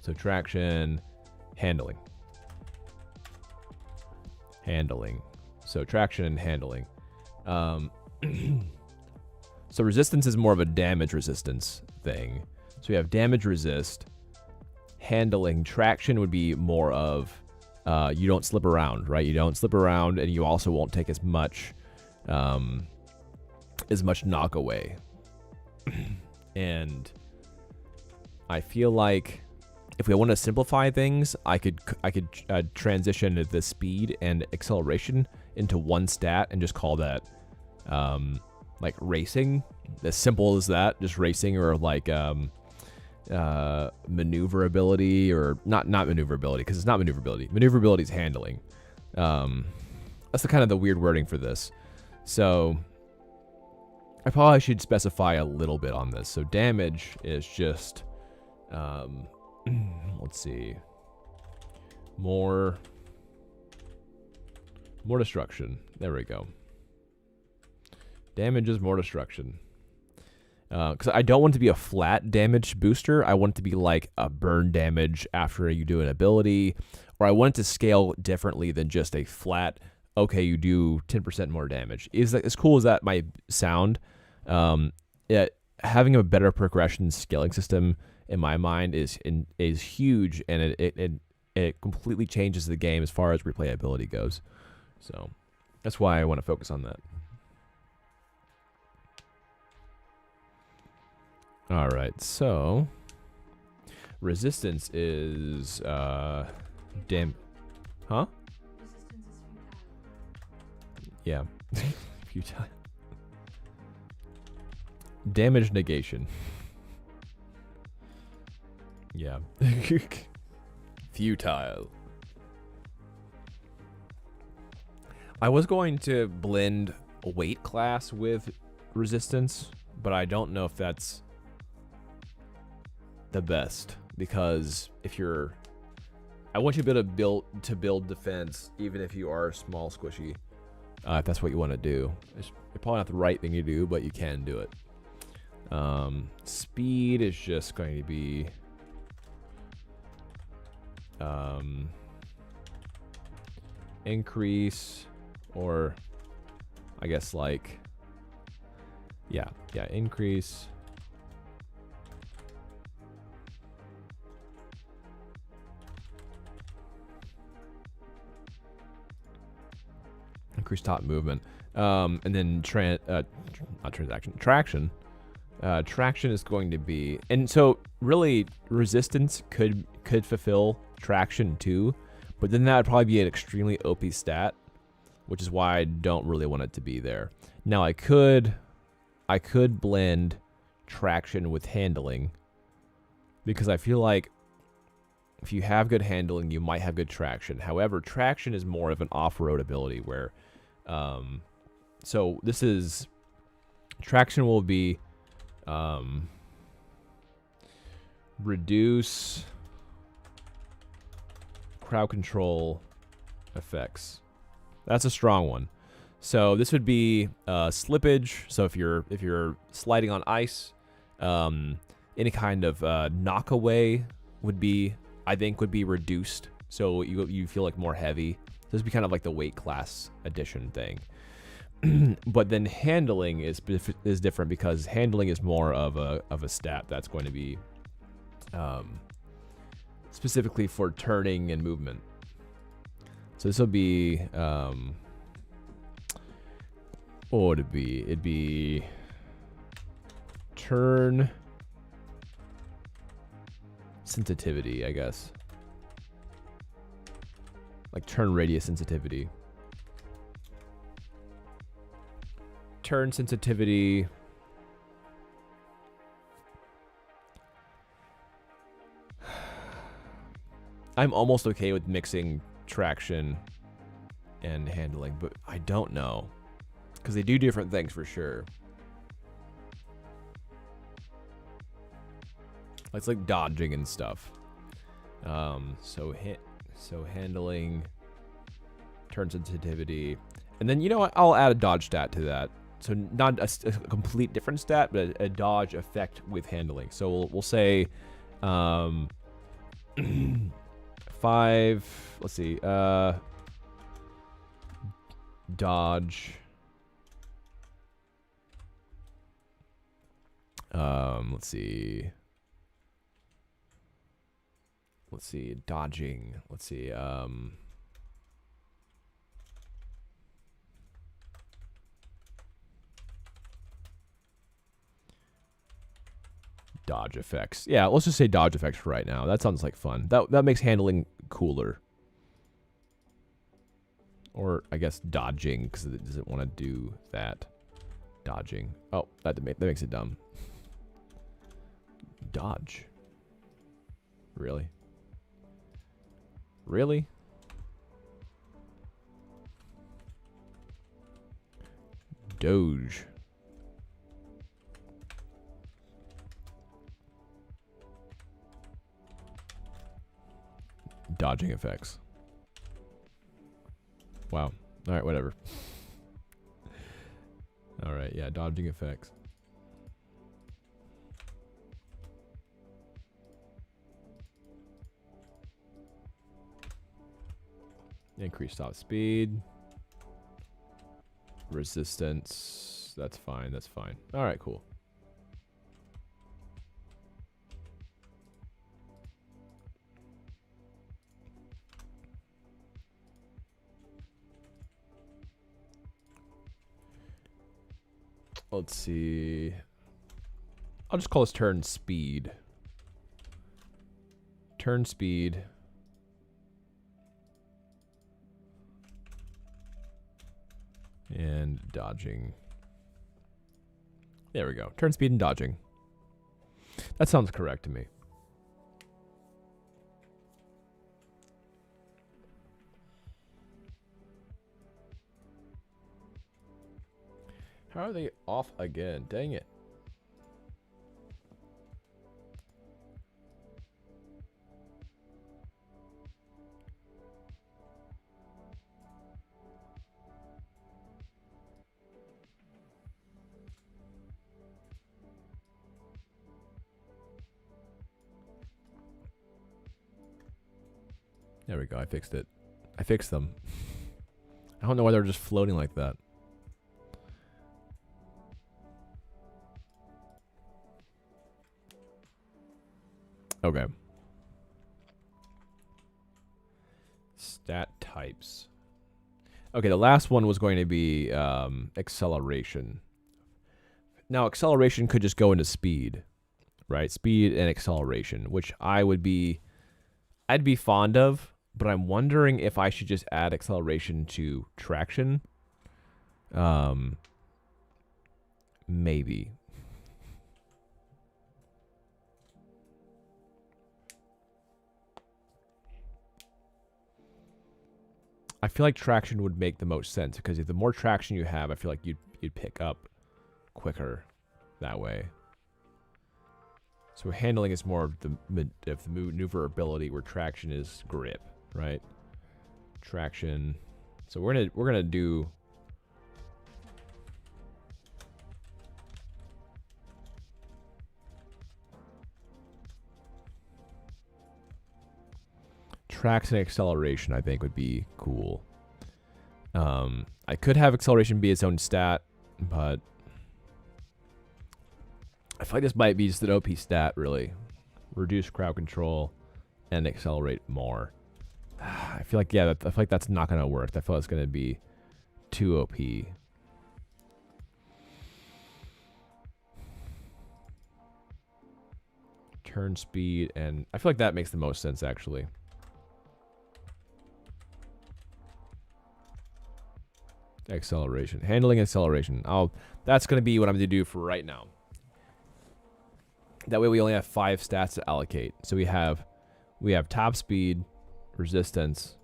So traction, handling. So traction and handling. So resistance is more of a damage resistance thing. So we have damage resist. Handling, traction would be more of you don't slip around, right? You don't slip around, and you also won't take as much knock away. And I feel like if we want to simplify things, I could transition the speed and acceleration into one stat and just call that like racing. As simple as that, just racing, or like maneuverability, or not maneuverability, because it's not maneuverability. Maneuverability is handling. That's the kind of the weird wording for this. So I probably should specify a little bit on this. So damage is just, let's see, more destruction. There we go. Damage is more destruction. Because I don't want it to be a flat damage booster. I want it to be like a burn damage after you do an ability, or I want it to scale differently than just a flat, okay, you do 10% more damage. Is that as cool as that might sound? Having a better progression scaling system in my mind is huge, and it completely changes the game as far as replayability goes. So that's why I want to focus on that. All right, so resistance is huh?
Resistance is futile.
Yeah, futile. Damage negation. Yeah. Futile. I was going to blend a weight class with resistance, but I don't know if that's the best, because if you're, I want you to be able to build defense even if you are small squishy. If that's what you want to do, it's probably not the right thing to do, but you can do it. Speed is just going to be increase, or I guess like increase. Increase top movement, and then traction. Traction is going to be, and so really resistance could fulfill traction too, but then that would probably be an extremely OP stat, which is why I don't really want it to be there. Now I could blend traction with handling, because I feel like if you have good handling, you might have good traction. However, traction is more of an off-road ability where, so this is, traction will be, reduce crowd control effects. That's a strong one. So this would be slippage. So if you're sliding on ice, any kind of knockaway would be, I think, would be reduced. So you feel like more heavy. So this would be kind of like the weight class addition thing. But then handling is different, because handling is more of a stat that's going to be specifically for turning and movement. So this will be what would it be? It'd be turn sensitivity, I guess. Like turn radius sensitivity. Turn sensitivity. I'm almost okay with mixing traction and handling, but I don't know, because they do different things for sure. It's like dodging and stuff. So handling, turn sensitivity, and then, you know what? I'll add a dodge stat to that. So not a complete different stat, but a dodge effect with handling. So we'll say 5. Let's see. Dodge. Let's see. Dodging. Let's see. Dodge effects. Yeah, let's just say dodge effects for right now. That sounds like fun. That makes handling cooler. Or I guess dodging, because it doesn't want to do that. Dodging. Oh, that makes it dumb. Dodge. Really? Really? Doge. dodging effects. Wow. All right, whatever. All right, yeah, dodging effects. Increase top speed. Resistance. That's fine, that's fine. All right, cool. Let's see. I'll just call this turn speed. Turn speed. And dodging. There we go. Turn speed and dodging. That sounds correct to me. How are they off again? Dang it. There we go. I fixed it. I fixed them. I don't know why they're just floating like that. Okay. Stat types. Okay, the last one was going to be acceleration. Now, acceleration could just go into speed, right? Speed and acceleration, which I'd be fond of, but I'm wondering if I should just add acceleration to traction. Maybe. I feel like traction would make the most sense because if the more traction you have, I feel like you'd pick up quicker that way. So handling is more of the maneuverability, where traction is grip, right? Traction. So we're gonna do traction and acceleration. I think would be cool. I could have acceleration be its own stat, but I feel like this might be just an OP stat, really. Reduce crowd control and accelerate more. I feel like, yeah, I feel like that's not going to work. I feel like it's going to be too OP. Turn speed, and I feel like that makes the most sense, actually. Acceleration. Handling acceleration. That's going to be what I'm going to do for right now. That way we only have 5 stats to allocate. So we have top speed, resistance,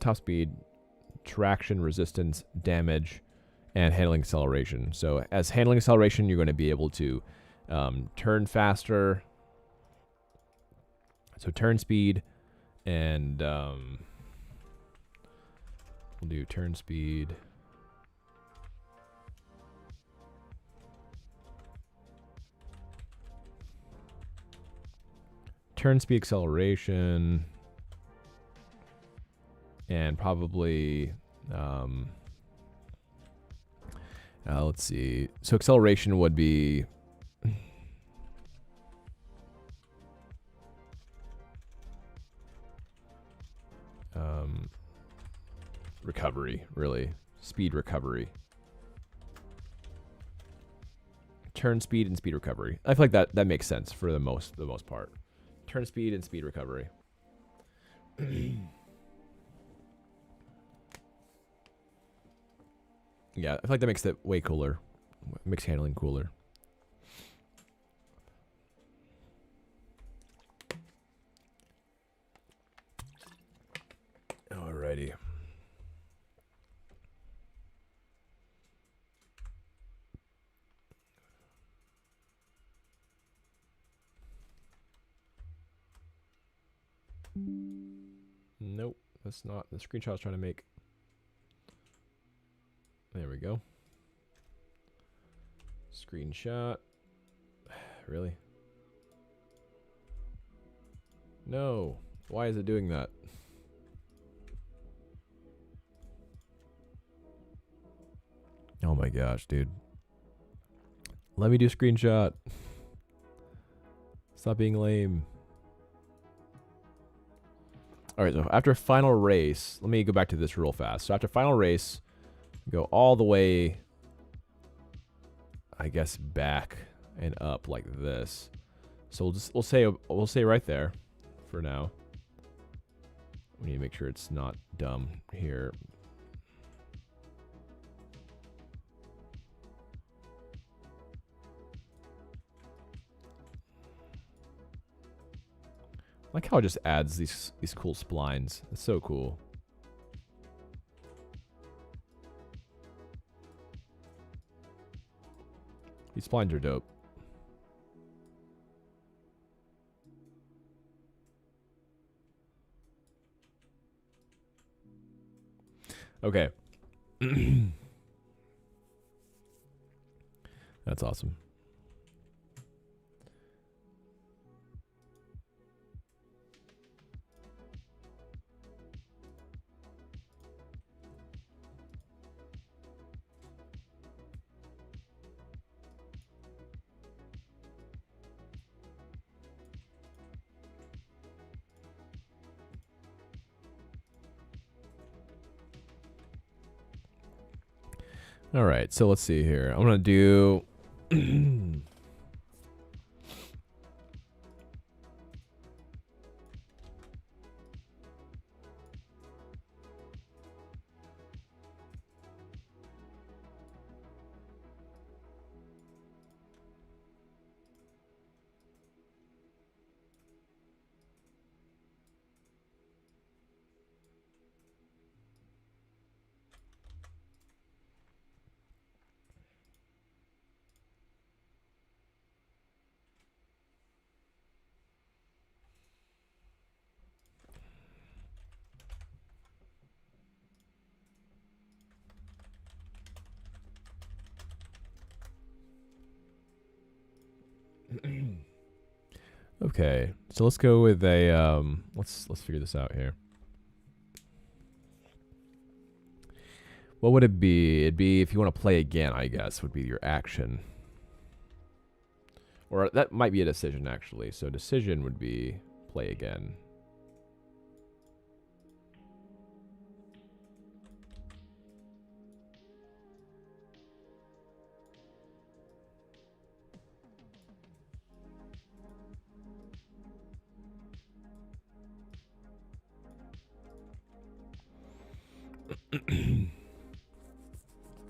top speed, traction, resistance, damage, and handling acceleration. So as handling acceleration, you're going to be able to turn faster. So turn speed, and we'll do turn speed. Turn speed, acceleration, and probably, let's see. So acceleration would be recovery, really. Speed recovery. Turn speed and speed recovery. I feel like that makes sense for the most part. Turn speed and speed recovery. Yeah, I feel like that makes it way cooler. Makes handling cooler. Alrighty. Nope, that's not the screenshot I was trying to make. There we go. Screenshot. Really? No. Why is it doing that? Oh my gosh, dude. Let me do screenshot. Stop being lame. Alright, so after final race, let me go back to this real fast. So after final race, go all the way, I guess, back and up like this. So we'll say right there for now. We need to make sure it's not dumb here. I like how it just adds these cool splines. It's so cool. These splines are dope. Okay. That's awesome. All right, so let's see here. I'm gonna do. Okay, so let's go with a let's figure this out here. What would it be? It'd be if you want to play again, I guess, would be your action. Or that might be a decision, actually. So decision would be play again.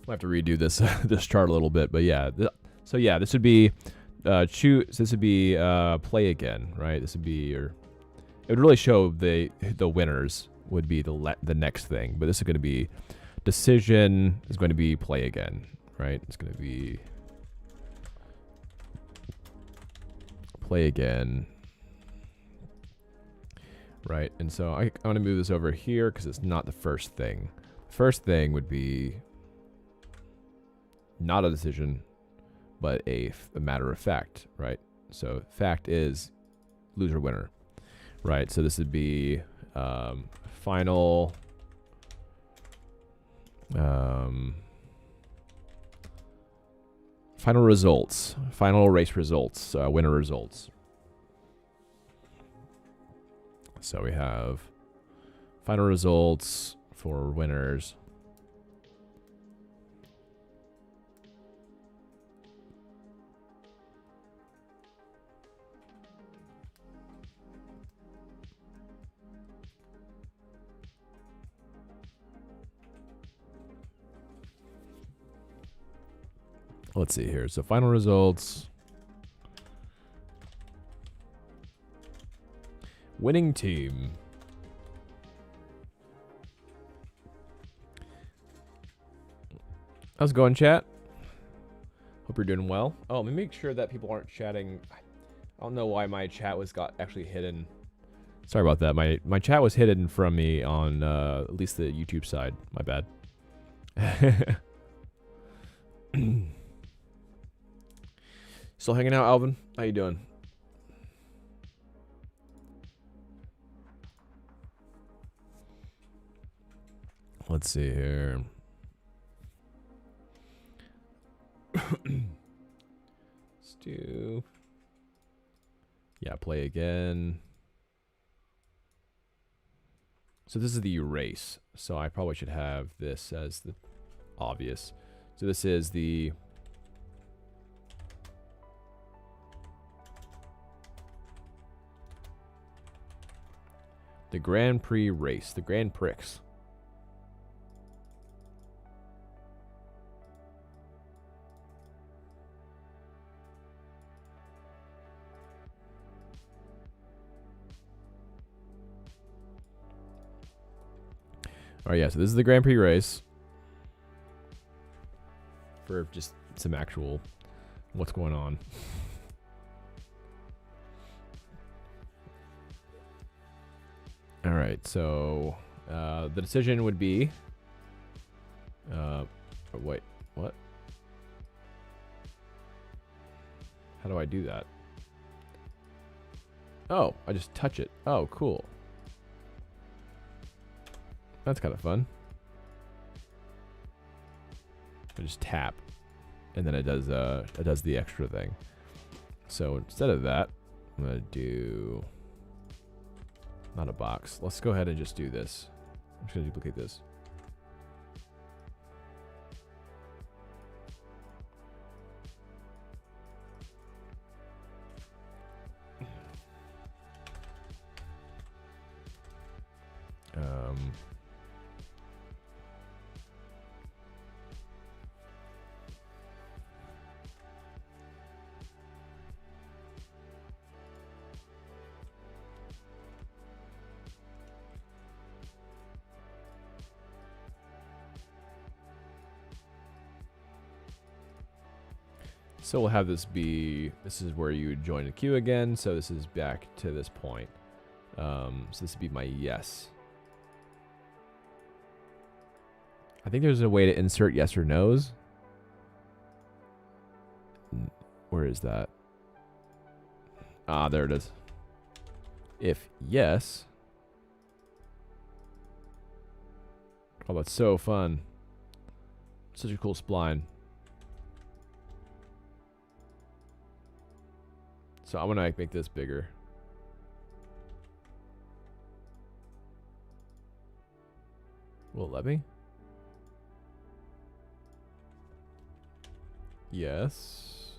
We'll have to redo this this chart a little bit, but yeah. So yeah, this would be choose. This would be play again, right? This would be your. It would really show the winners would be the next thing, but this is going to be decision is going to be play again, right? It's going to be play again, right? And so I want to move this over here because it's not the first thing. The first thing would be not a decision, but a matter of fact, right? So fact is loser winner, right? So this would be final final results, final race results, winner results. So we have final results for winners. Let's see here. So final results. Winning team. How's it going, chat? Hope you're doing well. Oh, let me make sure that people aren't chatting. I don't know why my chat got actually hidden. Sorry about that. My chat was hidden from me on at least the YouTube side. My bad. Still hanging out, Alvin? How you doing? Let's see here. Stu. Yeah, play again. So this is the erase. So I probably should have this as the obvious. So this is the Grand Prix race, the Grand Prix. All right, yeah, so this is the Grand Prix race. For just some actual what's going on. All right, so the decision would be wait, what? How do I do that? Oh, I just touch it. Oh, cool. That's kind of fun. I just tap, and then it does the extra thing. So instead of that, I'm gonna do not a box. Let's go ahead and just do this. I'm just gonna duplicate this. So we'll have this be, this is where you would join the queue again. So this is back to this point. So this would be my yes. I think there's a way to insert yes or no's. Where is that? Ah, there it is. If yes. Oh, that's so fun. Such a cool spline. So I'm gonna make this bigger. Will it let me? Yes.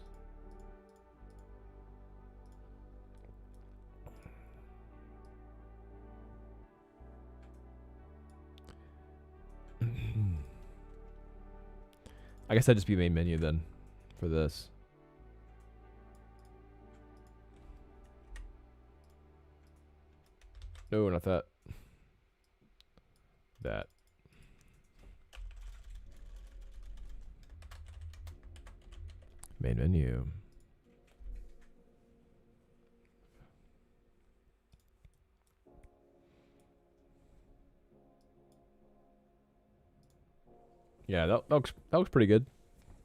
I guess that'd just be main menu then for this. No, not that. That. Main menu. Yeah, that looks pretty good.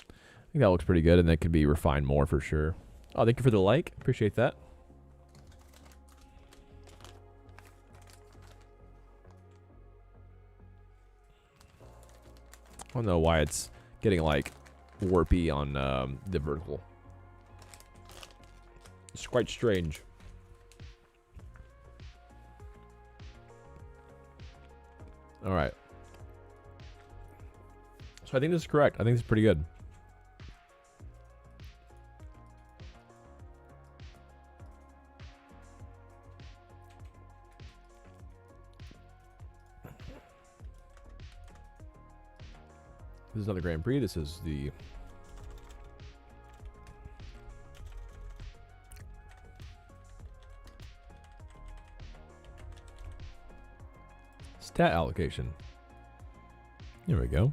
I think that looks pretty good, and that could be refined more for sure. Oh, thank you for the like. Appreciate that. I don't know why it's getting like warpy on the vertical. It's quite strange. All right. So I think this is correct. I think this is pretty good. This is not the Grand Prix. This is the stat allocation. There we go.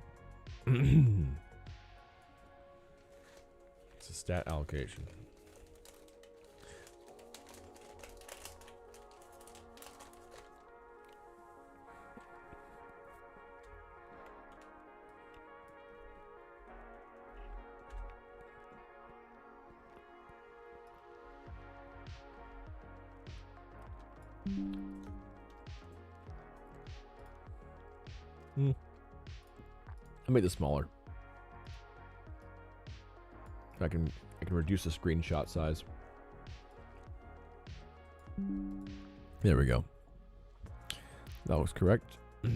It's a stat allocation. I'll make this smaller. I can reduce the screenshot size. There we go. That was correct. Go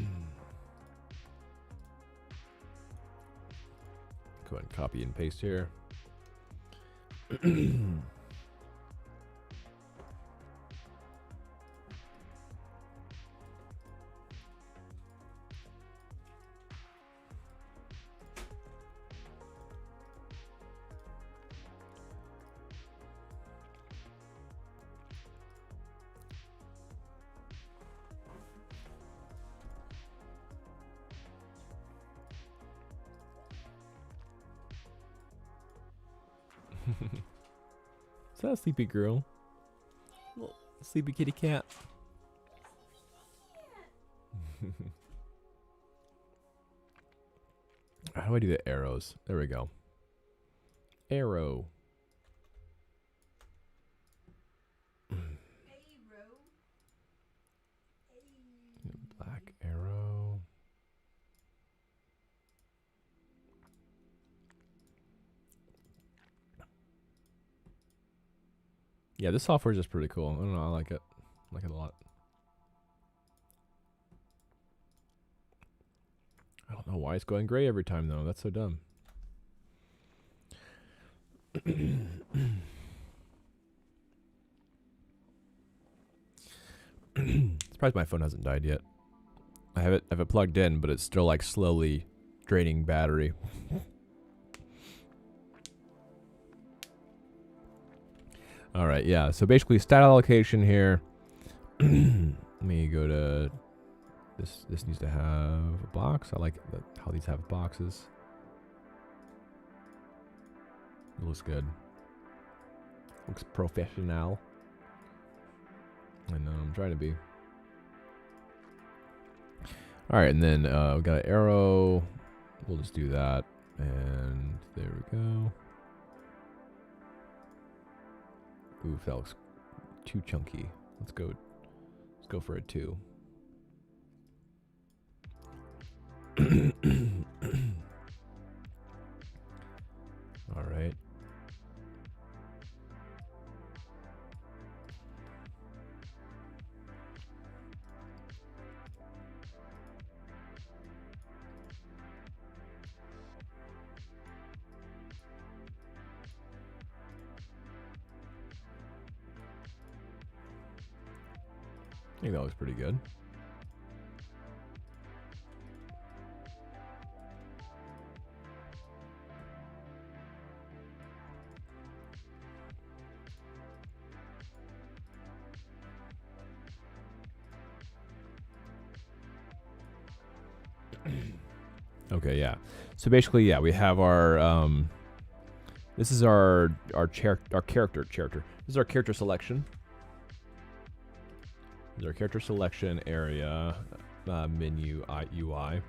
ahead and copy and paste here. Is that a sleepy girl? Little sleepy kitty cat. How do I do the arrows? There we go. Arrow. Black arrow. Yeah, this software is just pretty cool. I don't know, I like it. I like it a lot. I don't know why it's going gray every time though. That's so dumb. Surprised my phone hasn't died yet. I have it plugged in, but it's still like slowly draining battery. All right, yeah. So basically, stat allocation here. Let me go to this. This needs to have a box. I like how these have boxes. It looks good. Looks professional. I know, I'm trying to be. All right, and then we got an arrow. We'll just do that, and there we go. Ooh, that looks too chunky. Let's go for a 2. All right. I think that was pretty good. Okay, yeah. So basically, yeah, we have our this is our character. This is our character selection. This is our character selection area menu UI.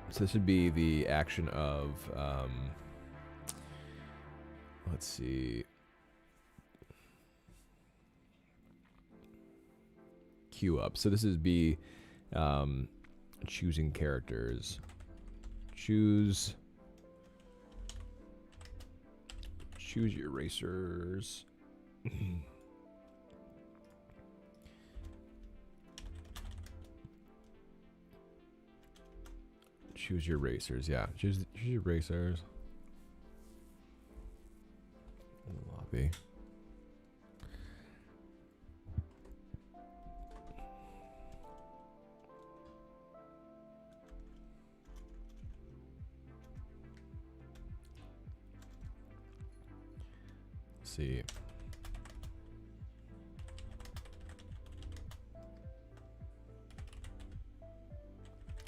So this would be the action of let's see. Queue up. So this is be choosing characters. Choose your racers. Choose your racers. Yeah, choose your racers. Lobby. See.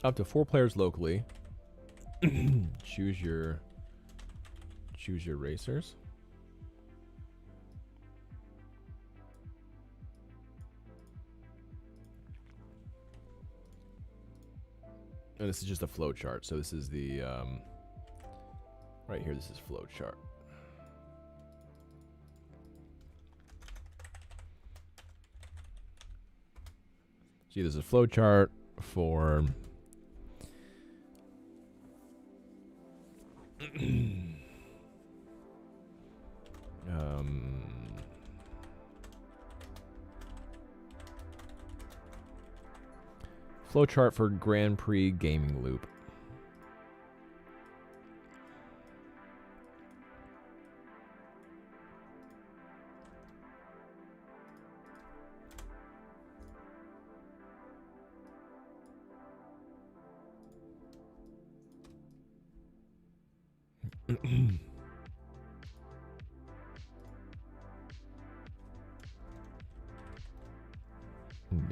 Up to 4 players locally. choose your racers. And this is just a flow chart. So this is the Right here, this is flow chart. See, there's a flow chart for flowchart for Grand Prix gaming loop.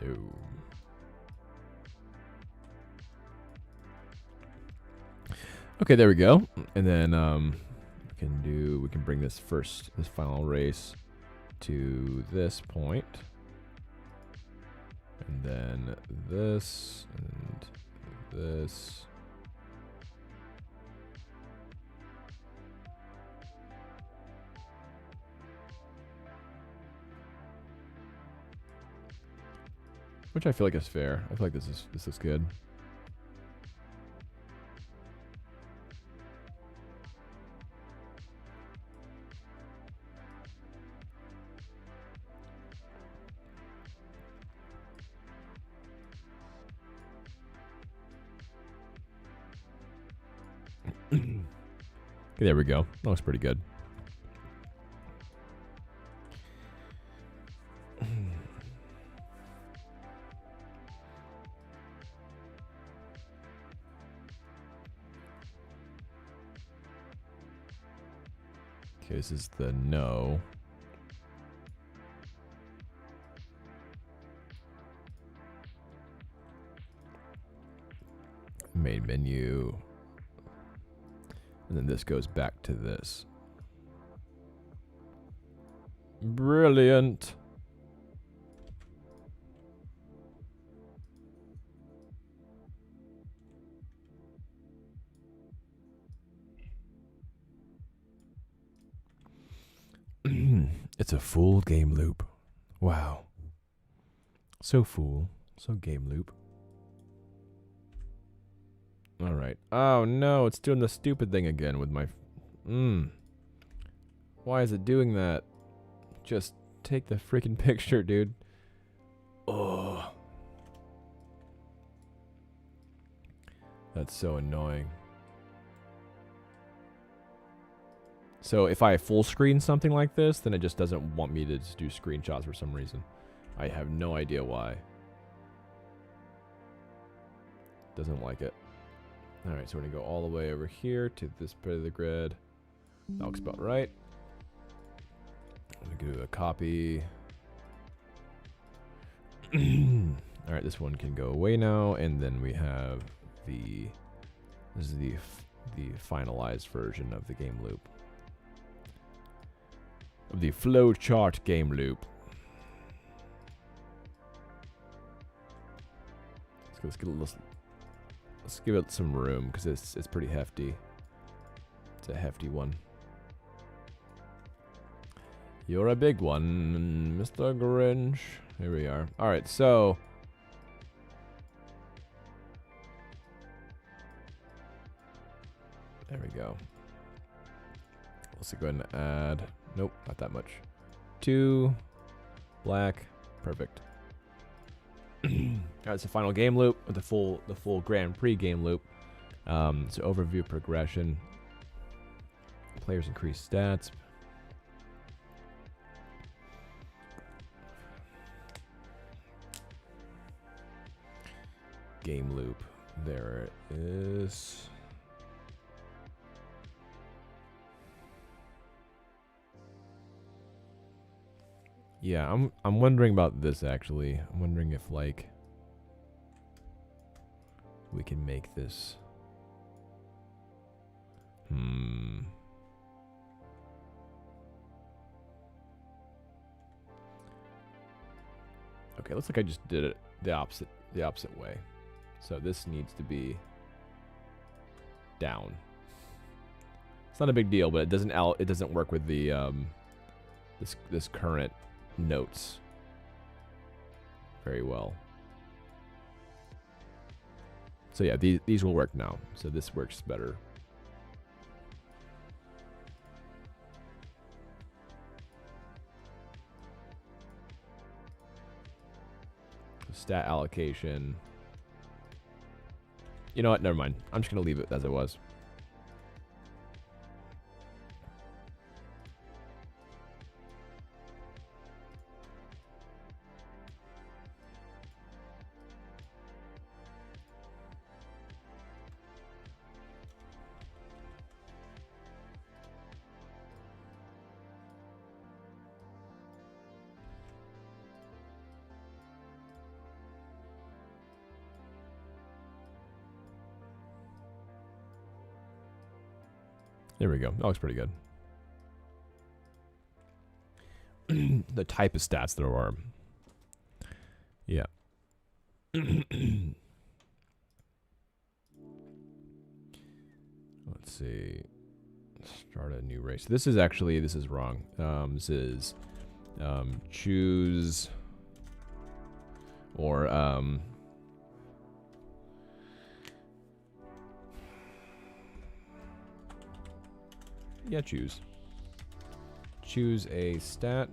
No. Okay, there we go. And then we can bring this final race to this point. And then this and this. Which I feel like is fair. I feel like this is good. Okay, there we go. That looks pretty good. Okay, this is the no. Main menu. And then this goes back to this. Brilliant. It's a full game loop. Wow. So full. So game loop. All right. Oh no, it's doing the stupid thing again with my... Why is it doing that? Just take the freaking picture, dude. Oh. That's so annoying. So if I full screen something like this, then it just doesn't want me to just do screenshots for some reason. I have no idea why. Doesn't like it. Alright, so we're going to go all the way over here to this bit of the grid. That looks about right. I'm going to do a copy. Alright, this one can go away now. And then we have the... This is the finalized version of the game loop. Of the flowchart game loop. Let's give it some room because it's pretty hefty. It's a hefty one. You're a big one, Mr. Grinch. Here we are. All right, so there we go. Let's go ahead and add. Nope, not that much. 2 black, perfect. Alright, it's the final game loop with the full Grand Prix game loop. So overview progression. Players increase stats. Game loop. There it is. Yeah, I'm wondering about this actually. I'm wondering if like we can make this. Okay, looks like I just did it the opposite way. So this needs to be down. It's not a big deal, but it doesn't work with the this current notes very well. So yeah, these will work now. So this works better. Stat allocation. You know what? Never mind. I'm just gonna leave it as it was. There we go. That looks pretty good. The type of stats there are. Yeah. Let's see. Start a new race. This is wrong. This is choose or yeah, choose. Choose a stat.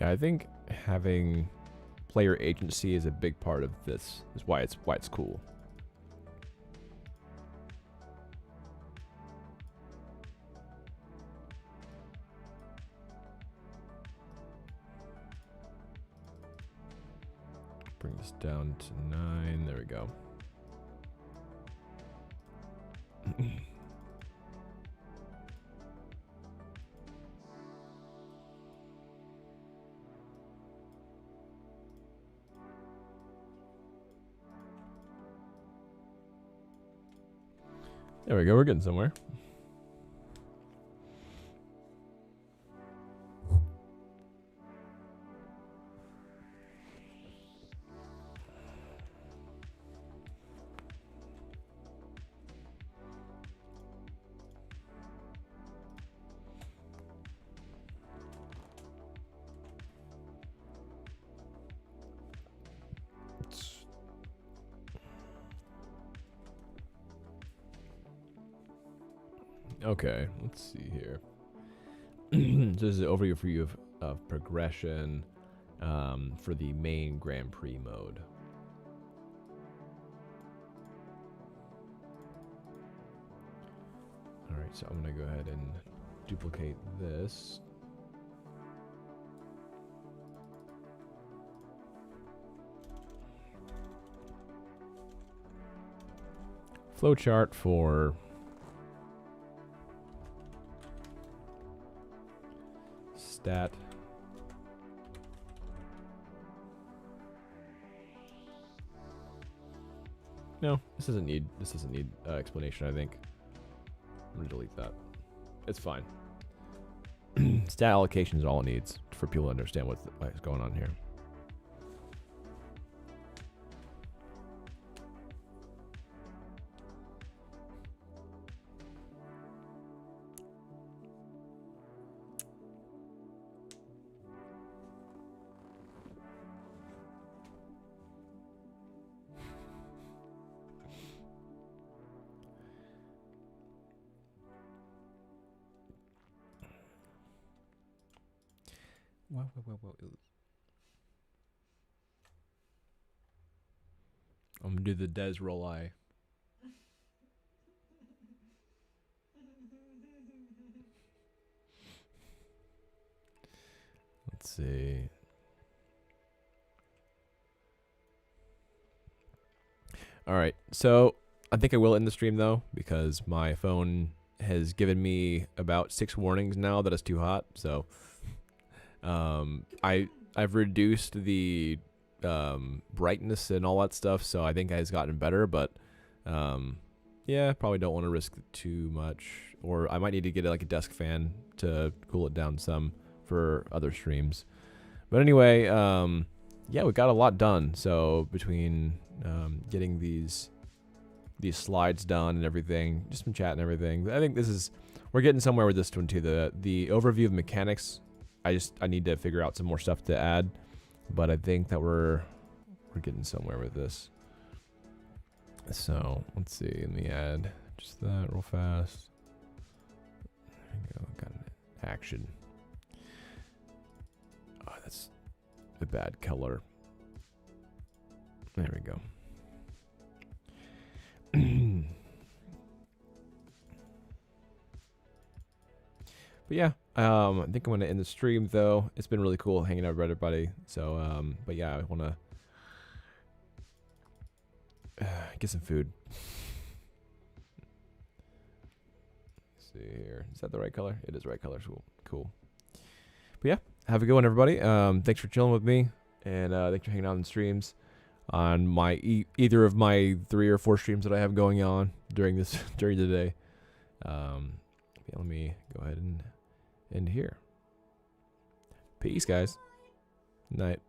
Yeah, I think having player agency is a big part of this. Is why it's cool. Bring this down to 9. There we go. There we go. We're getting somewhere. Okay, let's see here. So this is an overview for you of progression for the main Grand Prix mode. Alright, so I'm going to go ahead and duplicate this. Flowchart for stat. No, this doesn't need explanation, I think. I'm gonna delete that. It's fine. Stat allocation is all it needs for people to understand what's going on here. Whoa. I'm gonna do the Des roll eye. Let's see. All right, so I think I will end the stream though because my phone has given me about 6 warnings now that it's too hot. So I've reduced the brightness and all that stuff, so I think it's gotten better. But yeah, probably don't want to risk too much, or I might need to get like a desk fan to cool it down some for other streams. But anyway, yeah, we got a lot done. So between getting these slides done and everything, just been chatting and everything. I think we're getting somewhere with this one too. The overview of mechanics, I need to figure out some more stuff to add, but I think that we're getting somewhere with this. So let's see. Let me add just that real fast. There we go. Got an action. Oh, that's a bad color. There we go. But yeah, I think I'm gonna end the stream though. It's been really cool hanging out with everybody. So, but yeah, I wanna get some food. Let's see here. Is that the right color? It is the right color. Cool. But yeah, have a good one, everybody. Thanks for chilling with me, and thanks for hanging out on streams on my either of my 3 or 4 streams that I have going on during the day. Yeah, let me go ahead and end here. Peace, guys. Night.